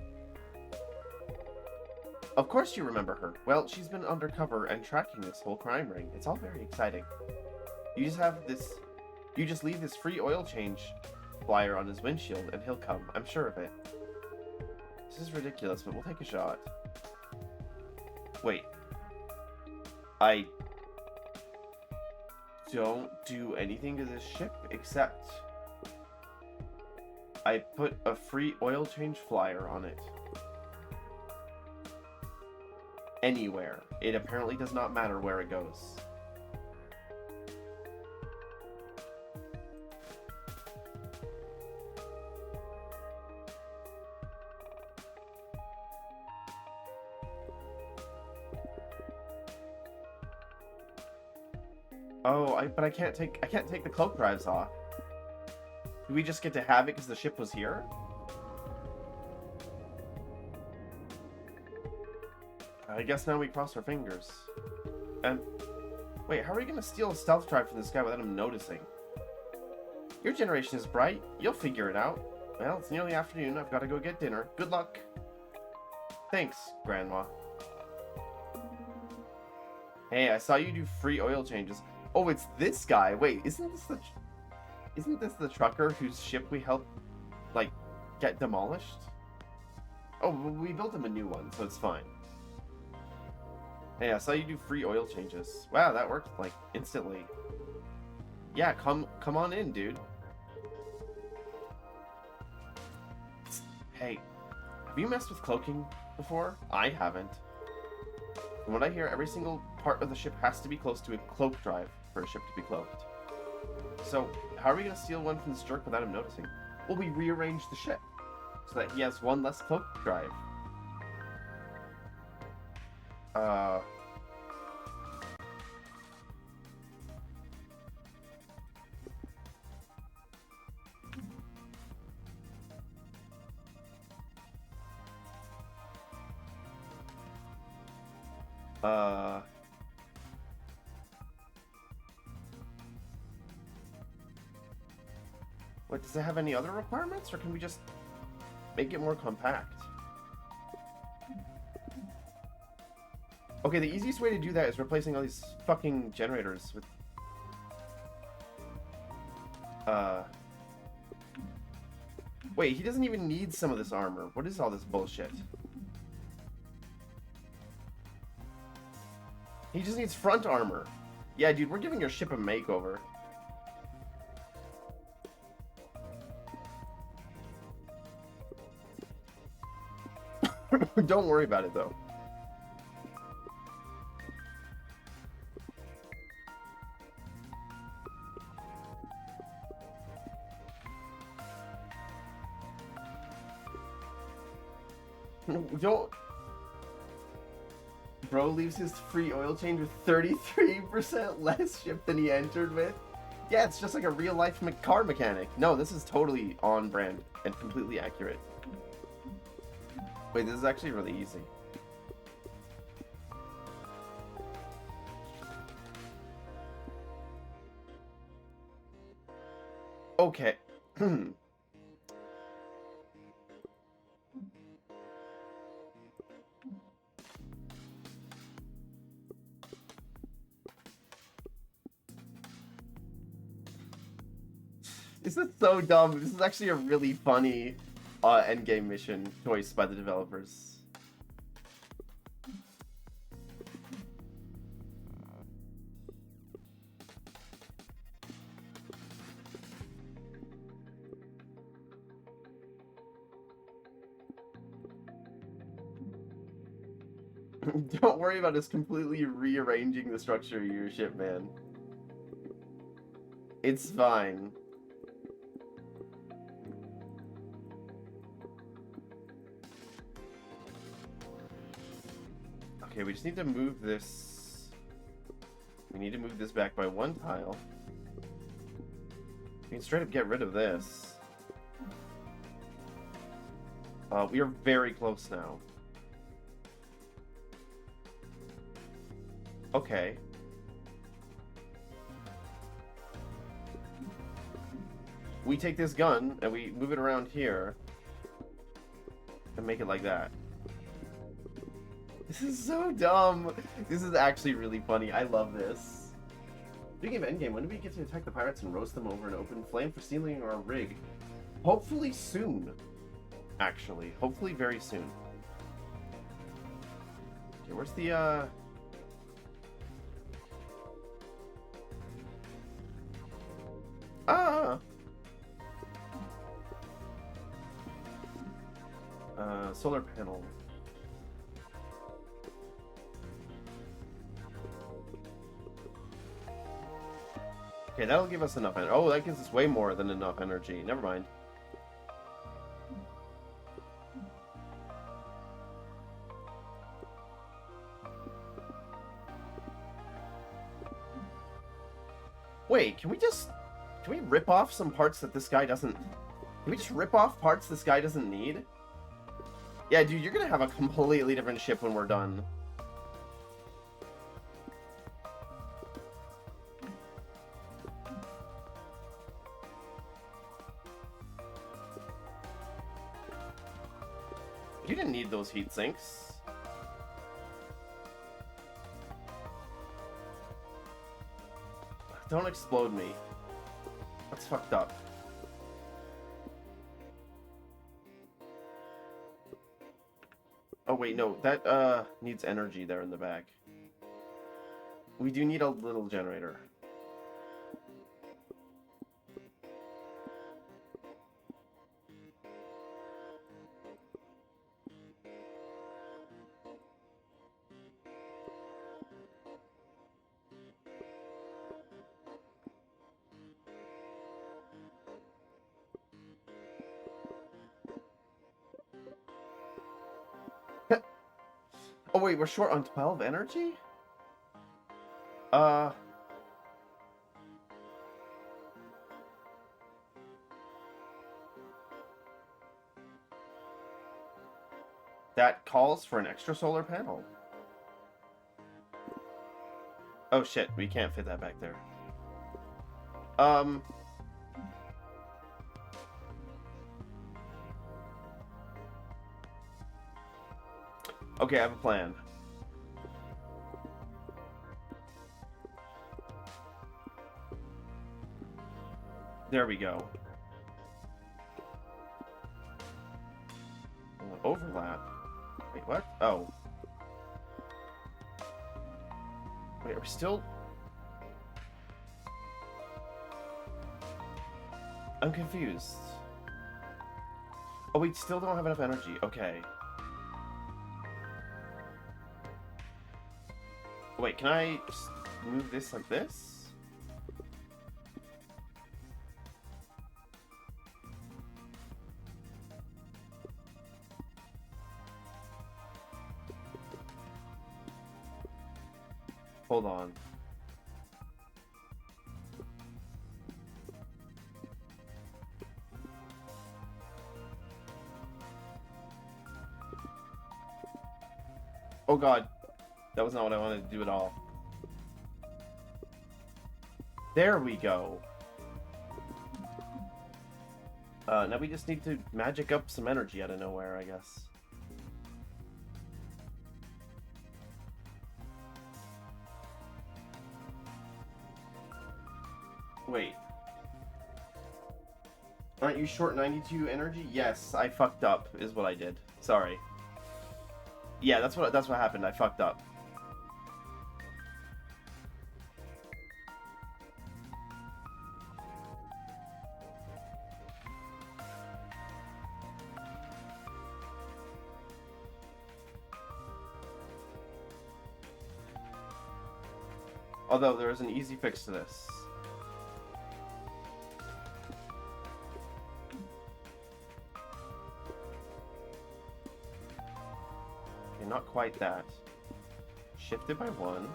Of course you remember her. Well, she's been undercover and tracking this whole crime ring. It's all very exciting. You just leave this free oil change flyer on his windshield and he'll come. I'm sure of it. This is ridiculous, but we'll take a shot. Wait. I don't do anything to this ship except I put a free oil change flyer on it. Anywhere. It apparently does not matter where it goes. Oh, but I can't take the cloak drives off. Do we just get to have it because the ship was here? I guess now we cross our fingers. Wait, how are we gonna steal a stealth drive from this guy without him noticing? Your generation is bright. You'll figure it out. Well, it's nearly afternoon. I've got to go get dinner. Good luck. Thanks, Grandma. Hey, I saw you do free oil changes. Oh, it's this guy. Wait, isn't this the trucker whose ship we helped, like, get demolished? Oh, we built him a new one, so it's fine. Hey, I saw you do free oil changes. Wow, that worked, like, instantly. Yeah, come on in, dude. Hey, have you messed with cloaking before? I haven't. From what I hear, every single part of the ship has to be close to a cloak drive for a ship to be cloaked. So, how are we going to steal one from this jerk without him noticing? Well, we rearrange the ship so that he has one less cloak drive. Wait, does it have any other requirements, or can we just make it more compact? Okay, the easiest way to do that is replacing all these fucking generators with... Wait, he doesn't even need some of this armor. What is all this bullshit? He just needs front armor. Yeah, dude, we're giving your ship a makeover. Don't worry about it, though. Don't... Bro leaves his free oil change with 33% less ship than he entered with. Yeah, it's just like a real life car mechanic. No, this is totally on brand and completely accurate. Wait, this is actually really easy. Okay. This is so dumb. This is actually a really funny endgame mission choice by the developers. Don't worry about us completely rearranging the structure of your ship, man. It's fine. Okay, we just need to move this. We need to move this back by 1 tile. We can straight up get rid of this. We are very close now. Okay. We take this gun and we move it around here and make it like that. This is so dumb. This is actually really funny. I love this. Speaking of endgame, when do we get to attack the pirates and roast them over an open flame for stealing our rig? Hopefully soon. Actually, hopefully very soon. Okay, where's the solar panel. Okay, that'll give us enough energy. Oh, that gives us way more than enough energy. Never mind. Wait, can we rip off some parts that this guy doesn't... Can we just rip off parts this guy doesn't need? Yeah, dude, you're gonna have a completely different ship when we're done. You didn't need those heat sinks. Don't explode me. That's fucked up. Oh wait, no, that needs energy there in the back. We do need a little generator. Oh wait, we're short on 12 energy? That calls for an extra solar panel. Oh shit, we can't fit that back there. Okay, I have a plan. There we go. Overlap. Wait, what? Oh. Wait, are we still... I'm confused. Oh, we still don't have enough energy. Okay. Wait, can I just move this like this? Hold on. Oh god. That was not what I wanted to do at all. There we go. Now we just need to magic up some energy out of nowhere, I guess. Wait. Aren't you short 92 energy? Yes, I fucked up, is what I did. Sorry. Yeah, that's what happened. I fucked up. Although there is an easy fix to this. Okay, not quite that. Shifted by 1.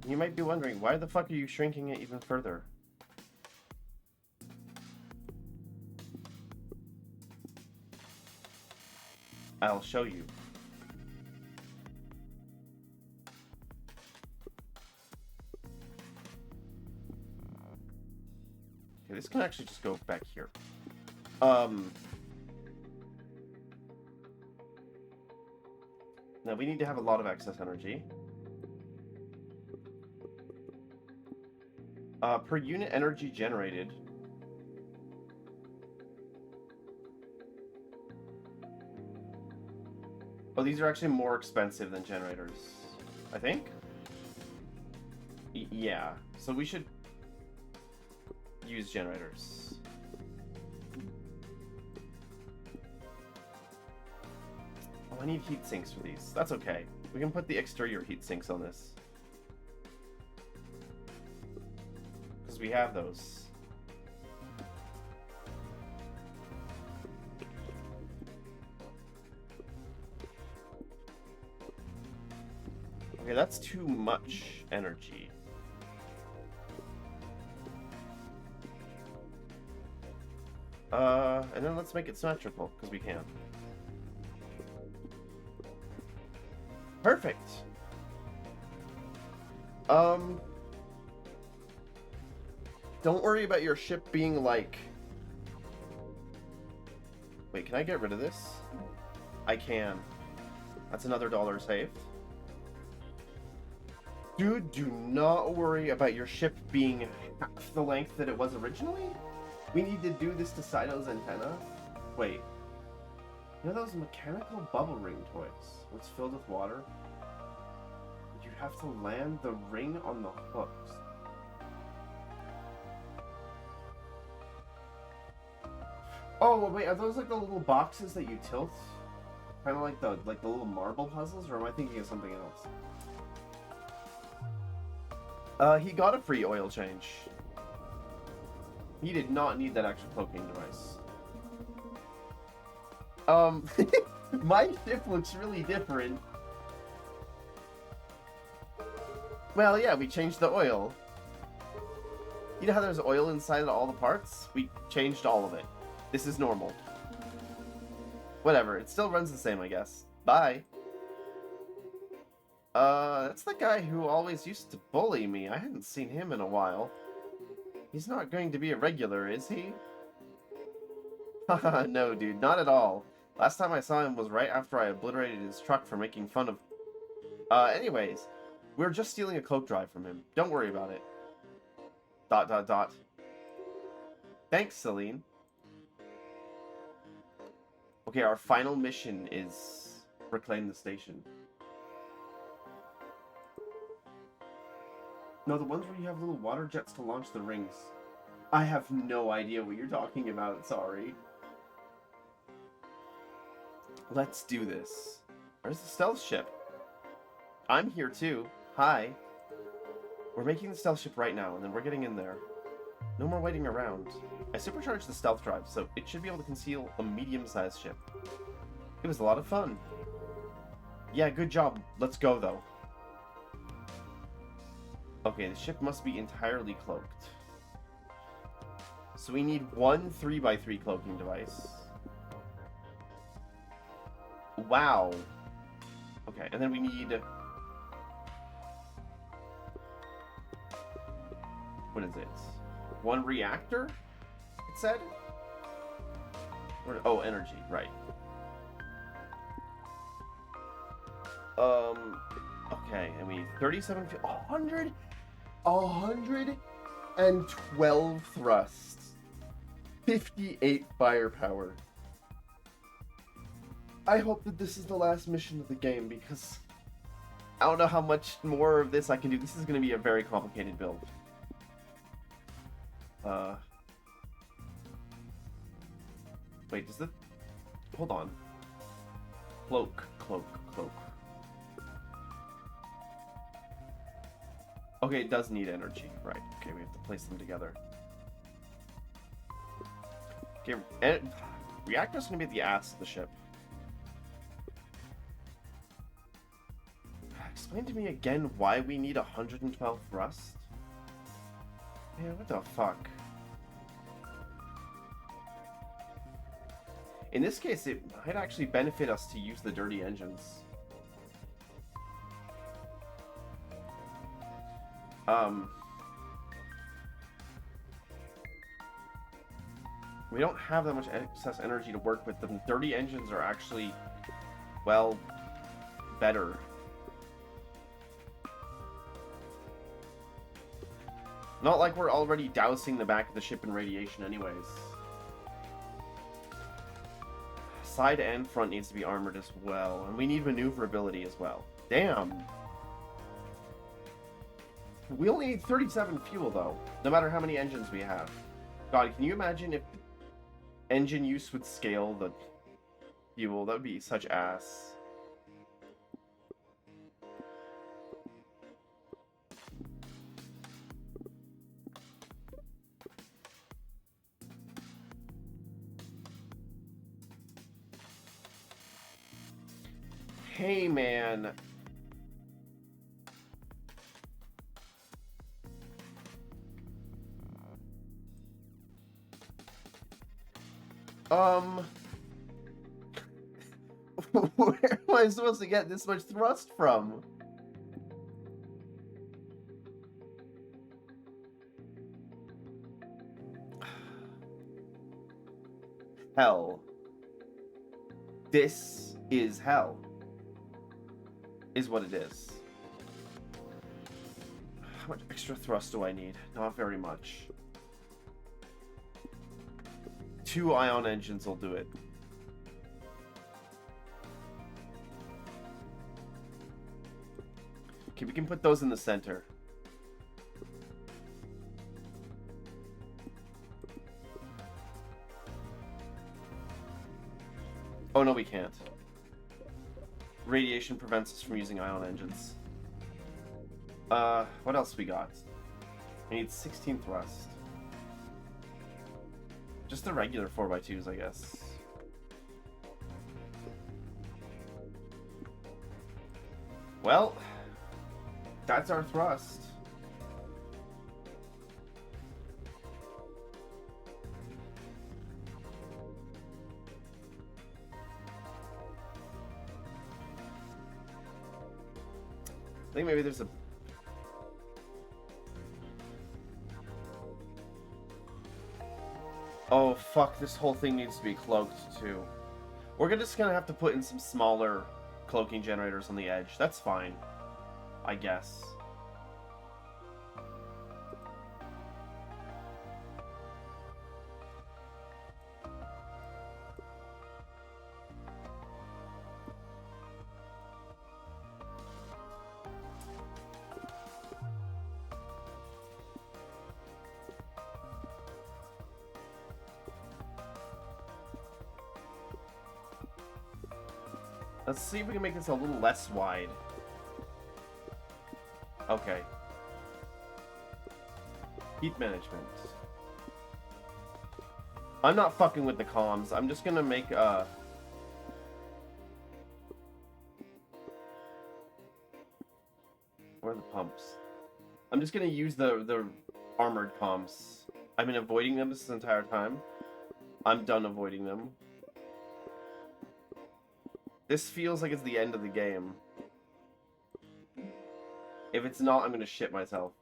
You might be wondering, why the fuck are you shrinking it even further? I'll show you. Okay, this can actually just go back here. Now we need to have a lot of excess energy. Per unit energy generated. Oh, these are actually more expensive than generators, I think? Yeah, so we should use generators. Oh, I need heat sinks for these. That's okay. We can put the exterior heat sinks on this. Because we have those. Okay, that's too much energy. And then let's make it symmetrical, because we can. Perfect! Don't worry about your ship being like... Wait, can I get rid of this? I can. That's another $1 saved. Dude, do not worry about your ship being half the length that it was originally. We need to do this to Saito's antenna. Wait. You know those mechanical bubble ring toys? What's filled with water? You have to land the ring on the hooks. Oh, wait, are those like the little boxes that you tilt? Kind of like the little marble puzzles, or am I thinking of something else? He got a free oil change. He did not need that extra cloaking device. My ship looks really different. Well, yeah, we changed the oil. You know how there's oil inside of all the parts? We changed all of it. This is normal. Whatever, it still runs the same, I guess. Bye. That's the guy who always used to bully me. I hadn't seen him in a while. He's not going to be a regular, is he? Haha, no, dude, not at all. Last time I saw him was right after I obliterated his truck for making fun of... anyways, we're just stealing a cloak drive from him. Don't worry about it. ... Thanks, Celine. Okay, our final mission is reclaim the station. No, the ones where you have little water jets to launch the rings. I have no idea what you're talking about, sorry. Let's do this. Where's the stealth ship? I'm here too. Hi. We're making the stealth ship right now, and then we're getting in there. No more waiting around. I supercharged the stealth drive, so it should be able to conceal a medium-sized ship. It was a lot of fun. Yeah, good job. Let's go, though. Okay, the ship must be entirely cloaked. So we need one 3x3 cloaking device. Wow. Okay, and then we need... What is it? One reactor? It said? Or, oh, energy, right. Okay, and we need 37... 112 thrusts. 58 firepower. I hope that this is the last mission of the game, because I don't know how much more of this I can do. This is going to be a very complicated build. Wait, does the... Hold on. Cloak. Okay, it does need energy. Right. Okay, we have to place them together. Okay, reactor's gonna be at the ass of the ship. Explain to me again why we need 112 thrust? Man, what the fuck? In this case, it might actually benefit us to use the dirty engines. We don't have that much excess energy to work with. The dirty engines are actually, well, better. Not like we're already dousing the back of the ship in radiation anyways. Side and front needs to be armored as well. And we need maneuverability as well. Damn! We only need 37 fuel, though. No matter how many engines we have. God, can you imagine if engine use would scale the fuel? That would be such ass. Hey, man. Where am I supposed to get this much thrust from? Hell. This is hell. Is what it is. How much extra thrust do I need? Not very much. 2 ion engines will do it. Okay, we can put those in the center. Oh, no, we can't. Radiation prevents us from using ion engines. What else we got? We need 16 thrust. Just the regular 4x2s, I guess. Well, that's our thrust. I think maybe there's a... Oh, fuck, this whole thing needs to be cloaked, too. We're just gonna have to put in some smaller cloaking generators on the edge. That's fine, I guess. Let's see if we can make this a little less wide. Okay. Heat management. I'm not fucking with the comms. I'm just gonna make Where are the pumps? I'm just gonna use the armored comms. I've been avoiding them this entire time. I'm done avoiding them. This feels like it's the end of the game. If it's not, I'm gonna shit myself.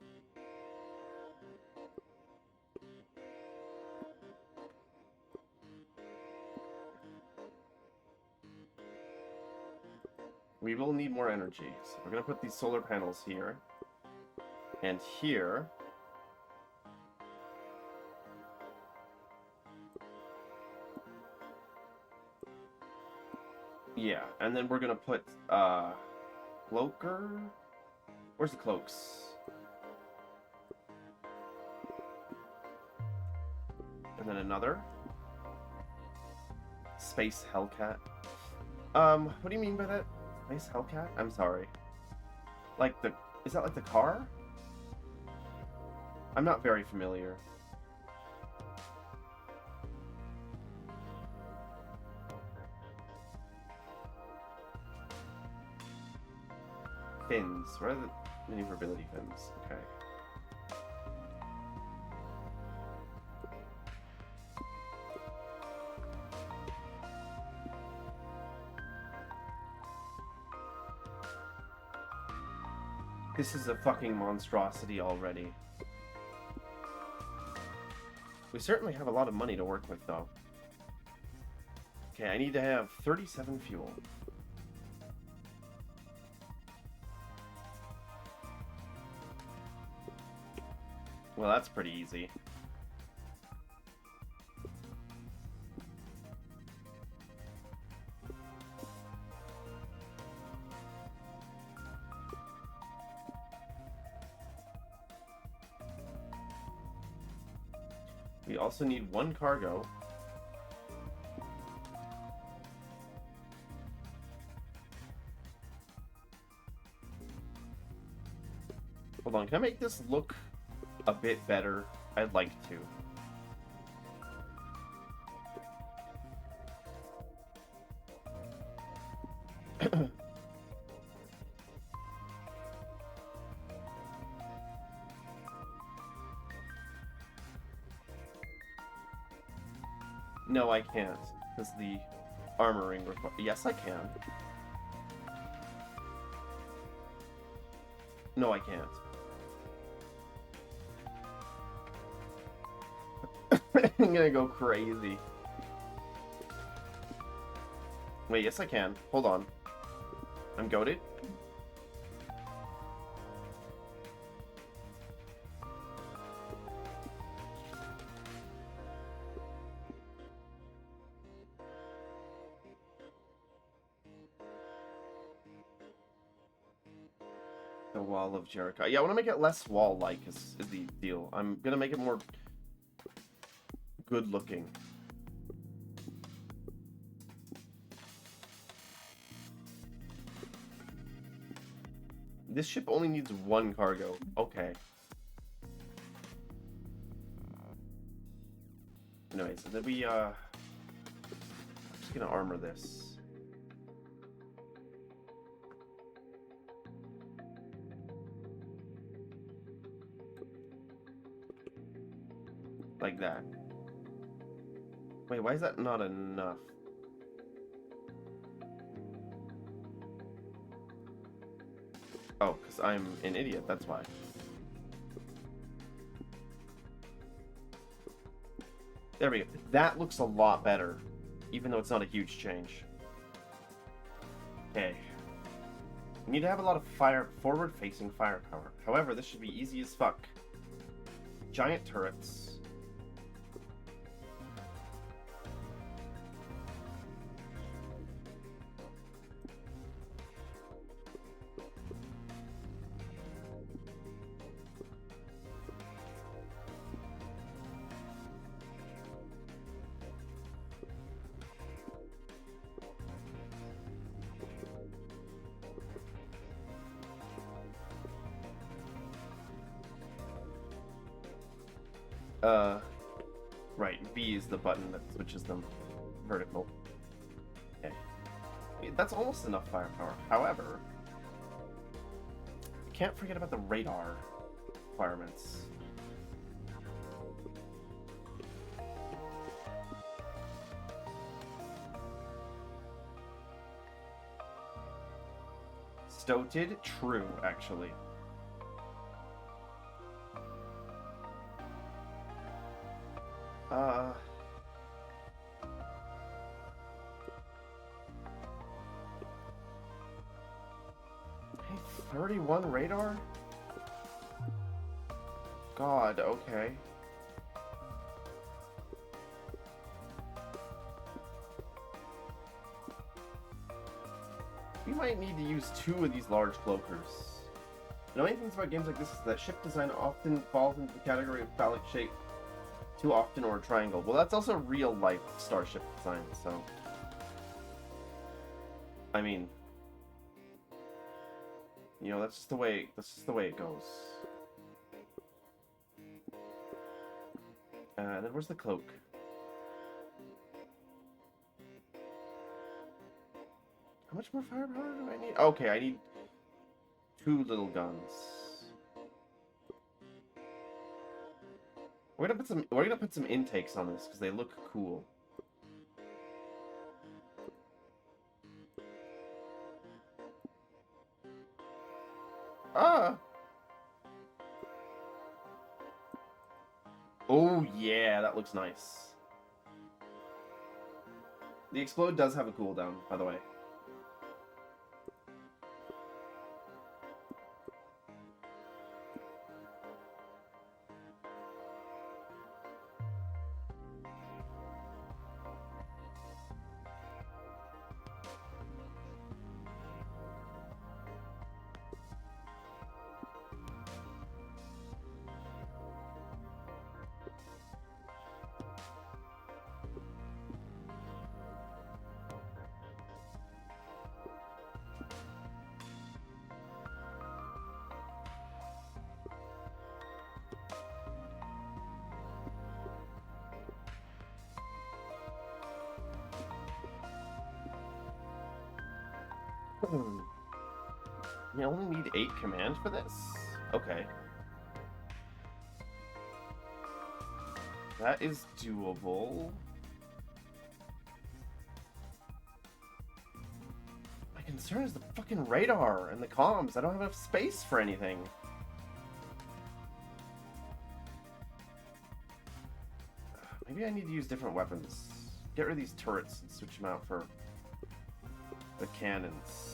We will need more energy. So we're gonna put these solar panels here. And here. Yeah, and then we're gonna put, cloaker? Where's the cloaks? And then another. Space Hellcat. What do you mean by that? Space Hellcat? I'm sorry. Like the... Is that like the car? I'm not very familiar. Fins. What are the maneuverability fins? Okay. This is a fucking monstrosity already. We certainly have a lot of money to work with, though. Okay, I need to have 37 fuel. Well, that's pretty easy. We also need one cargo. Hold on, can I make this look a bit better? I'd like to. No, I can't, because the armoring requires... Yes, I can. No, I can't. I'm gonna go crazy. Wait, yes I can. Hold on. I'm goated. The Wall of Jericho. Yeah, I want to make it less wall-like is the deal. I'm gonna make it more good-looking. This ship only needs one cargo. Okay. Anyway, so then we, I'm just gonna armor this. Like that. Wait, why is that not enough? Oh, because I'm an idiot, that's why. There we go. That looks a lot better, even though it's not a huge change. Okay. We need to have a lot of forward-facing firepower. However, this should be easy as fuck. Giant turrets. Right, V is the button that switches them vertical. Okay. That's almost enough firepower. However, can't forget about the radar. requirements. Stoated? True, actually. Hey, 31 radar? God, okay. We might need to use 2 of these large cloakers. The only things about games like this is that ship design often falls into the category of phallic shape too often, or a triangle. Well, that's also real life starship design, so I mean, you know, that's just the way it goes. And then where's the cloak? How much more firepower do I need? Okay, I need 2 little guns. We're gonna put some intakes on this because they look cool. Ah! Oh yeah, that looks nice. The explode does have a cooldown, by the way. You only need 8 command for this? Okay. That is doable. My concern is the fucking radar and the comms. I don't have enough space for anything. Maybe I need to use different weapons. Get rid of these turrets and switch them out for the cannons.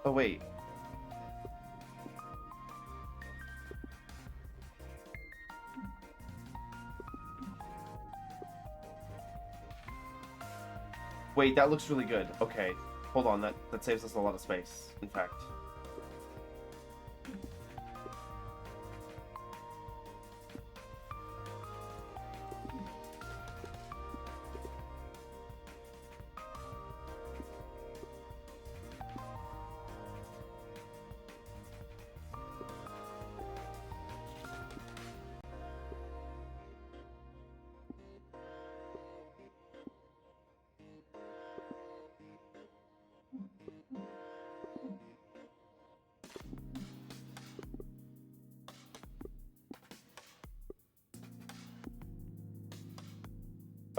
Oh, wait. Wait, that looks really good. Okay. Hold on, that saves us a lot of space, in fact.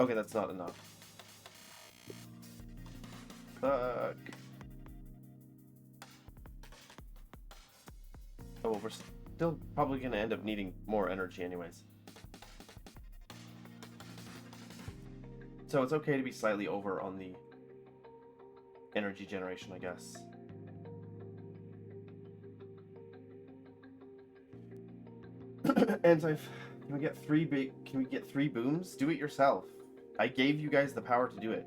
Okay, that's not enough. Fuck. Oh, well, we're still probably going to end up needing more energy anyways. So it's okay to be slightly over on the energy generation, I guess. And can we get 3 booms? Do it yourself. I gave you guys the power to do it.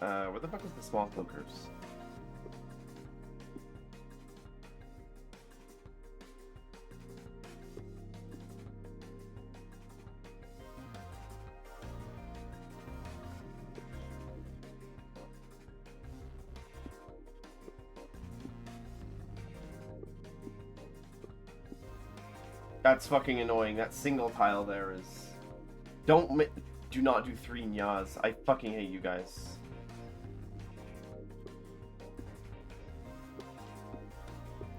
Where the fuck is the small cloakers? That's fucking annoying. That single tile there is... Do not do 3 nyas. I fucking hate you guys.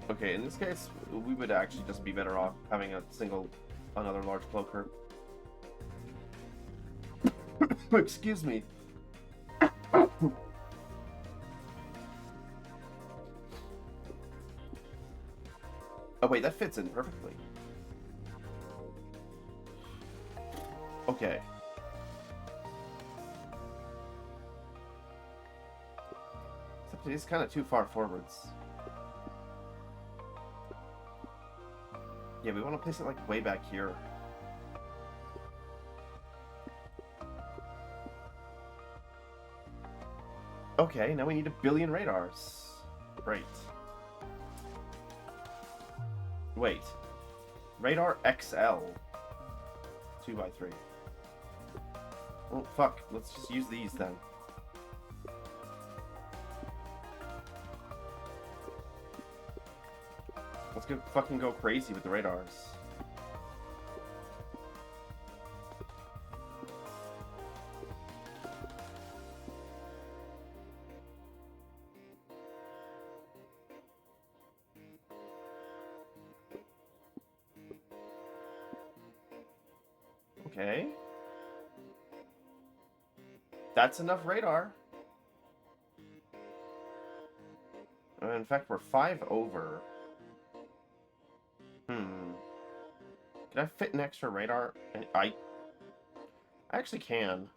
Okay, in this case, we would actually just be better off having another large cloaker. Excuse me. Oh wait, that fits in perfectly. Okay. Except it is kind of too far forwards. Yeah, we want to place it like way back here. Okay, now we need 1 billion radars. Great. Wait. Radar XL. 2x3. Oh, fuck. Let's just use these then. Let's fucking go crazy with the radars. Okay. That's enough radar. In fact, we're 5 over. Can I fit an extra radar? I actually can.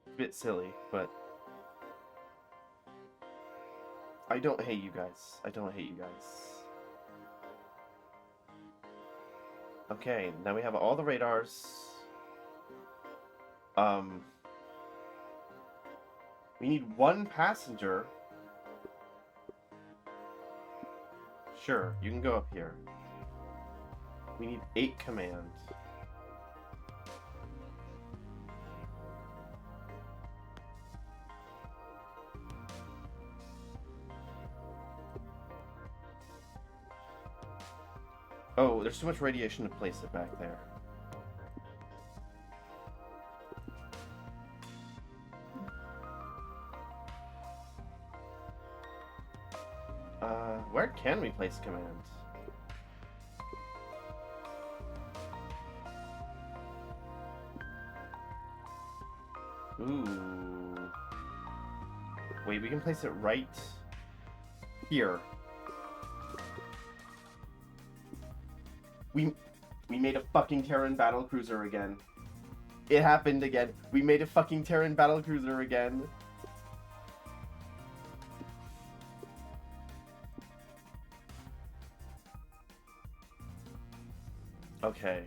It's a bit silly, but... I don't hate you guys. I don't hate you guys. Okay, now we have all the radars. We need 1 passenger. Sure, you can go up here. We need 8 command. Oh, there's too much radiation to place it back there. Where can we place command? Ooh. Wait, we can place it right here. We made a fucking Terran battlecruiser again. It happened again. We made a fucking Terran battlecruiser again. Okay.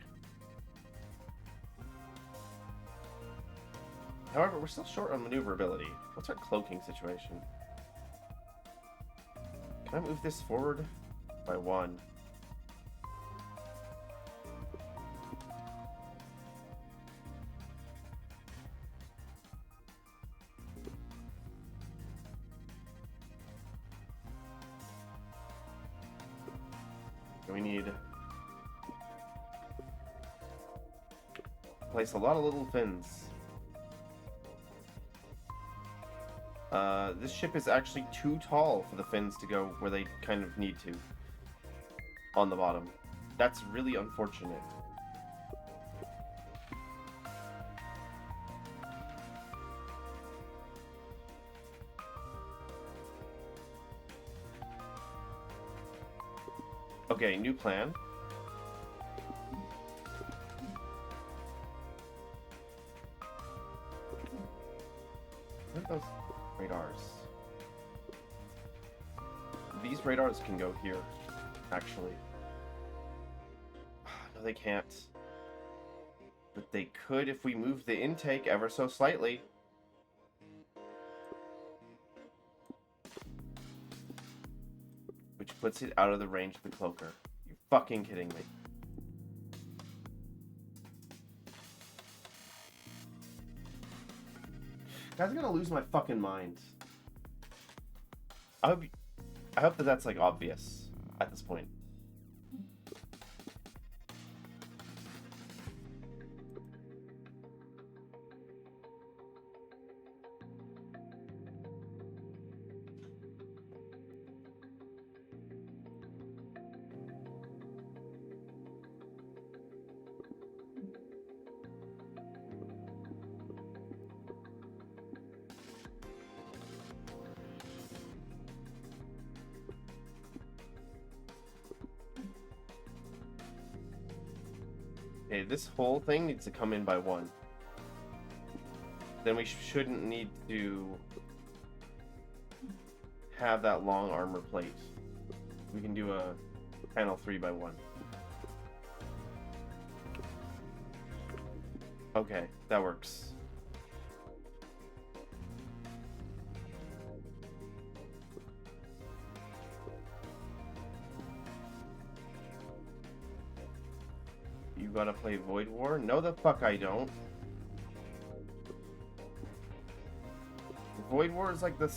However, we're still short on maneuverability. What's our cloaking situation? Can I move this forward by 1? We need to place a lot of little fins. This ship is actually too tall for the fins to go where they kind of need to. On the bottom. That's really unfortunate. Okay, new plan. What are those radars? These radars can go here, actually. No, they can't. But they could if we move the intake ever so slightly. Which puts it out of the range of the cloaker. You fucking kidding me? Guys, I'm gonna lose my fucking mind. I hope that that's like obvious at this point. Okay, this whole thing needs to come in by 1. Then we shouldn't need to have that long armor plate. We can do a panel 3 by 1. Okay, that works. You gotta play Void War? No, the fuck I don't. Void War is like the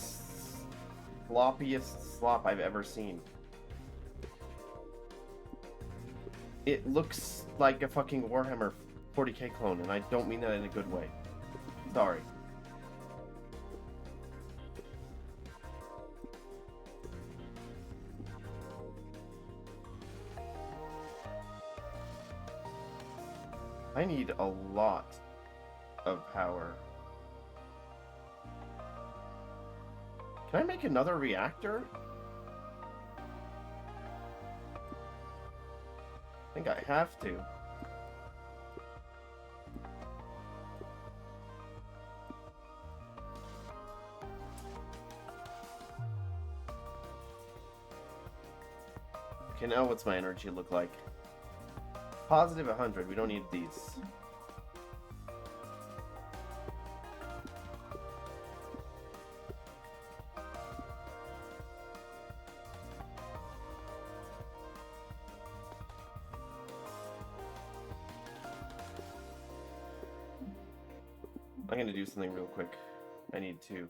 sloppiest slop I've ever seen. It looks like a fucking Warhammer 40k clone, and I don't mean that in a good way. Sorry. I need a lot of power. Can I make another reactor? I think I have to. Okay, now what's my energy look like? Positive 100. We don't need these. I'm gonna do something real quick. I need to.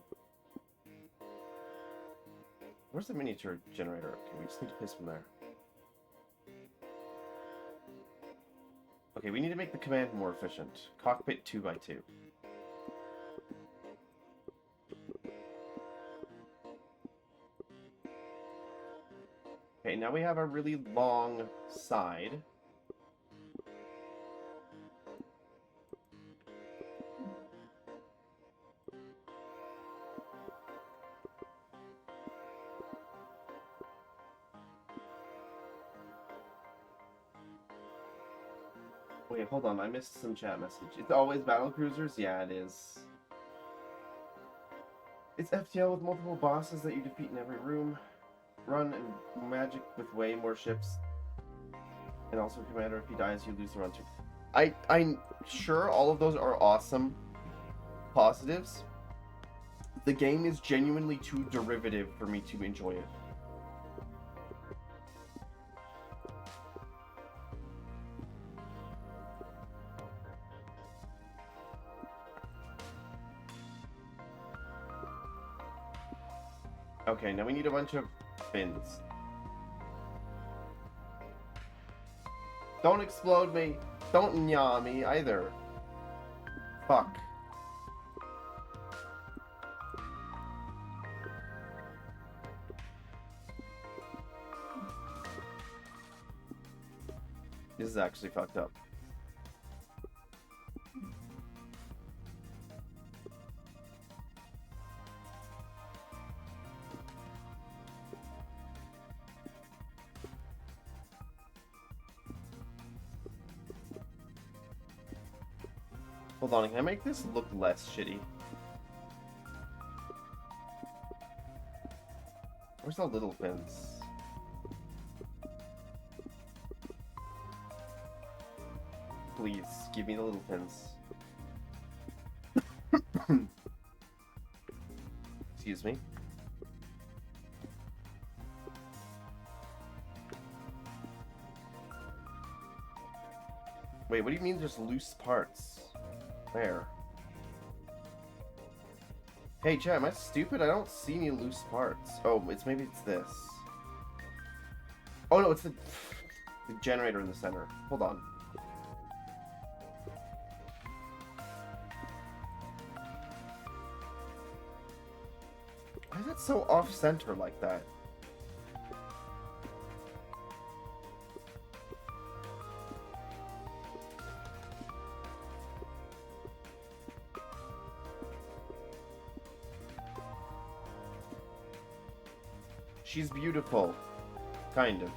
Where's the miniature generator? Okay, we just need to place one there. Okay, we need to make the command more efficient. Cockpit 2 by 2. Okay, now we have a really long side. Wait, hold on, I missed some chat message. It's always battlecruisers? Yeah, it is. It's FTL with multiple bosses that you defeat in every room. Run and magic with way more ships. And also commander, if he dies, you lose the run too. I'm sure all of those are awesome positives. The game is genuinely too derivative for me to enjoy it. Okay, now we need a bunch of fins. Don't explode me. Don't nya me either. Fuck. This is actually fucked up. Hold on, can I make this look less shitty? Where's the little fins? please, give me the little pins. Excuse me. Wait, what do you mean there's loose parts? Where? Hey, chat, am I stupid? I don't see any loose parts. Oh, maybe it's this. Oh no, it's the generator in the center. Hold on. Why is it so off-center like that? She's beautiful. Kind of.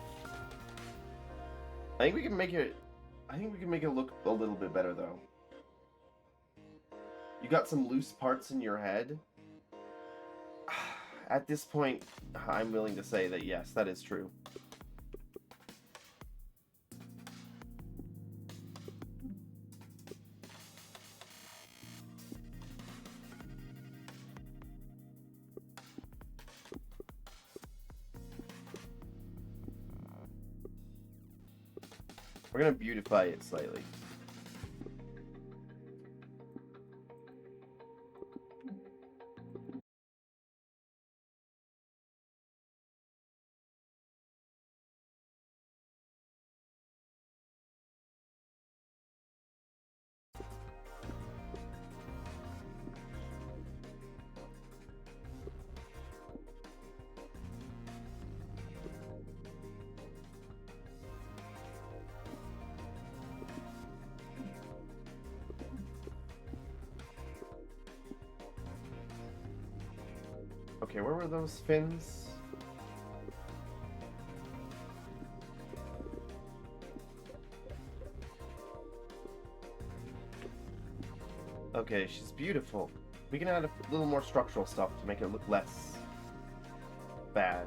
I think we can make it look a little bit better though. You got some loose parts in your head? At this point, I'm willing to say that yes, that is true. We're gonna beautify it slightly. Okay, where were those fins? Okay, she's beautiful. We can add a little more structural stuff to make it look less bad.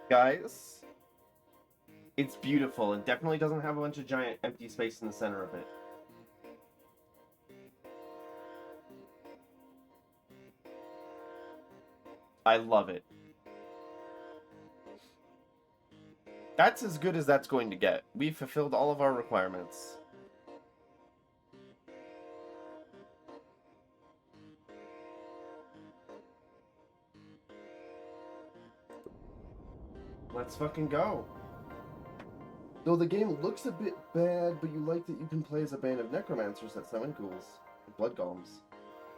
Guys, it's beautiful. It definitely doesn't have a bunch of giant empty space in the center of it. I love it. That's as good as that's going to get. We've fulfilled all of our requirements. Let's fucking go. Though the game looks a bit bad, but you like that you can play as a band of necromancers that summon ghouls, blood golems,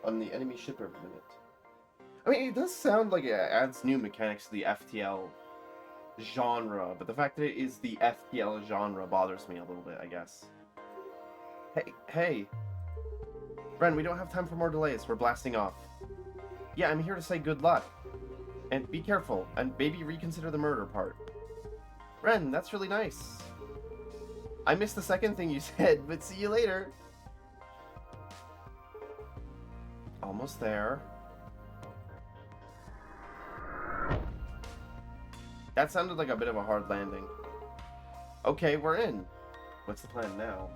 on the enemy ship every minute. I mean, it does sound like it adds new mechanics to the FTL genre, but the fact that it is the FTL genre bothers me a little bit, I guess. Hey. Ren, we don't have time for more delays. We're blasting off. Yeah, I'm here to say good luck. And be careful, and maybe reconsider the murder part. Ren, that's really nice. I missed the second thing you said, but see you later. Almost there. That sounded like a bit of a hard landing. Okay, we're in. What's the plan now?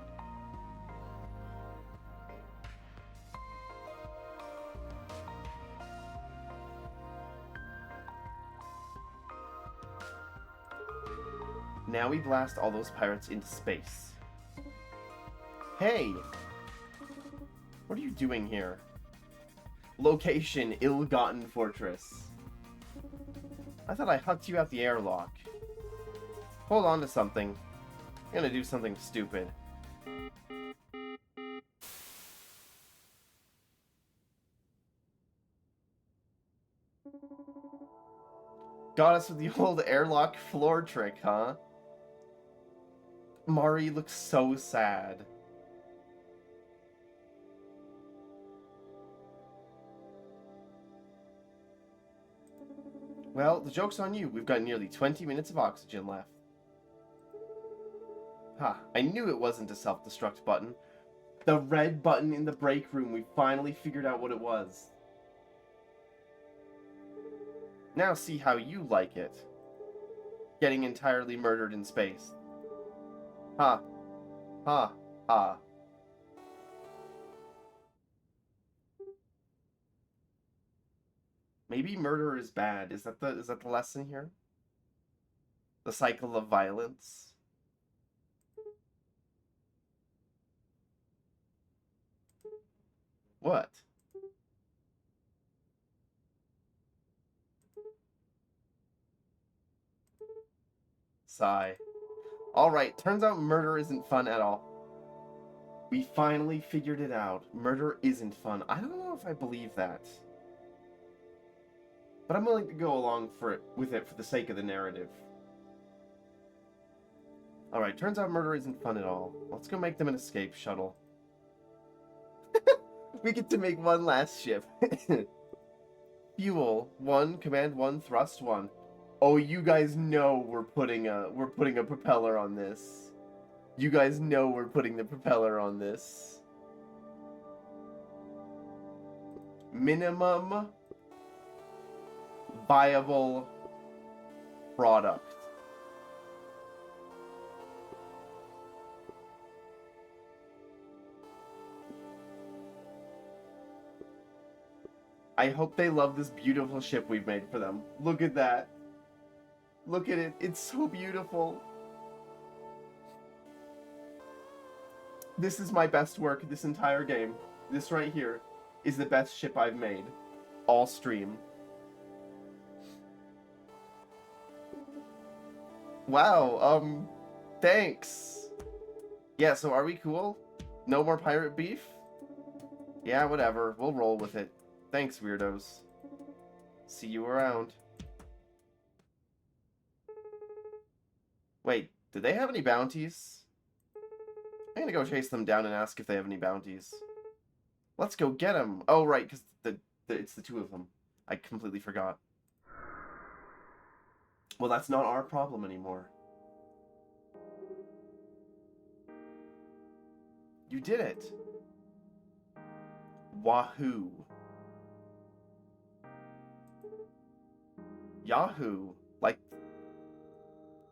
Now we blast all those pirates into space. Hey! What are you doing here? Location, Ill-Gotten Fortress. I thought I hucked you out the airlock. Hold on to something. I'm gonna do something stupid. Got us with the old airlock floor trick, huh? Mari looks so sad. Well, the joke's on you. We've got nearly 20 minutes of oxygen left. Ha, I knew it wasn't a self-destruct button. The red button in the break room, we finally figured out what it was. Now see how you like it. Getting entirely murdered in space. Ha. Ha. Ha. Maybe murder is bad. Is that the lesson here? The cycle of violence? What? Sigh. Alright, turns out murder isn't fun at all. We finally figured it out. Murder isn't fun. I don't know if I believe that. But I'm willing to go along with it for the sake of the narrative. Alright, turns out murder isn't fun at all. Let's go make them an escape shuttle. We get to make one last ship. Fuel 1, command 1, thrust 1. Oh, you guys know we're putting a propeller on this. You guys know we're putting the propeller on this. Minimum viable product. I hope they love this beautiful ship we've made for them. Look at that. Look at it. It's so beautiful. This is my best work this entire game. This right here is the best ship I've made. All stream. Wow, thanks. Yeah, so are we cool? No more pirate beef? Yeah, whatever. We'll roll with it. Thanks, weirdos. See you around. Wait, do they have any bounties? I'm gonna go chase them down and ask if they have any bounties. Let's go get them. Oh, right, because it's the two of them. I completely forgot. Well, that's not our problem anymore. You did it. Wahoo. Yahoo. Like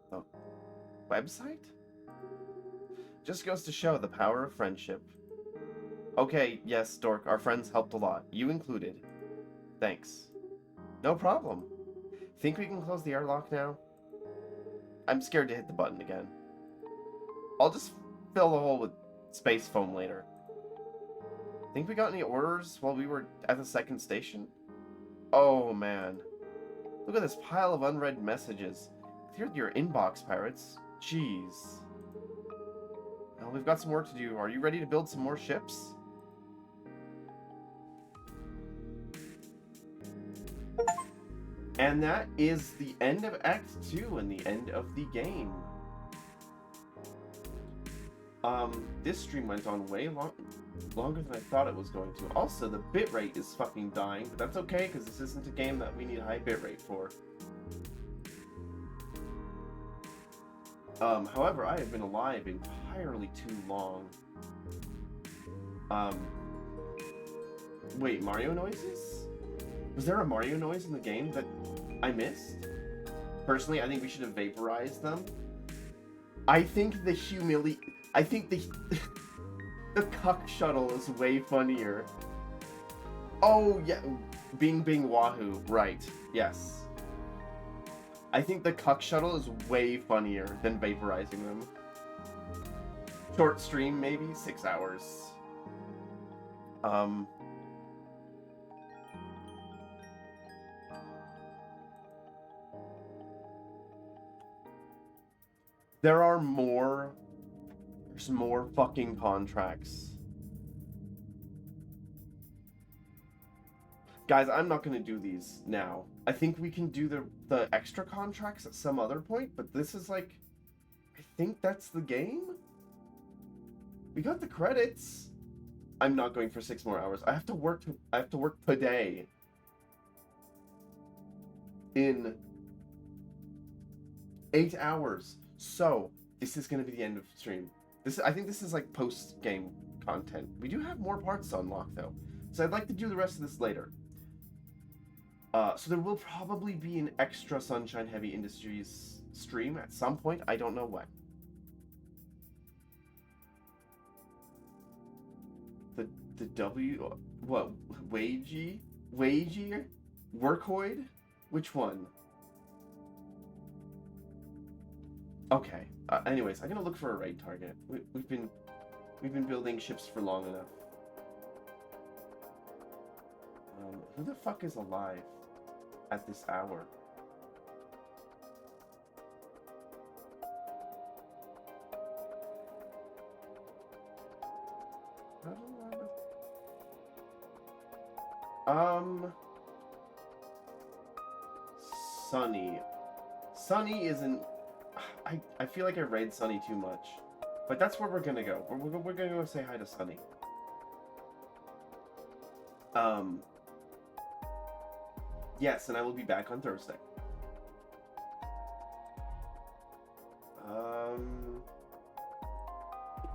the website? Just goes to show the power of friendship. Okay, yes, Dork, our friends helped a lot. You included. Thanks. No problem. Think we can close the airlock now? I'm scared to hit the button again. I'll just fill the hole with space foam later. Think we got any orders while we were at the second station? Oh, man. Look at this pile of unread messages. Clear your inbox, pirates. Jeez. Well, we've got some work to do. Are you ready to build some more ships? And that is the end of Act 2 and the end of the game. This stream went on way longer than I thought it was going to. Also, the bitrate is fucking dying, but that's okay, because this isn't a game that we need high bitrate for. However, I have been alive entirely too long. Wait, Mario noises? Was there a Mario noise in the game that I missed? Personally, I think we should have vaporized them. I think the the cuck shuttle is way funnier. Oh, yeah. Bing Bing Wahoo. Right. Yes. I think the cuck shuttle is way funnier than vaporizing them. Short stream, maybe? 6 hours. Um, there are more. There's more fucking contracts. Guys, I'm not gonna do these now. I think we can do the extra contracts at some other point, but this is like, I think that's the game. We got the credits. I'm not going for 6 more hours. I have to work. I have to work today. In 8 hours. So this is gonna be the end of stream. I think this is like post game content. We do have more parts to unlock though, so I'd like to do the rest of this later. So there will probably be an extra Sunshine Heavy Industries stream at some point. I don't know when. The W, what, Wagey? Workoid? Which one? Okay. Anyways, I'm gonna look for a raid target. We've been building ships for long enough. Who the fuck is alive at this hour? Sunny. Sunny isn't. I feel like I raid Sunny too much, but that's where we're gonna go. We're gonna go say hi to Sunny. Yes, and I will be back on Thursday.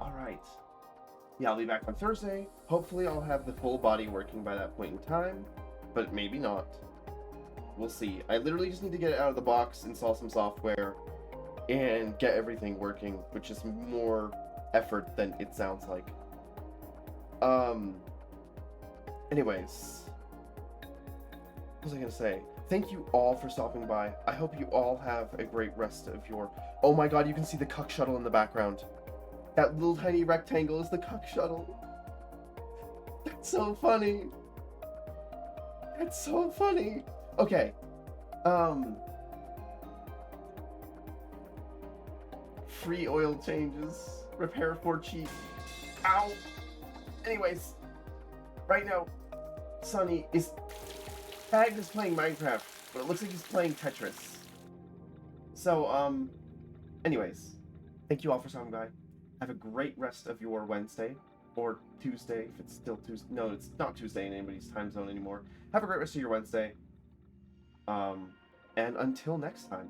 All right. Yeah, I'll be back on Thursday. Hopefully, I'll have the full body working by that point in time, but maybe not. We'll see. I literally just need to get it out of the box, install some software, and get everything working, which is more effort than it sounds like. Anyways, what was I gonna say? Thank you all for stopping by. I hope you all have a great rest of your... Oh my god, you can see the cuck shuttle in the background. That little tiny rectangle is the cuck shuttle. That's so funny. That's so funny. Okay. Free oil changes. Repair for cheap. Ow. Anyways, right now, Sunny is tagged as playing Minecraft, but it looks like he's playing Tetris. So, anyways, thank you all for stopping by. Have a great rest of your Wednesday, or Tuesday, if it's still Tuesday. No, it's not Tuesday in anybody's time zone anymore. Have a great rest of your Wednesday. And until next time,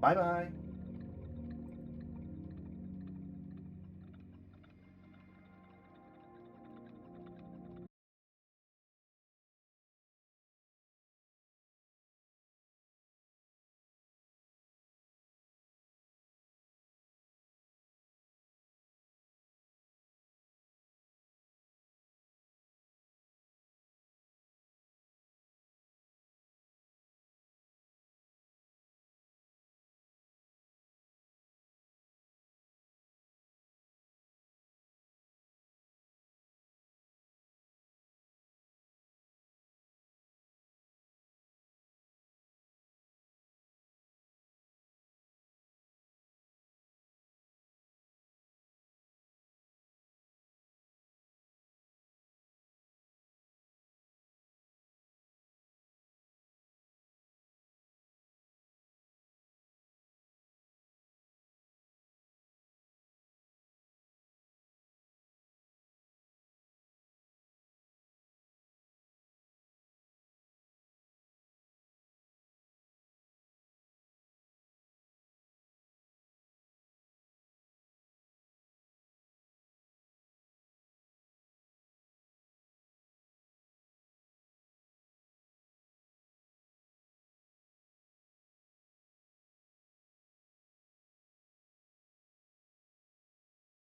bye-bye.